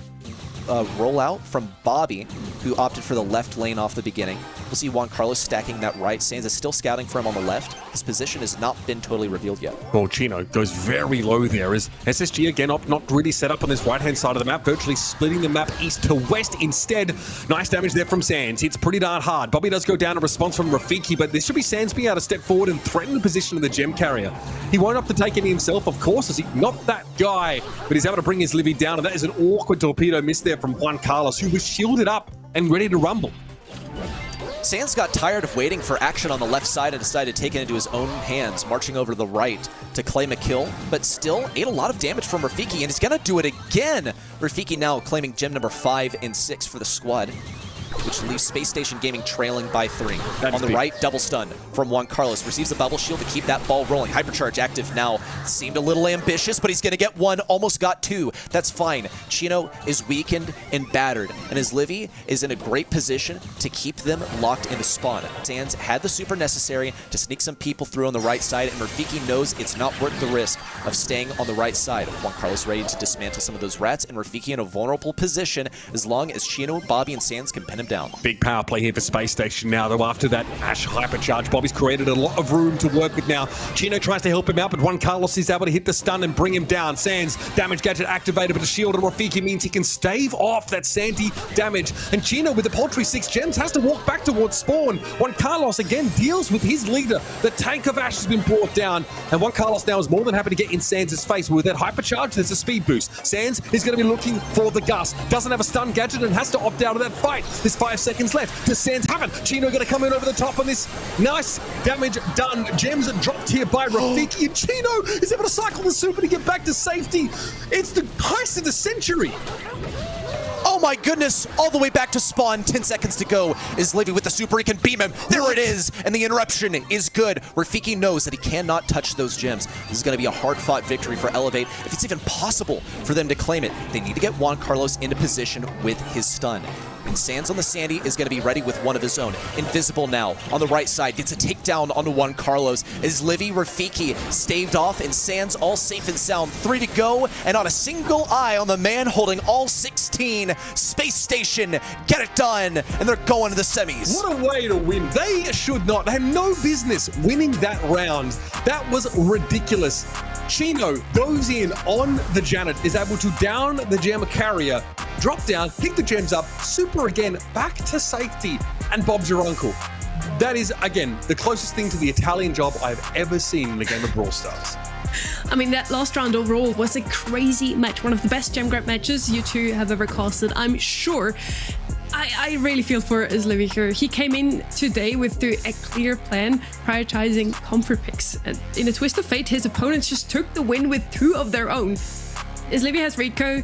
rollout from Bobby, who opted for the left lane off the beginning. We'll see Juan Carlos stacking that right. Sans is still scouting for him on the left. His position has not been totally revealed yet. Well, Chino goes very low there as SSG again not really set up on this right-hand side of the map, virtually splitting the map east to west instead. Nice damage there from Sans. It's pretty darn hard. Bobby does go down a response from Rafiki, but this should be Sans being able to step forward and threaten the position of the gem carrier. He won't have to take any himself, of course, as he's not that guy, but he's able to bring his Livy down, and that is an awkward torpedo miss there from Juan Carlos, who was shielded up and ready to rumble. Sans got tired of waiting for action on the left side and decided to take it into his own hands, marching over to the right to claim a kill, but still ate a lot of damage from Rafiki, and he's gonna do it again. Rafiki now claiming gem number 5 and 6 for the squad, which leaves Space Station Gaming trailing by 3. On the right, double stun from Juan Carlos. Receives the bubble shield to keep that ball rolling. Hypercharge active now. Seemed a little ambitious, but he's going to get 1. Almost got 2. That's fine. Chino is weakened and battered, and his Livy is in a great position to keep them locked in the spawn. Sans had the super necessary to sneak some people through on the right side, and Rafiki knows it's not worth the risk of staying on the right side. Juan Carlos ready to dismantle some of those rats, and Rafiki in a vulnerable position as long as Chino, Bobby, and Sans can pin him down. Big power play here for Space Station now, though, after that Ash hypercharge. Bobby's created a lot of room to work with now. Chino tries to help him out, but Juan Carlos is able to hit the stun and bring him down. Sans, damage gadget activated, but a shield on Rafiki means he can stave off that Santi damage. And Chino, with the paltry 6 gems, has to walk back towards spawn. Juan Carlos, again, deals with his leader. The tank of Ash has been brought down, and Juan Carlos now is more than happy to get in Sans' face. With that hypercharge, there's a speed boost. Sans is going to be looking for the Gus. Doesn't have a stun gadget and has to opt out of that fight. There's 5 seconds left. Does Sans have it? Chino going to come in over the top on this. Nice damage done. Gems dropped here by Rafiki, and Chino is able to cycle the super to get back to safety. It's the heist of the century. Oh my goodness, all the way back to spawn. 10 seconds to go. Is Livy with the super? He can beam him. There it is. And the interruption is good. Rafiki knows that he cannot touch those gems. This is going to be a hard-fought victory for Elevate. If it's even possible for them to claim it, they need to get Juan Carlos into position with his stun. And Sans on the Sandy is going to be ready with one of his own. Invisible now on the right side. Gets a takedown onto Juan Carlos. Is Livy, Rafiki staved off, and Sans all safe and sound. 3 to go, and on a single eye on the man holding all 16. Space Station, get it done, and they're going to the semis. What a way to win. They should not. They had no business winning that round. That was ridiculous. Chino goes in on the Janet, is able to down the gem carrier, drop down, pick the gems up, super again, back to safety, and Bob's your uncle. That is, again, the closest thing to the Italian job I've ever seen in the game of Brawl Stars. I mean, that last round overall was a crazy match. One of the best gem grab matches you two have ever casted, I'm sure. I really feel for Livy here. He came in today with a clear plan, prioritizing comfort picks. And in a twist of fate, his opponents just took the win with 2 of their own. Livy has Rico,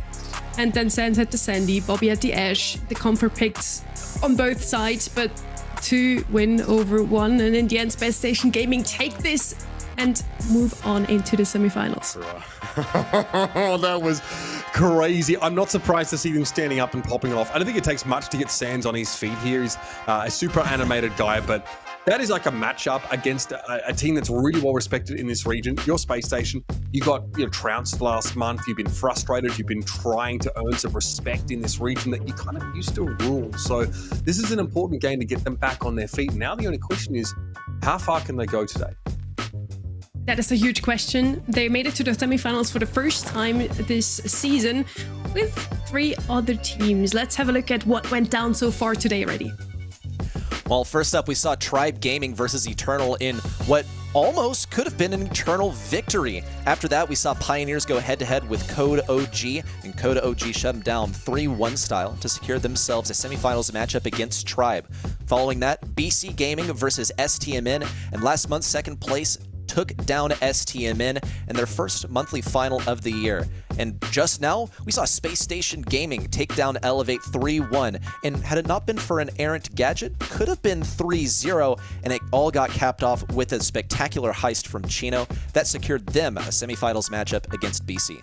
and then Sans had the Sandy, Bobby had the Ash, the comfort picks on both sides, but 2 win over 1. And in the end, Space Station Gaming take this and move on into the semifinals. That was crazy. I'm not surprised to see them standing up and popping off. I don't think it takes much to get Sans on his feet here. He's a super animated guy, but that is like a matchup against a team that's really well respected in this region. Your Space Station, you got trounced last month. You've been frustrated. You've been trying to earn some respect in this region that you kind of used to rule. So this is an important game to get them back on their feet. Now the only question is, how far can they go today? That is a huge question. They made it to the semifinals for the first time this season with 3 other teams. Let's have a look at what went down so far today already. Well, first up, we saw Tribe Gaming versus Eternal in what almost could have been an Eternal victory. After that, we saw Pioneers go head-to-head with Code OG, and Code OG shut them down 3-1 style to secure themselves a semifinals matchup against Tribe. Following that, BC Gaming versus STMN, and last month's second place took down STMN in their first monthly final of the year. And just now, we saw Space Station Gaming take down Elevate 3-1, and had it not been for an errant gadget, could have been 3-0, and it all got capped off with a spectacular heist from Chino that secured them a semifinals matchup against BC.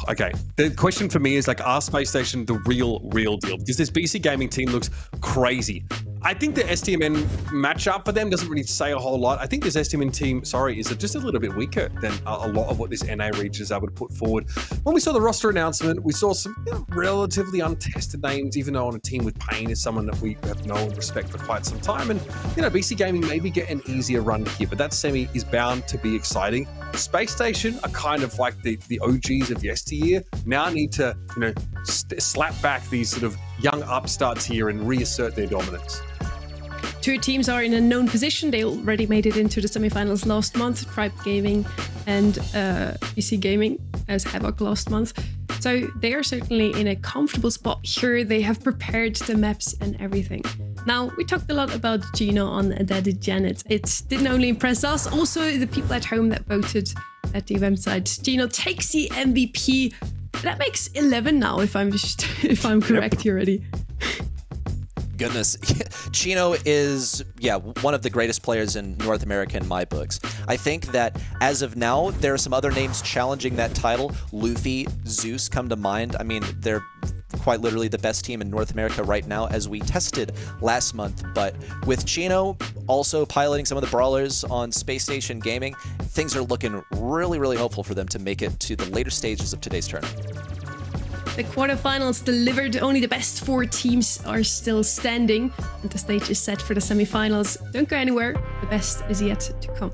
Okay, the question for me is, like, are Space Station the real deal? Because this BC Gaming team looks crazy. I think the STMN matchup for them doesn't really say a whole lot. I think this STMN team, is just a little bit weaker than a lot of what this NA region is able to put forward. When we saw the roster announcement, we saw some relatively untested names, even though on a team with Pain is someone that we have known and respect for quite some time. And, BC Gaming maybe get an easier run here, but that semi is bound to be exciting. Space Station are kind of like the OGs of yesteryear. Now need to, slap back these sort of young upstarts here and reassert their dominance. 2 teams are in a known position. They already made it into the semifinals last month. Tribe Gaming and BC Gaming as Havoc last month. So they are certainly in a comfortable spot here. They have prepared the maps and everything. Now, we talked a lot about Gino on That Janet. It didn't only impress us, also the people at home that voted at the website. Gino takes the MVP. That makes 11 now, if I'm correct here already. Goodness, Chino is, one of the greatest players in North America in my books. I think that as of now, there are some other names challenging that title. Luffy, Zeus come to mind. I mean, they're quite literally the best team in North America right now, as we tested last month. But with Chino also piloting some of the brawlers on Space Station Gaming, things are looking really, really hopeful for them to make it to the later stages of today's tournament. The quarterfinals delivered. Only the best 4 teams are still standing, and the stage is set for the semifinals. Don't go anywhere. The best is yet to come.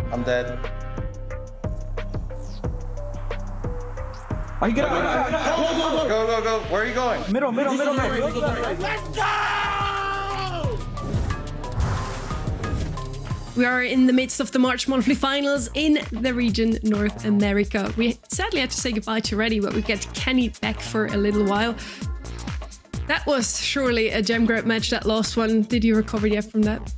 I'm dead. Are you gonna Go. Where are you going? middle. Let's go! We are in the midst of the March monthly finals in the region North America. We sadly had to say goodbye to Reddy, but we get Kenny back for a little while. That was surely a gem grab match, that last one. Did you recover yet from that?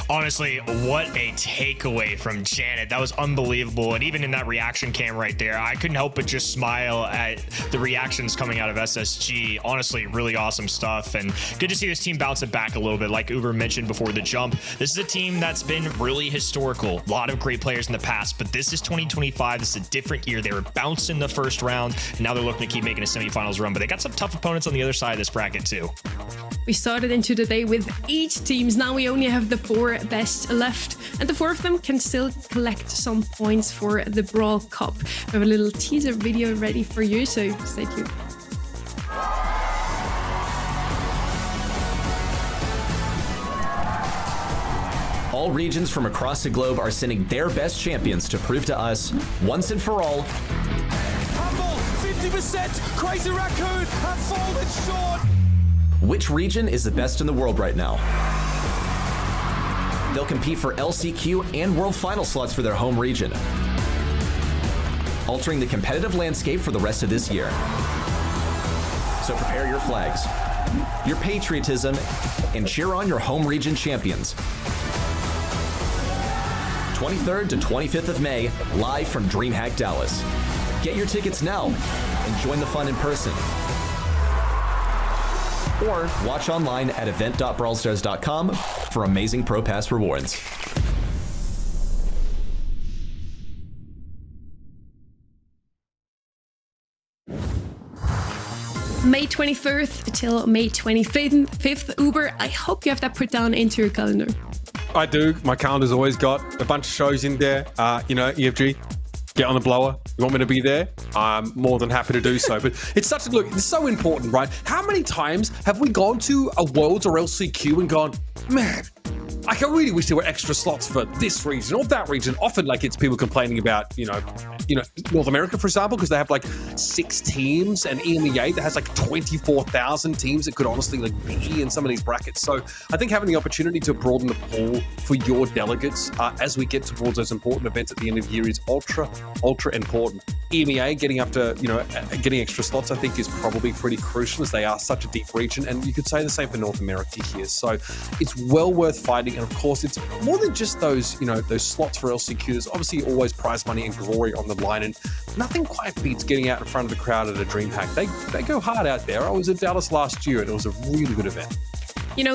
Honestly, what a takeaway from Janet. That was unbelievable. And even in that reaction cam right there, I couldn't help but just smile at the reactions coming out of SSG. Honestly, really awesome stuff. And good to see this team bounce it back a little bit. Like Uber mentioned before the jump, this is a team that's been really historical. A lot of great players in the past, but this is 2025. This is a different year. They were bounced in the first round. And now they're looking to keep making a semifinals run, but they got some tough opponents on the other side of this bracket too. We started into the day with 8 teams. Now we only have the 4 best left, and the 4 of them can still collect some points for the Brawl Cup. We have a little teaser video ready for you, so stay tuned. All regions from across the globe are sending their best champions to prove to us, once and for all, Humble, 50%, Crazy Raccoon have fallen short. which region is the best in the world right now. They'll compete for LCQ and World Final slots for their home region, altering the competitive landscape for the rest of this year. So prepare your flags, your patriotism, and cheer on your home region champions. 23rd to 25th of May, live from DreamHack Dallas. Get your tickets now and join the fun in person. Or watch online at event.brawlstars.com for amazing Pro Pass rewards. May 23rd till May 25th. Uber, I hope you have that put down into your calendar. I do. My calendar's always got a bunch of shows in there. EFG, get on the blower. You want me to be there? I'm more than happy to do so. But it's such a look. It's so important, right? How many times have we gone to a Worlds or LCQ and gone, man, I really wish there were extra slots for this region or that region. Often, like, it's people complaining about, North America, for example, because they have like 6 teams, and EMEA that has like 24,000 teams that could honestly be in some of these brackets. So I think having the opportunity to broaden the pool for your delegates as we get towards those important events at the end of the year is ultra important. EMEA getting up to, getting extra slots, I think is probably pretty crucial as they are such a deep region. And you could say the same for North America here. So it's well worth fighting. And of course, it's more than just those, those slots for LCQ. There's obviously always prize money and glory on the line. And nothing quite beats getting out in front of the crowd at a DreamHack. They go hard out there. I was at Dallas last year and it was a really good event.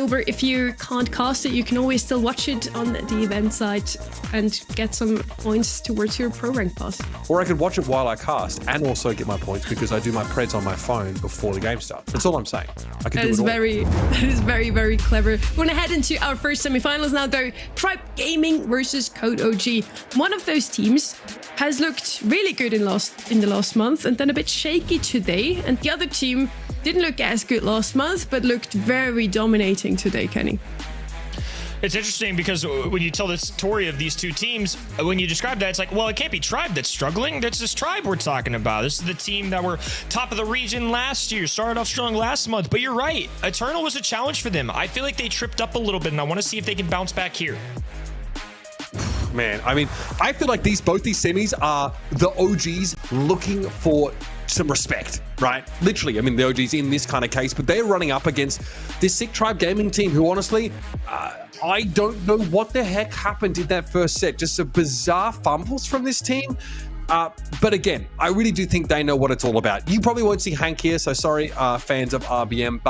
But if you can't cast it, you can always still watch it on the event site and get some points towards your pro rank pass. Or I could watch it while I cast and also get my points because I do my preds on my phone before the game starts. That's all I'm saying. I could That do is it all. that is very, very clever. We're gonna head into our first semifinals now, though. Tribe Gaming versus Code OG. One of those teams has looked really good in the last month and then a bit shaky today, and the other team didn't look as good last month, but looked very dominating today, Kenny. It's interesting because when you tell the story of these two teams, when you describe that, it's like, well, it can't be Tribe that's struggling. That's this Tribe we're talking about. This is the team that were top of the region last year, started off strong last month. But you're right. Eternal was a challenge for them. I feel like they tripped up a little bit, and I want to see if they can bounce back here. Man, I feel like both these semis are the OGs looking for some respect, right? Literally, the OGs in this kind of case, but they're running up against this sick Tribe Gaming team who honestly, I don't know what the heck happened in that first set. Just some bizarre fumbles from this team. But again, I really do think they know what it's all about. You probably won't see Hank here, so sorry, fans of RBM,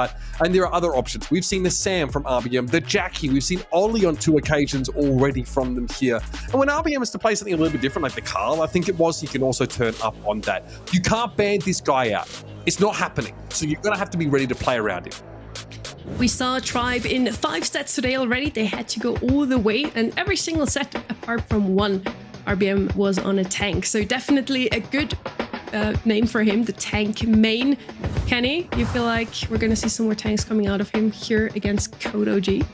and there are other options. We've seen the Sam from RBM, the Jackie, we've seen Ollie on 2 occasions already from them here. And when RBM is to play something a little bit different, like the Carl, I think it was, he can also turn up on that. You can't ban this guy out. It's not happening. So you're going to have to be ready to play around him. We saw Tribe in 5 sets today already. They had to go all the way, and every single set, apart from one, RBM was on a tank. So definitely a good name for him, the tank main. Kenny, you feel like we're going to see some more tanks coming out of him here against Code OG?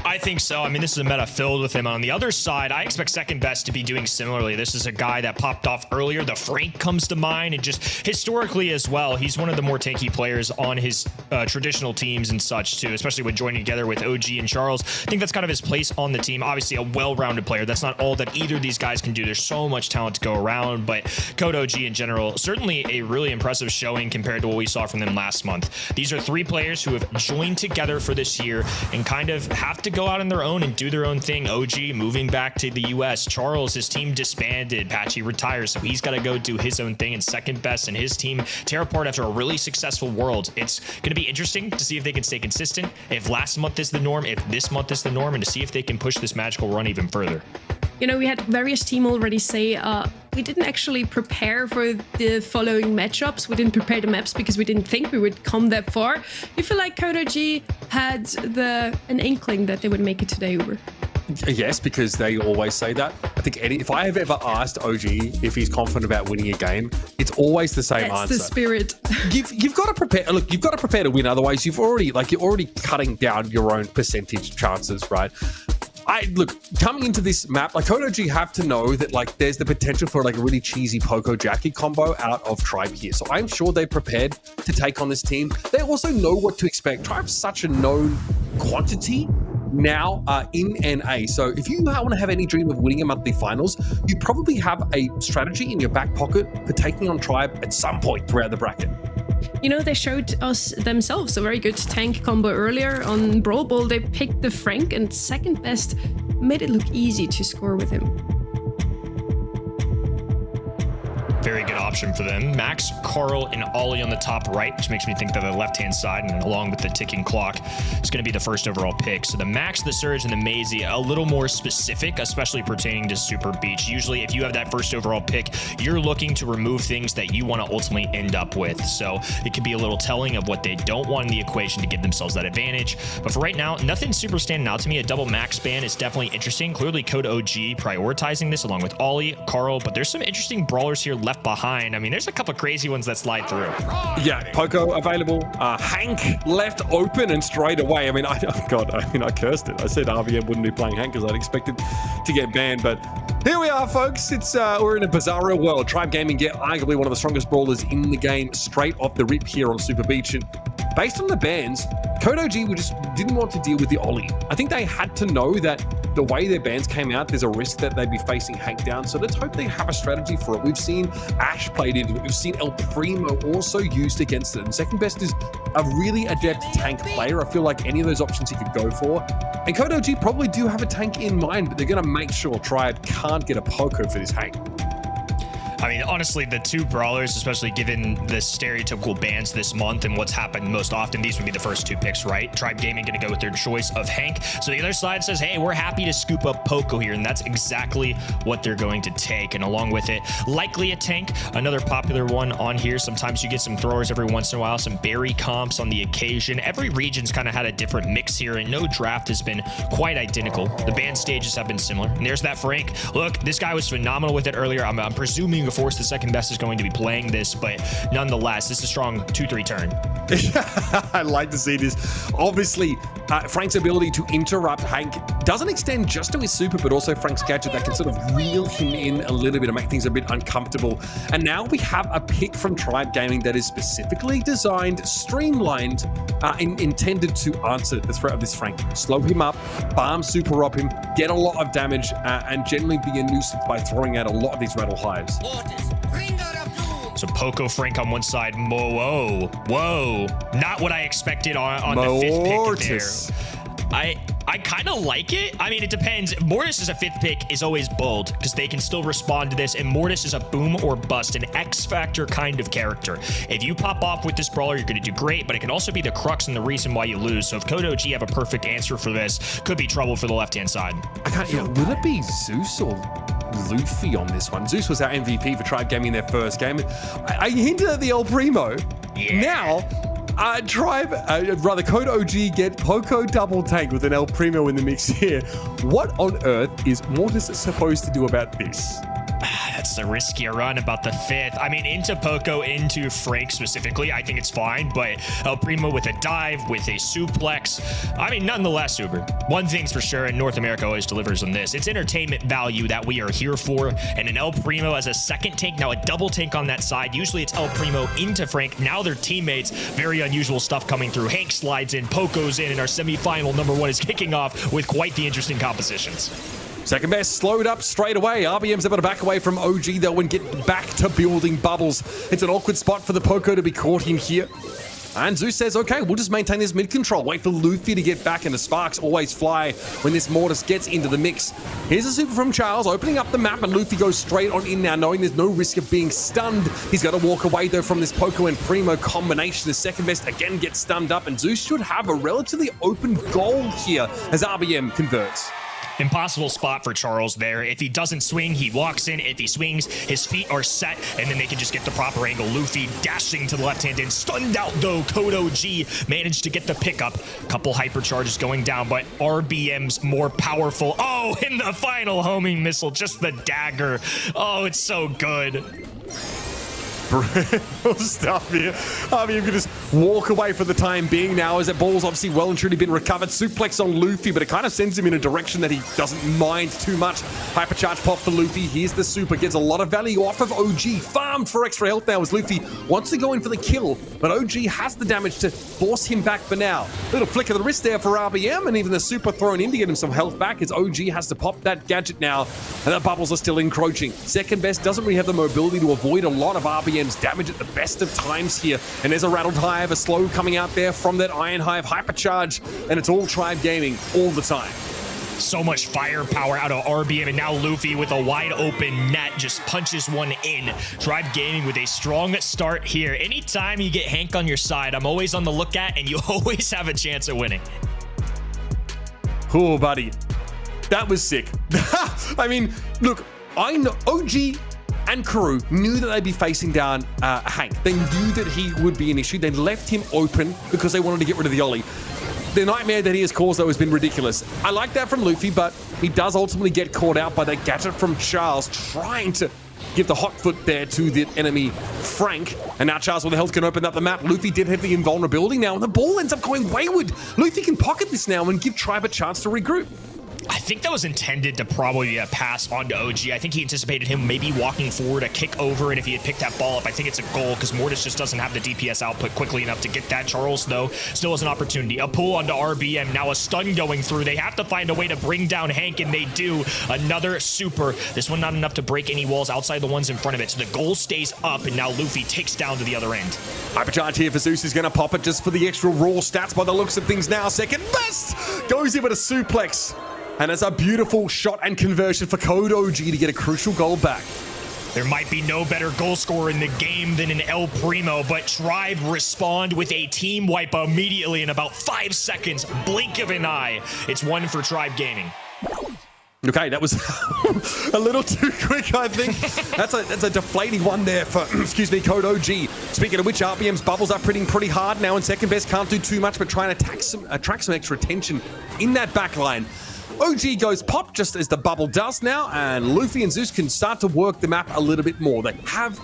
I think so. This is a meta filled with him. On the other side, I expect Second Best to be doing similarly. This is a guy that popped off earlier. The Frank comes to mind, and just historically as well, he's one of the more tanky players on his traditional teams and such too, especially when joining together with OG and Charles. I think that's kind of his place on the team. Obviously a well-rounded player. That's not all that either of these guys can do. There's so much talent to go around, but Code OG in general, certainly a really impressive showing compared to what we saw from them last month. These are 3 players who have joined together for this year and kind of have to go out on their own and do their own thing. OG moving back to the US. Charles, his team disbanded. Patchy retires, so he's got to go do his own thing. And Second Best and his team tear apart after a really successful Worlds. It's going to be interesting to see if they can stay consistent, if last month is the norm, if this month is the norm, and to see if they can push this magical run even further. We had various team already say we didn't actually prepare for the following matchups. We didn't prepare the maps because we didn't think we would come that far. You feel like Code OG had an inkling that they would make it today, Uber? Yes, because they always say that. I think if I have ever asked OG if he's confident about winning a game, it's always the same answer. That's the spirit. You've got to prepare. Look, you've got to prepare to win. Otherwise, you're already cutting down your own percentage chances, right? Coming into this map, Code OG have to know that there's the potential for a really cheesy Poco Jackie combo out of Tribe here. So I'm sure they're prepared to take on this team. They also know what to expect. Tribe's such a known quantity now in NA. So if you want to have any dream of winning a monthly finals, you probably have a strategy in your back pocket for taking on Tribe at some point throughout the bracket. They showed us themselves a very good tank combo earlier on Brawl Ball. They picked the Frank, and Second Best made it look easy to score with him. Very good option for them. Max, Carl, and Ollie on the top right, which makes me think that the left-hand side, and along with the ticking clock, is going to be the first overall pick. So the Max, the Surge, and the Maisie, a little more specific, especially pertaining to Super Beach. Usually, if you have that first overall pick, you're looking to remove things that you want to ultimately end up with. So it could be a little telling of what they don't want in the equation to give themselves that advantage. But for right now, nothing super standing out to me. A double Max ban is definitely interesting. Clearly, Code OG prioritizing this along with Ollie, Carl, but there's some interesting brawlers here left behind. There's a couple crazy ones that slide through. Yeah, Poco available. Hank left open and straight away. I cursed it. I said RBM wouldn't be playing Hank because I'd expected to get banned, but here we are, folks. We're in a bizarro world. Tribe Gaming get arguably one of the strongest brawlers in the game straight off the rip here on Super Beach. And based on the bans, Code OG just didn't want to deal with the Ollie. I think they had to know that the way their bans came out, there's a risk that they'd be facing Hank down. So let's hope they have a strategy for it. We've seen Ash played into it. We've seen El Primo also used against it. And second best is a really adept tank player. I feel like any of those options he could go for. And Code OG probably do have a tank in mind, but they're going to make sure Tribe can't get a Poco for this Hank. I mean, honestly, the two brawlers, especially given the stereotypical bans this month and what's happened most often, these would be the first two picks, right? Tribe Gaming going to go with their choice of Hank. So the other side says, hey, we're happy to scoop up Poco here, and that's exactly what they're going to take. And along with it, likely a tank, another popular one on here. Sometimes you get some throwers every once in a while, some berry comps on the occasion. Every region's kind of had a different mix here, and no draft has been quite identical. The ban stages have been similar. And there's that Frank. Look, this guy was phenomenal with it earlier. I'm presuming of course the second best is going to be playing this, but nonetheless, this is a strong 2-3 turn. I like to see this. Obviously, Frank's ability to interrupt Hank doesn't extend just to his super, but also Frank's gadget that can sort of reel him in a little bit and make things a bit uncomfortable. And now we have a pick from Tribe Gaming that is specifically designed, streamlined, intended to answer the threat of this Frank. Slow him up, farm super up him, get a lot of damage, and generally be a nuisance by throwing out a lot of these rattle hives. So Poco Frank on one side. Whoa. Not what I expected on the fifth pick there. I kind of like it. I mean, it depends. Mortis as a fifth pick is always bold because they can still respond to this, and Mortis is a boom or bust, an X Factor kind of character. If you pop off with this brawler, you're going to do great, but it can also be the crux and the reason why you lose. So if Code OG have a perfect answer for this, could be trouble for the left-hand side. Will it be Zeus or Luffy on this one? Zeus was our MVP for Tribe Gaming in their first game. I hinted at the El Primo. Yeah. Now, Code OG get Poco double tank with an El Primo in the mix here. What on earth is Mortis supposed to do about this? That's a riskier run about the fifth. I mean, into Poco, into Frank specifically, I think it's fine, but El Primo with a dive, with a suplex. I mean, nonetheless, Uber, one thing's for sure, and North America always delivers on this. It's entertainment value that we are here for, and an El Primo as a second tank, now a double tank on that side. Usually it's El Primo into Frank. Now they're teammates. Very unusual stuff coming through. Hank slides in, Poco's in, and our semifinal number one is kicking off with quite the interesting compositions. Second best slowed up straight away. RBM's able to back away from OG though and get back to building bubbles. It's an awkward spot for the Poco to be caught in here. And Zeus says, okay, we'll just maintain this mid control. Wait for Luffy to get back, and the sparks always fly when this Mortis gets into the mix. Here's a super from Charles, opening up the map, and Luffy goes straight on in now, knowing there's no risk of being stunned. He's got to walk away though from this Poco and Primo combination. The second best again gets stunned up, and Zeus should have a relatively open goal here as RBM converts. Impossible spot for Charles there. If he doesn't swing, he walks in. If he swings, his feet are set, and then they can just get the proper angle. Luffy dashing to the left hand and stunned out, though. Code OG managed to get the pickup. Couple hypercharges going down, but RBM's more powerful. Oh, in the final homing missile, just the dagger. Oh, it's so good. Stuff here. I mean, you can just walk away for the time being now as that ball's obviously well and truly been recovered. Suplex on Luffy, but it kind of sends him in a direction that he doesn't mind too much. Hypercharge pop for Luffy. Here's the super. Gets a lot of value off of OG. Farmed for extra health now as Luffy wants to go in for the kill, but OG has the damage to force him back for now. Little flick of the wrist there for RBM, and even the super thrown in to get him some health back as OG has to pop that gadget now, and the bubbles are still encroaching. Second best doesn't really have the mobility to avoid a lot of RBM's damage at the best of times here, and there's a rattled hive, a slow coming out there from that iron hive hypercharge, and it's all Tribe Gaming all the time. So much firepower out of RBM, and now Luffy with a wide open net just punches one in. Tribe Gaming with a strong start here. Anytime you get Hank on your side, I'm always on the lookout, and you always have a chance of winning. Oh, buddy. That was sick. I mean, look, I know OG and crew knew that they'd be facing down Hank. They knew that he would be an issue. They left him open because they wanted to get rid of the Ollie. The nightmare that he has caused, though, has been ridiculous. I like that from Luffy, but he does ultimately get caught out by that gadget from Charles, trying to give the hot foot there to the enemy, Frank. And now Charles with the health can open up the map. Luffy did have the invulnerability now, and the ball ends up going wayward. Luffy can pocket this now and give Tribe a chance to regroup. I think that was intended to probably be a pass onto OG. I think he anticipated him maybe walking forward, a kick over, and if he had picked that ball up, I think it's a goal because Mortis just doesn't have the DPS output quickly enough to get that. Charles, though, still has an opportunity. A pull onto RBM, now a stun going through. They have to find a way to bring down Hank, and they do. Another super. This one not enough to break any walls outside the ones in front of it, so the goal stays up, and now Luffy takes down to the other end. Hypercharge here for Zeus is going to pop it just for the extra raw stats by the looks of things now. Second best goes in with a suplex. And it's a beautiful shot and conversion for Code OG to get a crucial goal back. There might be no better goal scorer in the game than an El Primo, but Tribe respond with a team wipe immediately in about 5 seconds. Blink of an eye. It's one for Tribe Gaming. Okay, that was a little too quick, I think. That's a deflating one there for, excuse me, Code OG. Speaking of which, RBM's bubbles are pretty hard now, and second best can't do too much, but trying to attract some extra attention in that back line. OG goes pop just as the bubble does now, and Luffy and Zeus can start to work the map a little bit more. They have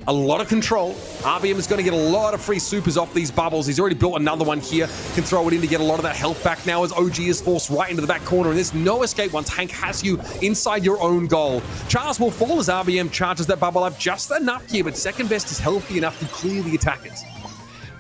a lot of control. RBM is going to get a lot of free supers off these bubbles. He's already built another one here. Can throw it in to get a lot of that health back now as OG is forced right into the back corner, and there's no escape once Hank has you inside your own goal. Charles will fall as RBM charges that bubble up just enough here, but second best is healthy enough to clear the attackers.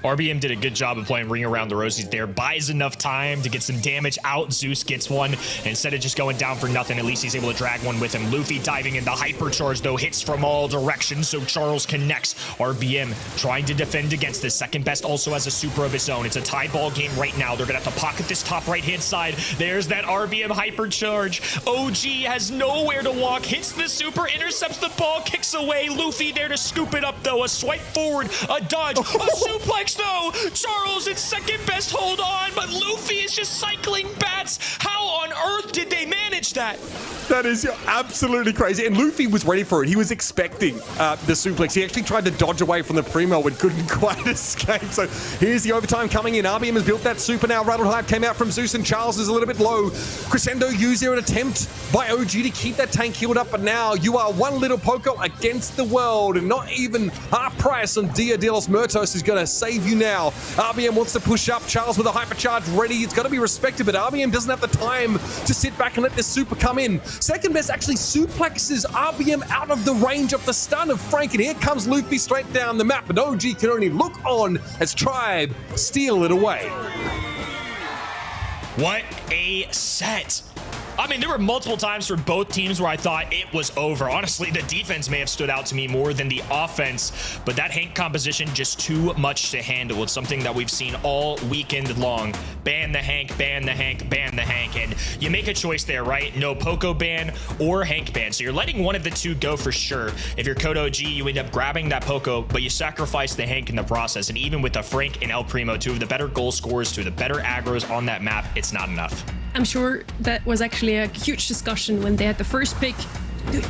RBM did a good job of playing Ring Around the Rosies there. Buys enough time to get some damage out. Zeus gets one. And instead of just going down for nothing, at least he's able to drag one with him. Luffy diving in the hypercharge, though, hits from all directions, so Charles connects. RBM trying to defend against this. Second best also has a super of his own. It's a tie ball game right now. They're going to have to pocket this top right-hand side. There's that RBM hypercharge. OG has nowhere to walk. Hits the super, intercepts the ball, kicks away. Luffy there to scoop it up, though. A swipe forward, a dodge, a suplex, though. Charles in second best, hold on, but Luffy is just cycling bats. How on earth did they manage that? That is absolutely crazy. And Luffy was ready for it. He was expecting the suplex. He actually tried to dodge away from the Primo and couldn't quite escape. So here's the overtime coming in. RBM has built that super now. Rattled Hype came out from Zeus, and Charles is a little bit low. Crescendo used there an attempt by OG to keep that tank healed up, but now you are one little Poco against the world, and not even half price on Dia de los Muertos is going to save you now. RBM wants to push up. Charles with a hypercharge ready. It's got to be respected, but RBM doesn't have the time to sit back and let this super come in. Second best actually suplexes RBM out of the range of the stun of Frank, and here comes Luffy straight down the map, but OG can only look on as Tribe steal it away. What a set. I mean, there were multiple times for both teams where I thought it was over. Honestly, the defense may have stood out to me more than the offense, but that Hank composition, just too much to handle. It's something that we've seen all weekend long. Ban the Hank, ban the Hank, ban the Hank, and you make a choice there, right? No Poco ban or Hank ban. So you're letting one of the two go for sure. If you're Code OG, you end up grabbing that Poco, but you sacrifice the Hank in the process. And even with the Frank and El Primo, two of the better goal scorers, two of the better aggros on that map, it's not enough. I'm sure that was actually a huge discussion when they had the first pick.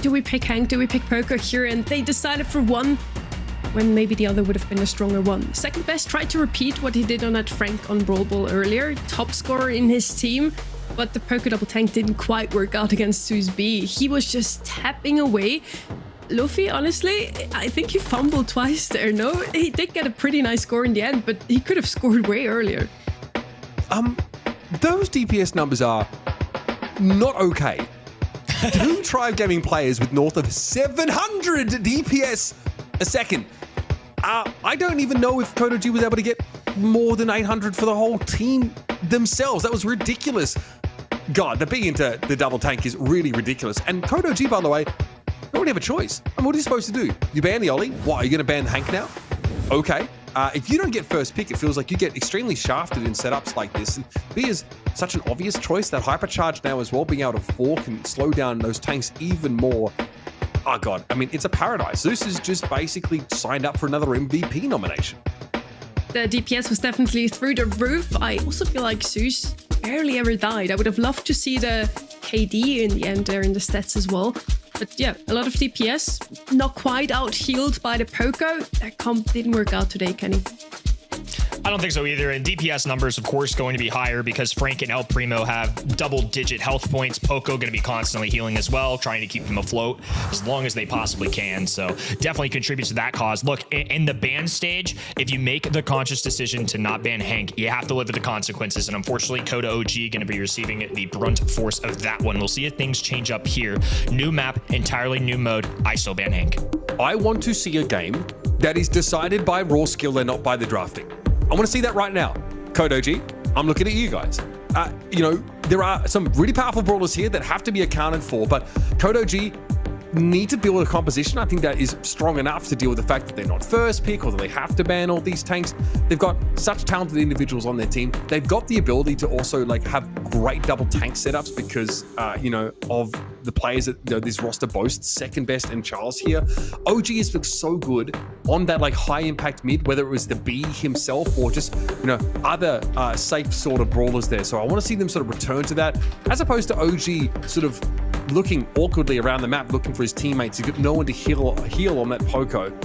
Do we pick Hank? Do we pick Poco here? And they decided for one when maybe the other would have been a stronger one. Second best tried to repeat what he did on that Frank on Brawl Ball earlier. Top scorer in his team. But the Poco double tank didn't quite work out against Zeus B. He was just tapping away. Luffy, honestly, I think he fumbled twice there, no? He did get a pretty nice score in the end, but he could have scored way earlier. Those DPS numbers are not okay. Two Tribe Gaming players with north of 700 DPS a second. I don't even know if Code OG was able to get more than 800 for the whole team themselves. That was ridiculous. God, the B into the double tank is really ridiculous. And Code OG, by the way, don't really have a choice. I mean, what are you supposed to do? You ban the Ollie? What, are you going to ban Hank now? Okay. If you don't get first pick, it feels like you get extremely shafted in setups like this. And B is such an obvious choice. That hypercharge now as well, being able to fork and slow down those tanks even more. Oh God, I mean, it's a paradise. Zeus is just basically signed up for another MVP nomination. The DPS was definitely through the roof. I also feel like Zeus barely ever died. I would have loved to see the KD in the end there in the stats as well. But yeah, a lot of DPS, not quite out healed by the Poco. That comp didn't work out today, Kenny. I don't think so either. And DPS numbers, of course, going to be higher because Frank and El Primo have double-digit health points. Poco going to be constantly healing as well, trying to keep them afloat as long as they possibly can. So definitely contributes to that cause. Look, in the ban stage, if you make the conscious decision to not ban Hank, you have to live with the consequences. And unfortunately, Coda OG going to be receiving the brunt force of that one. We'll see if things change up here. New map, entirely new mode. I still ban Hank. I want to see a game that is decided by raw skill and not by the drafting. I want to see that right now. Code OG, I'm looking at you guys. There are some really powerful brawlers here that have to be accounted for, but Code OG need to build a composition, I think, that is strong enough to deal with the fact that they're not first pick or that they have to ban all these tanks. They've got such talented individuals on their team. They've got the ability to also have great double tank setups because of the players that this roster boasts. Second best and Charles here. OG has looked so good on that high impact mid, whether it was the B himself or just other safe sort of brawlers there. So I want to see them sort of return to that, as opposed to OG sort of looking awkwardly around the map, looking for his teammates. He's got no one to heal on that Poco.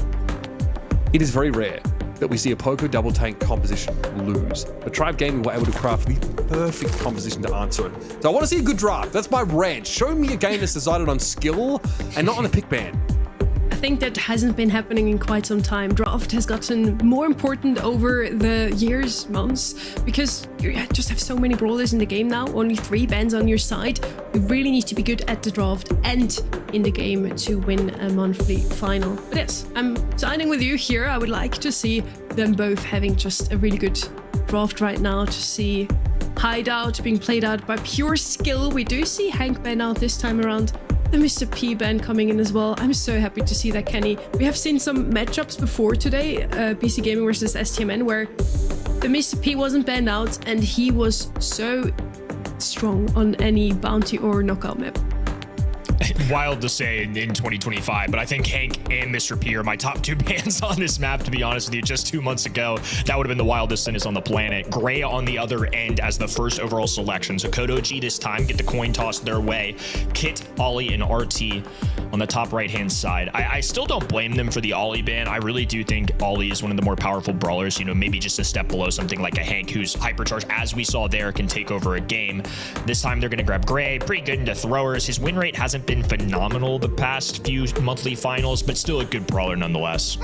It is very rare that we see a Poco double tank composition lose. But Tribe Gaming were able to craft the perfect composition to answer it. So I want to see a good draft. That's my rant. Show me a game that's decided on skill and not on the pick ban. I think that hasn't been happening in quite some time. Draft has gotten more important over the years, months, because you just have so many brawlers in the game now, only 3 bans on your side. You really need to be good at the draft and in the game to win a monthly final. But yes, I'm siding with you here. I would like to see them both having just a really good draft right now, to see Hideout being played out by pure skill. We do see Hank ban out this time around. The Mr. P band coming in as well. I'm so happy to see that, Kenny. We have seen some matchups before today, BC Gaming versus STMN, where the Mr. P wasn't banned out and he was so strong on any bounty or knockout map. Wild to say in 2025, but I think Hank and Mr. P are my top 2 bans on this map, to be honest with you. Just 2 months ago, that would have been the wildest sentence on the planet. Gray on the other end as the first overall selection. So Code OG this time get the coin toss their way. Kit, Ollie, and RT on the top right-hand side. I still don't blame them for the Ollie ban. I really do think Ollie is one of the more powerful brawlers, maybe just a step below something like a Hank, who's hypercharged, as we saw there, can take over a game. This time they're going to grab Gray, pretty good into throwers. His win rate hasn't been phenomenal the past few monthly finals, but still a good brawler nonetheless.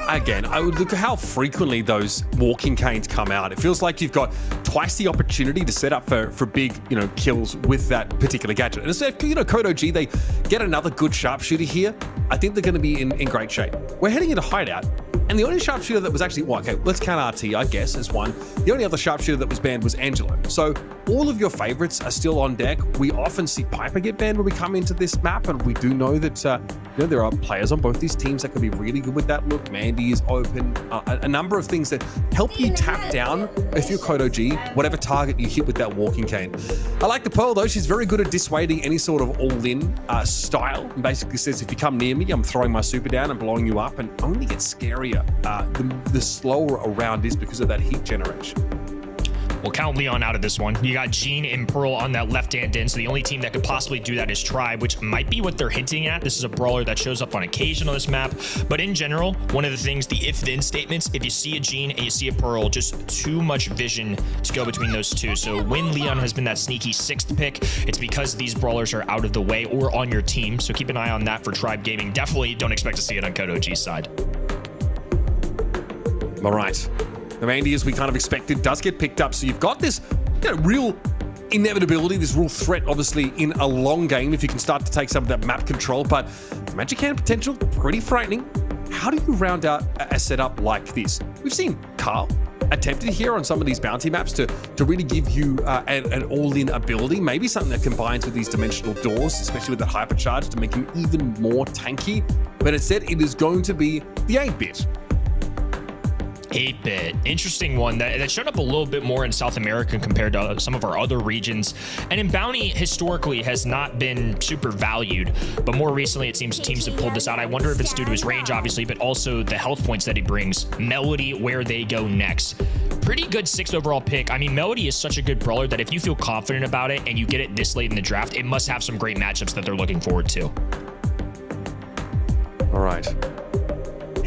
Again, I would look at how frequently those walking canes come out. It feels like you've got twice the opportunity to set up for big, kills with that particular gadget. And instead, Code OG, they get another good sharpshooter here. I think they're going to be in great shape. We're heading into Hideout, and the only sharpshooter that was actually, let's count RT, I guess, as one. The only other sharpshooter that was banned was Angelo. So all of your favorites are still on deck. We often see Piper get banned when we come into this map, and we do know that there are players on both these teams that could be really good with that look. Mandy is open. A number of things that help you tap down, if you're Code OG, whatever target you hit with that walking cane. I like the Pearl, though. She's very good at dissuading any sort of all-in style. And basically says, if you come near me, I'm throwing my super down and blowing you up, and only gets scarier the slower a round is because of that heat generation. We'll count Leon out of this one. You got Gene and Pearl on that left-hand end, so the only team that could possibly do that is Tribe, which might be what they're hinting at. This is a brawler that shows up on occasion on this map, but in general, one of the things, the if-then statements, if you see a Gene and you see a Pearl, just too much vision to go between those two. So when Leon has been that sneaky 6th pick, it's because these brawlers are out of the way or on your team, so keep an eye on that for Tribe Gaming. Definitely don't expect to see it on Code OG's side. All right. The Mandy, as we kind of expected, does get picked up. So you've got this real inevitability, this real threat, obviously, in a long game if you can start to take some of that map control. But Magic Hand potential, pretty frightening. How do you round out a setup like this? We've seen Carl attempted here on some of these bounty maps to really give you an all-in ability, maybe something that combines with these dimensional doors, especially with the hypercharge, to make him even more tanky. But instead, it is going to be the 8-bit. 8-bit, interesting one that showed up a little bit more in South America compared to some of our other regions, and in Bounty historically has not been super valued, but more recently it seems teams have pulled this out. I wonder if it's due to his range, obviously, but also the health points that he brings. Melody, where they go next. Pretty good 6th overall pick. I mean, Melody is such a good brawler that if you feel confident about it and you get it this late in the draft, it must have some great matchups that they're looking forward to. All right.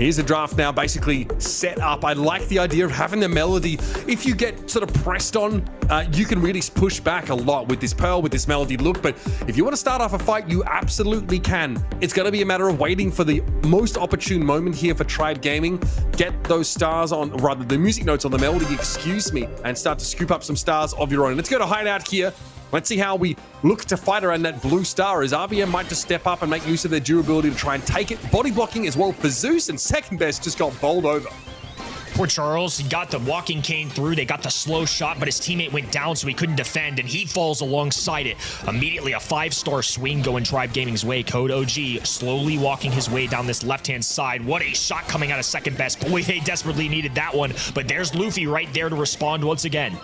Here's the draft now basically set up. I like the idea of having the Melody. If you get sort of pressed on, you can really push back a lot with this Pearl, with this Melody look. But if you want to start off a fight, you absolutely can. It's going to be a matter of waiting for the most opportune moment here for Tribe Gaming. Get those stars on, rather the music notes on the Melody, excuse me, and start to scoop up some stars of your own. Let's go to Hideout here. Let's see how we look to fight around that blue star, as RBM might just step up and make use of their durability to try and take it. Body blocking as well for Zeus, and second best just got bowled over. Poor Charles, he got the walking cane through, they got the slow shot, but his teammate went down so he couldn't defend, and he falls alongside it. Immediately a 5-star swing going Tribe Gaming's way. Code OG slowly walking his way down this left-hand side. What a shot coming out of second best. Boy, they desperately needed that one, but there's Luffy right there to respond once again.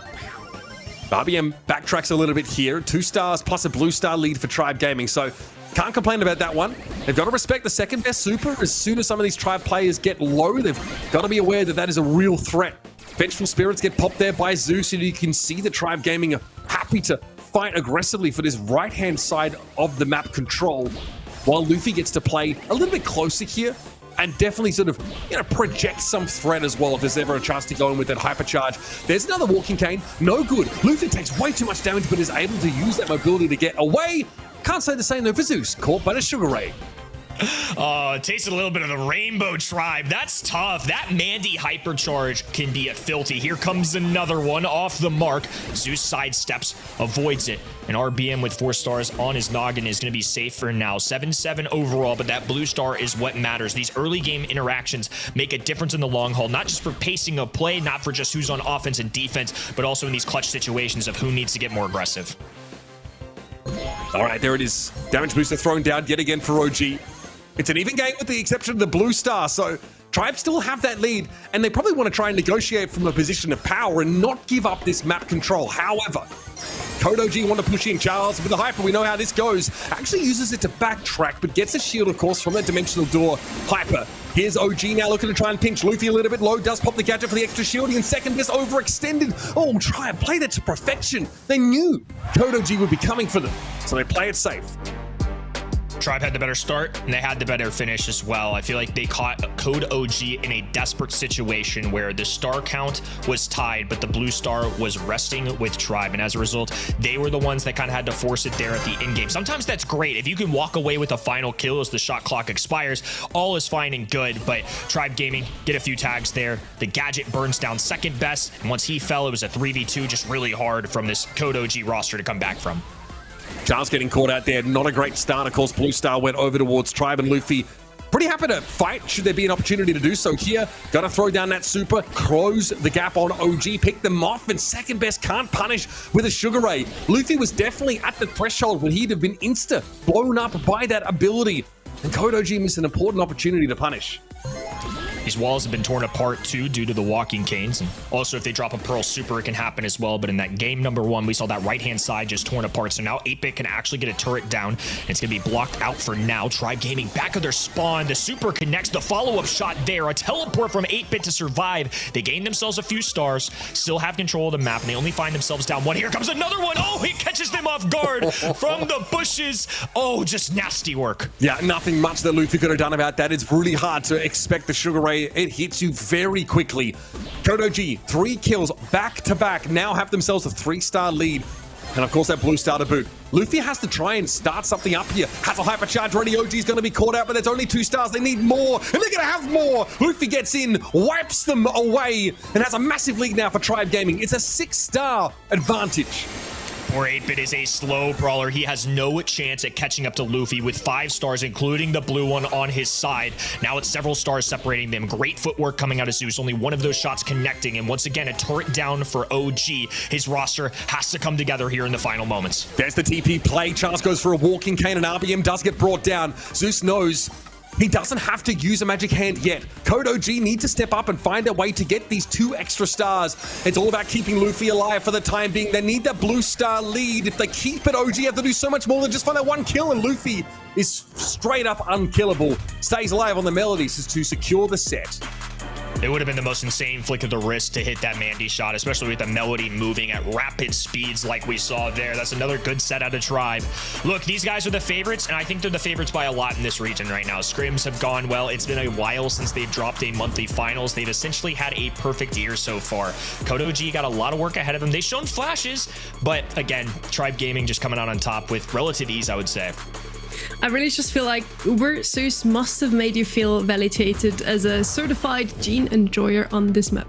RBM backtracks a little bit here. 2 stars plus a blue star lead for Tribe Gaming, so can't complain about that one. They've got to respect the second best super. As soon as some of these Tribe players get low, they've got to be aware that that is a real threat. Vengeful Spirits get popped there by Zeus, and you can see the Tribe Gaming are happy to fight aggressively for this right-hand side of the map control, while Luffy gets to play a little bit closer here and definitely sort of, project some threat as well if there's ever a chance to go in with that hypercharge. There's another walking cane. No good. Luffy takes way too much damage, but is able to use that mobility to get away. Can't say the same though for Zeus, caught by the Sugar Ray. Oh, tasted a little bit of the Rainbow Tribe. That's tough. That Mandy hypercharge can be filthy. Here comes another one off the mark. Zeus sidesteps, avoids it. And RBM with 4 stars on his noggin is going to be safe for now. 7-7 overall, but that blue star is what matters. These early game interactions make a difference in the long haul, not just for pacing of play, not for just who's on offense and defense, but also in these clutch situations of who needs to get more aggressive. All right, there it is. Damage booster thrown down yet again for OG. It's an even game with the exception of the blue star, so Tribe still have that lead, and they probably want to try and negotiate from a position of power and not give up this map control. However, Code OG want to push in Charles with the hyper. We know how this goes. Actually uses it to backtrack, but gets a shield, of course, from that dimensional door. Hyper. Here's OG now looking to try and pinch Luffy a little bit low. Does pop the gadget for the extra shielding, and second best overextended. Oh, Tribe played it to perfection. They knew Code OG would be coming for them, so they play it safe. Tribe had the better start, and they had the better finish as well. I feel like they caught Code OG in a desperate situation where the star count was tied, but the blue star was resting with Tribe, and as a result, they were the ones that kind of had to force it there at the end game. Sometimes that's great. If you can walk away with a final kill as the shot clock expires, all is fine and good, but Tribe Gaming get a few tags there. The gadget burns down second best, and once he fell, it was a 3v2, just really hard from this Code OG roster to come back from. Charles getting caught out there. Not a great start. Of course, Blue Star went over towards Tribe, and Luffy pretty happy to fight should there be an opportunity to do so here. Got to throw down that super, close the gap on OG, pick them off, and second best can't punish with a Sugar Ray. Luffy was definitely at the threshold when he'd have been insta blown up by that ability, and Code OG missed an important opportunity to punish. These walls have been torn apart too due to the walking canes, and also if they drop a Pearl Super, it can happen as well. But in that game number 1, we saw that right-hand side just torn apart. So now 8-Bit can actually get a turret down, and it's going to be blocked out for now. Tribe Gaming back of their spawn. The Super connects, the follow-up shot there. A teleport from 8-Bit to survive. They gain themselves a few stars, still have control of the map, and they only find themselves down 1. Here comes another one. Oh, he catches them off guard from the bushes. Oh, just nasty work. Yeah, nothing much that Luffy could have done about that. It's really hard to expect the Sugar Ray. It hits you very quickly. Code OG, 3 kills back-to-back, now have themselves a 3-star lead. And of course that blue star to boot. Luffy has to try and start something up here. Has a hypercharge ready. OG's going to be caught out, but there's only 2 stars. They need more, and they're going to have more. Luffy gets in, wipes them away, and has a massive lead now for Tribe Gaming. It's a 6-star advantage. Poor 8-Bit is a slow brawler. He has no chance at catching up to Luffy with 5 stars, including the blue one on his side. Now it's several stars separating them. Great footwork coming out of Zeus. Only one of those shots connecting. And once again, a turret down for OG. His roster has to come together here in the final moments. There's the TP play. Charles goes for a walking cane, and RBM does get brought down. Zeus knows he doesn't have to use a magic hand yet. Code OG need to step up and find a way to get these 2 extra stars. It's all about keeping Luffy alive for the time being. They need that blue star lead. If they keep it, OG have to do so much more than just find that 1 kill, and Luffy is straight up unkillable. Stays alive on the melodies to secure the set. It would have been the most insane flick of the wrist to hit that Mandy shot, especially with the Melody moving at rapid speeds like we saw there. That's another good set out of Tribe. Look, these guys are the favorites, and I think they're the favorites by a lot in this region right now. Scrims have gone well. It's been a while since they've dropped a monthly finals. They've essentially had a perfect year so far. Kodo G got a lot of work ahead of them. They've shown flashes, but again, Tribe Gaming just coming out on top with relative ease, I would say. I really just feel like Uber Zeus must have made you feel validated as a certified gene enjoyer on this map.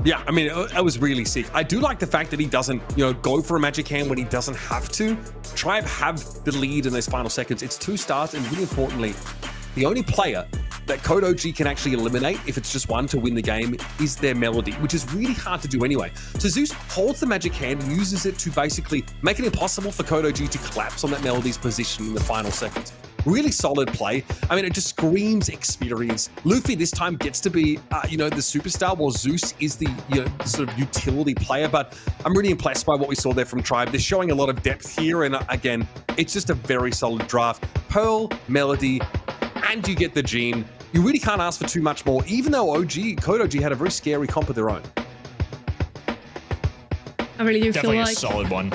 Yeah, I mean, it was really sick. I do like the fact that he doesn't, go for a magic hand when he doesn't have to. Tribe have the lead in those final seconds. It's 2 stars, and really importantly, the only player that Kodo G can actually eliminate, if it's just one to win the game, is their Melody, which is really hard to do anyway. So Zeus holds the magic hand and uses it to basically make it impossible for Kodo G to collapse on that Melody's position in the final seconds. Really solid play. I mean, it just screams experience. Luffy this time gets to be, the superstar, while Zeus is the sort of utility player. But I'm really impressed by what we saw there from Tribe. They're showing a lot of depth here, and again, it's just a very solid draft. Pearl, Melody, and you get the Gene. You really can't ask for too much more, even though Kodo G had a very scary comp of their own. I really do Definitely feel like a solid one.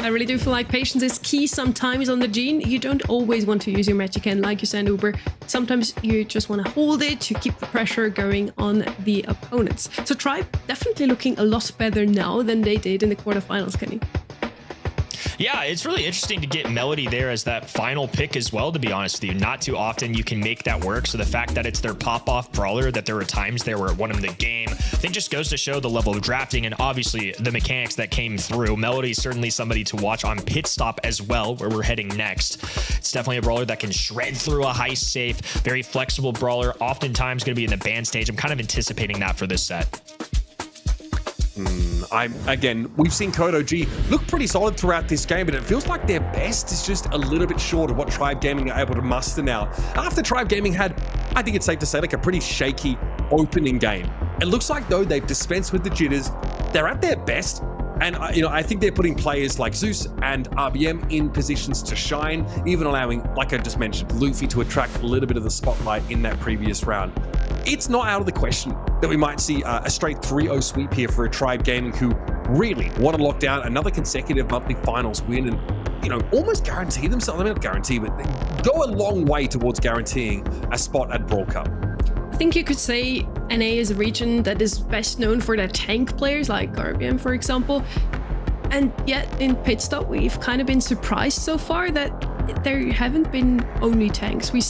I really do feel like patience is key sometimes on the Gene. You don't always want to use your magic hand, like you said, Uber. Sometimes you just want to hold it to keep the pressure going on the opponents. So Tribe definitely looking a lot better now than they did in the quarterfinals, Kenny. Yeah, it's really interesting to get Melody there as that final pick as well, to be honest with you. Not too often you can make that work. So the fact that it's their pop-off brawler, that there were times there where it won them the game, I think just goes to show the level of drafting and obviously the mechanics that came through. Melody is certainly somebody to watch on Pit Stop as well, where we're heading next. It's definitely a brawler that can shred through a heist safe, very flexible brawler, oftentimes going to be in the ban stage. I'm kind of anticipating that for this set. We've seen Kodo G look pretty solid throughout this game, but it feels like their best is just a little bit short of what Tribe Gaming are able to muster now. After Tribe Gaming had, I think it's safe to say, like a pretty shaky opening game. It looks like, though, they've dispensed with the jitters. They're at their best. And, I think they're putting players like Zeus and RBM in positions to shine, even allowing, like I just mentioned, Luffy to attract a little bit of the spotlight in that previous round. It's not out of the question that we might see a straight 3-0 sweep here for a Tribe Gaming who really want to lock down another consecutive monthly finals win and, almost guarantee themselves, I mean, not guarantee, but go a long way towards guaranteeing a spot at Brawl Cup. I think you could say NA is a region that is best known for their tank players, like RBM, for example. And yet in Pit Stop, we've kind of been surprised so far that there haven't been only tanks. We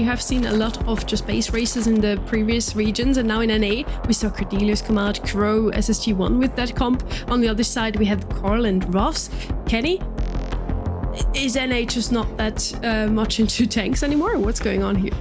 have seen a lot of just base races in the previous regions, and now in NA, we saw Cordelius come out, Crow, SSG1 with that comp. On the other side, we have Carl and Ruffs. Kenny, is NA just not that much into tanks anymore? What's going on here?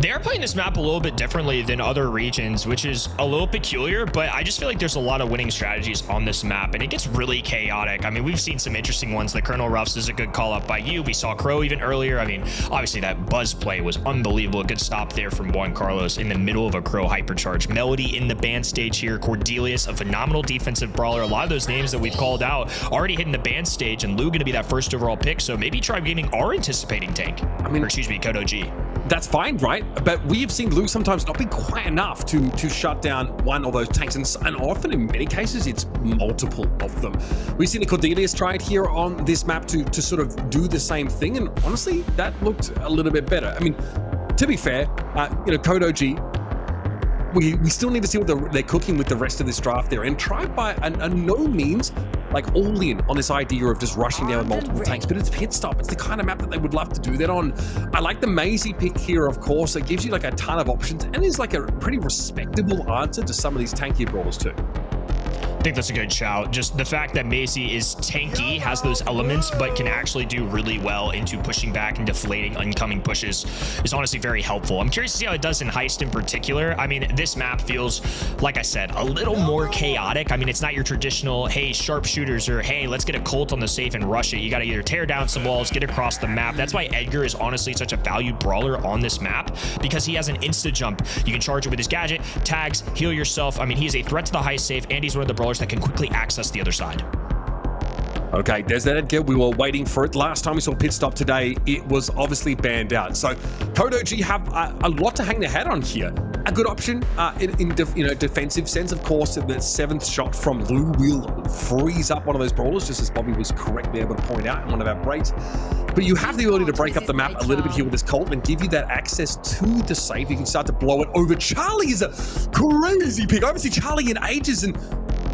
They are playing this map a little bit differently than other regions, which is a little peculiar, but I just feel like there's a lot of winning strategies on this map, and it gets really chaotic. I mean, we've seen some interesting ones. The Colonel Ruffs is a good call up by you. We saw Crow even earlier. I mean, obviously that buzz play was unbelievable. A good stop there from Juan Carlos in the middle of a Crow hypercharge. Melody in the ban stage here. Cordelius, a phenomenal defensive brawler. A lot of those names that we've called out already hitting the ban stage, and Lou going to be that first overall pick, so maybe Tribe Gaming are anticipating tank. Kodo G. That's fine, right? But we have seen Lou sometimes not be quite enough to shut down one of those tanks, and often in many cases it's multiple of them. We've seen the Cordelius try it here on this map to sort of do the same thing, and honestly, that looked a little bit better. I mean, to be fair, Kodo G, we still need to see what they're cooking with the rest of this draft there, and Tribe by no means like all in on this idea of just rushing down with multiple tanks, but it's Pit Stop. It's the kind of map that they would love to do that on. I like the Maisie pick here, of course. It gives you like a ton of options and is like a pretty respectable answer to some of these tankier brawlers too. I think that's a good shout. Just the fact that Macy is tanky, has those elements, but can actually do really well into pushing back and deflating incoming pushes is honestly very helpful. I'm curious to see how it does in Heist in particular. I mean, this map feels, like I said, a little more chaotic. I mean, it's not your traditional, hey, sharpshooters, or hey, let's get a Colt on the safe and rush it. You got to either tear down some walls, get across the map. That's why Edgar is honestly such a valued brawler on this map, because he has an insta jump. You can charge it with his gadget, tags, heal yourself. I mean, he is a threat to the Heist safe, and he's one of the brawlers that can quickly access the other side. Okay, there's that Edgar. We were waiting for it. Last time we saw Pit Stop today, it was obviously banned out. So Kodo G have a lot to hang their hat on here. a good option in defensive sense. Of course, the 7th shot from Lou will freeze up one of those brawlers, just as Bobby was correctly able to point out in one of our breaks. But you have the ability to break up the map a little bit here with this Colt and give you that access to the safe. You can start to blow it over. Charlie is a crazy pick. I haven't seen Charlie in ages, and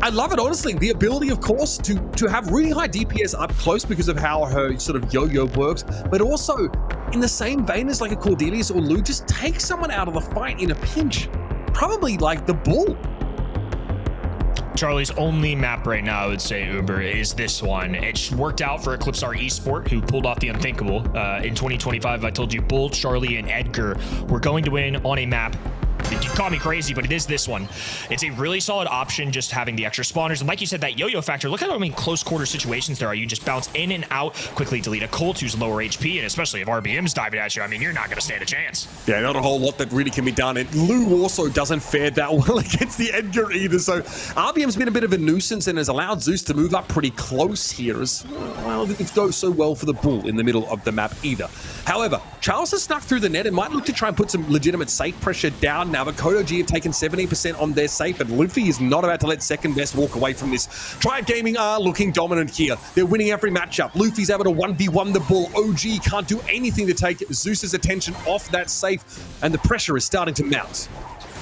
I love it, honestly. The ability, of course, to have really high DPS up close because of how her sort of yo-yo works, but also in the same vein as like a Cordelius or Lou, just take someone out of the fight in a pinch. Probably like the Bull. Charlie's only map right now, I would say, Uber, is this one. It worked out for Eclipsar Esport, who pulled off the unthinkable. In 2025, I told you Bull, Charlie, and Edgar were going to win on a map. You call me crazy, but it is this one. It's a really solid option, just having the extra spawners. And like you said, that yo-yo factor, look at how many close quarter situations there are. You just bounce in and out, quickly delete a Colt who's lower HP, and especially if RBM's diving at you, I mean, you're not going to stand a chance. Yeah, not a whole lot that really can be done. And Lou also doesn't fare that well against the Edgar either. So RBM's been a bit of a nuisance and has allowed Zeus to move up pretty close here as well. It goes so well for the Bull in the middle of the map either. However, Charles has snuck through the net and might look to try and put some legitimate safe pressure down now, but Code OG have taken 70% on their safe, and Luffy is not about to let second best walk away from this. Tribe Gaming are looking dominant here. They're winning every matchup. Luffy's able to 1v1 the Bull. OG can't do anything to take Zeus's attention off that safe, and the pressure is starting to mount.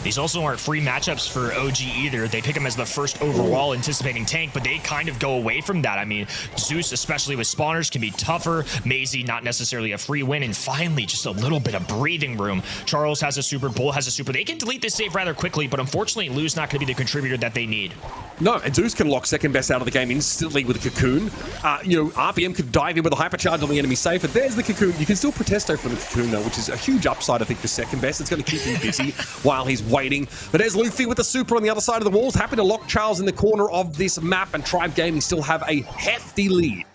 These also aren't free matchups for OG either. They pick him as the first overall anticipating tank, but they kind of go away from that. I mean, Zeus, especially with spawners, can be tougher. Maisie, not necessarily a free win. And finally, just a little bit of breathing room. Charles has a super, Bull has a super. They can delete this save rather quickly, but unfortunately, Lou's not going to be the contributor that they need. No, and Zeus can lock second best out of the game instantly with a Cocoon. RPM could dive in with a hypercharge on the enemy safe, but there's the Cocoon. You can still Protesto for the Cocoon, though, which is a huge upside, I think, for second best. It's going to keep him busy while he's waiting. But there's Luffy with the super on the other side of the walls, happy to lock Charles in the corner of this map, and Tribe Gaming still have a hefty lead.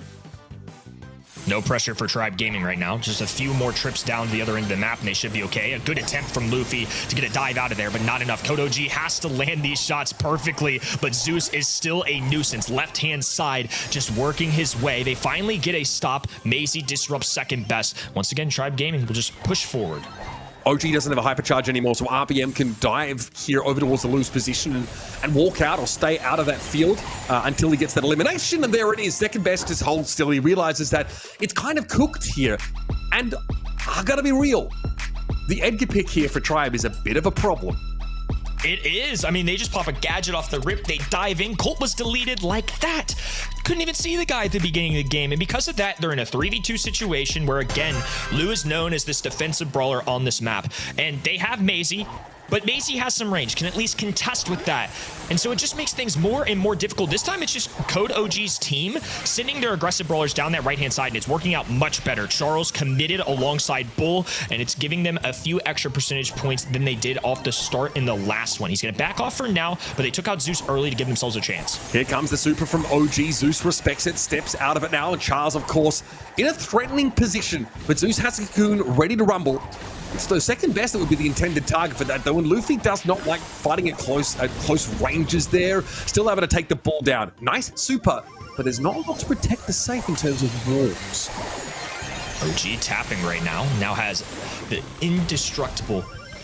No pressure for Tribe Gaming right now. Just a few more trips down to the other end of the map, and they should be okay. A good attempt from Luffy to get a dive out of there, but not enough. Code OG has to land these shots perfectly, but Zeus is still a nuisance. Left-hand side, just working his way. They finally get a stop. Maisie disrupts second best. Once again, Tribe Gaming will just push forward. OG doesn't have a hypercharge anymore, so RBM can dive here over towards the loose position and walk out or stay out of that field until he gets that elimination. And there it is. Second best just holds still. He realizes that it's kind of cooked here. And I gotta be real. The Edgar pick here for Tribe is a bit of a problem. It is. I mean, they just pop a gadget off the rip. They dive in. Colt was deleted like that. Couldn't even see the guy at the beginning of the game. And because of that, they're in a 3v2 situation where, again, Lou is known as this defensive brawler on this map. And they have Maisie, but Maisie has some range, can at least contest with that. And so it just makes things more and more difficult. This time, it's just Code OG's team sending their aggressive brawlers down that right-hand side, and it's working out much better. Charles committed alongside Bull, and it's giving them a few extra percentage points than they did off the start in the last one. He's going to back off for now, but they took out Zeus early to give themselves a chance. Here comes the super from OG. Zeus respects it, steps out of it now, and Charles, of course, in a threatening position. But Zeus has a Cocoon ready to rumble. It's the second best that would be the intended target for that, though, and Luffy does not like fighting at close ranges there. Still able to take the Bull down. Nice super, but there's not a lot to protect the safe in terms of walls. OG tapping right now. Now has the indestructible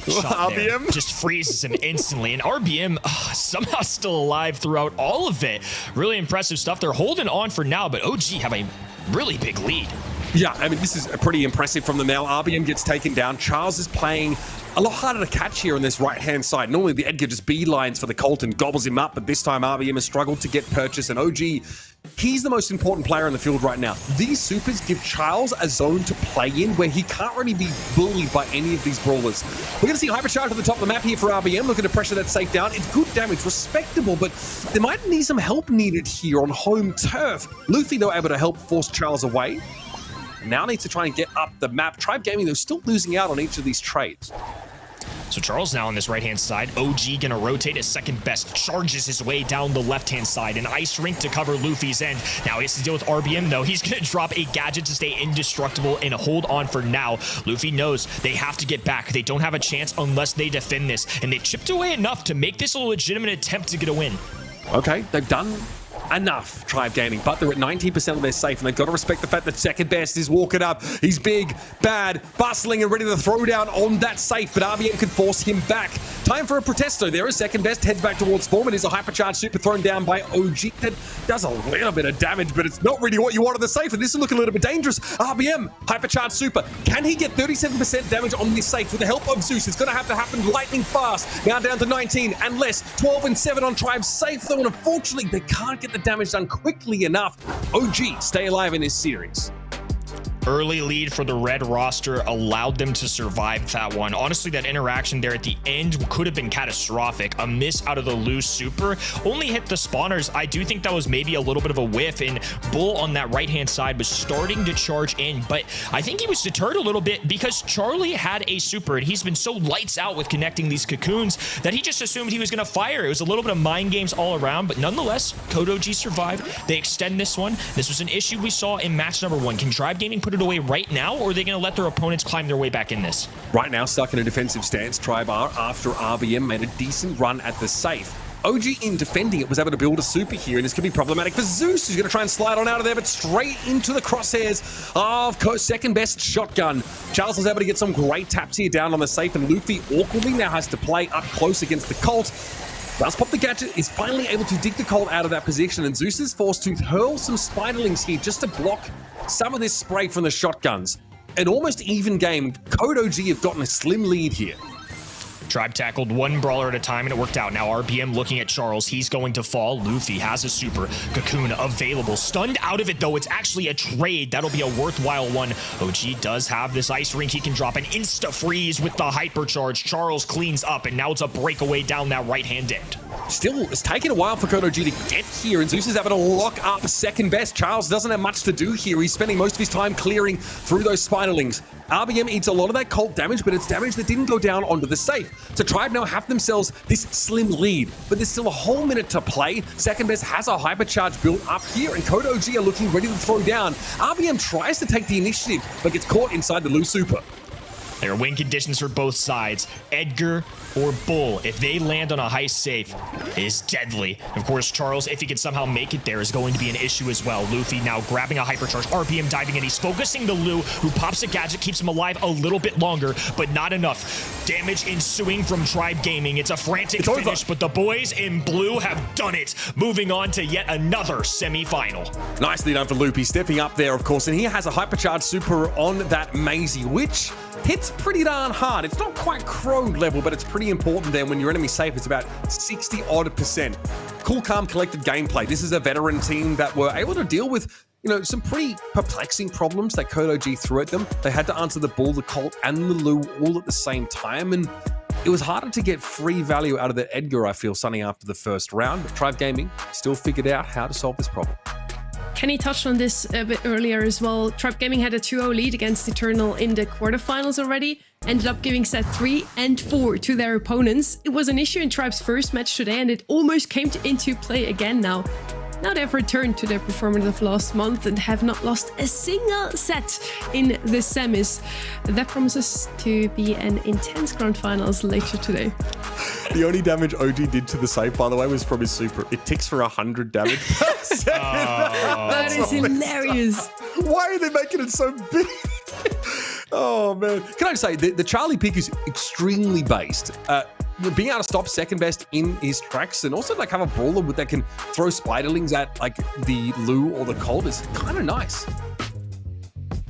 shot there. RBM just freezes him instantly, and RBM somehow still alive throughout all of it. Really impressive stuff. They're holding on for now, but OG have a really big lead. Yeah, I mean, this is pretty impressive from them now. RBM gets taken down. Charles is playing a lot harder to catch here on this right-hand side. Normally, the Edgar just beelines for the Colt and gobbles him up, but this time RBM has struggled to get purchase, and OG, he's the most important player in the field right now. These supers give Charles a zone to play in where he can't really be bullied by any of these brawlers. We're going to see Hypercharge at the top of the map here for RBM, looking to pressure that safe down. It's good damage, respectable, but there might be some help needed here on home turf. Luffy, though, able to help force Charles away. Now needs to try and get up the map. Tribe Gaming, though, still losing out on each of these trades. So Charles now on this right-hand side. OG gonna rotate his second best. Charges his way down the left-hand side. An ice rink to cover Luffy's end. Now he has to deal with RBM, though. He's gonna drop a gadget to stay indestructible and hold on for now. Luffy knows they have to get back. They don't have a chance unless they defend this. And they chipped away enough to make this a legitimate attempt to get a win. Okay, they've done enough, Tribe Gaming, but they're at 19% of their safe, and they've got to respect the fact that second best is walking up. He's big, bad, bustling, and ready to throw down on that safe, but RBM could force him back. Time for a protesto. There is second best, heads back towards Form. It is a hypercharged super thrown down by OG that does a little bit of damage, but it's not really what you want on the safe, and this is looking a little bit dangerous. RBM, hypercharged super. Can he get 37% damage on this safe with the help of Zeus? It's going to have to happen lightning fast. Now down to 19 and less. 12 and 7 on Tribe's safe, though, and unfortunately, they can't get the damage done quickly enough. OG stay alive in this series. Early lead for the red roster allowed them to survive that one. Honestly, that interaction there at the end could have been catastrophic. A miss out of the loose super only hit the spawners. I do think that was maybe a little bit of a whiff, and Bull on that right-hand side was starting to charge in, but I think he was deterred a little bit because Charlie had a super, and he's been so lights out with connecting these cocoons that he just assumed he was going to fire. It was a little bit of mind games all around, but nonetheless, Code OG survived. They extend this one. This was an issue we saw in match number 1. Can Tribe Gaming put it away right now, or are they going to let their opponents climb their way back in this? Right now, stuck in a defensive stance, Tribe are, after RBM made a decent run at the safe. OG, in defending it, was able to build a super here, and this could be problematic for Zeus, who's going to try and slide on out of there, but straight into the crosshairs of second best shotgun. Charles was able to get some great taps here down on the safe, and Luffy awkwardly now has to play up close against the Colt. Does pop the gadget, is finally able to dig the Colt out of that position, and Zeus is forced to hurl some spiderlings here just to block some of this spray from the shotguns. An almost even game. Code OG have gotten a slim lead here. Tribe tackled one brawler at a time, and it worked out. Now RBM looking at Charles. He's going to fall. Luffy has a super. Cocoon available. Stunned out of it, though. It's actually a trade. That'll be a worthwhile one. OG does have this ice rink. He can drop an insta-freeze with the hypercharge. Charles cleans up, and now it's a breakaway down that right-hand end. Still, it's taken a while for Code OG to get here, and Zeus is able to lock up second best. Charles doesn't have much to do here. He's spending most of his time clearing through those spiderlings. RBM eats a lot of that Colt damage, but it's damage that didn't go down onto the safe. So Tribe now have themselves this slim lead, but there's still a whole minute to play. Second best has a hypercharge built up here, and Code OG are looking ready to throw down. RBM tries to take the initiative, but gets caught inside the loose super. There are win conditions for both sides. Edgar or Bull, if they land on a heist safe, is deadly. Of course, Charles, if he can somehow make it there, is going to be an issue as well. Luffy now grabbing a hypercharge. RBM diving in. He's focusing the Lu, who pops a gadget, keeps him alive a little bit longer, but not enough. Damage ensuing from Tribe Gaming. It's a frantic finish, but the boys in blue have done it. Moving on to yet another semi-final. Nicely done for Luffy, stepping up there, of course, and he has a hypercharge super on that Maisie, which hits pretty darn hard. It's not quite Crow level, but it's pretty important there. When your enemy safe, it's about 60-odd%. Cool, calm, collected gameplay. This is a veteran team that were able to deal with, some pretty perplexing problems that Code OG threw at them. They had to answer the Bull, the Colt, and the Lu all at the same time, and it was harder to get free value out of the Edgar, I feel, Sunny, after the first round, but Tribe Gaming still figured out how to solve this problem. Kenny touched on this a bit earlier as well. Tribe Gaming had a 2-0 lead against Eternal in the quarterfinals already. Ended up giving set 3 and 4 to their opponents. It was an issue in Tribe's first match today, and it almost came into play again now. Now they've returned to their performance of last month and have not lost a single set in the semis. That promises to be an intense grand finals later today. The only damage OG did to the safe, by the way, was from his super. It ticks for 100 damage per second. That is hilarious. Why are they making it so big? Oh, man. Can I just say, the Charlie pick is extremely based. Being able to stop second best in his tracks, and also have a brawler that can throw spiderlings at the Lu or the Colt is kind of nice.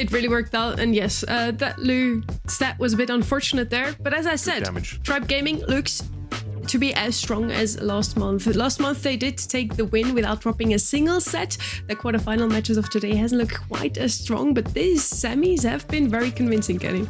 It really worked out, and yes, that Lu stat was a bit unfortunate there, but as I said, Tribe Gaming looks to be as strong as last month. Last month they did take the win without dropping a single set. The quarterfinal matches of today hasn't looked quite as strong, but these semis have been very convincing, Kenny.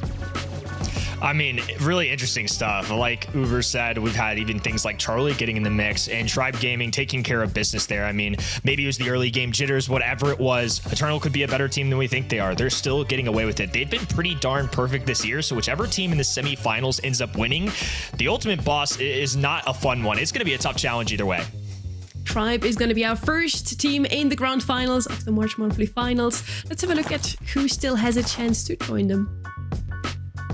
I mean, really interesting stuff. Like Uber said, we've had even things like Charlie getting in the mix and Tribe Gaming taking care of business there. I mean, maybe it was the early game jitters, whatever it was. Eternal could be a better team than we think they are. They're still getting away with it. They've been pretty darn perfect this year, so whichever team in the semifinals ends up winning, the ultimate boss is not a fun one. It's going to be a tough challenge either way. Tribe is going to be our first team in the grand finals of the March monthly finals. Let's have a look at who still has a chance to join them.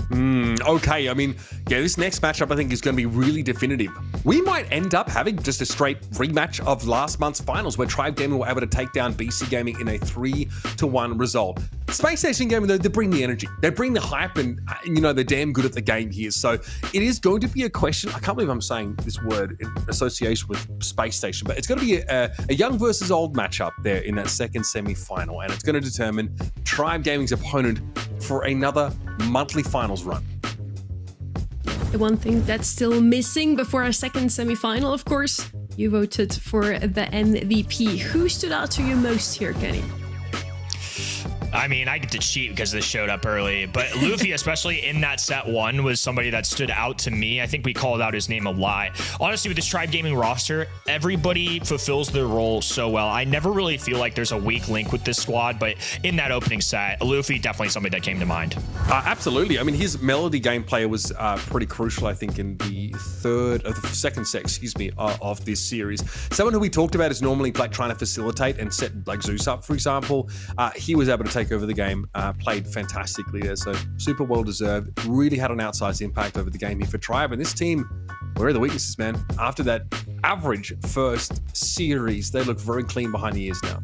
Okay, I mean, yeah, this next matchup I think is going to be really definitive. we might end up having just a straight rematch of last month's finals where Tribe Gaming were able to take down BC Gaming in a 3-1 result. Space Station Gaming, though, they bring the energy, they bring the hype, and they're damn good at the game here. So it is going to be a question. I can't believe I'm saying this word in association with Space Station, but it's going to be a young versus old matchup there in that second semi-final, and it's going to determine Tribe Gaming's opponent for another monthly finals run. The one thing that's still missing before our second semi-final, of course, you voted for the MVP. Who stood out to you most here, Kenny? I mean, I get to cheat because this showed up early, but Luffy, especially in that set one, was somebody that stood out to me. I think we called out his name a lot. Honestly, with this Tribe Gaming roster, everybody fulfills their role so well. I never really feel like there's a weak link with this squad, but in that opening set, Luffy definitely somebody that came to mind. Absolutely. I mean, his melody gameplay was pretty crucial, I think, in the second set, of this series. Someone who we talked about is normally like trying to facilitate and set like Zeus up, for example. He was able to take over the game, played fantastically there, so super well deserved. Really had an outsized impact over the game here for Tribe. And this team, where are the weaknesses, man? After that average first series, they look very clean behind the ears now.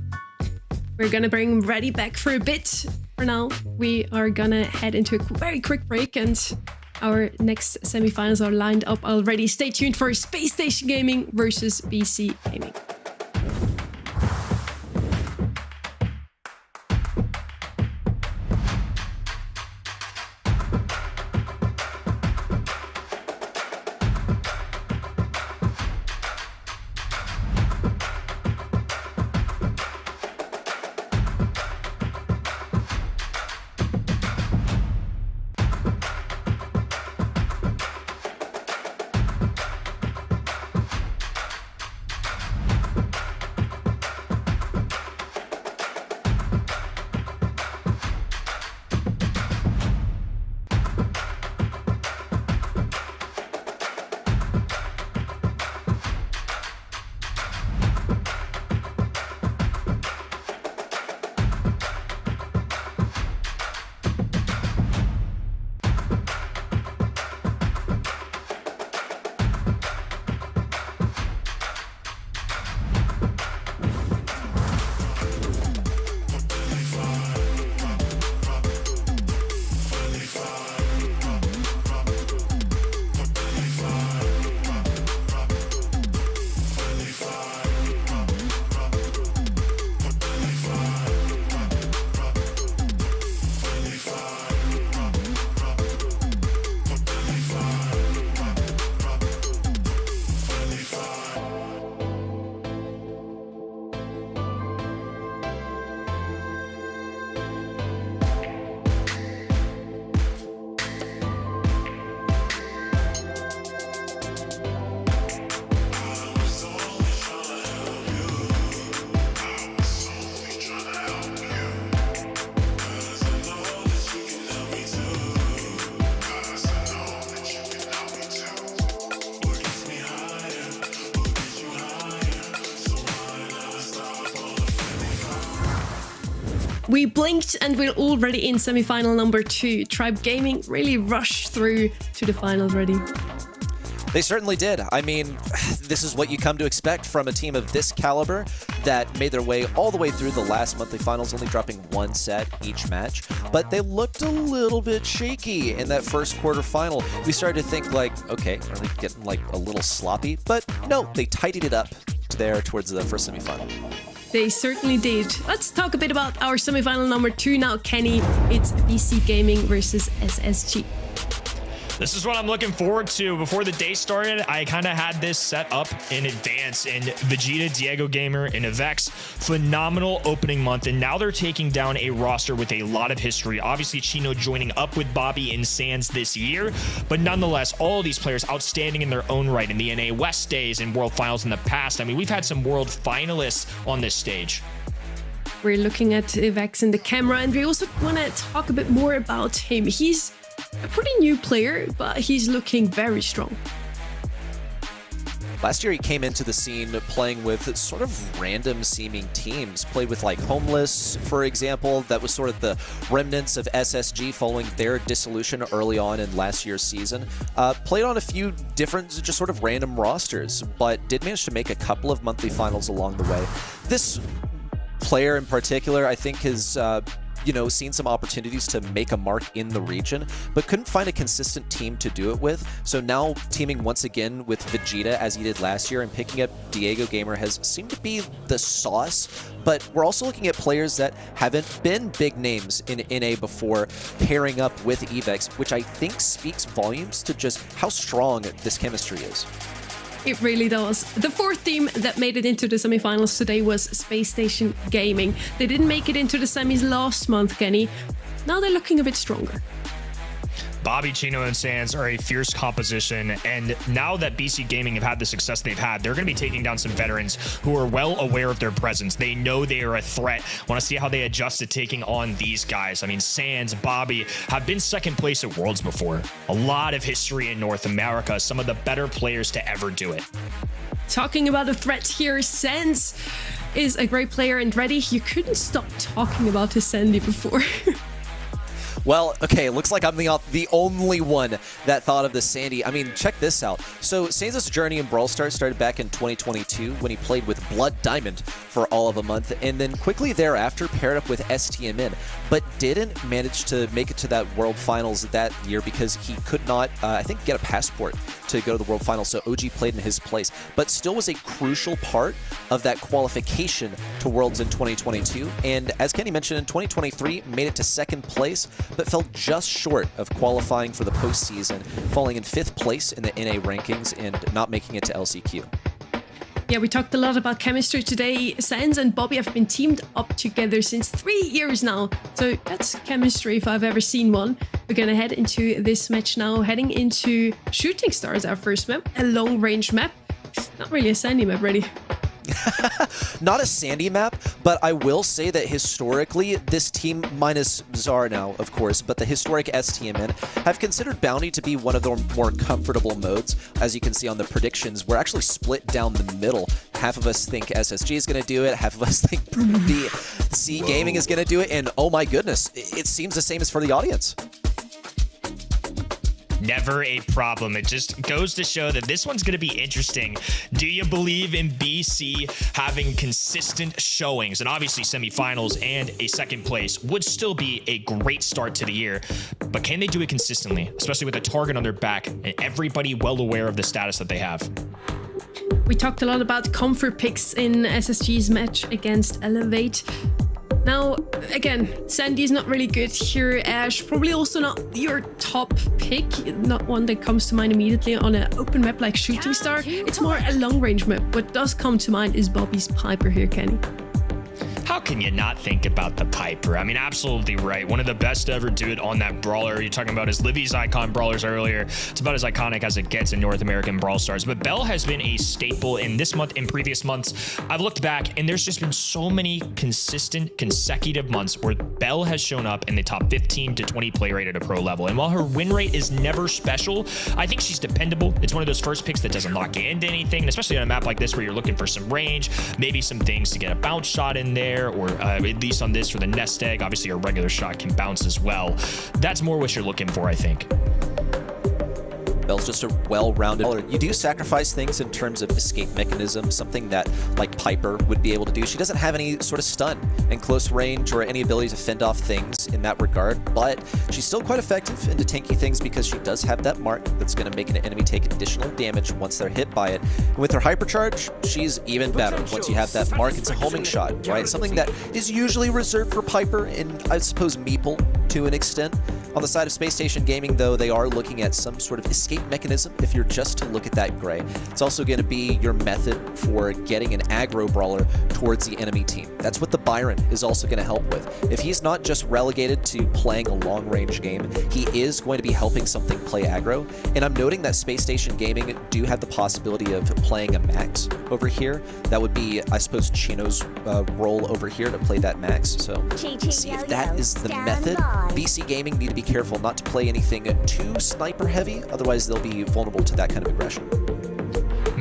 We're gonna bring Reddy back for a bit. For now, we are gonna head into a very quick break, and our next semifinals are lined up already. Stay tuned for Space Station Gaming versus BC Gaming. We blinked and we're already in semi-final number 2. Tribe Gaming really rushed through to the final already. They certainly did. I mean, this is what you come to expect from a team of this caliber that made their way all the way through the last monthly finals, only dropping one set each match. But they looked a little bit shaky in that first quarterfinal. We started to think like, okay, are they getting like a little sloppy? But no, they tidied it up there towards the first semifinal. They certainly did. Let's talk a bit about our semifinal number 2 now, Kenny. It's BC Gaming versus SSG. This is what I'm looking forward to. Before the day started, I kind of had this set up in advance, and Vegeta, Diego Gamer, and Avex, phenomenal opening month, and now they're taking down a roster with a lot of history. Obviously, Chino joining up with Bobby and Sands this year, but nonetheless, all of these players outstanding in their own right in the NA West days and World Finals in the past. I mean, we've had some World Finalists on this stage. We're looking at Avex in the camera, and we also want to talk a bit more about him. He's a pretty new player, but he's looking very strong. Last year he came into the scene playing with sort of random seeming teams. Played with like Homeless, for example. That was sort of the remnants of SSG following their dissolution early on in last year's season. Played on a few different, just sort of random rosters, but did manage to make a couple of monthly finals along the way. This player in particular, I think, has seen some opportunities to make a mark in the region, but couldn't find a consistent team to do it with. So now teaming once again with Vegeta as he did last year and picking up Diego Gamer has seemed to be the sauce. But we're also looking at players that haven't been big names in NA before pairing up with Evex, which I think speaks volumes to just how strong this chemistry is. It really does. The fourth team that made it into the semifinals today was Space Station Gaming. They didn't make it into the semis last month, Kenny. Now they're looking a bit stronger. Bobby, Chino, and Sans are a fierce composition, and now that BC Gaming have had the success they've had, they're going to be taking down some veterans who are well aware of their presence. They know they are a threat. Want to see how they adjust to taking on these guys. I mean, Sans, Bobby have been second place at Worlds before. A lot of history in North America. Some of the better players to ever do it. Talking about a threat here, Sans is a great player, and Reddy, you couldn't stop talking about his Sandy before. Well, okay, looks like I'm the only one that thought of the Sandy. I mean, check this out. So Sans' journey in Brawl Stars started back in 2022 when he played with Blood Diamond for all of a month, and then quickly thereafter paired up with STMN, but didn't manage to make it to that World Finals that year because he could not, I think, get a passport to go to the World Finals, so OG played in his place, but still was a crucial part of that qualification to Worlds in 2022, and as Kenny mentioned, in 2023, made it to second place, but fell just short of qualifying for the postseason, falling in 5th place in the NA rankings and not making it to LCQ. Yeah, we talked a lot about chemistry today. Sans and Bobby have been teamed up together since 3 years now. So that's chemistry if I've ever seen one. We're going to head into this match now, heading into Shooting Stars, our first map, a long-range map. Not really a sandy map, ready. Not a sandy map, but I will say that historically, this team, minus Czar now, of course, but the historic STMN, have considered Bounty to be one of their more comfortable modes. As you can see on the predictions, we're actually split down the middle. Half of us think SSG is going to do it, half of us think BC Gaming is going to do it, and oh my goodness, it seems the same as for the audience. Never a problem. It just goes to show that this one's going to be interesting. Do you believe in BC having consistent showings? And obviously semifinals and a second place would still be a great start to the year. But can they do it consistently, especially with a target on their back and everybody well aware of the status that they have? We talked a lot about comfort picks in SSG's match against Elevate. Now, again, Sandy's not really good here. Ash, probably also not your top pick. Not one that comes to mind immediately on an open map like Shooting Star. It's more a long-range map. What does come to mind is Bobby's Piper here, Kenny. How can you not think about the Piper? I mean, absolutely right. One of the best to ever do it on that brawler. You're talking about his Livy's Icon brawlers earlier. It's about as iconic as it gets in North American Brawl Stars. But Bell has been a staple in this month, in previous months. I've looked back and there's just been so many consistent, consecutive months where Bell has shown up in the top 15 to 20 play rate at a pro level. And while her win rate is never special, I think she's dependable. It's one of those first picks that doesn't lock you into anything, and especially on a map like this where you're looking for some range, maybe some things to get a bounce shot in there, or at least on this for the nest egg. Obviously a regular shot can bounce as well. That's more what you're looking for, I think. Bell's just a well-rounded brawler. You do sacrifice things in terms of escape mechanism, something that like Piper would be able to do. She doesn't have any sort of stun in close range or any ability to fend off things in that regard, but she's still quite effective into tanky things because she does have that mark that's going to make an enemy take additional damage once they're hit by it. And with her hypercharge, she's even better. Once you have that mark, it's a homing shot, right? Something that is usually reserved for Piper and I suppose Meeple to an extent. On the side of Space Station Gaming, though, they are looking at some sort of escape mechanism if you're just to look at that gray. It's also going to be your method for getting an aggro brawler towards the enemy team. That's what the Byron is also going to help with. If he's not just relegated to playing a long-range game, he is going to be helping something play aggro. And I'm noting that Space Station Gaming do have the possibility of playing a Max over here. That would be, I suppose, Chino's role over here to play that Max. So see if that is the method. BC Gaming need to be careful not to play anything too sniper heavy, otherwise they'll be vulnerable to that kind of aggression.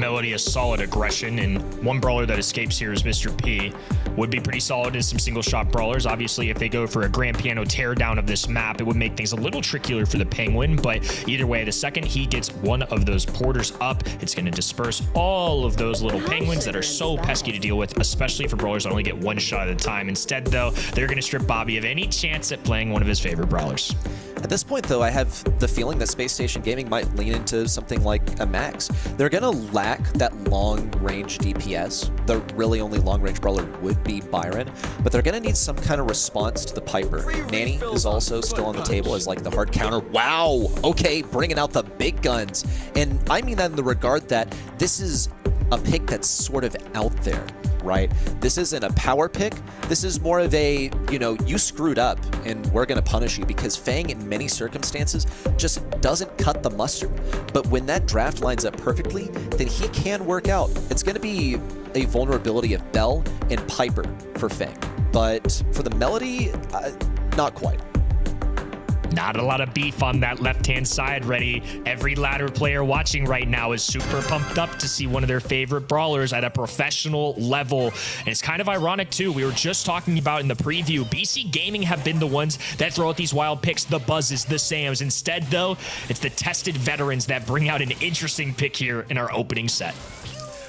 Melody has solid aggression, and one brawler that escapes here is Mr. P. Would be pretty solid in some single shot brawlers. Obviously, if they go for a grand piano teardown of this map, it would make things a little trickier for the Penguin, but either way, the second he gets one of those porters up, it's going to disperse all of those little penguins that are so pesky to deal with, especially for brawlers that only get one shot at a time. Instead, though, they're going to strip Bobby of any chance at playing one of his favorite brawlers. At this point, though, I have the feeling that Space Station Gaming might lean into something like a Max. They're going to lack that long-range DPS. The really only long-range brawler would be Byron, but they're going to need some kind of response to the Piper. Nanny is also still on the table as like the hard counter. Wow! Okay, bringing out the big guns. And I mean that in the regard that this is a pick that's sort of out there, right? This isn't a power pick. This is more of a, you screwed up and we're going to punish you, because Fang in many circumstances just doesn't cut the mustard. But when that draft lines up perfectly, then he can work out. It's going to be a vulnerability of Bell and Piper for Fang. But for the Melody, not quite. Not a lot of beef on that left-hand side, Ready. Every ladder player watching right now is super pumped up to see one of their favorite brawlers at a professional level. And it's kind of ironic, too. We were just talking about in the preview, BC Gaming have been the ones that throw out these wild picks, the Buzzes, the Sams. Instead, though, it's the tested veterans that bring out an interesting pick here in our opening set.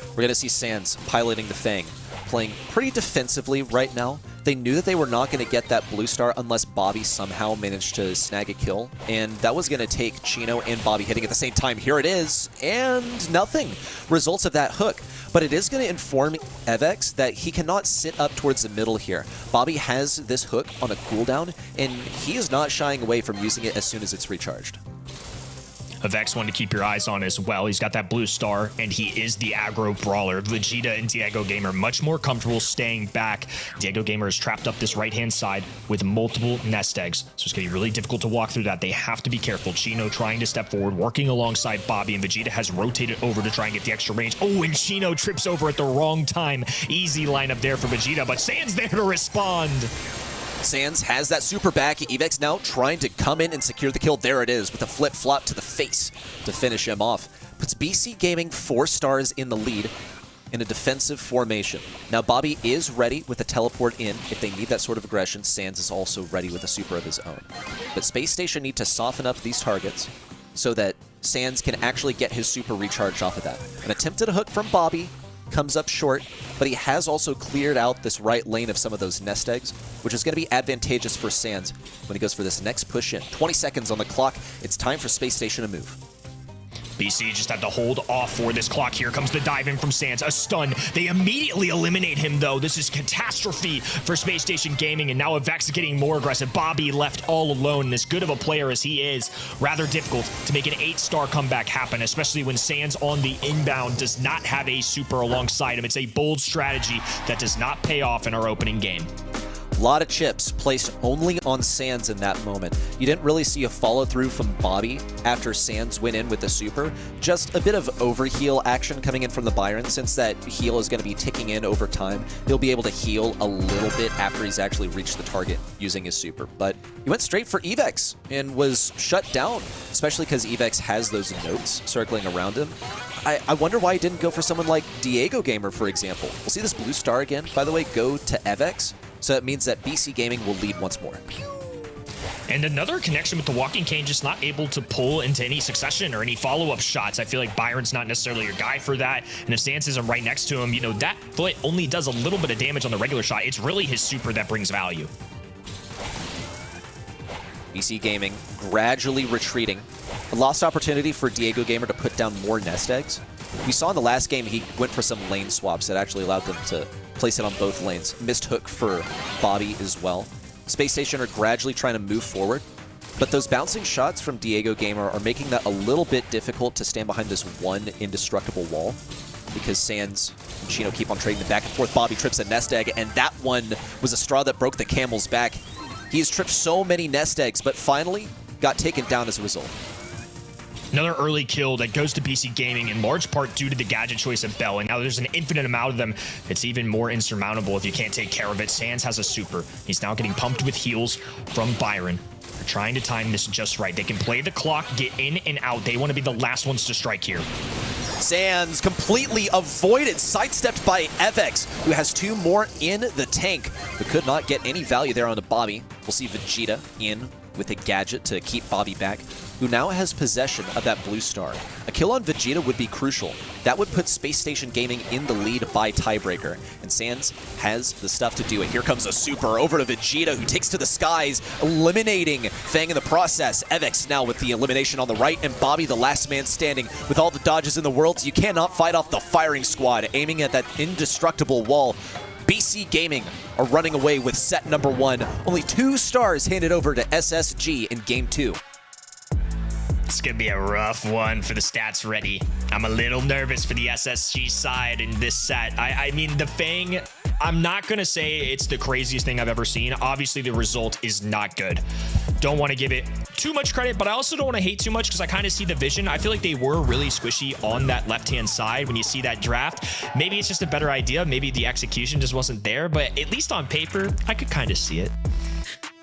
We're going to see Sans piloting the Fang, playing pretty defensively right now. They knew that they were not going to get that blue star unless Bobby somehow managed to snag a kill, and that was going to take Chino and Bobby hitting at the same time. Here it is, and nothing. Results of that hook. But it is going to inform Evex that he cannot sit up towards the middle here. Bobby has this hook on a cooldown, and he is not shying away from using it as soon as it's recharged. A Vex one to keep your eyes on as well. He's got that blue star, and he is the aggro brawler. Vegeta and Diego Gamer much more comfortable staying back. Diego Gamer is trapped up this right-hand side with multiple nest eggs, so it's going to be really difficult to walk through that. They have to be careful. Chino trying to step forward, working alongside Bobby, and Vegeta has rotated over to try and get the extra range. Oh, and Chino trips over at the wrong time. Easy lineup there for Vegeta, but Sans there to respond. Sans has that super back. Evex now trying to come in and secure the kill. There it is with a flip-flop to the face to finish him off. Puts BC Gaming 4 stars in the lead in a defensive formation. Now Bobby is ready with a teleport in. If they need that sort of aggression, Sans is also ready with a super of his own. But Space Station need to soften up these targets so that Sans can actually get his super recharged off of that. An attempted hook from Bobby comes up short, but he has also cleared out this right lane of some of those nest eggs, which is going to be advantageous for Sans when he goes for this next push in. 20 seconds on the clock. It's time for Space Station to move. BC just had to hold off for this clock. Here comes the dive in from Sans. A stun. They immediately eliminate him, though. This is catastrophe for Space Station Gaming, and now Vex is getting more aggressive. Bobby left all alone, and as good of a player as he is, rather difficult to make an 8-star comeback happen, especially when Sans on the inbound does not have a super alongside him. It's a bold strategy that does not pay off in our opening game. A lot of chips placed only on Sans in that moment. You didn't really see a follow-through from Bobby after Sans went in with the super. Just a bit of overheal action coming in from the Byron. Since that heal is going to be ticking in over time, he'll be able to heal a little bit after he's actually reached the target using his super. But he went straight for Evex and was shut down, especially because Evex has those notes circling around him. I wonder why he didn't go for someone like Diego Gamer, for example. We'll see this blue star again, by the way, go to Evex. So it means that BC Gaming will lead once more. And another connection with the Walking Cane, just not able to pull into any succession or any follow-up shots. I feel like Byron's not necessarily your guy for that. And if Sans isn't right next to him, that foot only does a little bit of damage on the regular shot. It's really his super that brings value. BC Gaming gradually retreating. A lost opportunity for Diego Gamer to put down more nest eggs. We saw in the last game he went for some lane swaps that actually allowed them to place it on both lanes. Missed hook for Bobby as well. Space Station are gradually trying to move forward, but those bouncing shots from Diego Gamer are making that a little bit difficult to stand behind this one indestructible wall, because Sans and Chino keep on trading them back and forth. Bobby trips a nest egg, and that one was a straw that broke the camel's back. He's tripped so many nest eggs, but finally got taken down as a result. Another early kill that goes to BC Gaming in large part due to the gadget choice of Bell. And now there's an infinite amount of them. It's even more insurmountable if you can't take care of it. Sans has a super. He's now getting pumped with heals from Byron. They're trying to time this just right. They can play the clock, get in and out. They want to be the last ones to strike here. Sans completely completely avoided, sidestepped by Evex, who has 2 more in the tank, but could not get any value there on the Bobby. We'll see Vegeta in with a gadget to keep Bobby back, who now has possession of that blue star. A kill on Vegeta would be crucial. That would put Space Station Gaming in the lead by tiebreaker, and Sans has the stuff to do it. Here comes a super over to Vegeta, who takes to the skies, eliminating Fang in the process. Evex now with the elimination on the right, and Bobby the last man standing with all the dodges in the world. You cannot fight off the firing squad, aiming at that indestructible wall. BC Gaming are running away with set number 1. Only 2 stars handed over to SSG in game 2. It's going to be a rough one for the stats ready. I'm a little nervous for the SSG side in this set. I mean, the Fang, I'm not going to say it's the craziest thing I've ever seen. Obviously, the result is not good. Don't want to give it too much credit, but I also don't want to hate too much because I kind of see the vision. I feel like they were really squishy on that left-hand side when you see that draft. Maybe it's just a better idea. Maybe the execution just wasn't there, but at least on paper, I could kind of see it.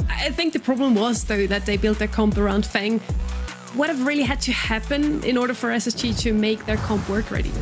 I think the problem was, though, that they built their comp around Fang. What have really had to happen in order for SSG to make their comp work ready?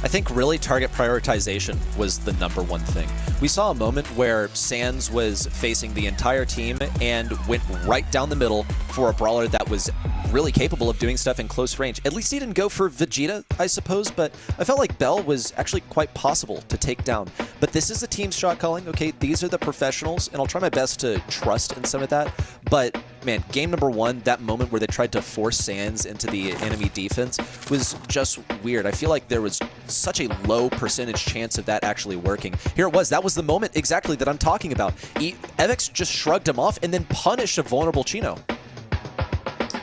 I think really target prioritization was the #1 thing. We saw a moment where Sans was facing the entire team and went right down the middle for a brawler that was really capable of doing stuff in close range. At least he didn't go for Vegeta, I suppose, but I felt like Bell was actually quite possible to take down. But this is a team shot calling. Okay, these are the professionals, and I'll try my best to trust in some of that. But man, game #1, that moment where they tried to force Sans into the enemy defense was just weird. I feel like there was such a low percentage chance of that actually working. Here it was. That was the moment exactly that I'm talking about. Evex just shrugged him off and then punished a vulnerable Chino.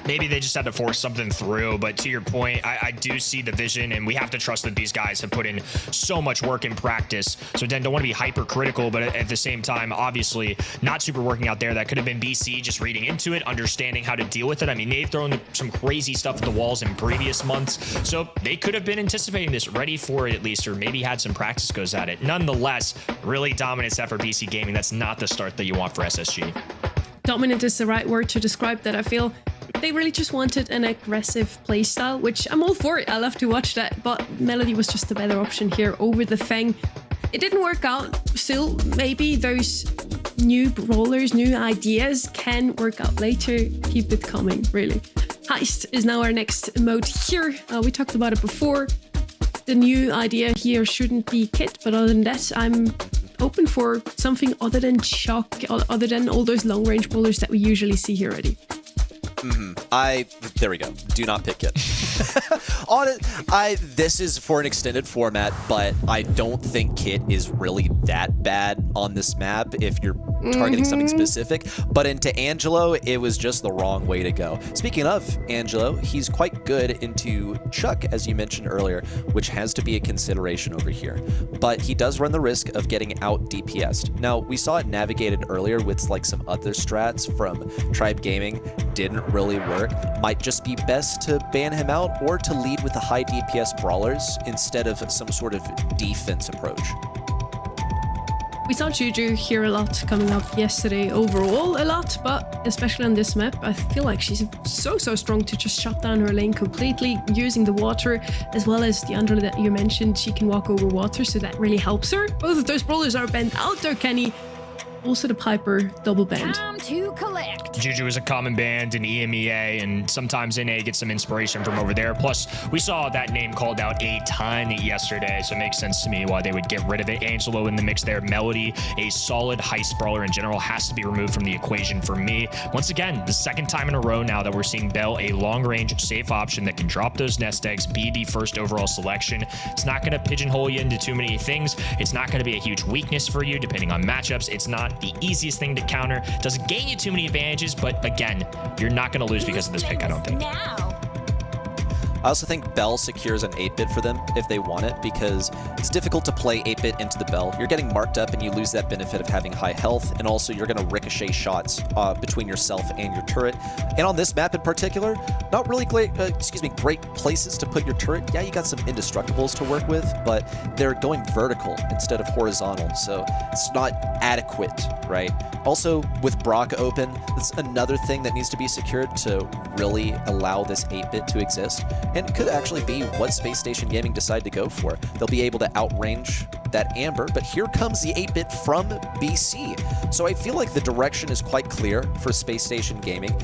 Maybe they just had to force something through, but to your point, I do see the vision, and we have to trust that these guys have put in so much work in practice. So then don't want to be hypercritical, but at the same time, obviously not super working out there. That could have been BC just reading into it, understanding how to deal with it. I mean, they've thrown some crazy stuff at the walls in previous months, so they could have been anticipating this, ready for it at least, or maybe had some practice goes at it. Nonetheless, really dominant set for BC Gaming. That's not the start that you want for SSG. Dominant is the right word to describe that. I feel they really just wanted an aggressive playstyle, which I'm all for it. I love to watch that, but Melody was just the better option here over the Fang. It didn't work out. Still, maybe those new brawlers, new ideas can work out later. Keep it coming, really. Heist is now our next mode here. We talked about it before. The new idea here shouldn't be Kit, but other than that, I'm open for something other than Shock, other than all those long-range brawlers that we usually see here already. There we go. Do not pick Kit. This is for an extended format, but I don't think Kit is really that bad on this map if you're targeting something specific. But into Angelo, it was just the wrong way to go. Speaking of Angelo, he's quite good into Chuck, as you mentioned earlier, which has to be a consideration over here. But he does run the risk of getting out DPS'd. Now, we saw it navigated earlier with like some other strats from Tribe Gaming. Didn't really work. Might just be best to ban him out or to lead with the high DPS brawlers instead of some sort of defense approach. We saw Juju here a lot coming up yesterday overall, a lot, but especially on this map, I feel like she's so strong to just shut down her lane completely, using the water as well as the under that you mentioned. She can walk over water, so that really helps her. Both of those brawlers are banned out there, Kenny. Also the Piper double banned. Time to collect. Juju is a common band in EMEA, and sometimes NA gets some inspiration from over there. Plus, we saw that name called out a ton yesterday, so it makes sense to me why they would get rid of it. Angelo in the mix there. Melody, a solid heist brawler in general, has to be removed from the equation for me. Once again, the second time in a row now that we're seeing Bell, a long-range, safe option that can drop those nest eggs, be the first overall selection. It's not going to pigeonhole you into too many things. It's not going to be a huge weakness for you, depending on matchups. It's not the easiest thing to counter. Doesn't gain you too many advantages, but again, you're not going to lose because of this pick, I don't think. I also think Bell secures an 8-bit for them if they want it, because it's difficult to play 8-bit into the Bell. You're getting marked up and you lose that benefit of having high health, and also you're going to ricochet shots between yourself and your turret. And on this map in particular, not really great places to put your turret. Yeah, you got some indestructibles to work with, but they're going vertical instead of horizontal, so it's not adequate, right? Also, with Brock open, that's another thing that needs to be secured to really allow this 8-bit to exist. and it could actually be what Space Station Gaming decide to go for. They'll be able to outrange that Amber, but here comes the 8-bit from BC. So I feel like the direction is quite clear for Space Station Gaming.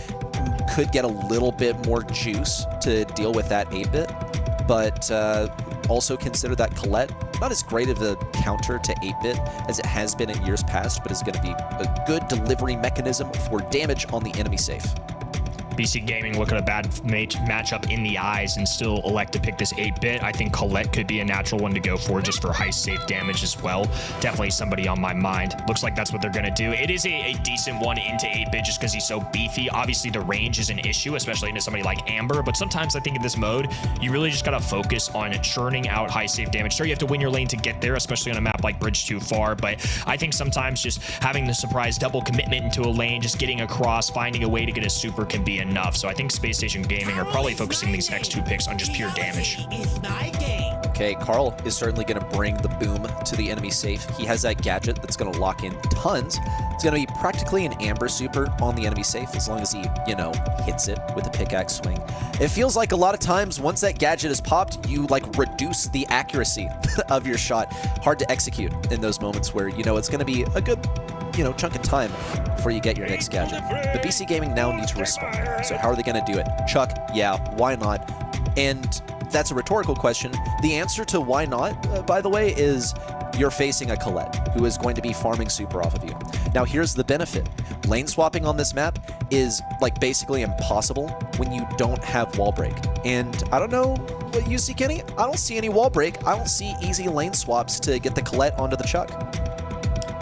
Could get a little bit more juice to deal with that 8-bit, but also consider that Colette, not as great of a counter to 8-bit as it has been in years past, but is going to be a good delivery mechanism for damage on the enemy safe. BC Gaming look at a bad matchup in the eyes and still elect to pick this 8-bit. I think Colette could be a natural one to go for just for high safe damage as well. Definitely somebody on my mind. Looks like that's what they're going to do. It is a decent one into 8-bit just because he's so beefy. Obviously, the range is an issue, especially into somebody like Amber. But sometimes I think in this mode, you really just got to focus on churning out high safe damage. Sure, you have to win your lane to get there, especially on a map like Bridge Too Far. But I think sometimes just having the surprise double commitment into a lane, just getting across, finding a way to get a super can be enough. So I think Space Station Gaming are probably focusing these next 2 picks on just pure damage. Okay, Carl is certainly going to bring the boom to the enemy safe. He has that gadget that's going to lock in tons. It's going to be practically an Amber super on the enemy safe as long as he, you know, hits it with a pickaxe swing. It feels like a lot of times once that gadget is popped, you like reduce the accuracy of your shot. Hard to execute in those moments where, you know, it's going to be a good, you know, chunk of time before you get your next gadget. But BC Gaming now needs to respond. So how are they going to do it? Chuck, yeah, why not? And that's a rhetorical question. The answer to why not, by the way, is you're facing a Colette who is going to be farming super off of you. Now, here's the benefit. Lane swapping on this map is like basically impossible when you don't have wall break. And I don't know what you see, Kenny. I don't see any wall break. I don't see easy lane swaps to get the Colette onto the Chuck.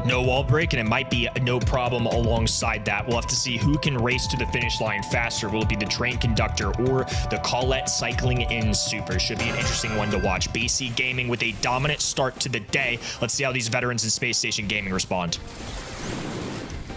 No wall break, and it might be no problem alongside that. We'll have to see who can race to the finish line faster. Will it be the train conductor or the Colette cycling in super? Should be an interesting one to watch. BC Gaming with a dominant start to the day. Let's see how these veterans in Space Station Gaming respond.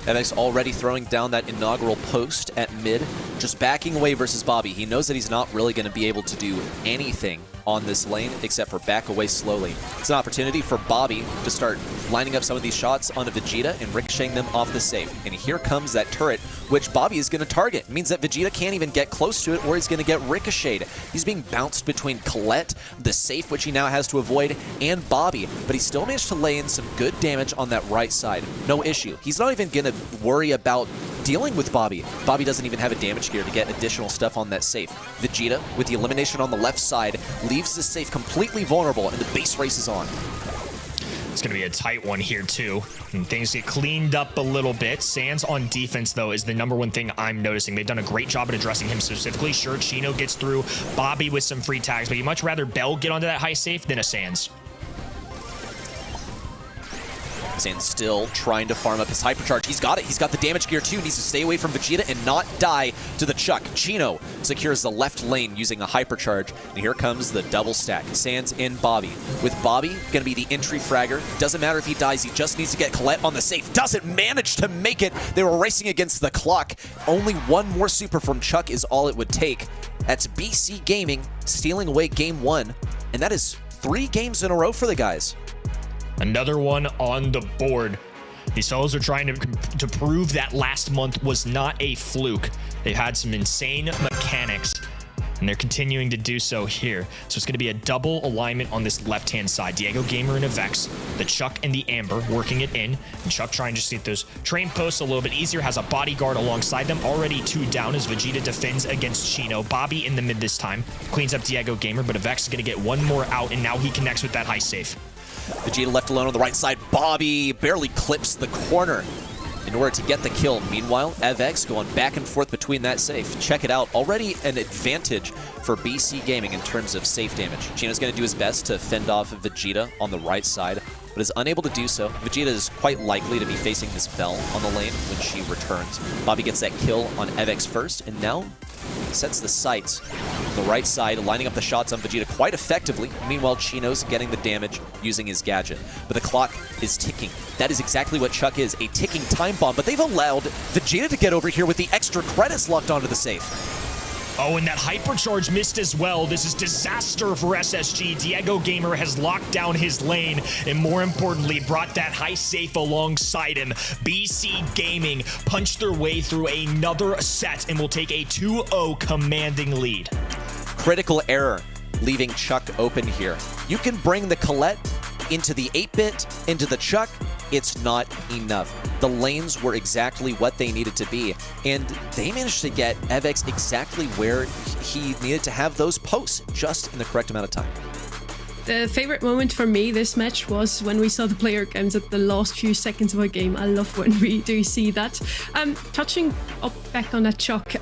MX already throwing down that inaugural post at mid, just backing away versus Bobby. He knows that he's not really going to be able to do anything on this lane except for back away slowly. It's an opportunity for Bobby to start lining up some of these shots onto Vegeta and ricocheting them off the safe. And here comes that turret, which Bobby is going to target. It means that Vegeta can't even get close to it or he's going to get ricocheted. He's being bounced between Colette, the safe, which he now has to avoid, and Bobby. But he still managed to lay in some good damage on that right side. No issue. He's not even going to worry about dealing with Bobby. Bobby doesn't even have a damage gear to get additional stuff on that safe. Vegeta, with the elimination on the left side, leaves the safe completely vulnerable, and the base race is on. It's going to be a tight one here, too. And things get cleaned up a little bit. Sans on defense, though, is the #1 thing I'm noticing. They've done a great job at addressing him specifically. Sure, Chino gets through Bobby with some free tags, but you'd much rather Bell get onto that high safe than a Sans. Sans still trying to farm up his hypercharge. He's got it. He's got the damage gear too. Needs to stay away from Vegeta and not die to the Chuck. Chino secures the left lane using a hypercharge. And here comes the double stack. Sans in Bobby. With Bobby going to be the entry fragger. Doesn't matter if he dies. He just needs to get Colette on the safe. Doesn't manage to make it. They were racing against the clock. Only one more super from Chuck is all it would take. That's BC Gaming stealing away game 1. And that is 3 games in a row for the guys. Another one on the board. These fellows are trying to prove that last month was not a fluke. They've had some insane mechanics, and they're continuing to do so here. So it's going to be a double alignment on this left-hand side. Diego Gamer and Avex, the Chuck and the Amber working it in. And Chuck trying to just get those train posts a little bit easier. Has a bodyguard alongside them. Already 2 down as Vegeta defends against Chino. Bobby in the mid this time. Cleans up Diego Gamer, but Avex is going to get 1 more out, and now he connects with that high safe. Vegeta left alone on the right side. Bobby barely clips the corner in order to get the kill. Meanwhile, Avex going back and forth between that safe. Check it out. Already an advantage for BC Gaming in terms of safe damage. Chino's going to do his best to fend off Vegeta on the right side, but is unable to do so. Vegeta is quite likely to be facing this Bell on the lane when she returns. Bobby gets that kill on Avex first, and now sets the sights on the right side, lining up the shots on Vegeta quite effectively. Meanwhile, Chino's getting the damage using his gadget. But the clock is ticking. That is exactly what Chuck is, a ticking time bomb. But they've allowed Vegeta to get over here with the extra credits locked onto the safe. Oh, and that hypercharge missed as well. This is disaster for SSG. Diego Gamer has locked down his lane and, more importantly, brought that high safe alongside him. BC Gaming punched their way through another set and will take a 2-0 commanding lead. Critical error, leaving Chuck open here. You can bring the Colette into the 8-bit, into the Chuck. It's not enough. The lanes were exactly what they needed to be, and they managed to get Evex exactly where he needed to have those posts, just in the correct amount of time. The favorite moment for me this match was when we saw the player cams at the last few seconds of a game. I love when we do see that. Touching up back on that Chuck,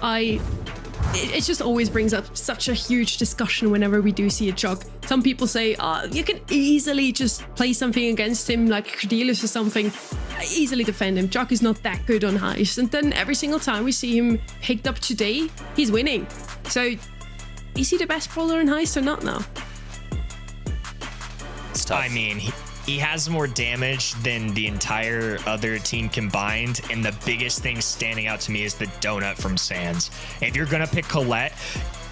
it just always brings up such a huge discussion whenever we do see a Chuck. Some people say, you can easily just play something against him like Credelius or something, easily defend him. Chuck is not that good on heist. And then every single time we see him picked up today, he's winning. So is he the best brawler in heist or not now? It's tough. I mean, he has more damage than the entire other team combined, and the biggest thing standing out to me is the donut from Sands. If you're gonna pick Colette,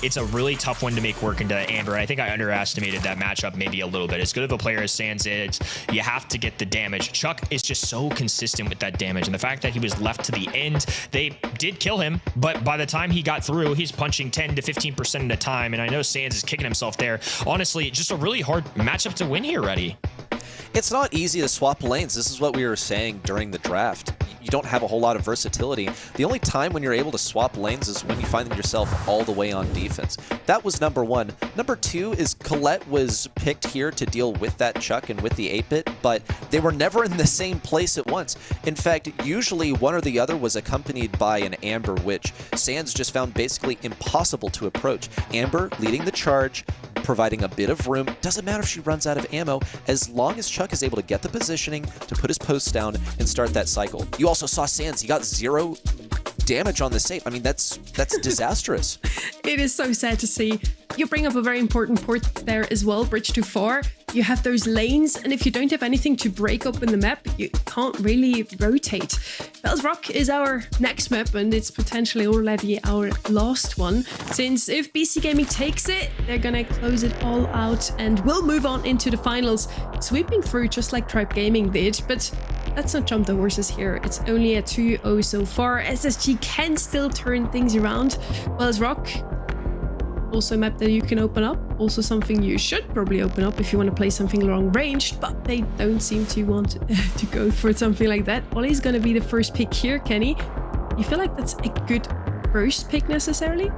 it's a really tough one to make work into Amber. I think I underestimated that matchup maybe a little bit. As good of a player as Sands is, you have to get the damage. Chuck is just so consistent with that damage, and the fact that he was left to the end, they did kill him, but by the time he got through, he's punching 10 to 15% at a time, and I know Sands is kicking himself there. Honestly, just a really hard matchup to win here, Reddy. It's not easy to swap lanes. This is what we were saying during the draft. You don't have a whole lot of versatility. The only time when you're able to swap lanes is when you find yourself all the way on defense. That was number one. Number two is Colette was picked here to deal with that Chuck and with the 8-bit, but they were never in the same place at once. In fact, usually one or the other was accompanied by an Amber, which Sands just found basically impossible to approach. Amber leading the charge, providing a bit of room. Doesn't matter if she runs out of ammo, as long as Chuck is able to get the positioning to put his posts down and start that cycle. You also saw Sands, he got 0 damage on the save. I mean, that's disastrous. It is so sad to see. You bring up a very important point there as well, bridge too far. You have those lanes, and if you don't have anything to break open the map, you can't really rotate. Bell's Rock is our next map, and it's potentially already our last one, since if BC Gaming takes it, they're gonna close it all out and we'll move on into the finals, sweeping through just like Tribe Gaming did. But let's not jump the horses here. It's only a 2-0 so far. SSG can still turn things around. Bell's Rock, also a map that you can open up. Also something you should probably open up if you want to play something long ranged, but they don't seem to want to go for something like that. Ollie's going to be the first pick here, Kenny. You feel like that's a good first pick necessarily?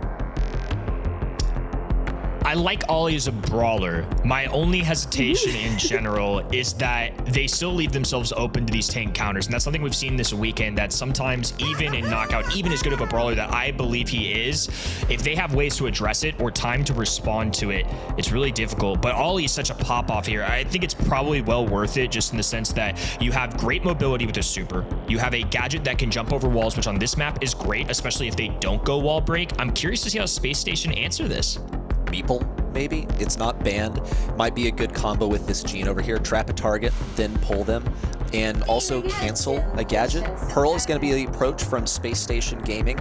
I like Ollie as a brawler. My only hesitation in general is that they still leave themselves open to these tank counters, and that's something we've seen this weekend, that sometimes even in knockout, even as good of a brawler that I believe he is, if they have ways to address it or time to respond to it, it's really difficult. But Ollie is such a pop-off here. I think it's probably well worth it, just in the sense that you have great mobility with a super. You have a gadget that can jump over walls, which on this map is great, especially if they don't go wall break. I'm curious to see how Space Station answer this. Meeple, maybe? It's not banned. Might be a good combo with this Gene over here. Trap a target, then pull them, and also cancel a gadget. Pearl is going to be the approach from Space Station Gaming.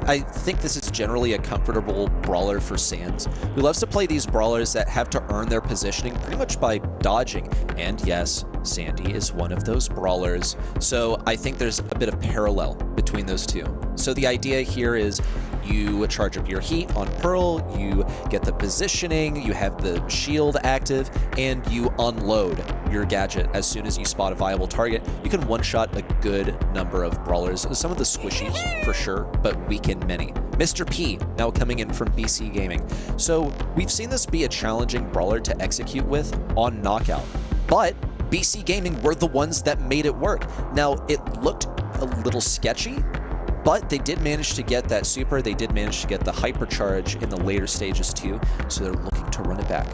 I think this is generally a comfortable brawler for Sands, who loves to play these brawlers that have to earn their positioning pretty much by dodging. And yes, Sandy is one of those brawlers. So I think there's a bit of parallel between those two. So the idea here is you charge up your heat on Pearl, you get the positioning, you have the shield active, and you unload your gadget as soon as you spot a viable target. You can one-shot a good number of brawlers, some of the squishies for sure, but weaken many. Mr. P now coming in from BC Gaming. So we've seen this be a challenging brawler to execute with on Knockout, but BC Gaming were the ones that made it work. Now, it looked a little sketchy, but they did manage to get that super. They did manage to get the hypercharge in the later stages too, so they're looking to run it back.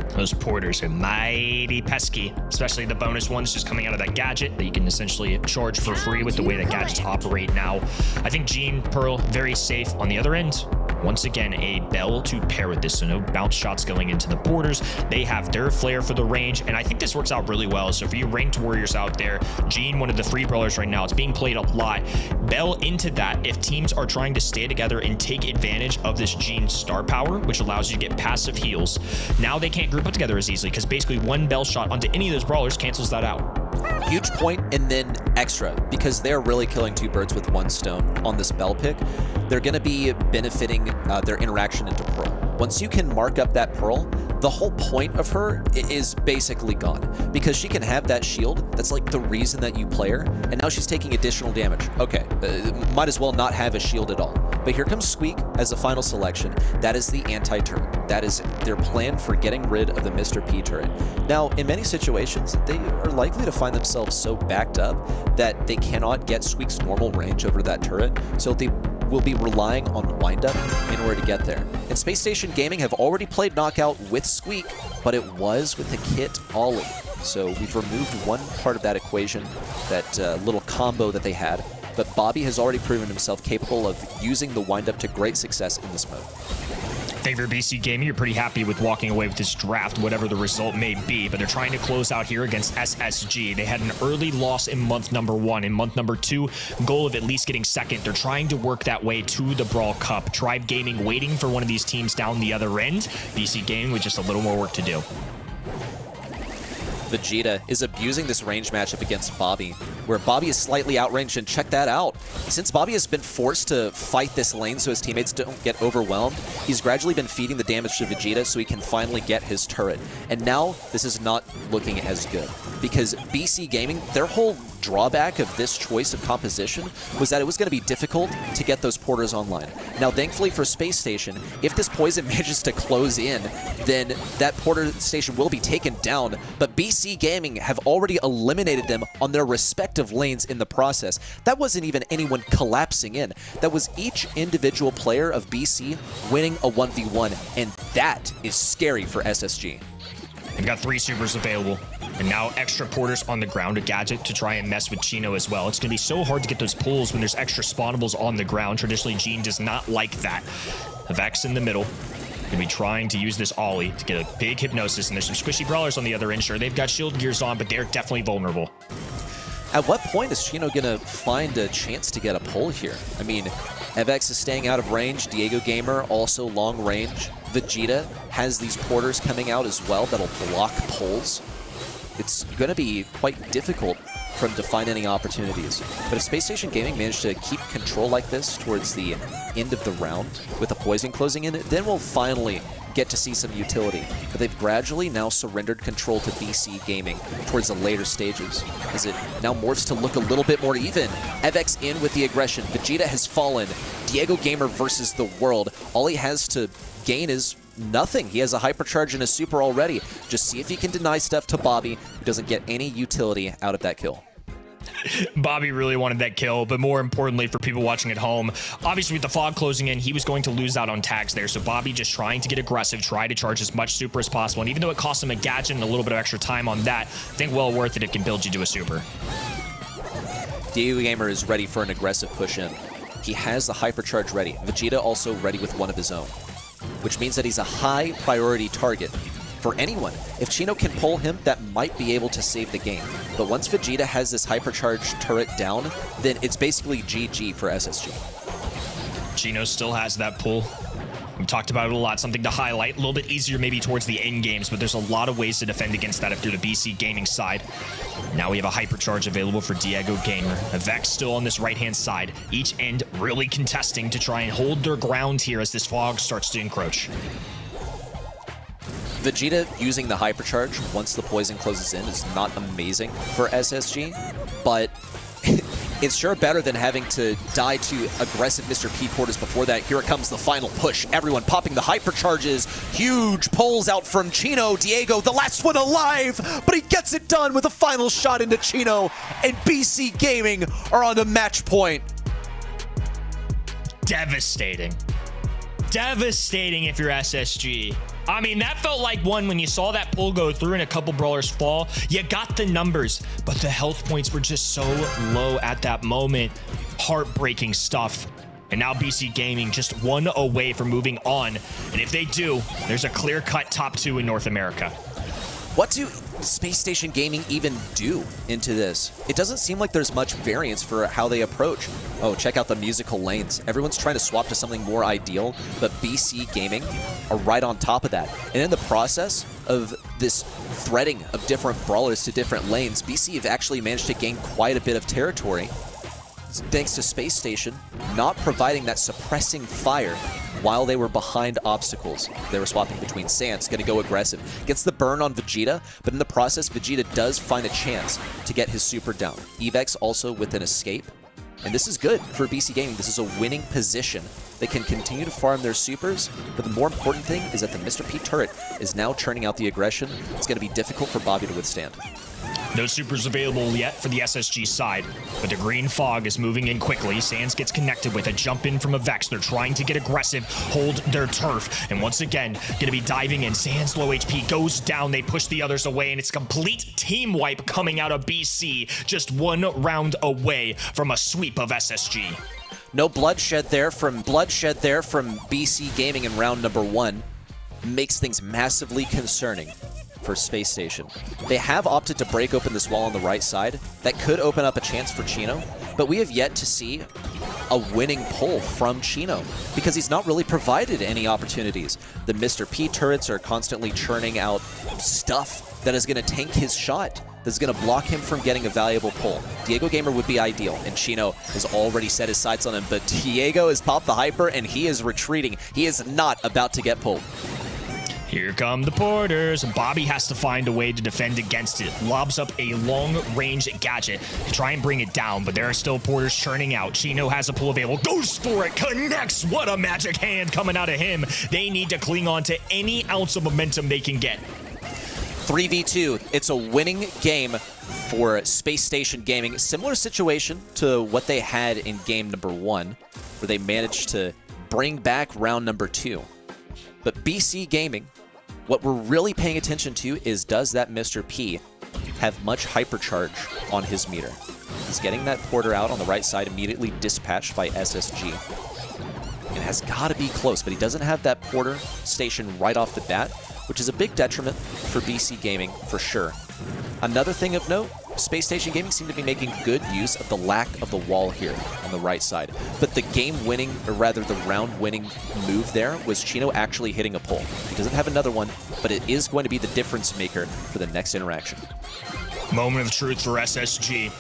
Those porters are mighty pesky, especially the bonus ones just coming out of that gadget that you can essentially charge for free with the way that gadgets operate now. I think Gene, Pearl, very safe on the other end. Once again, a Bell to pair with this, so no bounce shots going into the borders. They have their flair for the range, and I think this works out really well. So for you ranked warriors out there, Gene, one of the free brawlers right now, it's being played a lot. Bell into that if teams are trying to stay together and take advantage of this Gene star power, which allows you to get passive heals. Now they can't group up together as easily, because basically one Bell shot onto any of those brawlers cancels that out. Huge point, and then extra, because they're really killing two birds with one stone on this Bell pick. They're going to be benefiting their interaction into Pearl. Once you can mark up that Pearl, the whole point of her is basically gone, because she can have that shield. That's like the reason that you play her, and now she's taking additional damage. Okay, might as well not have a shield at all. But here comes Squeak as the final selection. That is the anti-turret. That is their plan for getting rid of the Mr. P turret. Now, in many situations, they are likely to find themselves so backed up that they cannot get Squeak's normal range over that turret, so they will be relying on windup in order to get there. And Space Station Gaming have already played Knockout with Squeak, but it was with the kit Ollie. So we've removed one part of that equation, that little combo that they had. But Bobby has already proven himself capable of using the windup to great success in this mode. I think for BC Gaming, you're pretty happy with walking away with this draft, whatever the result may be, but they're trying to close out here against SSG. They had an early loss in month number 1. In month number 2, goal of at least getting second. They're trying to work that way to the Brawl Cup. Tribe Gaming waiting for one of these teams down the other end. BC Gaming with just a little more work to do. Vegeta is abusing this range matchup against Bobby, where Bobby is slightly outranged, and check that out. Since Bobby has been forced to fight this lane so his teammates don't get overwhelmed, he's gradually been feeding the damage to Vegeta so he can finally get his turret. And now this is not looking as good, because BC Gaming, their whole drawback of this choice of composition was that it was going to be difficult to get those porters online. Now, thankfully for Space Station, if this poison manages to close in, then that porter station will be taken down, but BC Gaming have already eliminated them on their respective lanes in the process. That wasn't even anyone collapsing in. That was each individual player of BC winning a 1v1, and that is scary for SSG. They've got 3 supers available, and now extra porters on the ground, a gadget to try and mess with Chino as well. It's going to be so hard to get those pulls when there's extra spawnables on the ground. Traditionally, Gene does not like that. Vex in the middle. Going to be trying to use this Ollie to get a big hypnosis, and there's some squishy brawlers on the other end. Sure, they've got shield gears on, but they're definitely vulnerable. At what point is Chino going to find a chance to get a pull here? I mean, Evex is staying out of range. Diego Gamer also long range. Vegeta has these porters coming out as well that'll block pulls. It's going to be quite difficult for him to find any opportunities. But if Space Station Gaming managed to keep control like this towards the end of the round with a poison closing in it, then we'll finally get to see some utility. But they've gradually now surrendered control to BC Gaming towards the later stages, as it now morphs to look a little bit more even. Evex in with the aggression. Vegeta has fallen. Diego Gamer versus the world. All he has to gain is nothing. He has a hypercharge and a super already. Just see if he can deny stuff to Bobby, who doesn't get any utility out of that kill. Bobby really wanted that kill, but more importantly for people watching at home, obviously with the fog closing in, he was going to lose out on tags there. So Bobby just trying to get aggressive, try to charge as much super as possible. And even though it cost him a gadget and a little bit of extra time on that, I think well worth it. It can build you to a super. Diego Gamer is ready for an aggressive push in. He has the hypercharge ready. Vegeta also ready with one of his own, which means that he's a high priority target for anyone. If Chino can pull him, that might be able to save the game. But once Vegeta has this hypercharged turret down, then it's basically GG for SSG. Chino still has that pull. We talked about it a lot, something to highlight. A little bit easier maybe towards the end games, but there's a lot of ways to defend against that if you're the BC Gaming side. Now we have a hypercharge available for Diego Gamer. Vex still on this right-hand side. Each end really contesting to try and hold their ground here as this fog starts to encroach. Vegeta using the hypercharge once the poison closes in is not amazing for SSG, but it's sure better than having to die to aggressive Mr. P porters before that. Here it comes, the final push. Everyone popping the hypercharges. Huge pulls out from Chino. Diego, the last one alive, but he gets it done with a final shot into Chino, and BC Gaming are on to match point. Devastating. Devastating if you're SSG. I mean, that felt like one when you saw that pull go through and a couple brawlers fall. You got the numbers, but the health points were just so low at that moment. Heartbreaking stuff. And now BC Gaming just one away from moving on. And if they do, there's a clear-cut top 2 in North America. What do Space Station Gaming even do into this? It doesn't seem like there's much variance for how they approach. Oh, check out the musical lanes. Everyone's trying to swap to something more ideal, but BC Gaming are right on top of that. And in the process of this threading of different brawlers to different lanes, BC have actually managed to gain quite a bit of territory thanks to Space Station not providing that suppressing fire while they were behind obstacles. They were swapping between Sans, going to go aggressive. Gets the burn on Vegeta, but in the process, Vegeta does find a chance to get his super down. Evex also with an escape. And this is good for BC Gaming. This is a winning position. They can continue to farm their supers, but the more important thing is that the Mr. P turret is now churning out the aggression. It's going to be difficult for Bobby to withstand. No supers available yet for the SSG side, but the green fog is moving in quickly. Sans gets connected with a jump in from a Vex. They're trying to get aggressive, hold their turf, and once again, gonna be diving in. Sans low HP goes down, they push the others away, and it's a complete team wipe coming out of BC, just one round away from a sweep of SSG. No bloodshed there from BC Gaming in round number 1. Makes things massively concerning for Space Station. They have opted to break open this wall on the right side. That could open up a chance for Chino, but we have yet to see a winning pull from Chino because he's not really provided any opportunities. The Mr. P turrets are constantly churning out stuff that is going to tank his shot, that's going to block him from getting a valuable pull. Diego Gamer would be ideal, and Chino has already set his sights on him, but Diego has popped the hyper and he is retreating. He is not about to get pulled. Here come the porters, and Bobby has to find a way to defend against it. Lobs up a long-range gadget to try and bring it down, but there are still porters churning out. Chino has a pull available, goes for it, connects. What a magic hand coming out of him. They need to cling on to any ounce of momentum they can get. 3v2, it's a winning game for Space Station Gaming. Similar situation to what they had in game number 1, where they managed to bring back round number 2. But BC Gaming, what we're really paying attention to is, does that Mr. P have much hypercharge on his meter? He's getting that porter out on the right side, immediately dispatched by SSG. It has got to be close, but he doesn't have that porter station right off the bat, which is a big detriment for BC Gaming for sure. Another thing of note, Space Station Gaming seem to be making good use of the lack of the wall here on the right side. But the game-winning, or rather the round-winning move there was Chino actually hitting a pull. He doesn't have another one, but it is going to be the difference maker for the next interaction. Moment of truth for SSG.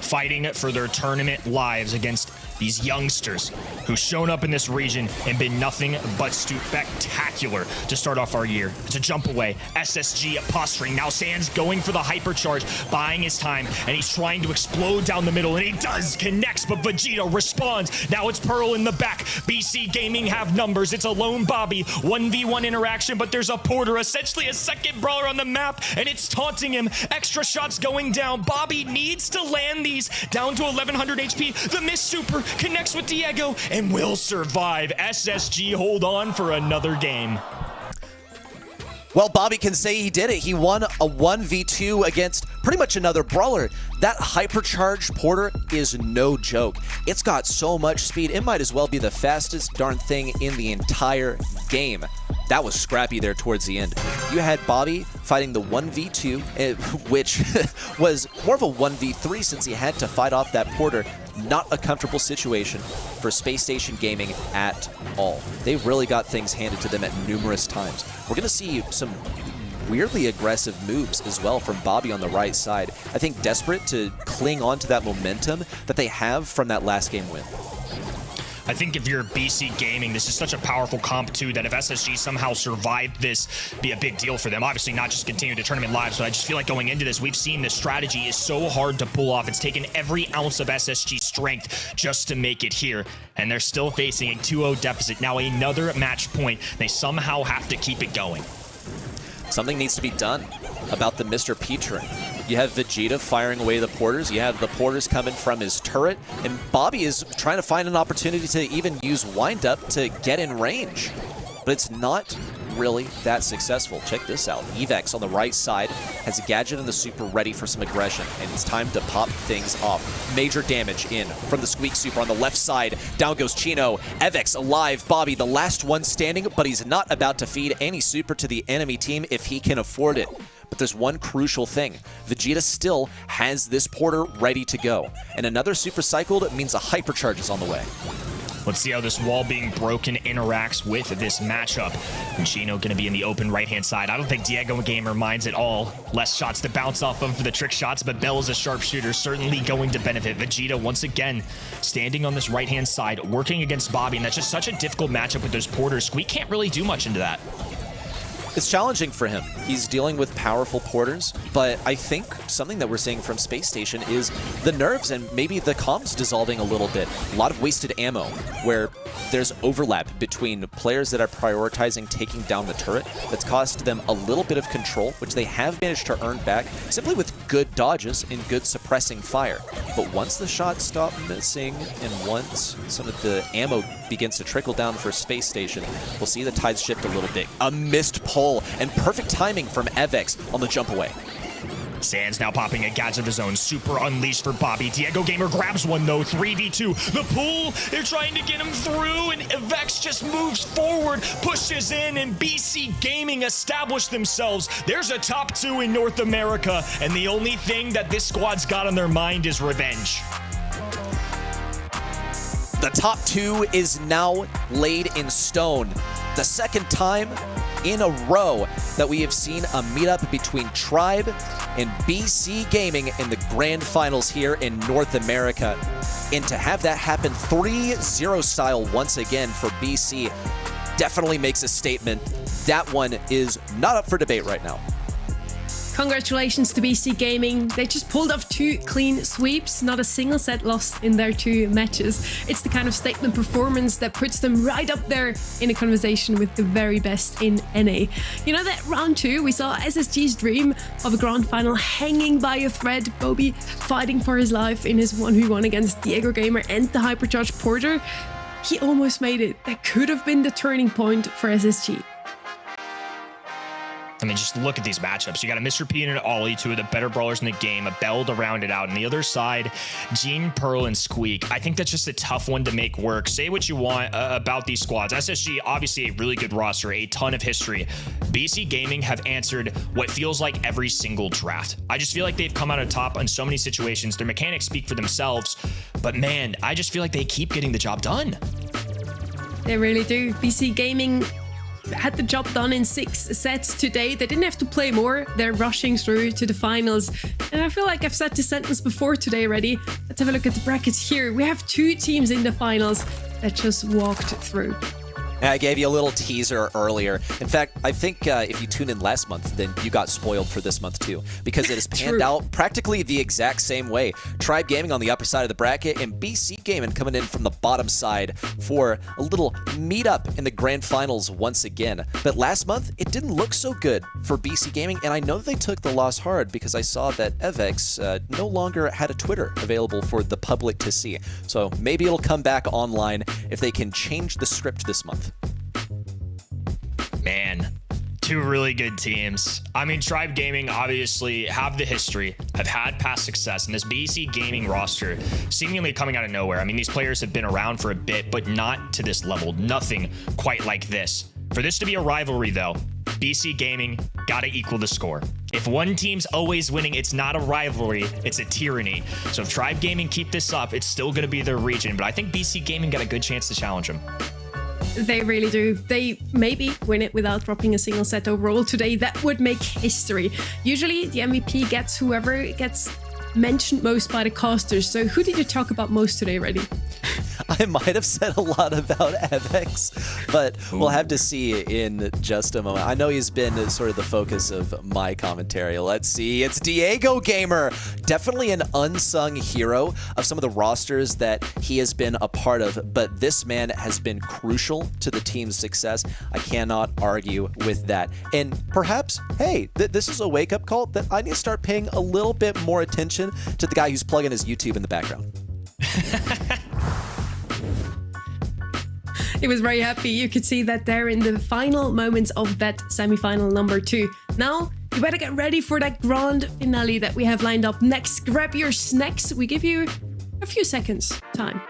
Fighting for their tournament lives against these youngsters who've shown up in this region and been nothing but spectacular to start off our year. It's a jump away. SSG posturing. Now Sans going for the hypercharge, buying his time, and he's trying to explode down the middle, and he does, connects, but Vegeta responds. Now it's Pearl in the back. BC Gaming have numbers. It's a lone Bobby, 1v1 interaction, but there's a porter, essentially a second brawler on the map, and it's taunting him. Extra shots going down. Bobby needs to land these down to 1100 HP. The miss super connects with Diego and will survive. SSG hold on for another game. Well, Bobby can say he did it. He won a 1v2 against pretty much another brawler. That hypercharged porter is no joke. It's got so much speed, it might as well be the fastest darn thing in the entire game. That was scrappy there towards the end. You had Bobby fighting the 1v2, which was more of a 1v3 since he had to fight off that porter. Not a comfortable situation for Space Station Gaming at all. They really got things handed to them at numerous times. We're going to see some weirdly aggressive moves as well from Bobby on the right side. I think desperate to cling on to that momentum that they have from that last game win. I think if you're BC Gaming, this is such a powerful comp too that if SSG somehow survived this, be a big deal for them. Obviously not just continue to tournament lives, but I just feel like going into this, we've seen this strategy is so hard to pull off. It's taken every ounce of SSG strength just to make it here, and they're still facing a 2-0 deficit. Now another match point. They somehow have to keep it going. Something needs to be done about the Mr. P turret. You have Vegeta firing away the porters. You have the porters coming from his turret. And Bobby is trying to find an opportunity to even use wind-up to get in range. But it's not really that successful. Check this out. Evex on the right side has a gadget and the super ready for some aggression. And it's time to pop things off. Major damage in from the Squeak super on the left side. Down goes Chino. Evex alive. Bobby, the last one standing, but he's not about to feed any super to the enemy team if he can afford it. But there's one crucial thing. Vegeta still has this Porter ready to go. And another Super Cycled means a Hypercharge is on the way. Let's see how this wall being broken interacts with this matchup. And Chino going to be in the open right-hand side. I don't think Diego Gamer minds at all. Less shots to bounce off of for the trick shots, but Bell is a sharpshooter, certainly going to benefit. Vegeta, once again, standing on this right-hand side, working against Bobby, and that's just such a difficult matchup with those Porters. Squeak can't really do much into that. It's challenging for him. He's dealing with powerful Porters, but I think something that we're seeing from Space Station is the nerves and maybe the comms dissolving a little bit. A lot of wasted ammo where there's overlap between players that are prioritizing taking down the turret that's cost them a little bit of control, which they have managed to earn back simply with good dodges and good suppressing fire. But once the shots stop missing and once some of the ammo begins to trickle down for Space Station, we'll see the tides shift a little bit. A missed pull and perfect timing from Evex on the jump away. Sands now popping a gadget of his own. Super unleashed for Bobby. Diego Gamer grabs one though. 3v2. The pull. They're trying to get him through, and Vex just moves forward, pushes in, and BC Gaming establish themselves. There's a top 2 in North America, and the only thing that this squad's got on their mind is revenge. The top 2 is now laid in stone. The second time in a row that we have seen a meetup between Tribe and BC Gaming in the grand finals here in North America. And to have that happen 3-0 style once again for BC definitely makes a statement. That one is not up for debate right now. Congratulations to BC Gaming. They just pulled off 2 clean sweeps, not a single set lost in their 2 matches. It's the kind of statement performance that puts them right up there in a conversation with the very best in NA. You know that round 2, we saw SSG's dream of a grand final hanging by a thread, Bobby fighting for his life in his 1v1 against Diego Gamer and the Hypercharged Porter. He almost made it. That could have been the turning point for SSG. I mean, just look at these matchups. You got a Mr. P and an Ollie, 2 of the better brawlers in the game, a Bell to round it out. On the other side, Gene, Pearl, and Squeak. I think that's just a tough one to make work. Say what you want about these squads. SSG, obviously a really good roster, a ton of history. BC Gaming have answered what feels like every single draft. I just feel like they've come out on top in so many situations. Their mechanics speak for themselves. But man, I just feel like they keep getting the job done. They really do. BC Gaming had the job done in 6 sets today. They didn't have to play more. They're rushing through to the finals. And I feel like I've said this sentence before today already. Let's have a look at the brackets here. We have 2 teams in the finals that just walked through. I gave you a little teaser earlier. In fact, I think if you tuned in last month, then you got spoiled for this month too, because it has panned out practically the exact same way. Tribe Gaming on the upper side of the bracket and BC Gaming coming in from the bottom side for a little meetup in the grand finals once again. But last month, it didn't look so good for BC Gaming, and I know they took the loss hard because I saw that Evex no longer had a Twitter available for the public to see. So maybe it'll come back online if they can change the script this month. Man, 2 really good teams. I mean, Tribe Gaming obviously have the history, have had past success, and this BC Gaming roster seemingly coming out of nowhere. I mean, these players have been around for a bit, but not to this level. Nothing quite like this. For this to be a rivalry, though, BC Gaming gotta equal the score. If one team's always winning, it's not a rivalry, it's a tyranny. So if Tribe Gaming keep this up, it's still gonna be their region, but I think BC Gaming got a good chance to challenge them. They really do. They maybe win it without dropping a single set overall today. That would make history. Usually the MVP gets whoever gets mentioned most by the casters. So who did you talk about most today, Reddy? I might have said a lot about Evex, but we'll have to see in just a moment. I know he's been sort of the focus of my commentary. Let's see. It's Diego Gamer. Definitely an unsung hero of some of the rosters that he has been a part of, but this man has been crucial to the team's success. I cannot argue with that. And perhaps, hey, this is a wake-up call that I need to start paying a little bit more attention to the guy who's plugging his YouTube in the background. He was very happy. You could see that there in the final moments of that semi-final number 2. Now, you better get ready for that grand finale that we have lined up next. Grab your snacks. We give you a few seconds time.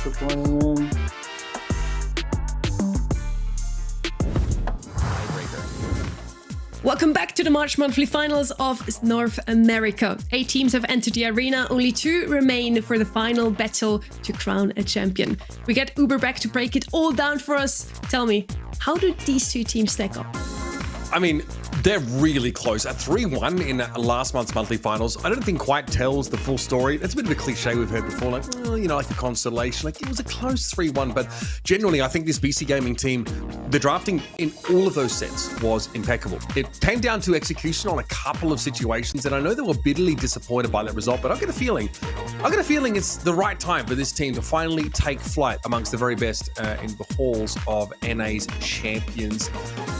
disappointing win. Welcome back to the March monthly finals of North America. 8 teams have entered the arena, only 2 remain for the final battle to crown a champion. We get Uber back to break it all down for us. Tell me, how do these 2 teams stack up? I mean, they're really close. A 3-1 in last month's monthly finals, I don't think quite tells the full story. It's a bit of a cliche we've heard before, like, like a constellation. Like, it was a close 3-1, but generally, I think this BC Gaming team, the drafting in all of those sets was impeccable. It came down to execution on a couple of situations, and I know they were bitterly disappointed by that result, but I've got a feeling it's the right time for this team to finally take flight amongst the very best in the halls of NA's champions.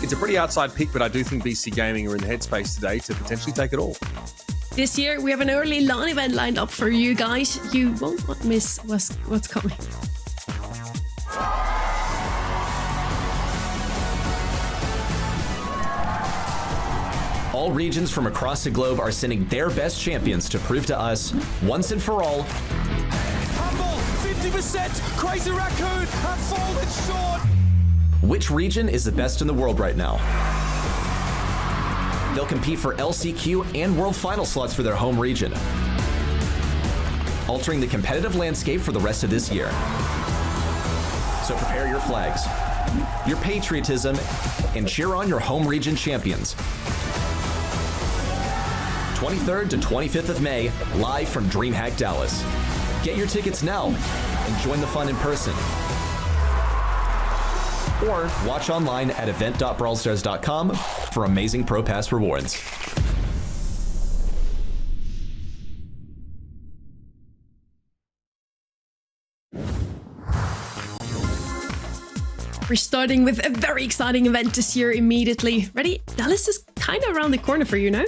It's a pretty outside pick, but I do think BC Gaming are in the headspace today to potentially take it all. This year, we have an early LAN event lined up for you guys. You won't want to miss what's coming. All regions from across the globe are sending their best champions to prove to us, once and for all, Humble, 50%, Crazy Raccoon have fallen short. which region is the best in the world right now. They'll compete for LCQ and World Final slots for their home region, altering the competitive landscape for the rest of this year. So prepare your flags, your patriotism, and cheer on your home region champions. 23rd to 25th of May, live from DreamHack Dallas. Get your tickets now and join the fun in person. Or watch online at event.brawlstars.com for amazing Pro Pass rewards. We're starting with a very exciting event this year immediately. Ready? Dallas is kind of around the corner for you, no?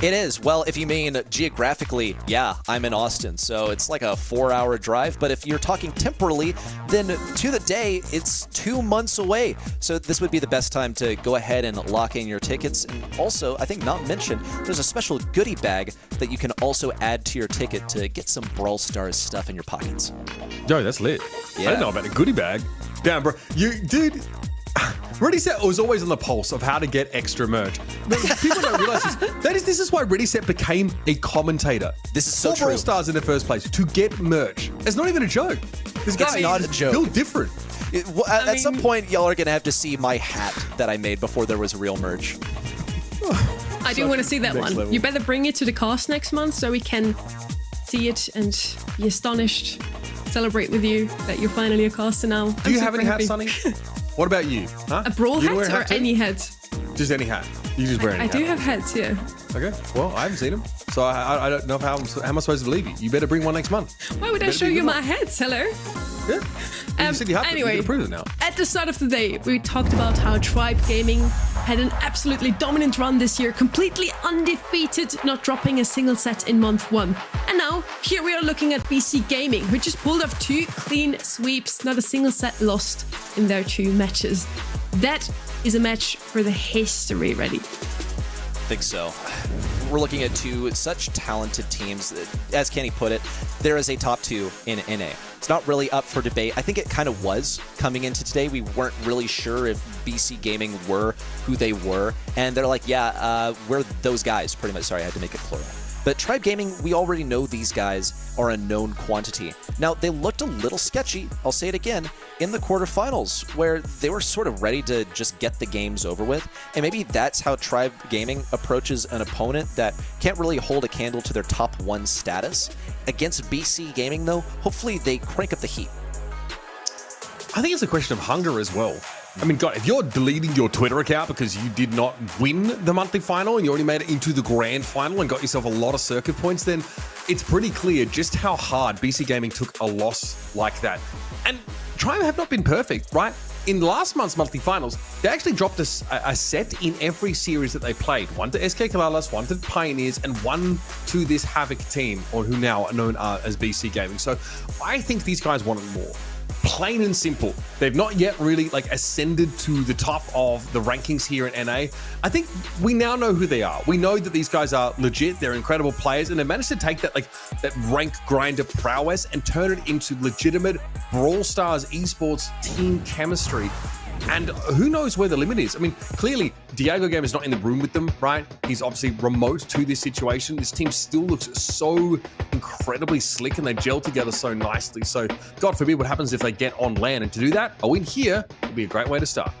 It is. Well, if you mean geographically, yeah, I'm in Austin, so it's like a 4-hour drive. But if you're talking temporally, then to the day, it's 2 months away. So this would be the best time to go ahead and lock in your tickets. And also, I think not mentioned, there's a special goodie bag that you can also add to your ticket to get some Brawl Stars stuff in your pockets. Yo, that's lit. Yeah. I didn't know about a goodie bag. Damn, bro. Dude. Ready Set was always on the pulse of how to get extra merch. But people don't realize this. This is why Ready Set became a commentator. This is so true. Brawl Stars in the first place to get merch. It's not even a joke. This guy It's not a joke. Built different. At some point, y'all are gonna have to see my hat that I made before there was real merch. I do want to see that Next one. level. You better bring it to the cast next month so we can see it and be astonished, celebrate with you that you're finally a caster now. Do you have any hats, Sonny? What about you? Huh? A brawl You wear hat a or hat too? any hat? Just any hat. You just wear any I hat. do have hats, yeah. Okay. Well, I haven't seen them, so I don't know how am I supposed to believe you. You better bring one next month. Why would I Better show be a you good my one. hats? Hello? Yeah. You said you have to. Anyway, You can prove it now. at the start of the day, we talked about how Tribe Gaming had an absolutely dominant run this year, completely undefeated, not dropping a single set in month 1. And now, here we are looking at BC Gaming, who just pulled off 2 clean sweeps, not a single set lost in their 2 matches. That is a match for the history, ready? I think so. We're looking at 2 such talented teams. As Kenny put it, there is a top 2 in NA. It's not really up for debate. I think it kind of was coming into today. We weren't really sure if BC Gaming were who they were. And they're like, yeah, we're those guys, pretty much. Sorry, I had to make it plural. But Tribe Gaming, we already know these guys are a known quantity. Now, they looked a little sketchy, I'll say it again, in the quarterfinals, where they were sort of ready to just get the games over with. And maybe that's how Tribe Gaming approaches an opponent that can't really hold a candle to their top 1 status. Against BC Gaming, though, hopefully they crank up the heat. I think it's a question of hunger as well. I mean, God, if you're deleting your Twitter account because you did not win the monthly final and you already made it into the grand final and got yourself a lot of circuit points, then it's pretty clear just how hard BC Gaming took a loss like that. And Tribe have not been perfect, right? In last month's monthly finals, they actually dropped a set in every series that they played. One to SK Kalalas, one to Pioneers, and one to this Havoc team, or who now are known as BC Gaming. So I think these guys wanted more. plain and simple. They've not yet really like ascended to the top of the rankings here in NA. I think we now know who they are. We know that these guys are legit. They're incredible players, and they managed to take that rank grinder prowess and turn it into legitimate Brawl Stars esports team chemistry. And who knows where the limit is? I mean, clearly, Diego Game is not in the room with them, right? He's obviously remote to this situation. This team still looks so incredibly slick, and they gel together so nicely. So, God forbid what happens if they get on LAN. And to do that, a win here would be a great way to start.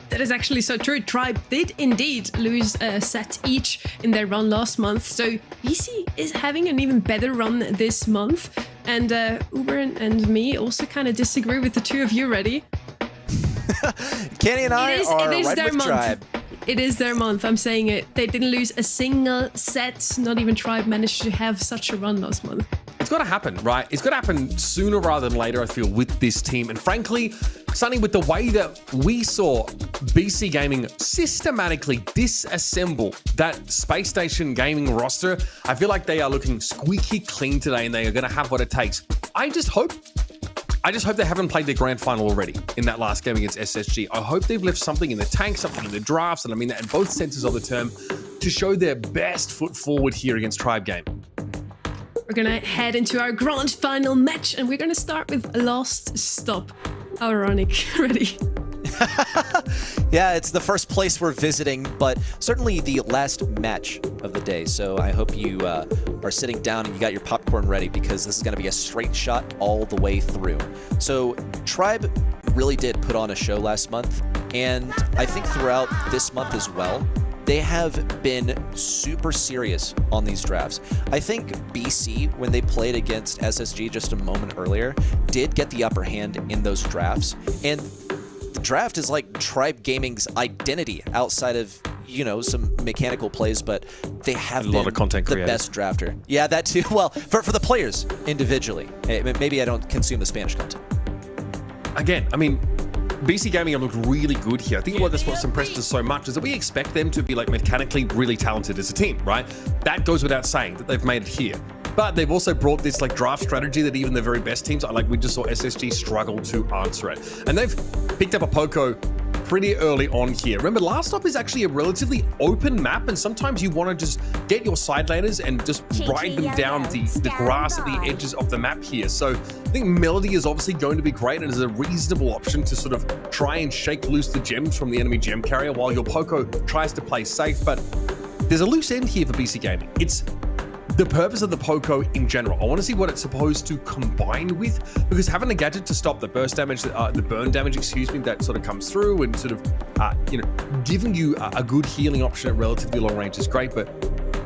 That is actually so true. Tribe did indeed lose a set each in their run last month. So BC is having an even better run this month. And Uber and me also kind of disagree with the two of you, Ready? Kenny and I are it is right their with month. Tribe. It is their month. I'm saying it. They didn't lose a single set. Not even Tribe managed to have such a run last month. It's got to happen, right? It's got to happen sooner rather than later, I feel, with this team. And frankly, Sonny, with the way that we saw BC Gaming systematically disassemble that Space Station Gaming roster, I feel like they are looking squeaky clean today, and they are going to have what it takes. I just hope they haven't played their grand final already in that last game against SSG. I hope they've left something in the tank, something in the drafts, and I mean that in both senses of the term, to show their best foot forward here against Tribe Game. We're going to head into our grand final match, and we're going to start with Last Stop. How ironic. Ready? Yeah, it's the first place we're visiting, but certainly the last match of the day. So I hope you are sitting down and you got your popcorn ready, because this is going to be a straight shot all the way through. So Tribe really did put on a show last month, and I think throughout this month as well, they have been super serious on these drafts. I think BC, when they played against SSG just a moment earlier, did get the upper hand in those drafts, and the draft is like Tribe Gaming's identity outside of, you know, some mechanical plays, but they have been a lot of content the created. best drafter. Yeah, that too. Well, for the players individually. Maybe I don't consume the Spanish content. Again, I mean, BC Gaming have looked really good here. I think that's what's impressed us so much is that we expect them to be like mechanically really talented as a team, right? That goes without saying that they've made it here. But they've also brought this like draft strategy that even the very best teams, like we just saw SSG struggle to answer it. And they've picked up a Poco pretty early on here. Remember, Last Stop is actually a relatively open map, and sometimes you want to just get your side laners and just ride them down the grass at the edges of the map here. So I think Melody is obviously going to be great and is a reasonable option to sort of try and shake loose the gems from the enemy gem carrier while your Poco tries to play safe. But there's a loose end here for BC Gaming. It's the purpose of the Poco in general. I want to see what it's supposed to combine with, because having a gadget to stop the burst damage, the burn damage, excuse me, that sort of comes through and sort of, giving you a good healing option at relatively long range is great. But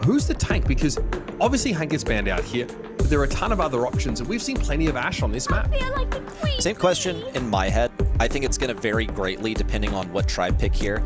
who's the tank? Because obviously Hank gets banned out here, but there are a ton of other options, and we've seen plenty of Ashe on this map. Same question in my head. I think it's going to vary greatly depending on what Tribe pick here,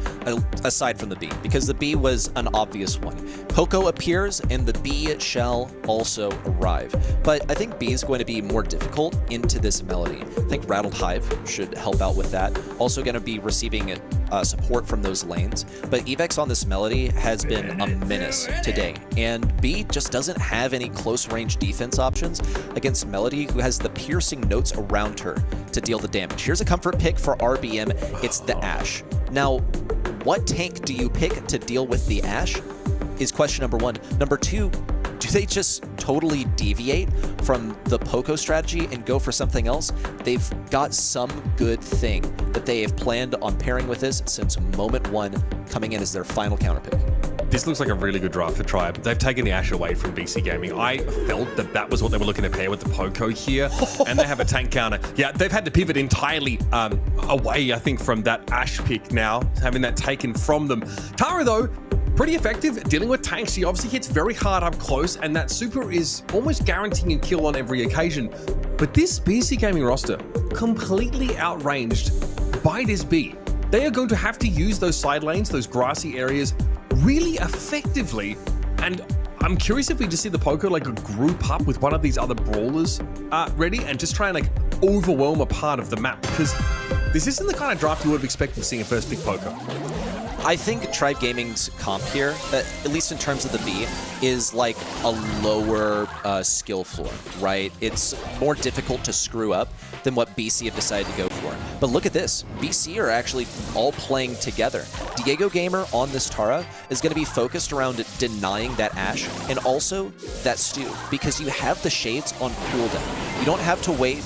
aside from the B, because the B was an obvious one. Poco appears, and the B shall also arrive. But I think B is going to be more difficult into this Melody. I think Rattled Hive should help out with that. Also going to be receiving support from those lanes. But Evex on this Melody has been a menace today, and B just doesn't have any close-range defense options against Melody, who has the piercing notes around her to deal the damage. Here's a comfort pick for RBM. It's the Ashe. Now, what tank do you pick to deal with the Ashe is question number one. Number two, do they just totally deviate from the Poco strategy and go for something else? They've got some good thing that they have planned on pairing with this since moment one, coming in as their final counter pick. This looks like a really good draft for Tribe. They've taken the Ashe away from BC Gaming. I felt that was what they were looking to pair with the Poco here, and they have a tank counter. Yeah, they've had to pivot entirely away, I think, from that Ashe pick now, having that taken from them. Tara, though, pretty effective dealing with tanks. She obviously hits very hard up close, and that super is almost guaranteeing a kill on every occasion. But this BC Gaming roster, completely outranged by this B. They are going to have to use those side lanes, those grassy areas, really effectively, and I'm curious if we just see the Poco like group up with one of these other brawlers ready and just try and like overwhelm a part of the map, because this isn't the kind of draft you would have expected seeing a first pick Poco. I think Tribe Gaming's comp here, at least in terms of the B, is like a lower skill floor, right? It's more difficult to screw up than what BC have decided to go for. But look at this. BC are actually all playing together. Diego Gamer on this Tara is going to be focused around denying that Ashe and also that Stu, because you have the shades on cooldown. You don't have to worry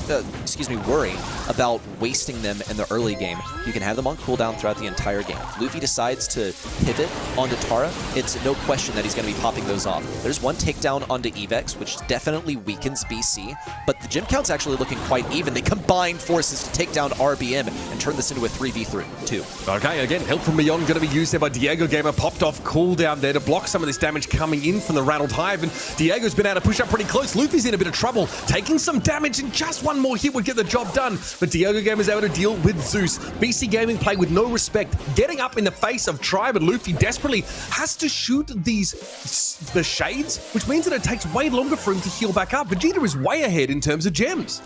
about wasting them in the early game. You can have them on cooldown throughout the entire game. If Luffy decides to pivot onto Tara, it's no question that he's going to be popping those off. There's one takedown onto Evex, which definitely weakens BC, but the gym count's actually looking quite even. They combine forces to take down RBM and turn this into a 3v2. Okay, again, help from beyond going to be used there by Diego Gamer. Popped off cooldown there to block some of this damage coming in from the Rattled Hive, and Diego's been able to push up pretty close. Luffy's in a bit of trouble, taking some damage, and just one more hit would get the job done. But Diego Gamer's able to deal with Zeus. BC Gaming play with no respect, getting up in the face of Tribe, and Luffy desperately has to shoot the shades, which means that it takes way longer for him to heal back up. Vegeta is way ahead in terms of gems.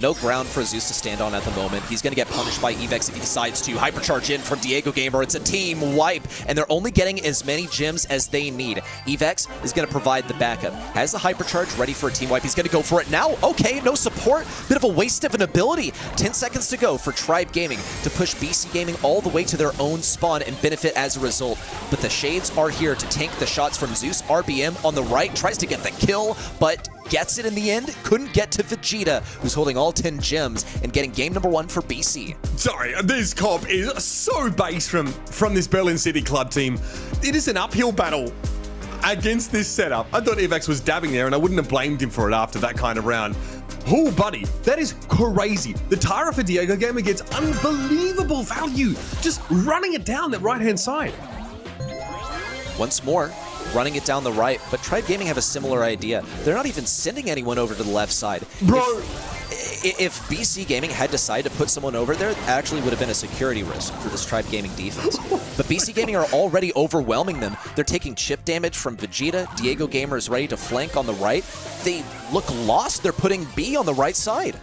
No ground for Zeus to stand on at the moment. He's going to get punished by Evex if he decides to hypercharge in from Diego Gamer. It's a team wipe, and they're only getting as many gems as they need. Evex is going to provide the backup. Has the hypercharge ready for a team wipe. He's going to go for it now. Okay, no support. Bit of a waste of an ability. 10 seconds to go for Tribe Gaming to push BC Gaming all the way to their own spawn and benefit as a result. But the Shades are here to tank the shots from Zeus. RBM on the right tries to get the kill, but gets it in the end. Couldn't get to Vegeta, who's holding all 10 gems and getting game number 1 for BC. Sorry, this comp is so base from this Berlin City Club team. It is an uphill battle against this setup. I thought Evex was dabbing there, and I wouldn't have blamed him for it after that kind of round. Oh, buddy, that is crazy. The Tara for Diego Gamer gets unbelievable value, just running it down that right-hand side. Once more, running it down the right, but Tribe Gaming have a similar idea. They're not even sending anyone over to the left side. Bro! If BC Gaming had decided to put someone over there, it actually would have been a security risk for this Tribe Gaming defense. But BC Gaming are already overwhelming them. They're taking chip damage from Vegeta. Diego Gamer is ready to flank on the right. They look lost. They're putting B on the right side.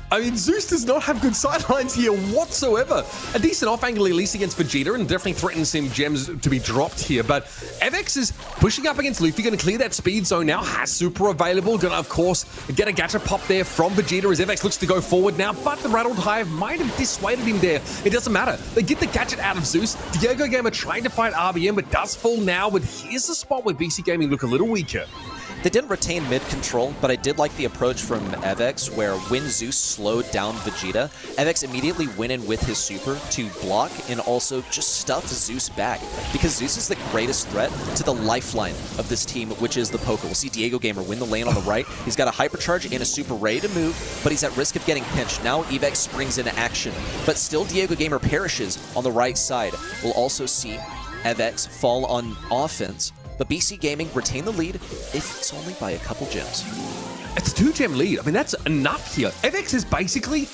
I mean, Zeus does not have good sidelines here whatsoever. A decent off angle, at least against Vegeta, and definitely threatens some gems to be dropped here. But Evex is pushing up against Luffy, going to clear that speed zone now. Has super available. Going to, of course, get a gacha pop there from Vegeta as Evex looks to go forward now. But the Rattled Hive might have dissuaded him there. It doesn't matter. They get the gadget out of Zeus. Diego Gamer trying to fight RBM, but does fall now. But here's a spot where BC Gaming look a little weaker. They didn't retain mid control, but I did like the approach from Evex, where when Zeus slowed down Vegeta, Evex immediately went in with his super to block and also just stuff Zeus back, because Zeus is the greatest threat to the lifeline of this team, which is the poker. We'll see Diego Gamer win the lane on the right. He's got a hypercharge and a super ready to move, but he's at risk of getting pinched. Now Evex springs into action, but still Diego Gamer perishes on the right side. We'll also see Evex fall on offense, but BC Gaming retain the lead if it's only by a couple gems. It's a 2-gem lead. I mean, that's enough here. Evex is basically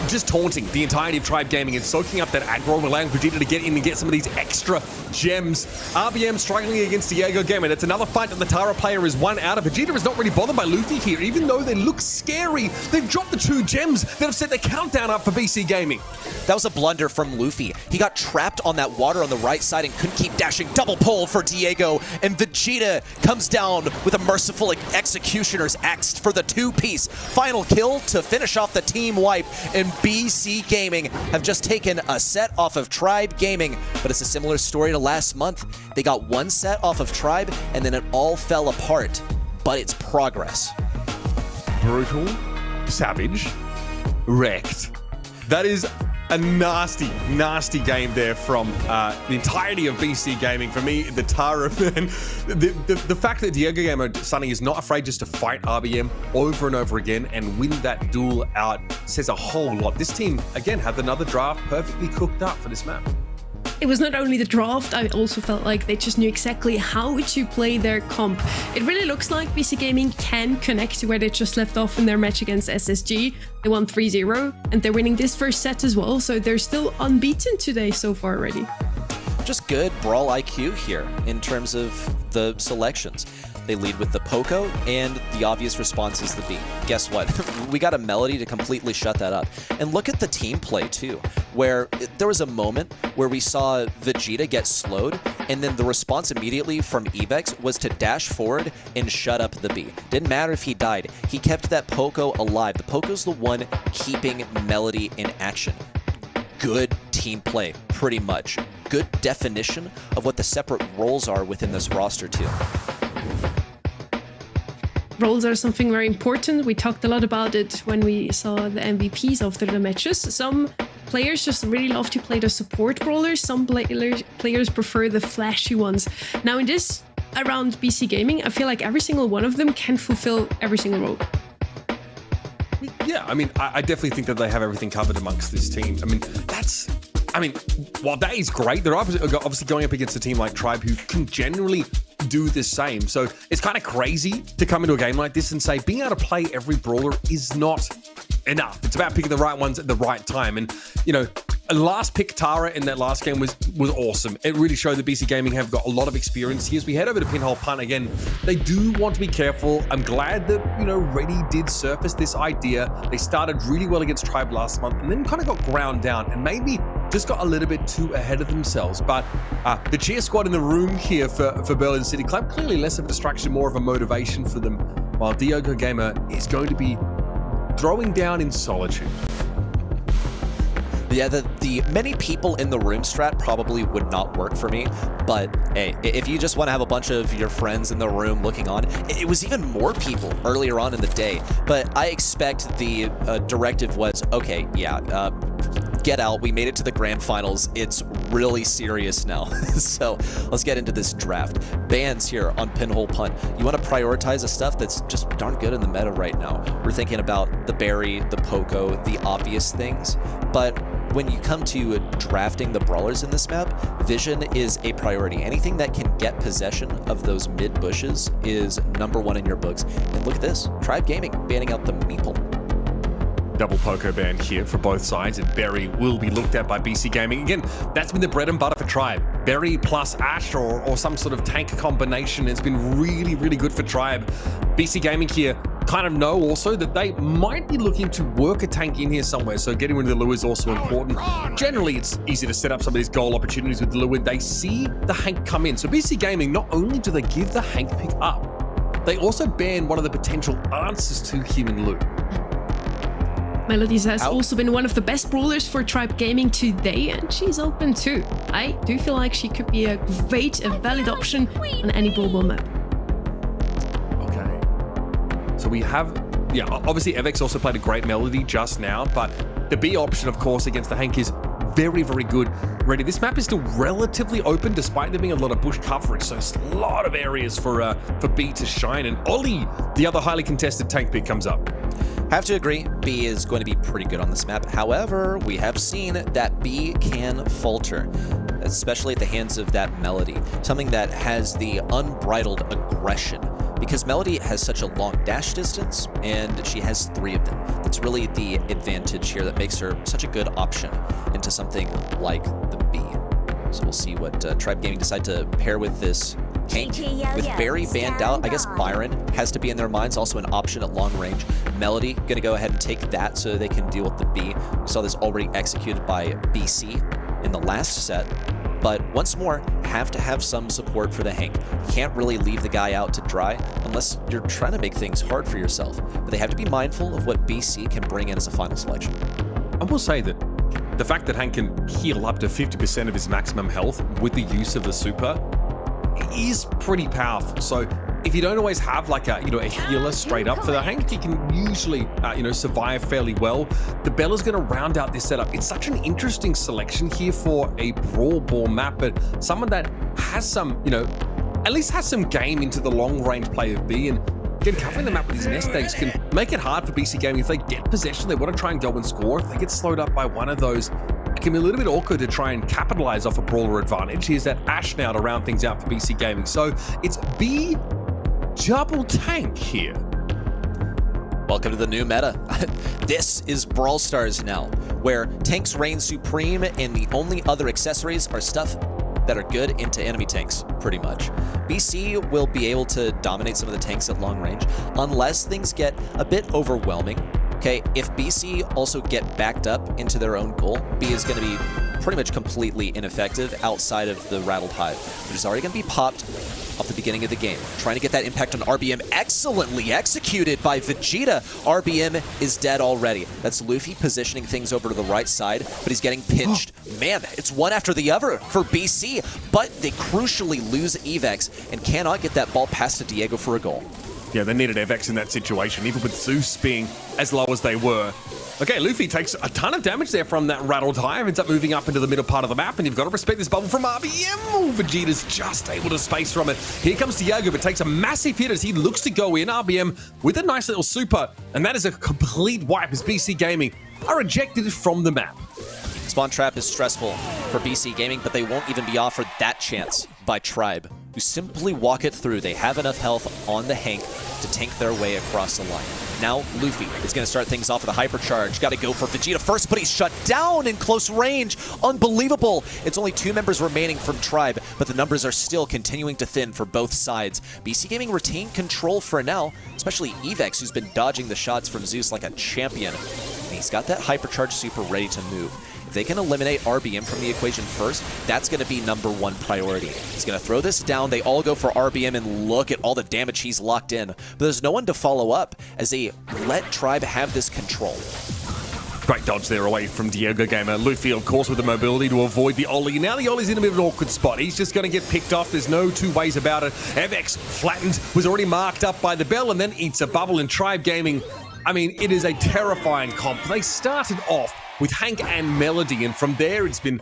just taunting the entirety of Tribe Gaming and soaking up that aggro, allowing Vegeta to get in and get some of these extra gems. RBM struggling against Diego Gamer. That's another fight that the Tara player is one out of. Vegeta is not really bothered by Luffy here, even though they look scary. They've dropped the 2 gems that have set the countdown up for BC Gaming. That was a blunder from Luffy. He got trapped on that water on the right side and couldn't keep dashing. Double pull for Diego, and Vegeta comes down with a merciful executioner's axe for the 2-piece. Final kill to finish off the team wipe, and BC Gaming have just taken a set off of Tribe Gaming, but it's a similar story to last month. They got 1 set off of Tribe, and then it all fell apart, but it's progress. Brutal, savage, wrecked. That is a nasty, nasty game there from the entirety of BC Gaming. For me, the Tara, man, the fact that Diego Gamer Sunny is not afraid just to fight RBM over and over again and win that duel out says a whole lot. This team, again, had another draft perfectly cooked up for this map. It was not only the draft, I also felt like they just knew exactly how to play their comp. It really looks like BC Gaming can connect to where they just left off in their match against SSG. They won 3-0, and they're winning this first set as well, so they're still unbeaten today so far already. Just good Brawl IQ here in terms of the selections. They lead with the Poco, and the obvious response is the B. Guess what? We got a Melody to completely shut that up. And look at the team play, too, where there was a moment where we saw Vegeta get slowed, and then the response immediately from Evex was to dash forward and shut up the B. Didn't matter if he died. He kept that Poco alive. The Poco's the one keeping Melody in action. Good team play, pretty much. Good definition of what the separate roles are within this roster, too. Roles are something very important. We talked a lot about it when we saw the MVPs after the matches. Some players just really love to play the support brawlers. Some players prefer the flashy ones. Now in this around BC Gaming, I feel like every single one of them can fulfill every single role. Yeah, I mean, I definitely think that they have everything covered amongst this team. While that is great, they're obviously going up against a team like Tribe who can generally do the same. So it's kind of crazy to come into a game like this and say being able to play every brawler is not enough. It's about picking the right ones at the right time. And, you know, last pick Tara in that last game was awesome. It really showed that BC Gaming have got a lot of experience here. As we head over to Pinhole Punt again, they do want to be careful. I'm glad that, you know, Reddy did surface this idea. They started really well against Tribe last month and then kind of got ground down and maybe just got a little bit too ahead of themselves. But the cheer squad in the room here for Berlin City Club, clearly less of a distraction, more of a motivation for them, while Diogo Gamer is going to be throwing down in solitude. Yeah, the many people in the room strat probably would not work for me, but hey, if you just want to have a bunch of your friends in the room looking on, it was even more people earlier on in the day, but I expect the directive was, okay, yeah, get out, we made it to the grand finals, it's really serious now. So let's get into this draft. Bans here on Pinhole Punt. You want to prioritize the stuff that's just darn good in the meta right now. We're thinking about the Barry, the Poco, the obvious things, but when you come to drafting the brawlers in this map, vision is a priority. Anything that can get possession of those mid bushes is #1 in your books. And look at this, Tribe Gaming banning out the Meeple. Double Poco ban here for both sides, and Berry will be looked at by BC Gaming. Again, that's been the bread and butter for Tribe. Berry plus Ash or some sort of tank combination has been really, really good for Tribe. BC Gaming here kind of know also that they might be looking to work a tank in here somewhere, so getting rid of the lure is also important. Generally, it's easy to set up some of these goal opportunities with the lure when they see the Hank come in. So BC Gaming, not only do they give the Hank pick up, they also ban one of the potential answers to human loot. Melodies has also been one of the best brawlers for Tribe Gaming today, and she's open too. I do feel like she could be a valid option on any Brawl map. Okay. So we have, yeah, obviously Evex also played a great Melody just now, but the B option, of course, against the Hank is very, very good. Ready, this map is still relatively open despite there being a lot of bush coverage, so it's a lot of areas for B to shine, and Ollie, the other highly contested tank pick, comes up. Have to agree, B is going to be pretty good on this map. However, we have seen that B can falter, especially at the hands of that Melody, something that has the unbridled aggression. Because Melody has such a long dash distance, and she has 3 of them. That's really the advantage here that makes her such a good option into something like the B. So we'll see what Tribe Gaming decide to pair with this Hank. With Barry banned out, I guess Byron has to be in their minds, also an option at long range. Melody gonna go ahead and take that so they can deal with the B. We saw this already executed by BC in the last set. But once more, have to have some support for the Hank. You can't really leave the guy out to dry unless you're trying to make things hard for yourself. But they have to be mindful of what BC can bring in as a final selection. I will say that the fact that Hank can heal up to 50% of his maximum health with the use of the super is pretty powerful. So if you don't always have like a healer straight up for the Hank, he can usually survive fairly well. The Bella's going to round out this setup. It's such an interesting selection here for a Brawl Ball map, but someone that has some, at least has some game into the long range play of B, and again, covering the map with these nest eggs can make it hard for BC Gaming. If they get possession, they want to try and go and score. If they get slowed up by one of those, it can be a little bit awkward to try and capitalize off a brawler advantage. Here's that Ash now to round things out for BC Gaming. So it's B double tank here. Welcome to the new meta. This is Brawl Stars now, where tanks reign supreme and the only other accessories are stuff that are good into enemy tanks, pretty much. BC will be able to dominate some of the tanks at long range, unless things get a bit overwhelming. Okay, if BC also get backed up into their own goal, B is going to be pretty much completely ineffective outside of the Rattled Hive, which is already going to be popped off the beginning of the game. Trying to get that impact on RBM. Excellently executed by Vegeta. RBM is dead already. That's Luffy positioning things over to the right side, but he's getting pinched. Man, it's one after the other for BC, but they crucially lose Evex and cannot get that ball past to Diego for a goal. Yeah, they needed Evex in that situation, even with Zeus being as low as they were. Okay, Luffy takes a ton of damage there from that Rattled Hive, ends up moving up into the middle part of the map, and you've got to respect this bubble from RBM. Oh, Vegeta's just able to space from it. Here comes Diego, but takes a massive hit as he looks to go in. RBM with a nice little super, and that is a complete wipe as BC Gaming are ejected from the map. Spawn Trap is stressful for BC Gaming, but they won't even be offered that chance by Tribe, who simply walk it through. They have enough health on the Hank to tank their way across the line. Now Luffy is going to start things off with a hypercharge. Got to go for Vegeta first, but he's shut down in close range. Unbelievable. It's only 2 members remaining from Tribe, but the numbers are still continuing to thin for both sides. BC Gaming retain control for now, especially Evex, who's been dodging the shots from Zeus like a champion. And he's got that hypercharge super ready to move. If they can eliminate RBM from the equation first, that's going to be #1 priority. He's going to throw this down. They all go for RBM, and look at all the damage he's locked in. But there's no one to follow up as they let Tribe have this control. Great dodge there away from Diego Gamer. Luffy, of course, with the mobility to avoid the Ollie. Now the Ollie's in a bit of an awkward spot. He's just going to get picked off. There's no two ways about it. Evex flattened, was already marked up by the bell, and then eats a bubble. In Tribe Gaming, I mean, it is a terrifying comp. They started off with Hank and Melody, and from there it's been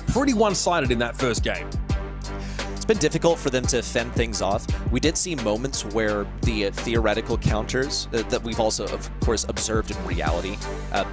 pretty one-sided in that first game. It's been difficult for them to fend things off. We did see moments where the theoretical counters that we've also, of course, observed in reality,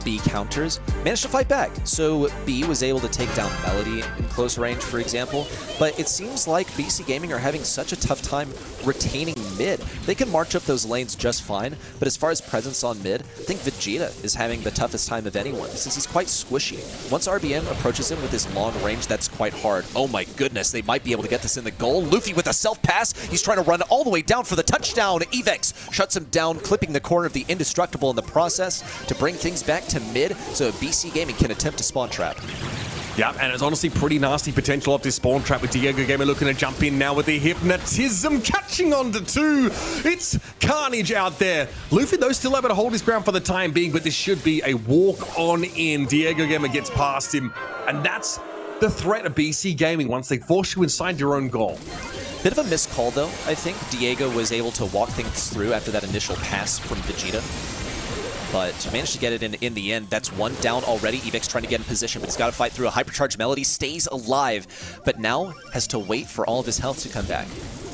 B counters, managed to fight back. So B was able to take down Melody in close range, for example, but it seems like BC Gaming are having such a tough time retaining mid. They can march up those lanes just fine, but as far as presence on mid, I think Vegeta is having the toughest time of anyone, since he's quite squishy. Once RBM approaches him with his long range, that's quite hard. Oh my goodness, they might be able to get this in the goal. Luffy with a self-pass. He's trying to run all the way down for the touchdown. Evex shuts him down, clipping the corner of the Indestructible in the process to bring things back to mid so BC Gaming can attempt to spawn trap. Yeah, and it's honestly pretty nasty potential of this spawn trap with Diego Gamer looking to jump in now with the hypnotism catching on to 2. It's carnage out there. Luffy, though, still able to hold his ground for the time being, but this should be a walk-on in. Diego Gamer gets past him, and that's the threat of BC Gaming once they force you inside your own goal. Bit of a missed call, though. I think Diego was able to walk things through after that initial pass from Vegeta, but managed to get it in the end. That's 1 down already. Evex trying to get in position, but he's got to fight through a hypercharged Melody. Stays alive, but now has to wait for all of his health to come back.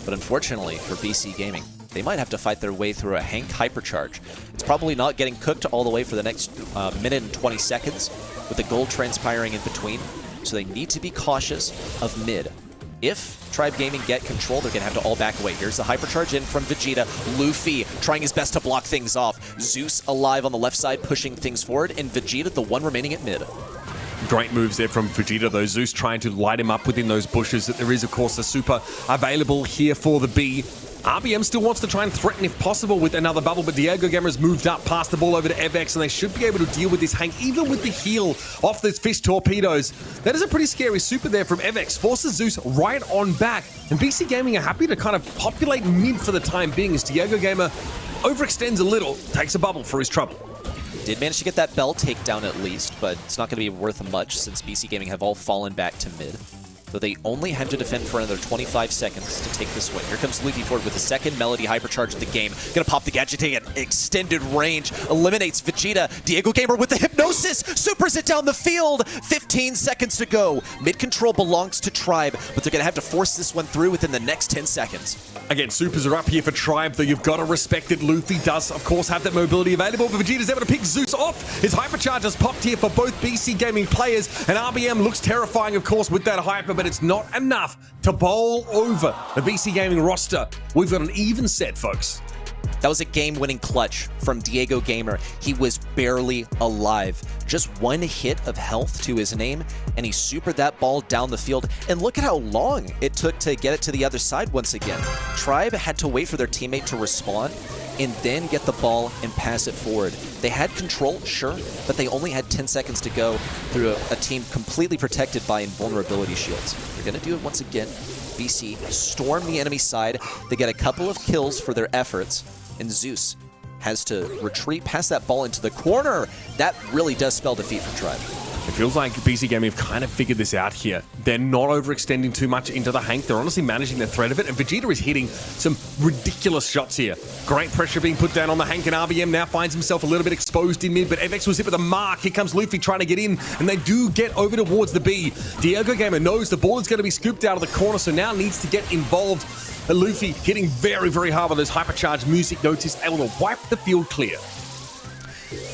But unfortunately for BC Gaming, they might have to fight their way through a Hank hypercharge. It's probably not getting cooked all the way for the next minute and 20 seconds, with the gold transpiring in between. So they need to be cautious of mid. If Tribe Gaming get control, they're going to have to all back away. Here's the hypercharge in from Vegeta. Luffy trying his best to block things off. Zeus alive on the left side, pushing things forward, and Vegeta, the one remaining at mid. Great moves there from Vegeta, though. Zeus trying to light him up within those bushes. There is, of course, the super available here for the B. RBM still wants to try and threaten, if possible, with another bubble, but Diego Gamer's moved up, passed the ball over to Evex, and they should be able to deal with this Hank, even with the heal off those fish torpedoes. That is a pretty scary super there from Evex. Forces Zeus right on back, and BC Gaming are happy to kind of populate mid for the time being as Diego Gamer overextends a little, takes a bubble for his trouble. Did manage to get that bell takedown at least, but it's not going to be worth much since BC Gaming have all fallen back to mid. So they only have to defend for another 25 seconds to take this win. Here comes Luffy forward with the second Melody hypercharge of the game. Gonna pop the gadget, take an extended range, eliminates Vegeta. Diego Gamer with the hypnosis, supers it down the field. 15 seconds to go. Mid control belongs to Tribe, but they're gonna have to force this one through within the next 10 seconds. Again, supers are up here for Tribe, though you've got to respect it. Luffy does, of course, have that mobility available, but Vegeta's able to pick Zeus off. His hypercharge has popped here for both BC Gaming players, and RBM looks terrifying, of course, with that hyper, but it's not enough to bowl over the BC Gaming roster. We've got an even set, folks. That was a game-winning clutch from Diego Gamer. He was barely alive. Just 1 hit of health to his name, and he supered that ball down the field. And look at how long it took to get it to the other side once again. Tribe had to wait for their teammate to respawn, and then get the ball and pass it forward. They had control, sure, but they only had 10 seconds to go through a team completely protected by invulnerability shields. They're going to do it once again. BC storm the enemy side. They get a couple of kills for their efforts, and Zeus has to retreat past that ball into the corner. That really does spell defeat for Tribe. It feels like BC Gaming have kind of figured this out here. They're not overextending too much into the Hank. They're honestly managing the threat of it, and Vegeta is hitting some ridiculous shots here. Great pressure being put down on the Hank, and RBM now finds himself a little bit exposed in mid, but FX was hit with a mark. Here comes Luffy trying to get in, and they do get over towards the B. Diego Gamer knows the ball is going to be scooped out of the corner, so now needs to get involved. And Luffy hitting very, very hard with those hypercharged music notes is able to wipe the field clear.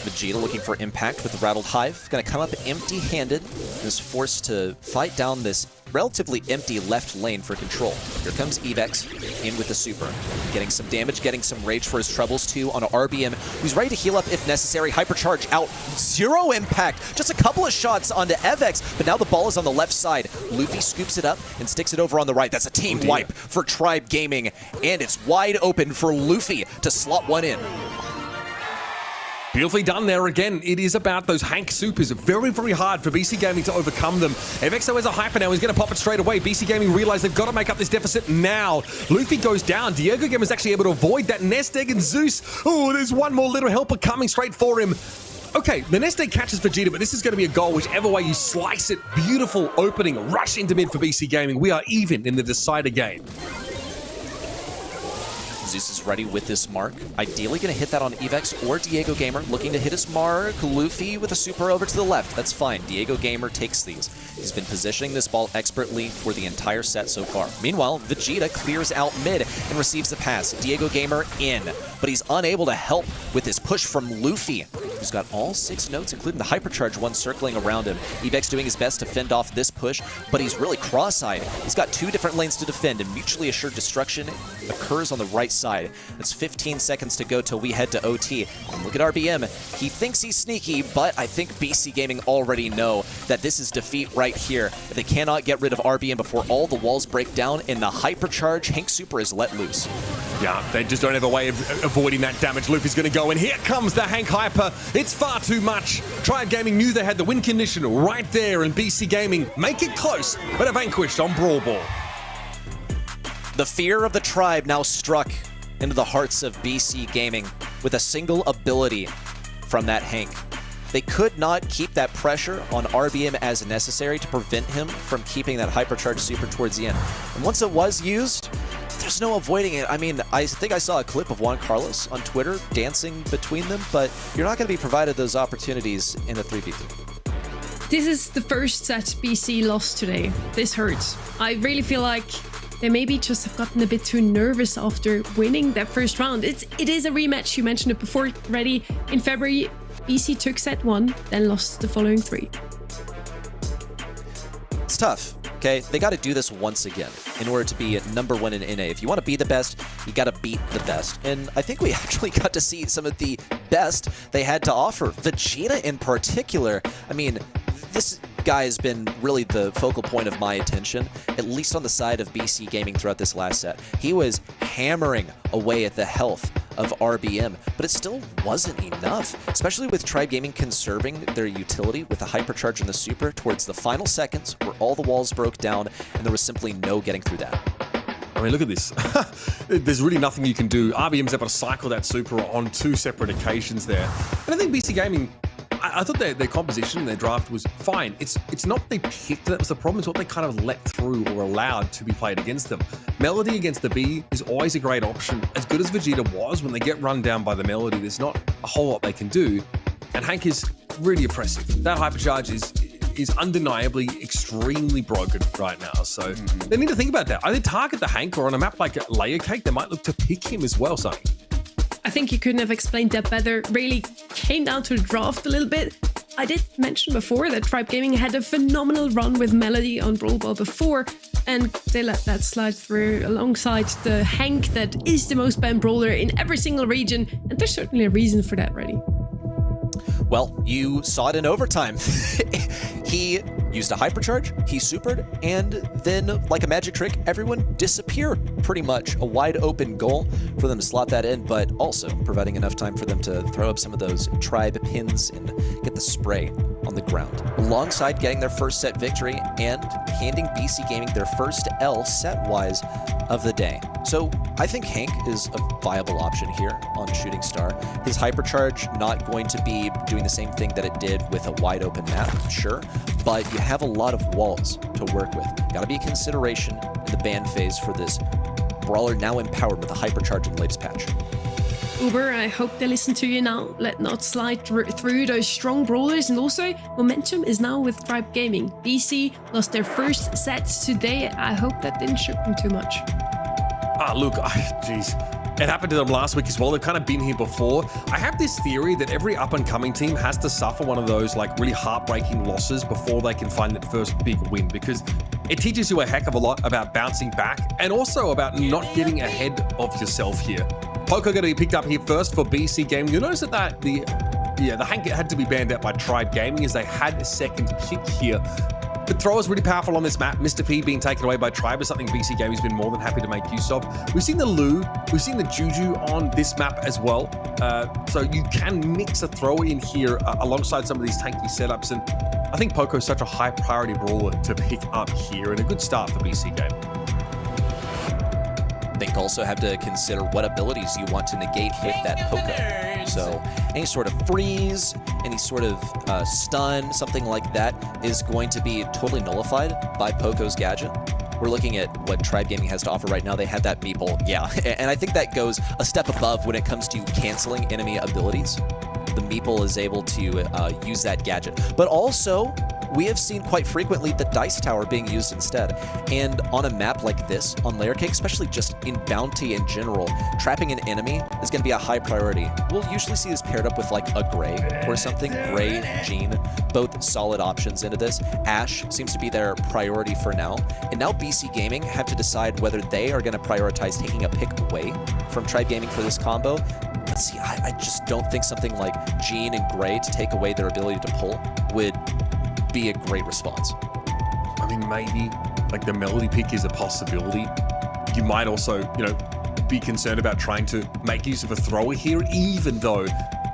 Vegeta looking for impact with the Rattled Hive. Going to come up empty-handed and is forced to fight down this relatively empty left lane for control. Here comes Evex in with the super. Getting some damage, getting some rage for his troubles too on RBM, who's ready to heal up if necessary. Hypercharge out. Zero impact. Just a couple of shots onto Evex, but now the ball is on the left side. Luffy scoops it up and sticks it over on the right. That's a team wipe for Tribe Gaming, and it's wide open for Luffy to slot one in. Beautifully done there again. It is about those Hank supers. Very, very hard for BC Gaming to overcome them. FXO has a hyper now. He's going to pop it straight away. BC Gaming realize they've got to make up this deficit now. Luffy goes down. Diego Gamer is actually able to avoid that nest egg, and Zeus. Oh, there's one more little helper coming straight for him. Okay, the nest egg catches Vegeta, but this is going to be a goal whichever way you slice it. Beautiful opening. Rush into mid for BC Gaming. We are even in the decider game. Zeus is ready with this mark. Ideally going to hit that on Evex or Diego Gamer. Looking to hit his mark. Luffy with a super over to the left. That's fine. Diego Gamer takes these. He's been positioning this ball expertly for the entire set so far. Meanwhile, Vegeta clears out mid and receives the pass. Diego Gamer in, but he's unable to help with his push from Luffy, who's got all 6 notes, including the hypercharge one circling around him. Evex doing his best to fend off this push, but he's really cross-eyed. He's got 2 different lanes to defend, and mutually assured destruction occurs on the right side. It's 15 seconds to go till we head to OT. And look at RBM. He thinks he's sneaky, but I think BC Gaming already know that this is defeat right here. They cannot get rid of RBM before all the walls break down, and the hypercharge Hank Super is let loose. Yeah, they just don't have a way of avoiding that damage. Luffy's going to go, and here comes the Hank Hyper. It's far too much. Tribe Gaming knew they had the win condition right there, and BC Gaming make it close, but are vanquished on Brawl Ball. The fear of the Tribe now struck into the hearts of BC Gaming with a single ability from that Hank. They could not keep that pressure on RBM as necessary to prevent him from keeping that hypercharge super towards the end. And once it was used, there's no avoiding it. I mean, I think I saw a clip of Juan Carlos on Twitter dancing between them, but you're not going to be provided those opportunities in the 3v3. This is the first set BC lost today. This hurts. I really feel like they maybe just have gotten a bit too nervous after winning that first round. It is a rematch. You mentioned it before already. In February, BC took set 1, then lost the following 3. It's tough, okay? They got to do this once again in order to be #1 in NA. If you want to be the best, you got to beat the best. And I think we actually got to see some of the best they had to offer. Vegeta in particular, I mean, this guy has been really the focal point of my attention, at least on the side of BC Gaming throughout this last set. He was hammering away at the health of RBM, but it still wasn't enough, especially with Tribe Gaming conserving their utility with the hypercharge and the super towards the final seconds where all the walls broke down and there was simply no getting through that. I mean, look at this. There's really nothing you can do. RBM's able to cycle that super on 2 separate occasions there. And I think BC Gaming, I thought their composition, their draft was fine. It's not they picked that was the problem. It's what they kind of let through or allowed to be played against them. Melody against the B is always a great option. As good as Vegeta was, when they get run down by the Melody, there's not a whole lot they can do. And Hank is really oppressive. That hypercharge is undeniably extremely broken right now. So they need to think about that. Either target the Hank, or on a map like Layer Cake, they might look to pick him as well, Sonny. I think you couldn't have explained that better. Really came down to the draft a little bit. I did mention before that Tribe Gaming had a phenomenal run with Melody on Brawl Ball before, and they let that slide through alongside the Hank that is the most banned brawler in every single region, and there's certainly a reason for that, already. Well, you saw it in overtime. He used a hypercharge, he supered, and then, like a magic trick, everyone disappeared pretty much. A wide open goal for them to slot that in, but also providing enough time for them to throw up some of those tribe pins and get the spray on the ground. Alongside getting their first set victory and handing BC Gaming their first L set-wise of the day. So I think Hank is a viable option here on Shooting Star. His hypercharge not going to be doing the same thing that it did with a wide open map, sure, but you have a lot of walls to work with. Gotta be a consideration in the ban phase for this brawler now empowered with a hypercharge in the latest patch. Uber, I hope they listen to you now. Let not slide through those strong brawlers, and also momentum is now with Tribe Gaming. BC lost their first set today. I hope that didn't shook them too much. Look, jeez. It happened to them last week as well. They've kind of been here before. I have this theory that every up-and-coming team has to suffer one of those like really heartbreaking losses before they can find that first big win, because it teaches you a heck of a lot about bouncing back and also about not getting ahead of yourself here. Poco going to be picked up here first for BC Gaming. You'll notice that the Hank had to be banned out by Tribe Gaming as they had a second pick here. The throw is really powerful on this map. Mr. P being taken away by Tribe is something BC Gaming's been more than happy to make use of. We've seen the Lu, we've seen the Juju on this map as well. So you can mix a throw in here alongside some of these tanky setups. And I think Poco is such a high priority brawler to pick up here, and a good start for BC Gaming. I think also have to consider what abilities you want to negate with that Poco. So any sort of freeze, any sort of stun, something like that is going to be totally nullified by Poco's gadget. We're looking at what Tribe Gaming has to offer right now. They have that Meeple, yeah. And I think that goes a step above when it comes to canceling enemy abilities. The Meeple is able to use that gadget. But also, we have seen quite frequently the Dice Tower being used instead. And on a map like this, on Layer Cake, especially just in Bounty in general, trapping an enemy is going to be a high priority. We'll usually see this paired up with like a Gray or something. Gray, Jean, both solid options into this. Ash seems to be their priority for now. And now BC Gaming have to decide whether they are going to prioritize taking a pick away from Tribe Gaming for this combo. But see, I just don't think something like Jean and Gray to take away their ability to pull would be a great response. I mean, maybe like the Melody pick is a possibility. You might also, be concerned about trying to make use of a thrower here, even though,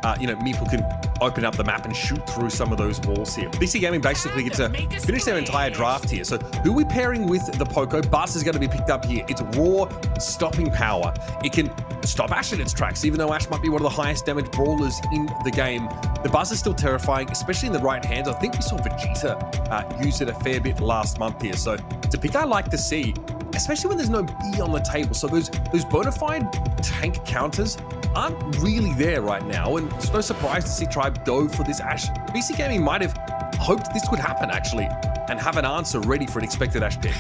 Meeple can open up the map and shoot through some of those walls here. BC Gaming basically gets to finish their entire draft here. So who are we pairing with the Poco? Buzz is going to be picked up here. It's raw stopping power. It can stop Ash in its tracks, even though Ash might be one of the highest damage brawlers in the game. The Buzz is still terrifying, especially in the right hands. I think we saw Vegeta use it a fair bit last month here. So it's a pick I like to see, especially when there's no B on the table. So those bona fide tank counters aren't really there right now, and it's no surprise to see Tribe go for this Ash. BC Gaming might have hoped this would happen, actually, and have an answer ready for an expected Ash pick.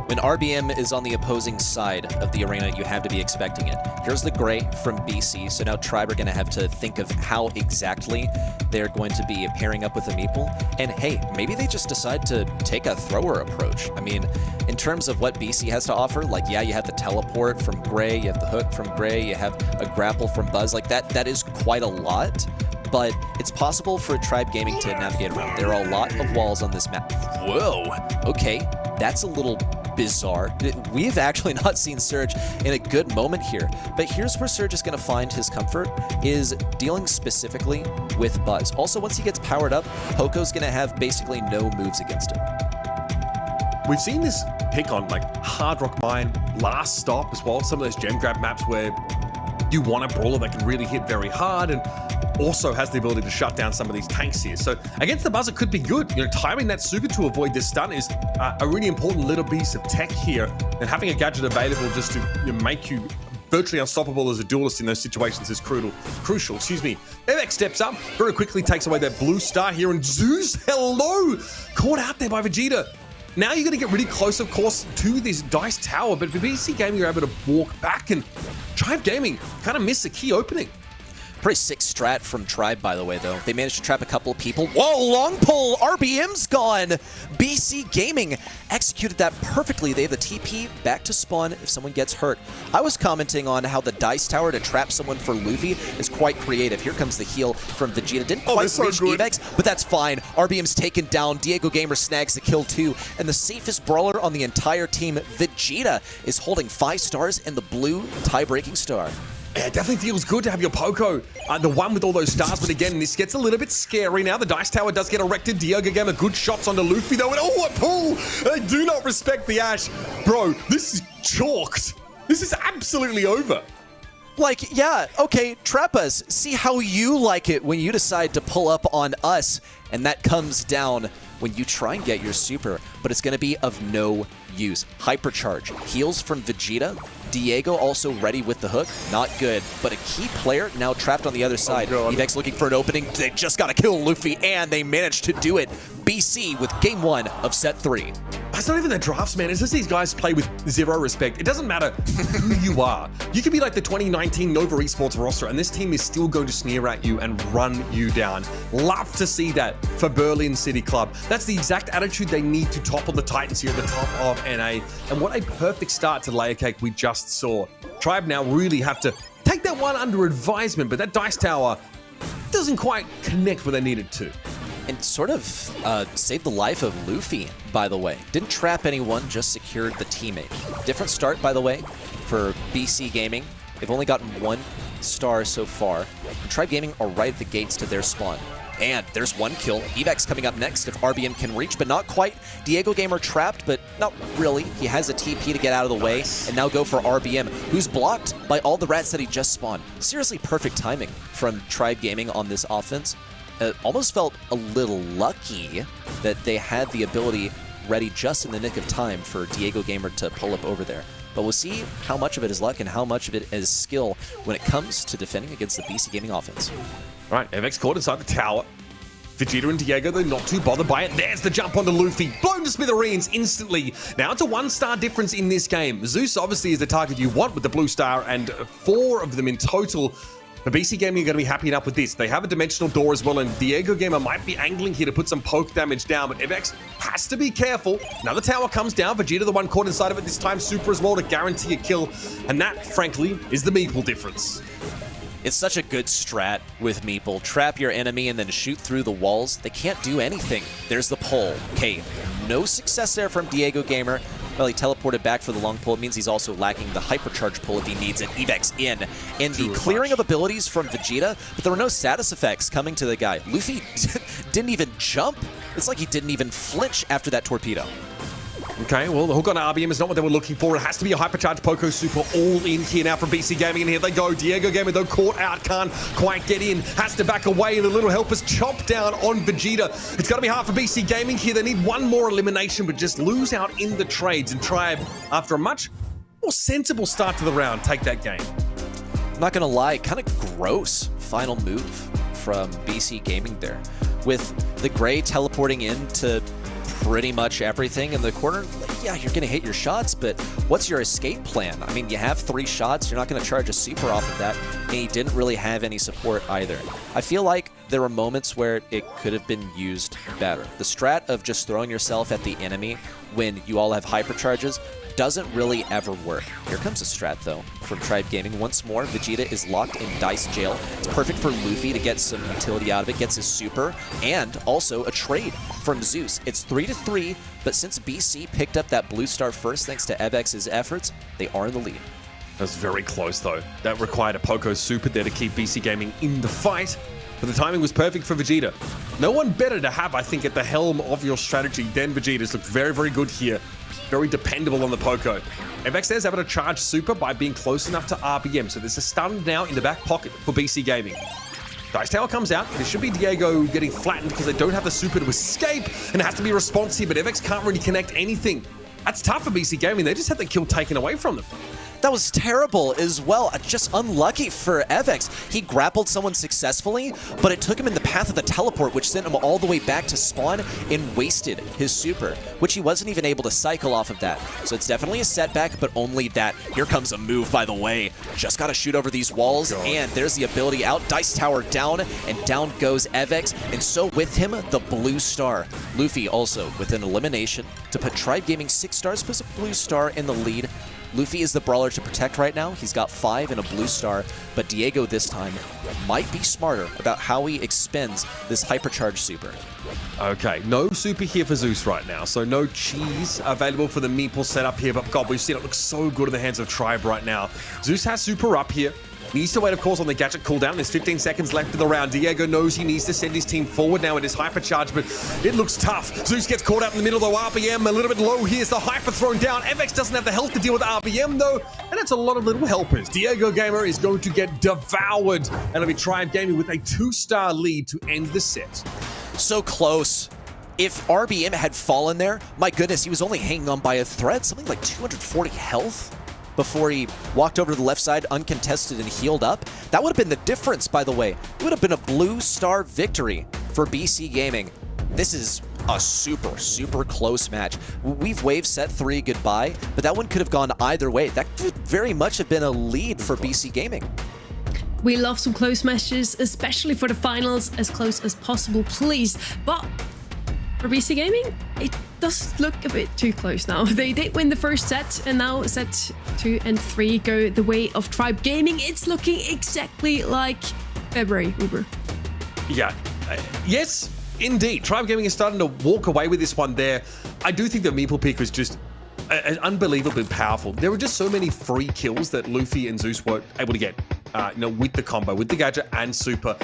When RBM is on the opposing side of the arena, you have to be expecting it. Here's the Gray from BC, so now Tribe are going to have to think of how exactly they're going to be pairing up with a Meeple. And hey, maybe they just decide to take a thrower approach. I mean, in terms of what BC has to offer, like, yeah, you have the teleport from Gray, you have the hook from Gray, you have a grapple from Buzz. Like, that is quite a lot, but it's possible for Tribe Gaming to navigate around. There are a lot of walls on this map. Whoa, okay, that's a little bizarre. We've actually not seen Surge in a good moment here, but here's where Surge is going to find his comfort, is dealing specifically with Buzz. Also, once he gets powered up, Poco's going to have basically no moves against him. We've seen this pick on like Hard Rock Mine, Last Stop as well, some of those gem grab maps where you want a brawler that can really hit very hard and also has the ability to shut down some of these tanks here. So against the Buzz, it could be good. Timing that super to avoid this stun is a really important little piece of tech here, and having a gadget available just to make you virtually unstoppable as a duelist in those situations is crucial. Evex steps up, very quickly takes away that blue star here, and Zeus, hello! Caught out there by Vegeta. Now you're going to get really close, of course, to this Dice Tower, but for BC Gaming, you're able to walk back, and Tribe Gaming kind of missed a key opening. Pretty sick strat from Tribe, by the way, though. They managed to trap a couple of people. Whoa, long pull! RBM's gone! BC Gaming executed that perfectly. They have the TP back to spawn if someone gets hurt. I was commenting on how the Dice Tower to trap someone for Luffy is quite creative. Here comes the heal from Vegeta. Didn't quite reach Evex, but that's fine. RBM's taken down. Diego Gamer snags the kill too. And the safest brawler on the entire team, Vegeta, is holding 5 stars in the blue tie-breaking star. Yeah, it definitely feels good to have your Poco, the one with all those stars, but again, this gets a little bit scary now. The Dice Tower does get erected. Diego Gamer, good shots onto Luffy though, and oh, what pull! They do not respect the Ash. Bro, this is chalked. This is absolutely over. Like, yeah, okay, trap us. See how you like it when you decide to pull up on us, and that comes down when you try and get your super, but it's going to be of no use. Hypercharge. Heals from Vegeta. Diego also ready with the hook. Not good, but a key player now trapped on the other side. Evex looking for an opening. They just got to kill Luffy, and they managed to do it. BC with game 1 of set 3. That's not even the drafts, man. It's just these guys play with zero respect. It doesn't matter who you are. You could be like the 2019 Nova Esports roster, and this team is still going to sneer at you and run you down. Love to see that for Berlin City Club. That's the exact attitude they need to topple the Titans here at the top of NA. And what a perfect start to layer cake we just saw. Tribe now really have to take that one under advisement, but that Dice Tower doesn't quite connect where they needed to. And sort of saved the life of Luffy, by the way. Didn't trap anyone, just secured the teammate. Different start, by the way, for BC Gaming. They've only gotten 1 star so far. And Tribe Gaming are right at the gates to their spawn. And there's 1 kill. Evex coming up next if RBM can reach, but not quite. Diego Gamer trapped, but not really. He has a TP to get out of the way, and now go for RBM, who's blocked by all the rats that he just spawned. Seriously perfect timing from Tribe Gaming on this offense. Almost felt a little lucky that they had the ability ready just in the nick of time for Diego Gamer to pull up over there. But we'll see how much of it is luck and how much of it is skill when it comes to defending against the BC Gaming offense. All right, Evex caught inside the tower. Vegeta and Diego, they're not too bothered by it. There's the jump onto Luffy. Blown to smithereens instantly. Now it's a 1-star difference in this game. Zeus obviously is the target you want with the blue star, and 4 of them in total. The BC Gaming are going to be happy enough with this. They have a dimensional door as well, and Diego Gamer might be angling here to put some poke damage down, but Evex has to be careful. Another tower comes down. Vegeta, the one caught inside of it this time, super as well to guarantee a kill, and that, frankly, is the Meeple difference. It's such a good strat with Meeple. Trap your enemy and then shoot through the walls. They can't do anything. There's the pull. Okay, no success there from Diego Gamer. Well, he teleported back for the long pull. It means he's also lacking the hypercharge pull if he needs it. Evex in. And the clearing of abilities from Vegeta, but there were no status effects coming to the guy. Luffy didn't even jump. It's like he didn't even flinch after that torpedo. Okay, well, the hook on RBM is not what they were looking for. It has to be a hypercharged Poco Super all in here now from BC Gaming, and here they go. Diego Gamer, though, caught out, can't quite get in, has to back away, and the little helpers chop down on Vegeta. It's got to be hard for BC Gaming here. They need 1 more elimination, but just lose out in the trades, and Tribe, after a much more sensible start to the round, take that game. I'm not going to lie, kind of gross final move from BC Gaming there. With the Gray teleporting into pretty much everything in the corner, yeah, you're going to hit your shots, but what's your escape plan? I mean, you have 3 shots. You're not going to charge a super off of that, and he didn't really have any support either. I feel like there were moments where it could have been used better. The strat of just throwing yourself at the enemy when you all have hypercharges doesn't really ever work. Here comes a strat, though, from Tribe Gaming. Once more, Vegeta is locked in Dice Jail. It's perfect for Luffy to get some utility out of it, gets his super, and also a trade from Zeus. It's 3-3, but since BC picked up that blue star first, thanks to Evex's efforts, they are in the lead. That was very close, though. That required a Poco Super there to keep BC Gaming in the fight. But the timing was perfect for Vegeta. No one better to have, I think, at the helm of your strategy than Vegeta's. Looked very, very good here. Very dependable on the Poco. Evex there's able to charge super by being close enough to RBM. So there's a stun now in the back pocket for BC Gaming. Dice Tower comes out. There should be Diego getting flattened because they don't have the super to escape, and it has to be responsive, but Evex can't really connect anything. That's tough for BC Gaming. They just had the kill taken away from them. That was terrible as well. Just unlucky for Evex. He grappled someone successfully, but it took him in the path of the teleport, which sent him all the way back to spawn and wasted his super, which he wasn't even able to cycle off of that. So it's definitely a setback, but only that. Here comes a move, by the way. Just got to shoot over these walls, and there's the ability out. Dice Tower down, and down goes Evex, and so with him, the blue star. Luffy also with an elimination to put Tribe Gaming 6 stars, puts a blue star in the lead. Luffy is the brawler to protect right now. He's got 5 and a blue star, but Diego this time might be smarter about how he expends this hypercharged super. Okay, no super here for Zeus right now, so no cheese available for the meeple setup here, but God, we've seen it look so good in the hands of Tribe right now. Zeus has super up here. Needs to wait, of course, on the gadget cooldown. There's 15 seconds left in the round. Diego knows he needs to send his team forward now with his hypercharge, but it looks tough. Zeus gets caught out in the middle, though. RBM a little bit low. Here's the hyper thrown down. Evex doesn't have the health to deal with RBM, though, and it's a lot of little helpers. Diego Gamer is going to get devoured, and it'll be Tribe Gaming with a 2-star lead to end the set. So close. If RBM had fallen there, my goodness, he was only hanging on by a thread, something like 240 health before he walked over to the left side uncontested and healed up. That would have been the difference, by the way. It would have been a blue star victory for BC Gaming. This is a super, super close match. We've waved set 3 goodbye, but that one could have gone either way. That could very much have been a lead for BC Gaming. We love some close matches, especially for the finals, as close as possible, please. But for BC Gaming, it does look a bit too close now. They did win the first set, and now set 2 and 3 go the way of Tribe Gaming. It's looking exactly like February, Uber. Yeah, yes, indeed. Tribe Gaming is starting to walk away with this one there. I do think the meeple pick was just unbelievably powerful. There were just so many free kills that Luffy and Zeus were able to get, with the combo, with the gadget and super.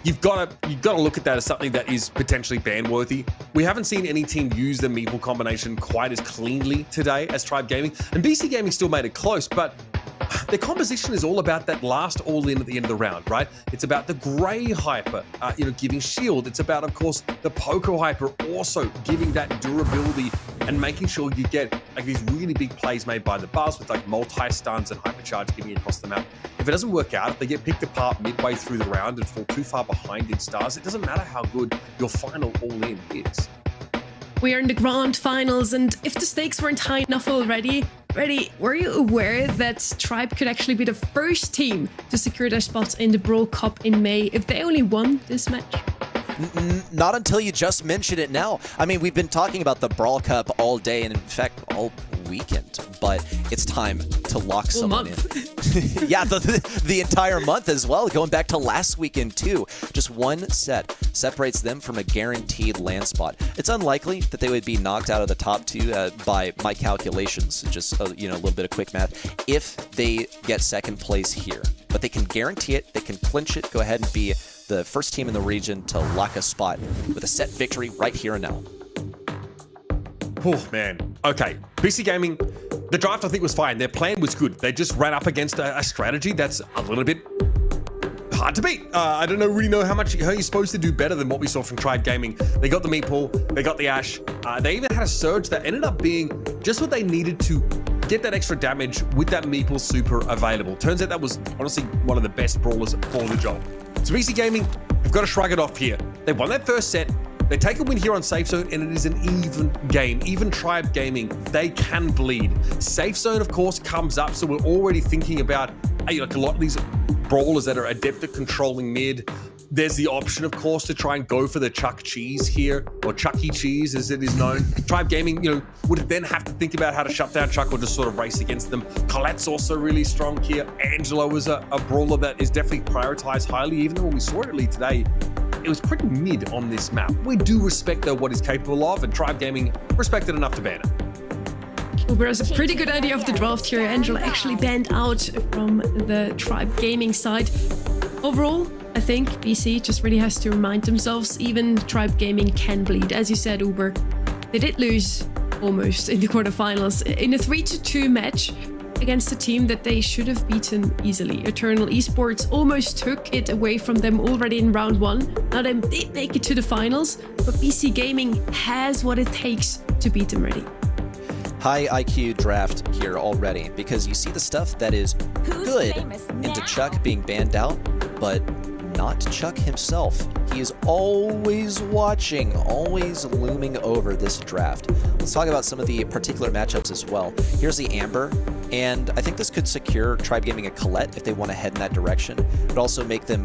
You've got to look at that as something that is potentially ban-worthy. We haven't seen any team use the meeple combination quite as cleanly today as Tribe Gaming, and BC Gaming still made it close, but their composition is all about that last all-in at the end of the round, right? It's about the Grey hyper, giving shield. It's about, of course, the Poco hyper also giving that durability and making sure you get like these really big plays made by the Buzz with like multi-stuns and hypercharge giving across the map. If it doesn't work out, if they get picked apart midway through the round and fall too far behind in stars, it doesn't matter how good your final all-in is. We are in the grand finals, and if the stakes weren't high enough already, were you aware that Tribe could actually be the first team to secure their spots in the Brawl Cup in May if they only won this match? Not until you just mention it now. I mean, we've been talking about the Brawl Cup all day, and in fact, all weekend, but it's time to lock someone in. Yeah, the entire month as well, going back to last weekend too. Just one set separates them from a guaranteed land spot. It's unlikely that they would be knocked out of the top 2 by my calculations, just a little bit of quick math, if they get second place here. But they can guarantee it, they can clinch it, go ahead and be the first team in the region to lock a spot with a set victory right here and now. Oh, man. Okay, BC Gaming, the draft I think was fine. Their plan was good. They just ran up against a strategy that's a little bit hard to beat. I don't really know how you're supposed to do better than what we saw from Tribe Gaming. They got the meeple, they got the Ash. They even had a surge that ended up being just what they needed to get that extra damage with that meeple super available. Turns out that was honestly one of the best brawlers for the job. So BC Gaming, we've got to shrug it off here. They won that first set. They take a win here on Safe Zone, and it is an even game. Even Tribe Gaming, they can bleed. Safe Zone, of course, comes up, so we're already thinking about like a lot of these brawlers that are adept at controlling mid. There's the option, of course, to try and go for the Chuck Cheese here, or Chucky Cheese as it is known. Tribe Gaming, would then have to think about how to shut down Chuck or just sort of race against them. Colette's also really strong here. Angelo is a brawler that is definitely prioritized highly, even though when we saw it early today, it was pretty mid on this map. We do respect, though, what he's capable of, and Tribe Gaming respected enough to ban it. Uber has a pretty good idea of the draft here. Angelo actually banned out from the Tribe Gaming side. Overall, I think BC just really has to remind themselves even Tribe Gaming can bleed. As you said, Uber, they did lose almost in the quarterfinals in a 3-2 match against a team that they should have beaten easily. Eternal Esports almost took it away from them already in round 1. Now they did make it to the finals, but BC Gaming has what it takes to beat them ready. high IQ draft here already, because you see the stuff that is good into Chuck being banned out, but not Chuck himself. He is always watching, always looming over this draft. Let's talk about some of the particular matchups as well. Here's the Amber, and I think this could secure Tribe Gaming a Colette if they want to head in that direction, but also make them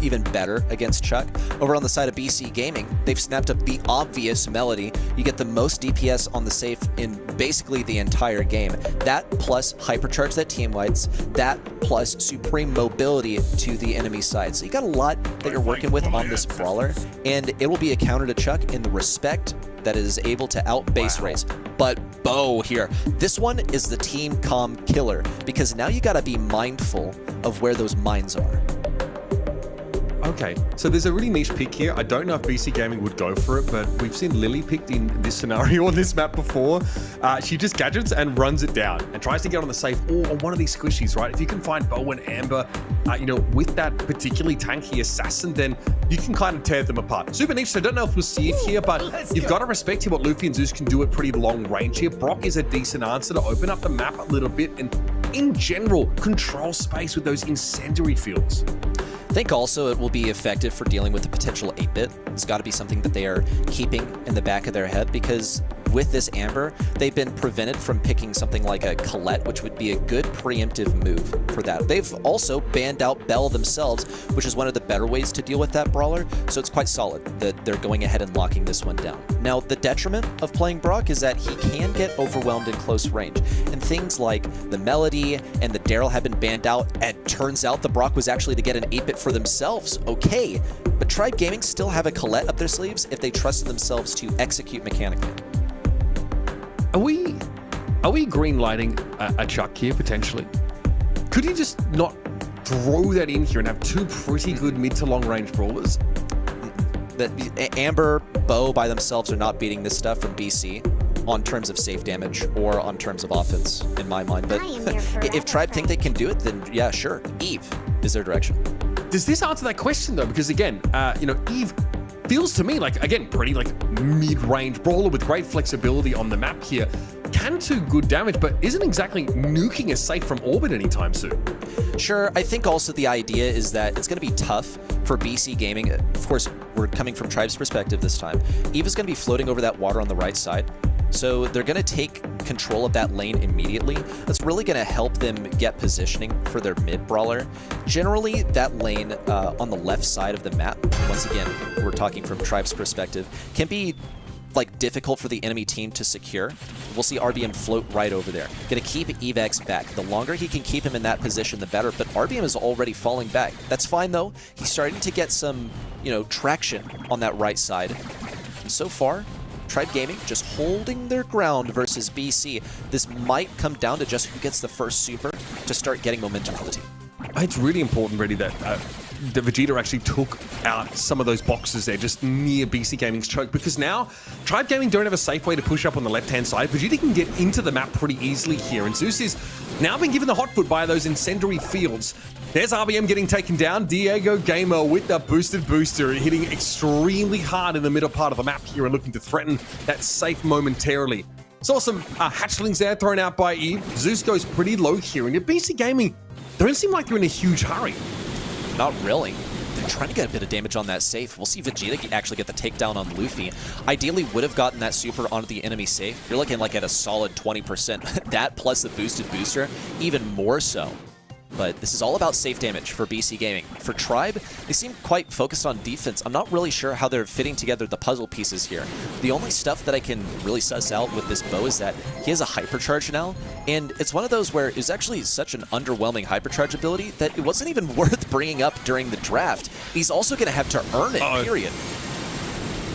even better against Chuck. Over on the side of BC Gaming, they've snapped up the obvious Melody. You get the most DPS on the safe in basically the entire game. That plus Hypercharge that team lights, that plus Supreme Mobility to the enemy side. So you got a lot that you're working with on this brawler, and it will be a counter to Chuck in the respect that is able to out base race. But Bo here, this one is the team comm killer, because now you gotta be mindful of where those mines are. Okay, so there's a really niche pick here. I don't know if BC Gaming would go for it, but we've seen Lily picked in this scenario on this map before. She just gadgets and runs it down and tries to get on the safe or on one of these squishies, right? If you can find Bo and Amber, with that particularly tanky assassin, then you can kind of tear them apart. Super niche, so I don't know if we'll see it here, but you've got to respect here what Luffy and Zeus can do at pretty long range here. Brock is a decent answer to open up the map a little bit and, in general, control space with those incendiary fields. I think also it will be effective for dealing with the potential 8-bit. It's got to be something that they are keeping in the back of their head, because with this Amber, they've been prevented from picking something like a Colette, which would be a good preemptive move for that. They've also banned out Belle themselves, which is one of the better ways to deal with that brawler, so it's quite solid that they're going ahead and locking this one down. Now, the detriment of playing Brock is that he can get overwhelmed in close range, and things like the Melody and the Daryl have been banned out, and turns out the Brock was actually to get an 8-bit for themselves. Okay, but Tribe Gaming still have a Colette up their sleeves if they trusted themselves to execute mechanically. Are we green lighting a Chuck here potentially? Could you just not throw that in here and have two pretty good mid to long range brawlers? Amber, Bo by themselves are not beating this stuff from BC on terms of safe damage or on terms of offense, in my mind. But if Tribe think they can do it, then yeah, sure. Eve is their direction. Does this answer that question though? Because again, Eve feels to me like, again, pretty like mid-range brawler with great flexibility on the map here. Can do good damage, but isn't exactly nuking a safe from orbit anytime soon. Sure, I think also the idea is that it's going to be tough for BC Gaming. Of course, we're coming from Tribe's perspective this time. Eve is going to be floating over that water on the right side. So they're going to take control of that lane immediately. That's really going to help them get positioning for their mid brawler. Generally, that lane on the left side of the map, once again, we're talking from Tribe's perspective, can be like difficult for the enemy team to secure. We'll see RBM float right over there. Gonna keep EVEX back. The longer he can keep him in that position, the better, but RBM is already falling back. That's fine though. He's starting to get some, traction on that right side. And so far, Tribe Gaming just holding their ground versus BC. This might come down to just who gets the first super to start getting momentum for the team. It's really important, really, that Vegeta actually took out some of those boxes there just near BC Gaming's choke, because now Tribe Gaming don't have a safe way to push up on the left-hand side. Vegeta can get into the map pretty easily here, and Zeus is now been given the hot foot by those incendiary fields. There's RBM getting taken down. Diego Gamer with the boosted booster, hitting extremely hard in the middle part of the map here and looking to threaten that safe momentarily. Saw some hatchlings there thrown out by Eve. Zeus goes pretty low here, and your BC Gaming don't seem like they're in a huge hurry. Not really. They're trying to get a bit of damage on that safe. We'll see Vegeta actually get the takedown on Luffy. Ideally would have gotten that super onto the enemy safe. You're looking like at a solid 20%. That plus the boosted booster, even more so. But this is all about safe damage for BC Gaming. For Tribe, they seem quite focused on defense. I'm not really sure how they're fitting together the puzzle pieces here. The only stuff that I can really suss out with this Bo is that he has a hypercharge now, and it's one of those where it's actually such an underwhelming hypercharge ability that it wasn't even worth bringing up during the draft. He's also going to have to earn it, period.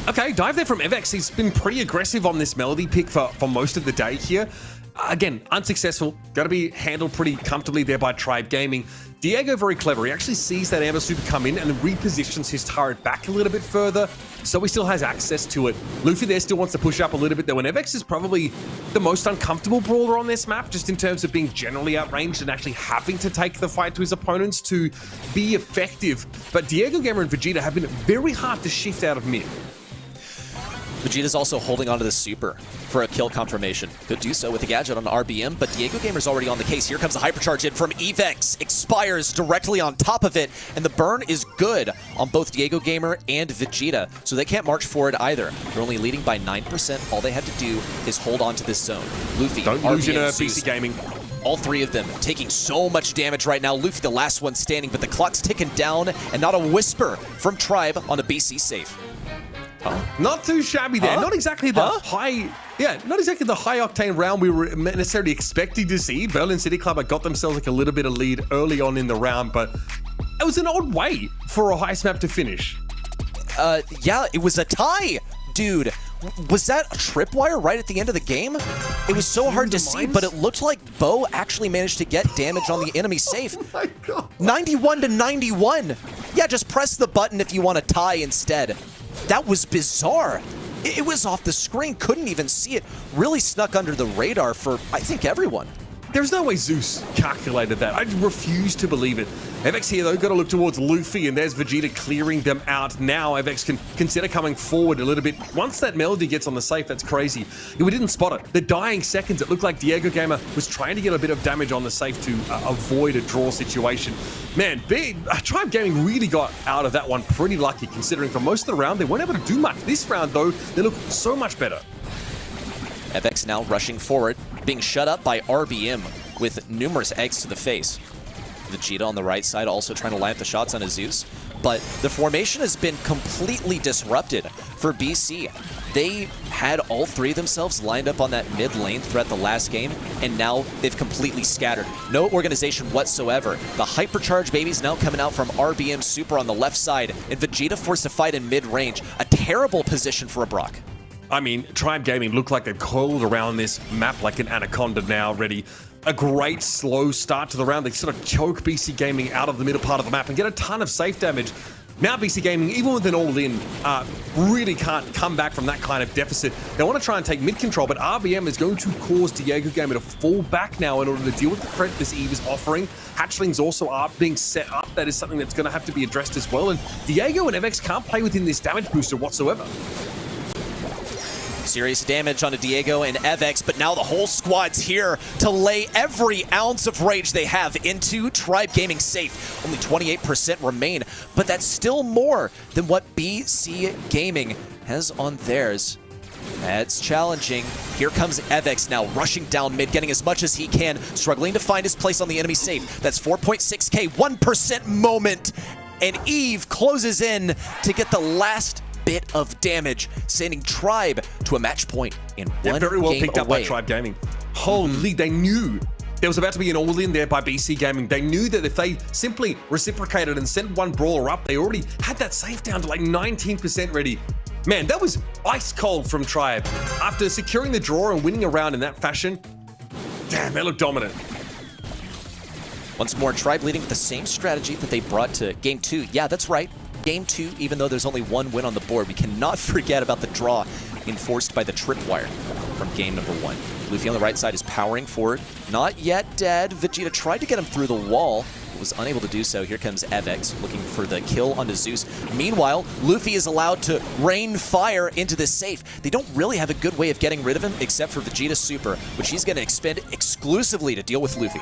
Okay, dive there from EVEX. He's been pretty aggressive on this Melody pick for most of the day here. Again, unsuccessful. Got to be handled pretty comfortably there by Tribe Gaming. Diego, very clever. He actually sees that Amber Super come in and then repositions his turret back a little bit further, so he still has access to it. Luffy there still wants to push up a little bit though, and EVEX is probably the most uncomfortable brawler on this map, just in terms of being generally outranged and actually having to take the fight to his opponents to be effective. But Diego Gamer and Vegeta have been very hard to shift out of mid. Vegeta's also holding onto the super for a kill confirmation. Could do so with a gadget on RBM, but Diego Gamer's already on the case. Here comes the hypercharge in from Evex. Expires directly on top of it, and the burn is good on both Diego Gamer and Vegeta, so they can't march forward either. They're only leading by 9%. All they have to do is hold on to this zone. Luffy, Don't lose RBM, your Zeus, BC Gaming. all three of them taking so much damage right now. Luffy, the last one standing, but the clock's ticking down, and not a whisper from Tribe on a BC safe. Not too shabby there. Not exactly the not exactly the high octane round we were necessarily expecting to see. Berlin City Club got themselves like a little bit of lead early on in the round, but it was an odd way for a heist map to finish. Yeah, it was a tie, dude. Was that a tripwire right at the end of the game? It was so hard to see, but it looked like Bo actually managed to get damage on the enemy safe. Oh my God. 91 to 91. Yeah, just press the button if you want to tie instead. That was bizarre. It was off the screen, couldn't even see it. Really snuck under the radar for, I think, everyone. There's no way Zeus calculated that. I refuse to believe it. FX here, though, got to look towards Luffy, and there's Vegeta clearing them out. Now FX can consider coming forward a little bit. Once that Melody gets on the safe, that's crazy. We didn't spot it. The dying seconds, it looked like Diego Gamer was trying to get a bit of damage on the safe to avoid a draw situation. Man, Tribe Gaming really got out of that one pretty lucky, considering for most of the round, they weren't able to do much. This round, though, they look so much better. FX now rushing forward, being shut up by RBM with numerous eggs to the face. Vegeta on the right side also trying to line up the shots on Zeus, but the formation has been completely disrupted for BC. They had all three of themselves lined up on that mid lane throughout the last game, and now they've completely scattered. No organization whatsoever. The hypercharge babies now coming out from RBM Super on the left side, and Vegeta forced to fight in mid-range. A terrible position for a Brock. I mean, Tribe Gaming look like they've coiled around this map like an anaconda now, ready. A great slow start to the round. They sort of choke BC Gaming out of the middle part of the map and get a ton of safe damage. Now BC Gaming, even with an all-in, really can't come back from that kind of deficit. They want to try and take mid-control, but RBM is going to cause Diego Gamer to fall back now in order to deal with the threat this Eve is offering. Hatchlings also are being set up. That is something that's going to have to be addressed as well. And Diego and FX can't play within this damage booster whatsoever. Serious damage onto Diego and Evex, but now the whole squad's here to lay every ounce of rage they have into Tribe Gaming safe. Only 28% remain, but that's still more than what BC Gaming has on theirs. That's challenging. Here comes Evex now, rushing down mid, getting as much as he can, struggling to find his place on the enemy safe. That's 4.6k, 1% moment, and Eve closes in to get the last bit of damage, sending Tribe to a match point in one very well game picked up away. by Tribe Gaming. Holy, they knew there was about to be an all-in there by BC Gaming. They knew that if they simply reciprocated and sent one brawler up, they already had that safe down to like 19% ready. Man, that was ice cold from Tribe. After securing the draw and winning a round in that fashion, damn, they look dominant. Once more, Tribe leading with the same strategy that they brought to Game 2. Yeah, that's right. Game 2, even though there's only one win on the board, we cannot forget about the draw enforced by the tripwire from game number 1. Luffy on the right side is powering forward. Not yet dead. Vegeta tried to get him through the wall, but was unable to do so. Here comes Evex looking for the kill onto Zeus. Meanwhile, Luffy is allowed to rain fire into this safe. They don't really have a good way of getting rid of him except for Vegeta Super, which he's going to expend exclusively to deal with Luffy.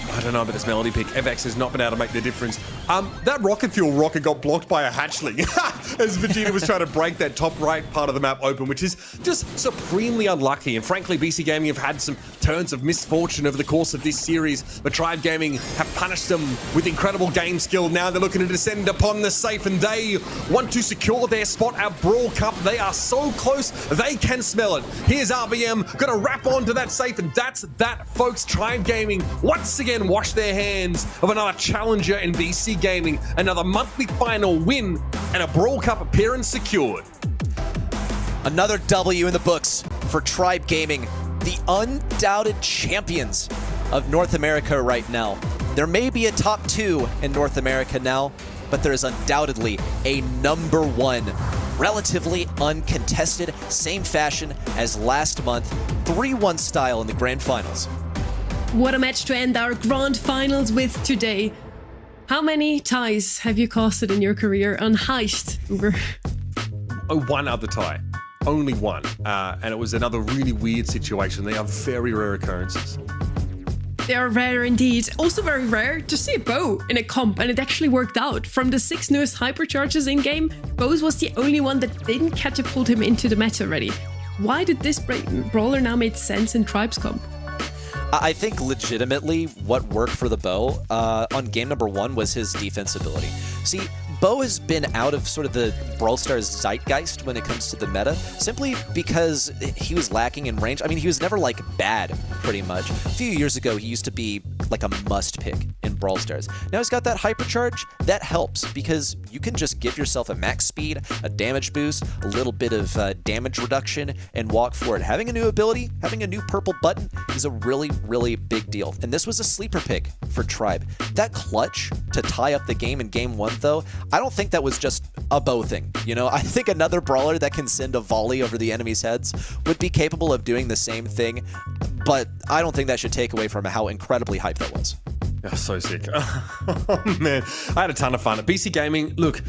I don't know about this Melody pick. Evex has not been able to make the difference. That rocket fuel rocket got blocked by a hatchling as Vegeta was trying to break that top right part of the map open, which is just supremely unlucky. And frankly, BC Gaming have had some turns of misfortune over the course of this series, but Tribe Gaming have punished them with incredible game skill. Now they're looking to descend upon the safe, and they want to secure their spot at Brawl Cup. They are so close, they can smell it. Here's RBM, gonna wrap onto that safe, and that's that, folks. Tribe Gaming once again wash their hands of another challenger in BC Gaming, another monthly final win, and a Brawl Cup appearance secured. Another W in the books for Tribe Gaming, the undoubted champions of North America right now. There may be a top 2 in North America now, but there is undoubtedly a number 1. Relatively uncontested, same fashion as last month, 3-1 style in the grand finals. What a match to end our grand finals with today. How many ties have you casted in your career on Heist, Uber? Oh, one other tie. only one. And it was another really weird situation. They are very rare occurrences. They are rare indeed. Also very rare to see a Bo in a comp, and it actually worked out. From the 6 newest hypercharges in-game, Bo's was the only one that didn't catapult him into the meta already. Why did this brawler now make sense in Tribe's comp? I think legitimately what worked for the Bo on game number 1 was his defense ability. See, Bo has been out of sort of the Brawl Stars zeitgeist when it comes to the meta, simply because he was lacking in range. I mean, he was never, like, bad, pretty much. A few years ago, he used to be, like, a must-pick in Brawl Stars. Now he's got that hypercharge. That helps, because you can just give yourself a max speed, a damage boost, a little bit of damage reduction, and walk for it. Having a new ability, having a new purple button is a really, really big deal. And this was a sleeper pick for Tribe. That clutch to tie up the game in game 1, though, I don't think that was just a Bo thing. You know, I think another brawler that can send a volley over the enemy's heads would be capable of doing the same thing, but I don't think that should take away from how incredibly hyped that was. Oh, so sick. Oh, man. I had a ton of fun. At BC Gaming, look,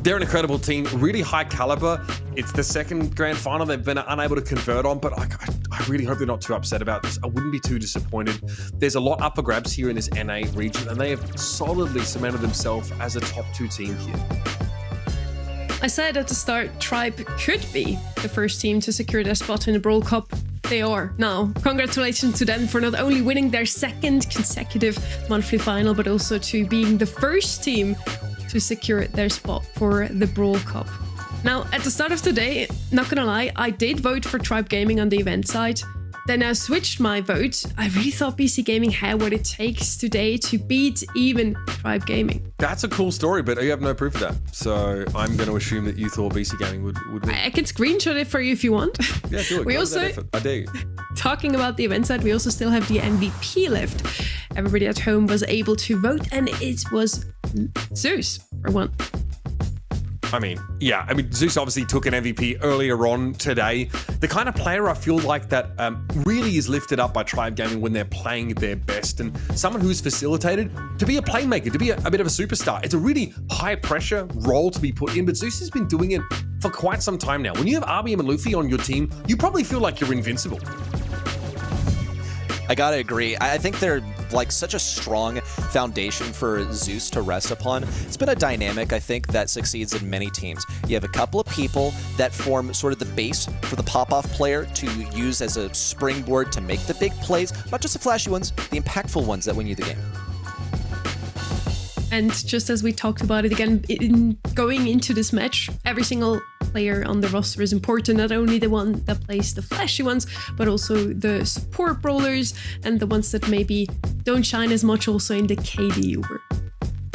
they're an incredible team, really high caliber. It's the second grand final they've been unable to convert on, but I really hope they're not too upset about this. I wouldn't be too disappointed. There's a lot up for grabs here in this NA region, and they have solidly cemented themselves as a top 2 team here. I said at the start, Tribe could be the first team to secure their spot in the Brawl Cup. They are now. Congratulations to them for not only winning their 2nd consecutive monthly final, but also to being the first team to secure their spot for the Brawl Cup. Now, at the start of the day, not gonna lie, I did vote for Tribe Gaming on the event side. Then I switched my vote. I really thought BC Gaming had what it takes today to beat even Tribe Gaming. That's a cool story, but you have no proof of that. So I'm going to assume that you thought BC Gaming would win. I can screenshot it for you if you want. Yeah, do it. We also, I dare you. Talking about the event side, we also still have the MVP left. Everybody at home was able to vote, and it was Zeus for one. I mean, Zeus obviously took an MVP earlier on today. The kind of player I feel like that really is lifted up by Tribe Gaming when they're playing their best, and someone who's facilitated to be a playmaker, to be a bit of a superstar. It's a really high pressure role to be put in, but Zeus has been doing it for quite some time now. When you have RBM and Luffy on your team, you probably feel like you're invincible. I gotta agree. I think they're like such a strong foundation for Zeus to rest upon. It's been a dynamic, I think, that succeeds in many teams. You have a couple of people that form sort of the base for the pop-off player to use as a springboard to make the big plays, not just the flashy ones, the impactful ones that win you the game. And just as we talked about it again, going into this match, every single player on the roster is important, not only the one that plays the flashy ones, but also the support brawlers and the ones that maybe don't shine as much also in the KD Uber.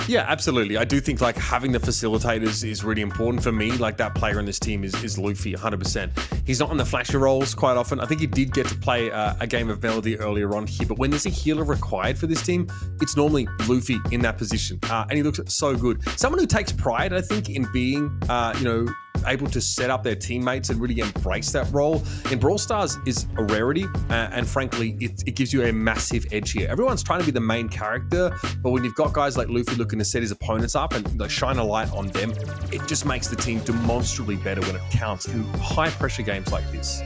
Yeah, absolutely. I do think like having the facilitators is really important for me. Like that player in this team is Luffy, 100%. He's not on the flasher roles quite often. I think he did get to play a game of Melody earlier on here, but when there's a healer required for this team, it's normally Luffy in that position. And he looks so good. Someone who takes pride, I think, in being, able to set up their teammates and really embrace that role in Brawl Stars is a rarity, and frankly it gives you a massive edge here. Everyone's trying to be the main character, but when you've got guys like Luffy looking to set his opponents up and like shine a light on them, it just makes the team demonstrably better when it counts in high pressure games like this.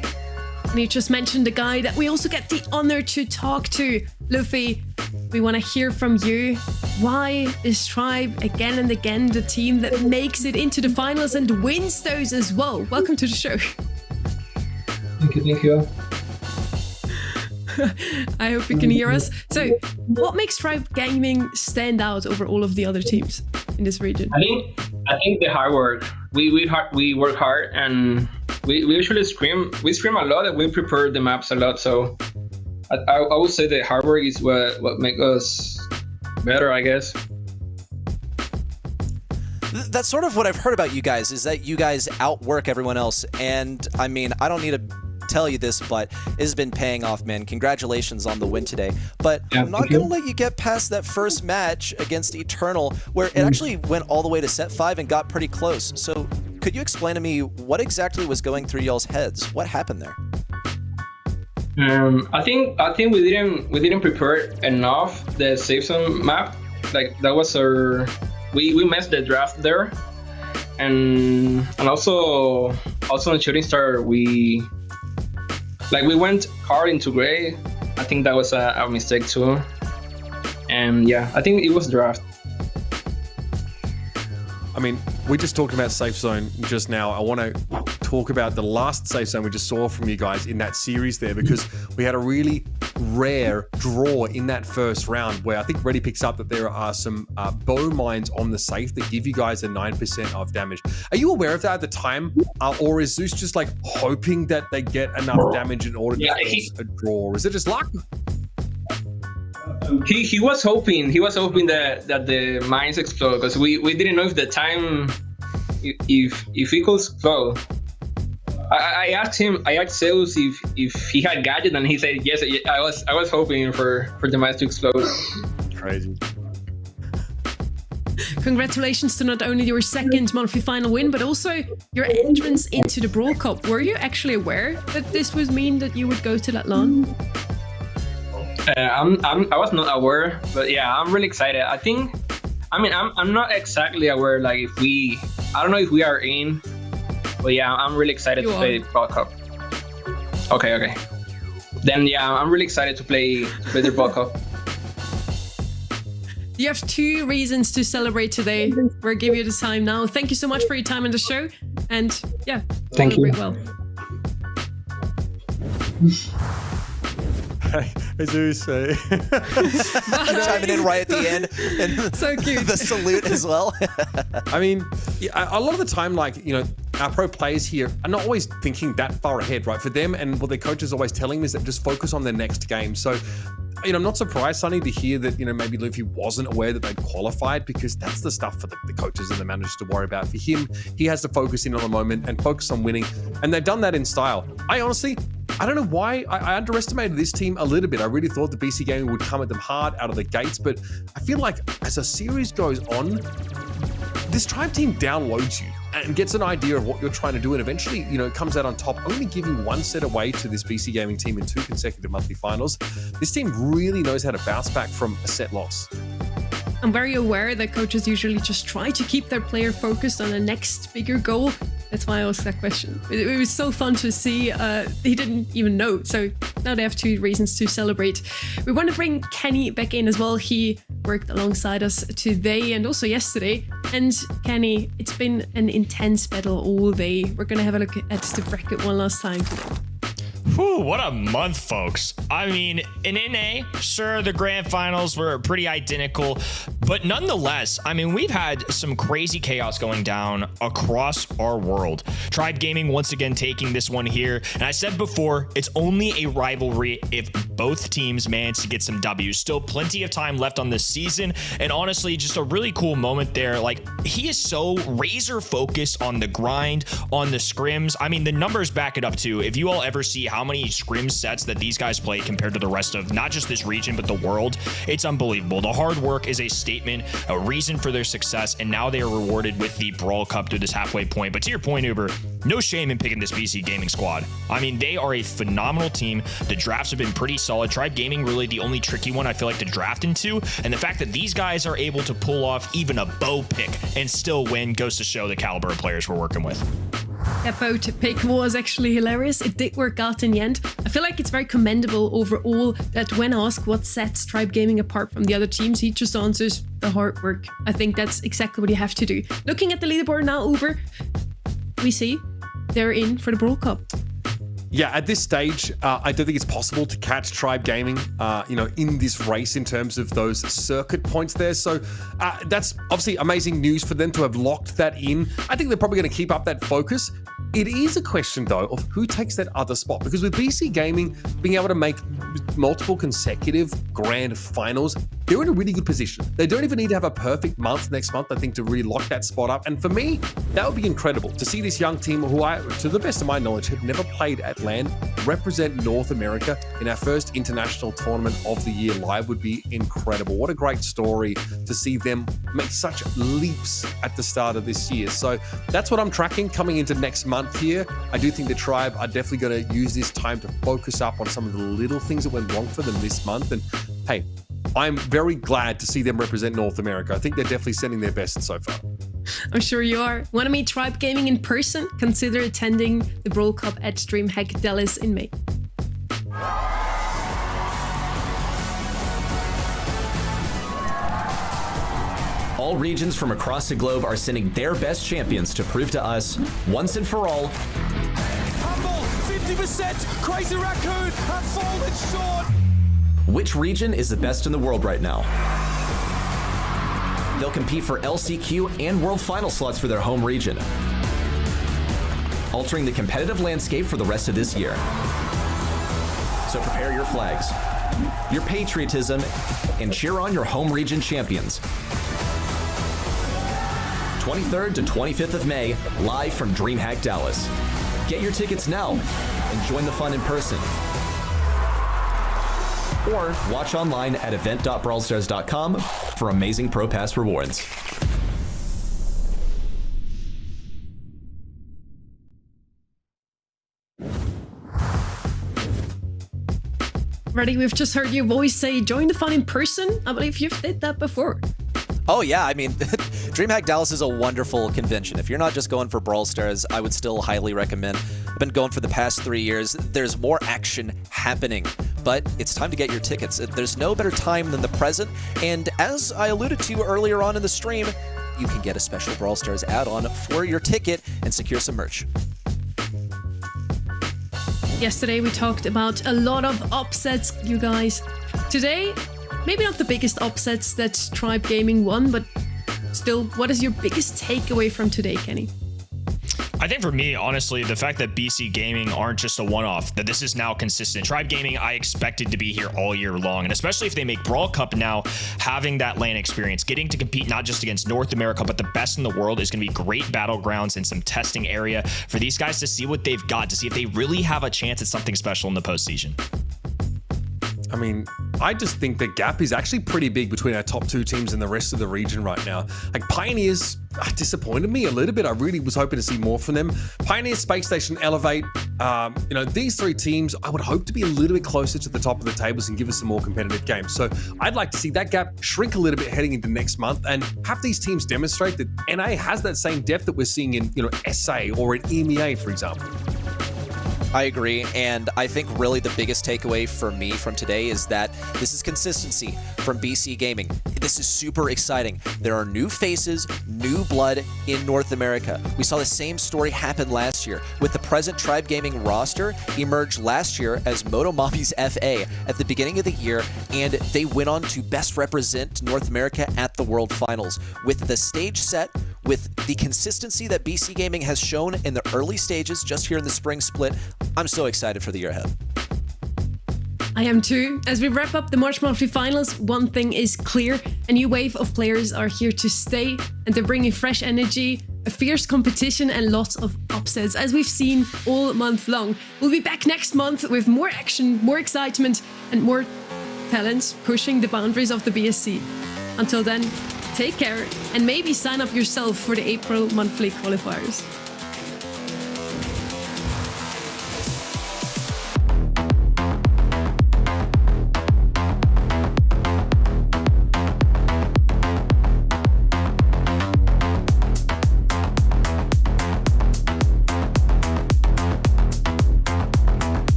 And you just mentioned the guy that we also get the honor to talk to. Luffy, we want to hear from you. Why is Tribe again and again the team that makes it into the finals and wins those as well? Welcome to the show. Thank you. I hope you can hear us. So, what makes Tribe Gaming stand out over all of the other teams in this region? I think the hard work. We work hard, and we usually scream. We scream a lot, and we prepare the maps a lot. So I would say the hard work is what makes us better, I guess. That's sort of what I've heard about you guys, is that you guys outwork everyone else. And I mean, I don't need to tell you this, but it has been paying off, man. Congratulations on the win today. But I'm not going to let you get past that first match against Eternal, where it actually went all the way to set 5 and got pretty close. So could you explain to me what exactly was going through y'all's heads? What happened there? I think we didn't prepare enough the safe zone map. Like that was we missed the draft there, and also in Shooting Star we went hard into gray. I think that was a mistake too. And yeah, I think it was draft. I mean, we just talked about safe zone just now. I want to talk about the last safe zone we just saw from you guys in that series there, because we had a really rare draw in that first round where I think Reddy picks up that there are some bow mines on the safe that give you guys a 9% of damage. Are you aware of that at the time? Or is Zeus just like hoping that they get enough damage in order to force a draw? Or is it just luck? He was hoping that the mines explode, because we didn't know if the time if it could explode. I asked Zeus if he had gadget, and he said yes. I was hoping for the mines to explode. Crazy. Congratulations to not only your second monthly final win, but also your entrance into the Brawl Cup. Were you actually aware that this would mean that you would go to that LAN? I was not aware, but yeah, I'm really excited. I'm not exactly aware, like I don't know if we are in, but yeah, I'm really excited to play Brawl Cup. Okay. Then yeah, I'm really excited to play the Brawl Cup. You have 2 reasons to celebrate today. We'll give you the time now. Thank you so much for your time on the show, and yeah, thank you. Well. Jesus. Chiming in right at the end. And so cute. The salute as well. I mean, a lot of the time, like, you know, our pro players here are not always thinking that far ahead, right? For them, and what their coach is always telling them is that just focus on their next game. So, you know, I'm not surprised, Sonny, to hear that, you know, maybe Luffy wasn't aware that they'd qualified, because that's the stuff for the coaches and the managers to worry about. For him, he has to focus in on the moment and focus on winning. And they've done that in style. I don't know why I underestimated this team a little bit. I really thought the BC Gaming would come at them hard out of the gates, but I feel like as a series goes on, this Tribe team downloads you and gets an idea of what you're trying to do, and eventually, you know, it comes out on top, only giving 1 set away to this BC Gaming team in 2 consecutive monthly finals. This team really knows how to bounce back from a set loss. I'm very aware that coaches usually just try to keep their player focused on the next bigger goal. That's why I asked that question. It was so fun to see. He didn't even know. So now they have 2 reasons to celebrate. We want to bring Kenny back in as well. He worked alongside us today and also yesterday. And Kenny, it's been an intense battle all day. We're going to have a look at the bracket one last time today. Whew, what a month, folks. I mean, in NA, sure, the grand finals were pretty identical, but nonetheless, I mean, we've had some crazy chaos going down across our world. Tribe Gaming once again taking this one here, and I said before, it's only a rivalry if both teams manage to get some W's. Still plenty of time left on this season, and honestly, just a really cool moment there. Like, he is so razor focused on the grind, on the scrims. I mean, the numbers back it up too. If you all ever see how many scrim sets that these guys play compared to the rest of not just this region, but the world, it's unbelievable. The hard work is a statement, a reason for their success, and now they are rewarded with the Brawl Cup through this halfway point. But to your point, Uber, no shame in picking this BC Gaming squad. I mean, they are a phenomenal team. The drafts have been pretty solid. Tribe Gaming really the only tricky one I feel like to draft into, and the fact that these guys are able to pull off even a bow pick and still win goes to show the caliber of players we're working with. That bow pick was actually hilarious. It did work out in the end. I feel like it's very commendable overall that when asked what sets Tribe Gaming apart from the other teams, he just answers the hard work. I think that's exactly what you have to do. Looking at the leaderboard now, Uber, we see they're in for the Brawl Cup. Yeah, at this stage, I don't think it's possible to catch Tribe Gaming, in this race in terms of those circuit points there. So that's obviously amazing news for them to have locked that in. I think they're probably going to keep up that focus. It is a question, though, of who takes that other spot. Because with BC Gaming being able to make multiple consecutive grand finals, they're in a really good position. They don't even need to have a perfect month next month, I think, to really lock that spot up. And for me, that would be incredible to see this young team who I, to the best of my knowledge, have never played at LAN, represent North America in our first international tournament of the year live would be incredible. What a great story to see them make such leaps at the start of this year. So that's what I'm tracking coming into next month here. I do think the Tribe are definitely going to use this time to focus up on some of the little things that went wrong for them this month. And hey, I'm very glad to see them represent North America. I think they're definitely sending their best so far. I'm sure you are. Want to meet Tribe Gaming in person? Consider attending the Brawl Cup at DreamHack Dallas in May. All regions from across the globe are sending their best champions to prove to us, once and for all, Humble, 50%, Crazy Raccoon have fallen short. which region is the best in the world right now. They'll compete for LCQ and World Final slots for their home region, altering the competitive landscape for the rest of this year. So prepare your flags, your patriotism, and cheer on your home region champions. 23rd to 25th of May, live from DreamHack Dallas. Get your tickets now and join the fun in person. Or watch online at event.brawlstars.com for amazing Pro Pass rewards. Ready? We've just heard your voice say, join the fun in person. I believe you've did that before. Oh yeah, I mean, DreamHack Dallas is a wonderful convention. If you're not just going for Brawl Stars, I would still highly recommend. I've been going for the past 3 years. There's more action happening, but it's time to get your tickets. There's no better time than the present, and as I alluded to earlier on in the stream, you can get a special Brawl Stars add-on for your ticket and secure some merch. Yesterday we talked about a lot of upsets, you guys. Today, maybe not the biggest upsets that Tribe Gaming won, but still, what is your biggest takeaway from today, Kenny? I think for me, honestly, the fact that BC Gaming aren't just a one-off, that this is now consistent. Tribe Gaming, I expected to be here all year long, and especially if they make Brawl Cup now, having that LAN experience, getting to compete not just against North America, but the best in the world is going to be great battlegrounds and some testing area for these guys to see what they've got, to see if they really have a chance at something special in the postseason. I mean, I just think the gap is actually pretty big between our top two teams and the rest of the region right now. Like, Pioneers disappointed me a little bit. I really was hoping to see more from them. Pioneers, Space Station, Elevate, these three teams, I would hope to be a little bit closer to the top of the tables and give us some more competitive games. So I'd like to see that gap shrink a little bit heading into next month and have these teams demonstrate that NA has that same depth that we're seeing in, SA or in EMEA, for example. I agree, and I think really the biggest takeaway for me from today is that this is consistency from BC Gaming. This is super exciting. There are new faces, new blood in North America. We saw the same story happen last year with the present Tribe Gaming roster emerged last year as Motomami's FA at the beginning of the year, and they went on to best represent North America at the World Finals. With the stage set, with the consistency that BC Gaming has shown in the early stages just here in the spring split, I'm so excited for the year ahead. I am too. As we wrap up the March Monthly Finals, one thing is clear. A new wave of players are here to stay, and they're bringing fresh energy, a fierce competition, and lots of upsets, as we've seen all month long. We'll be back next month with more action, more excitement, and more talents pushing the boundaries of the BSC. Until then, take care, and maybe sign up yourself for the April monthly qualifiers.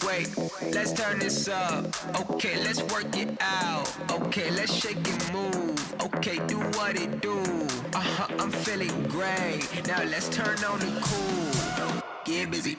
wait. Let's turn this up. Okay, let's work it out. Okay, let's shake and move. Okay, do what it do. I'm feeling great. Now let's turn on the cool. Get busy.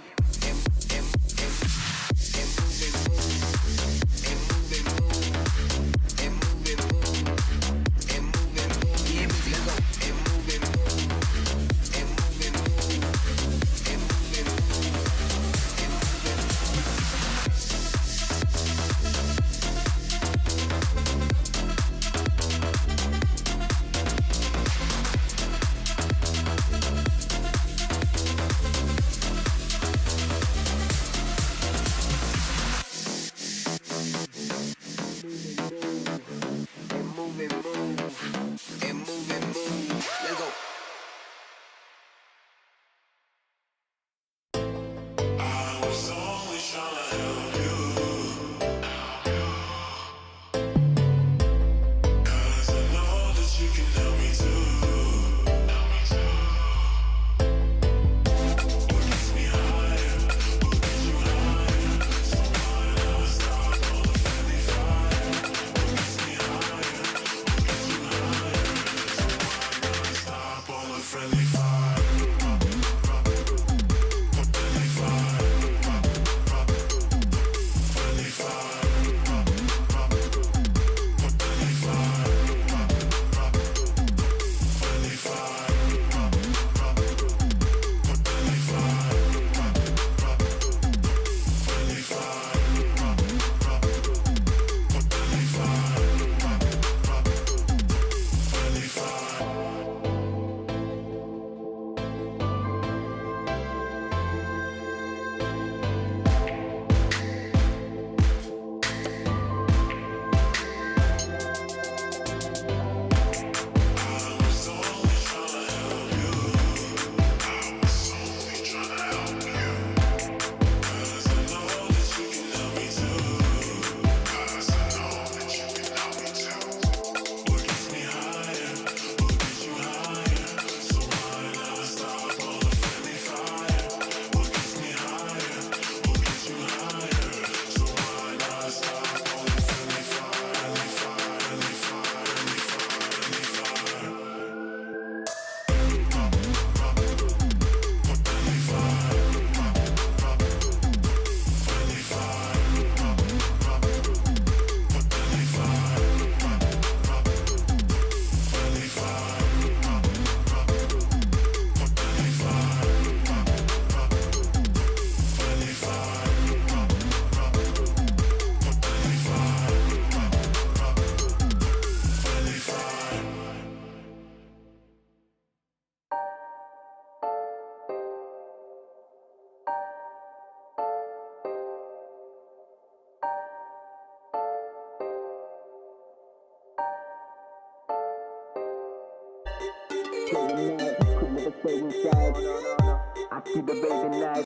I see the baby night.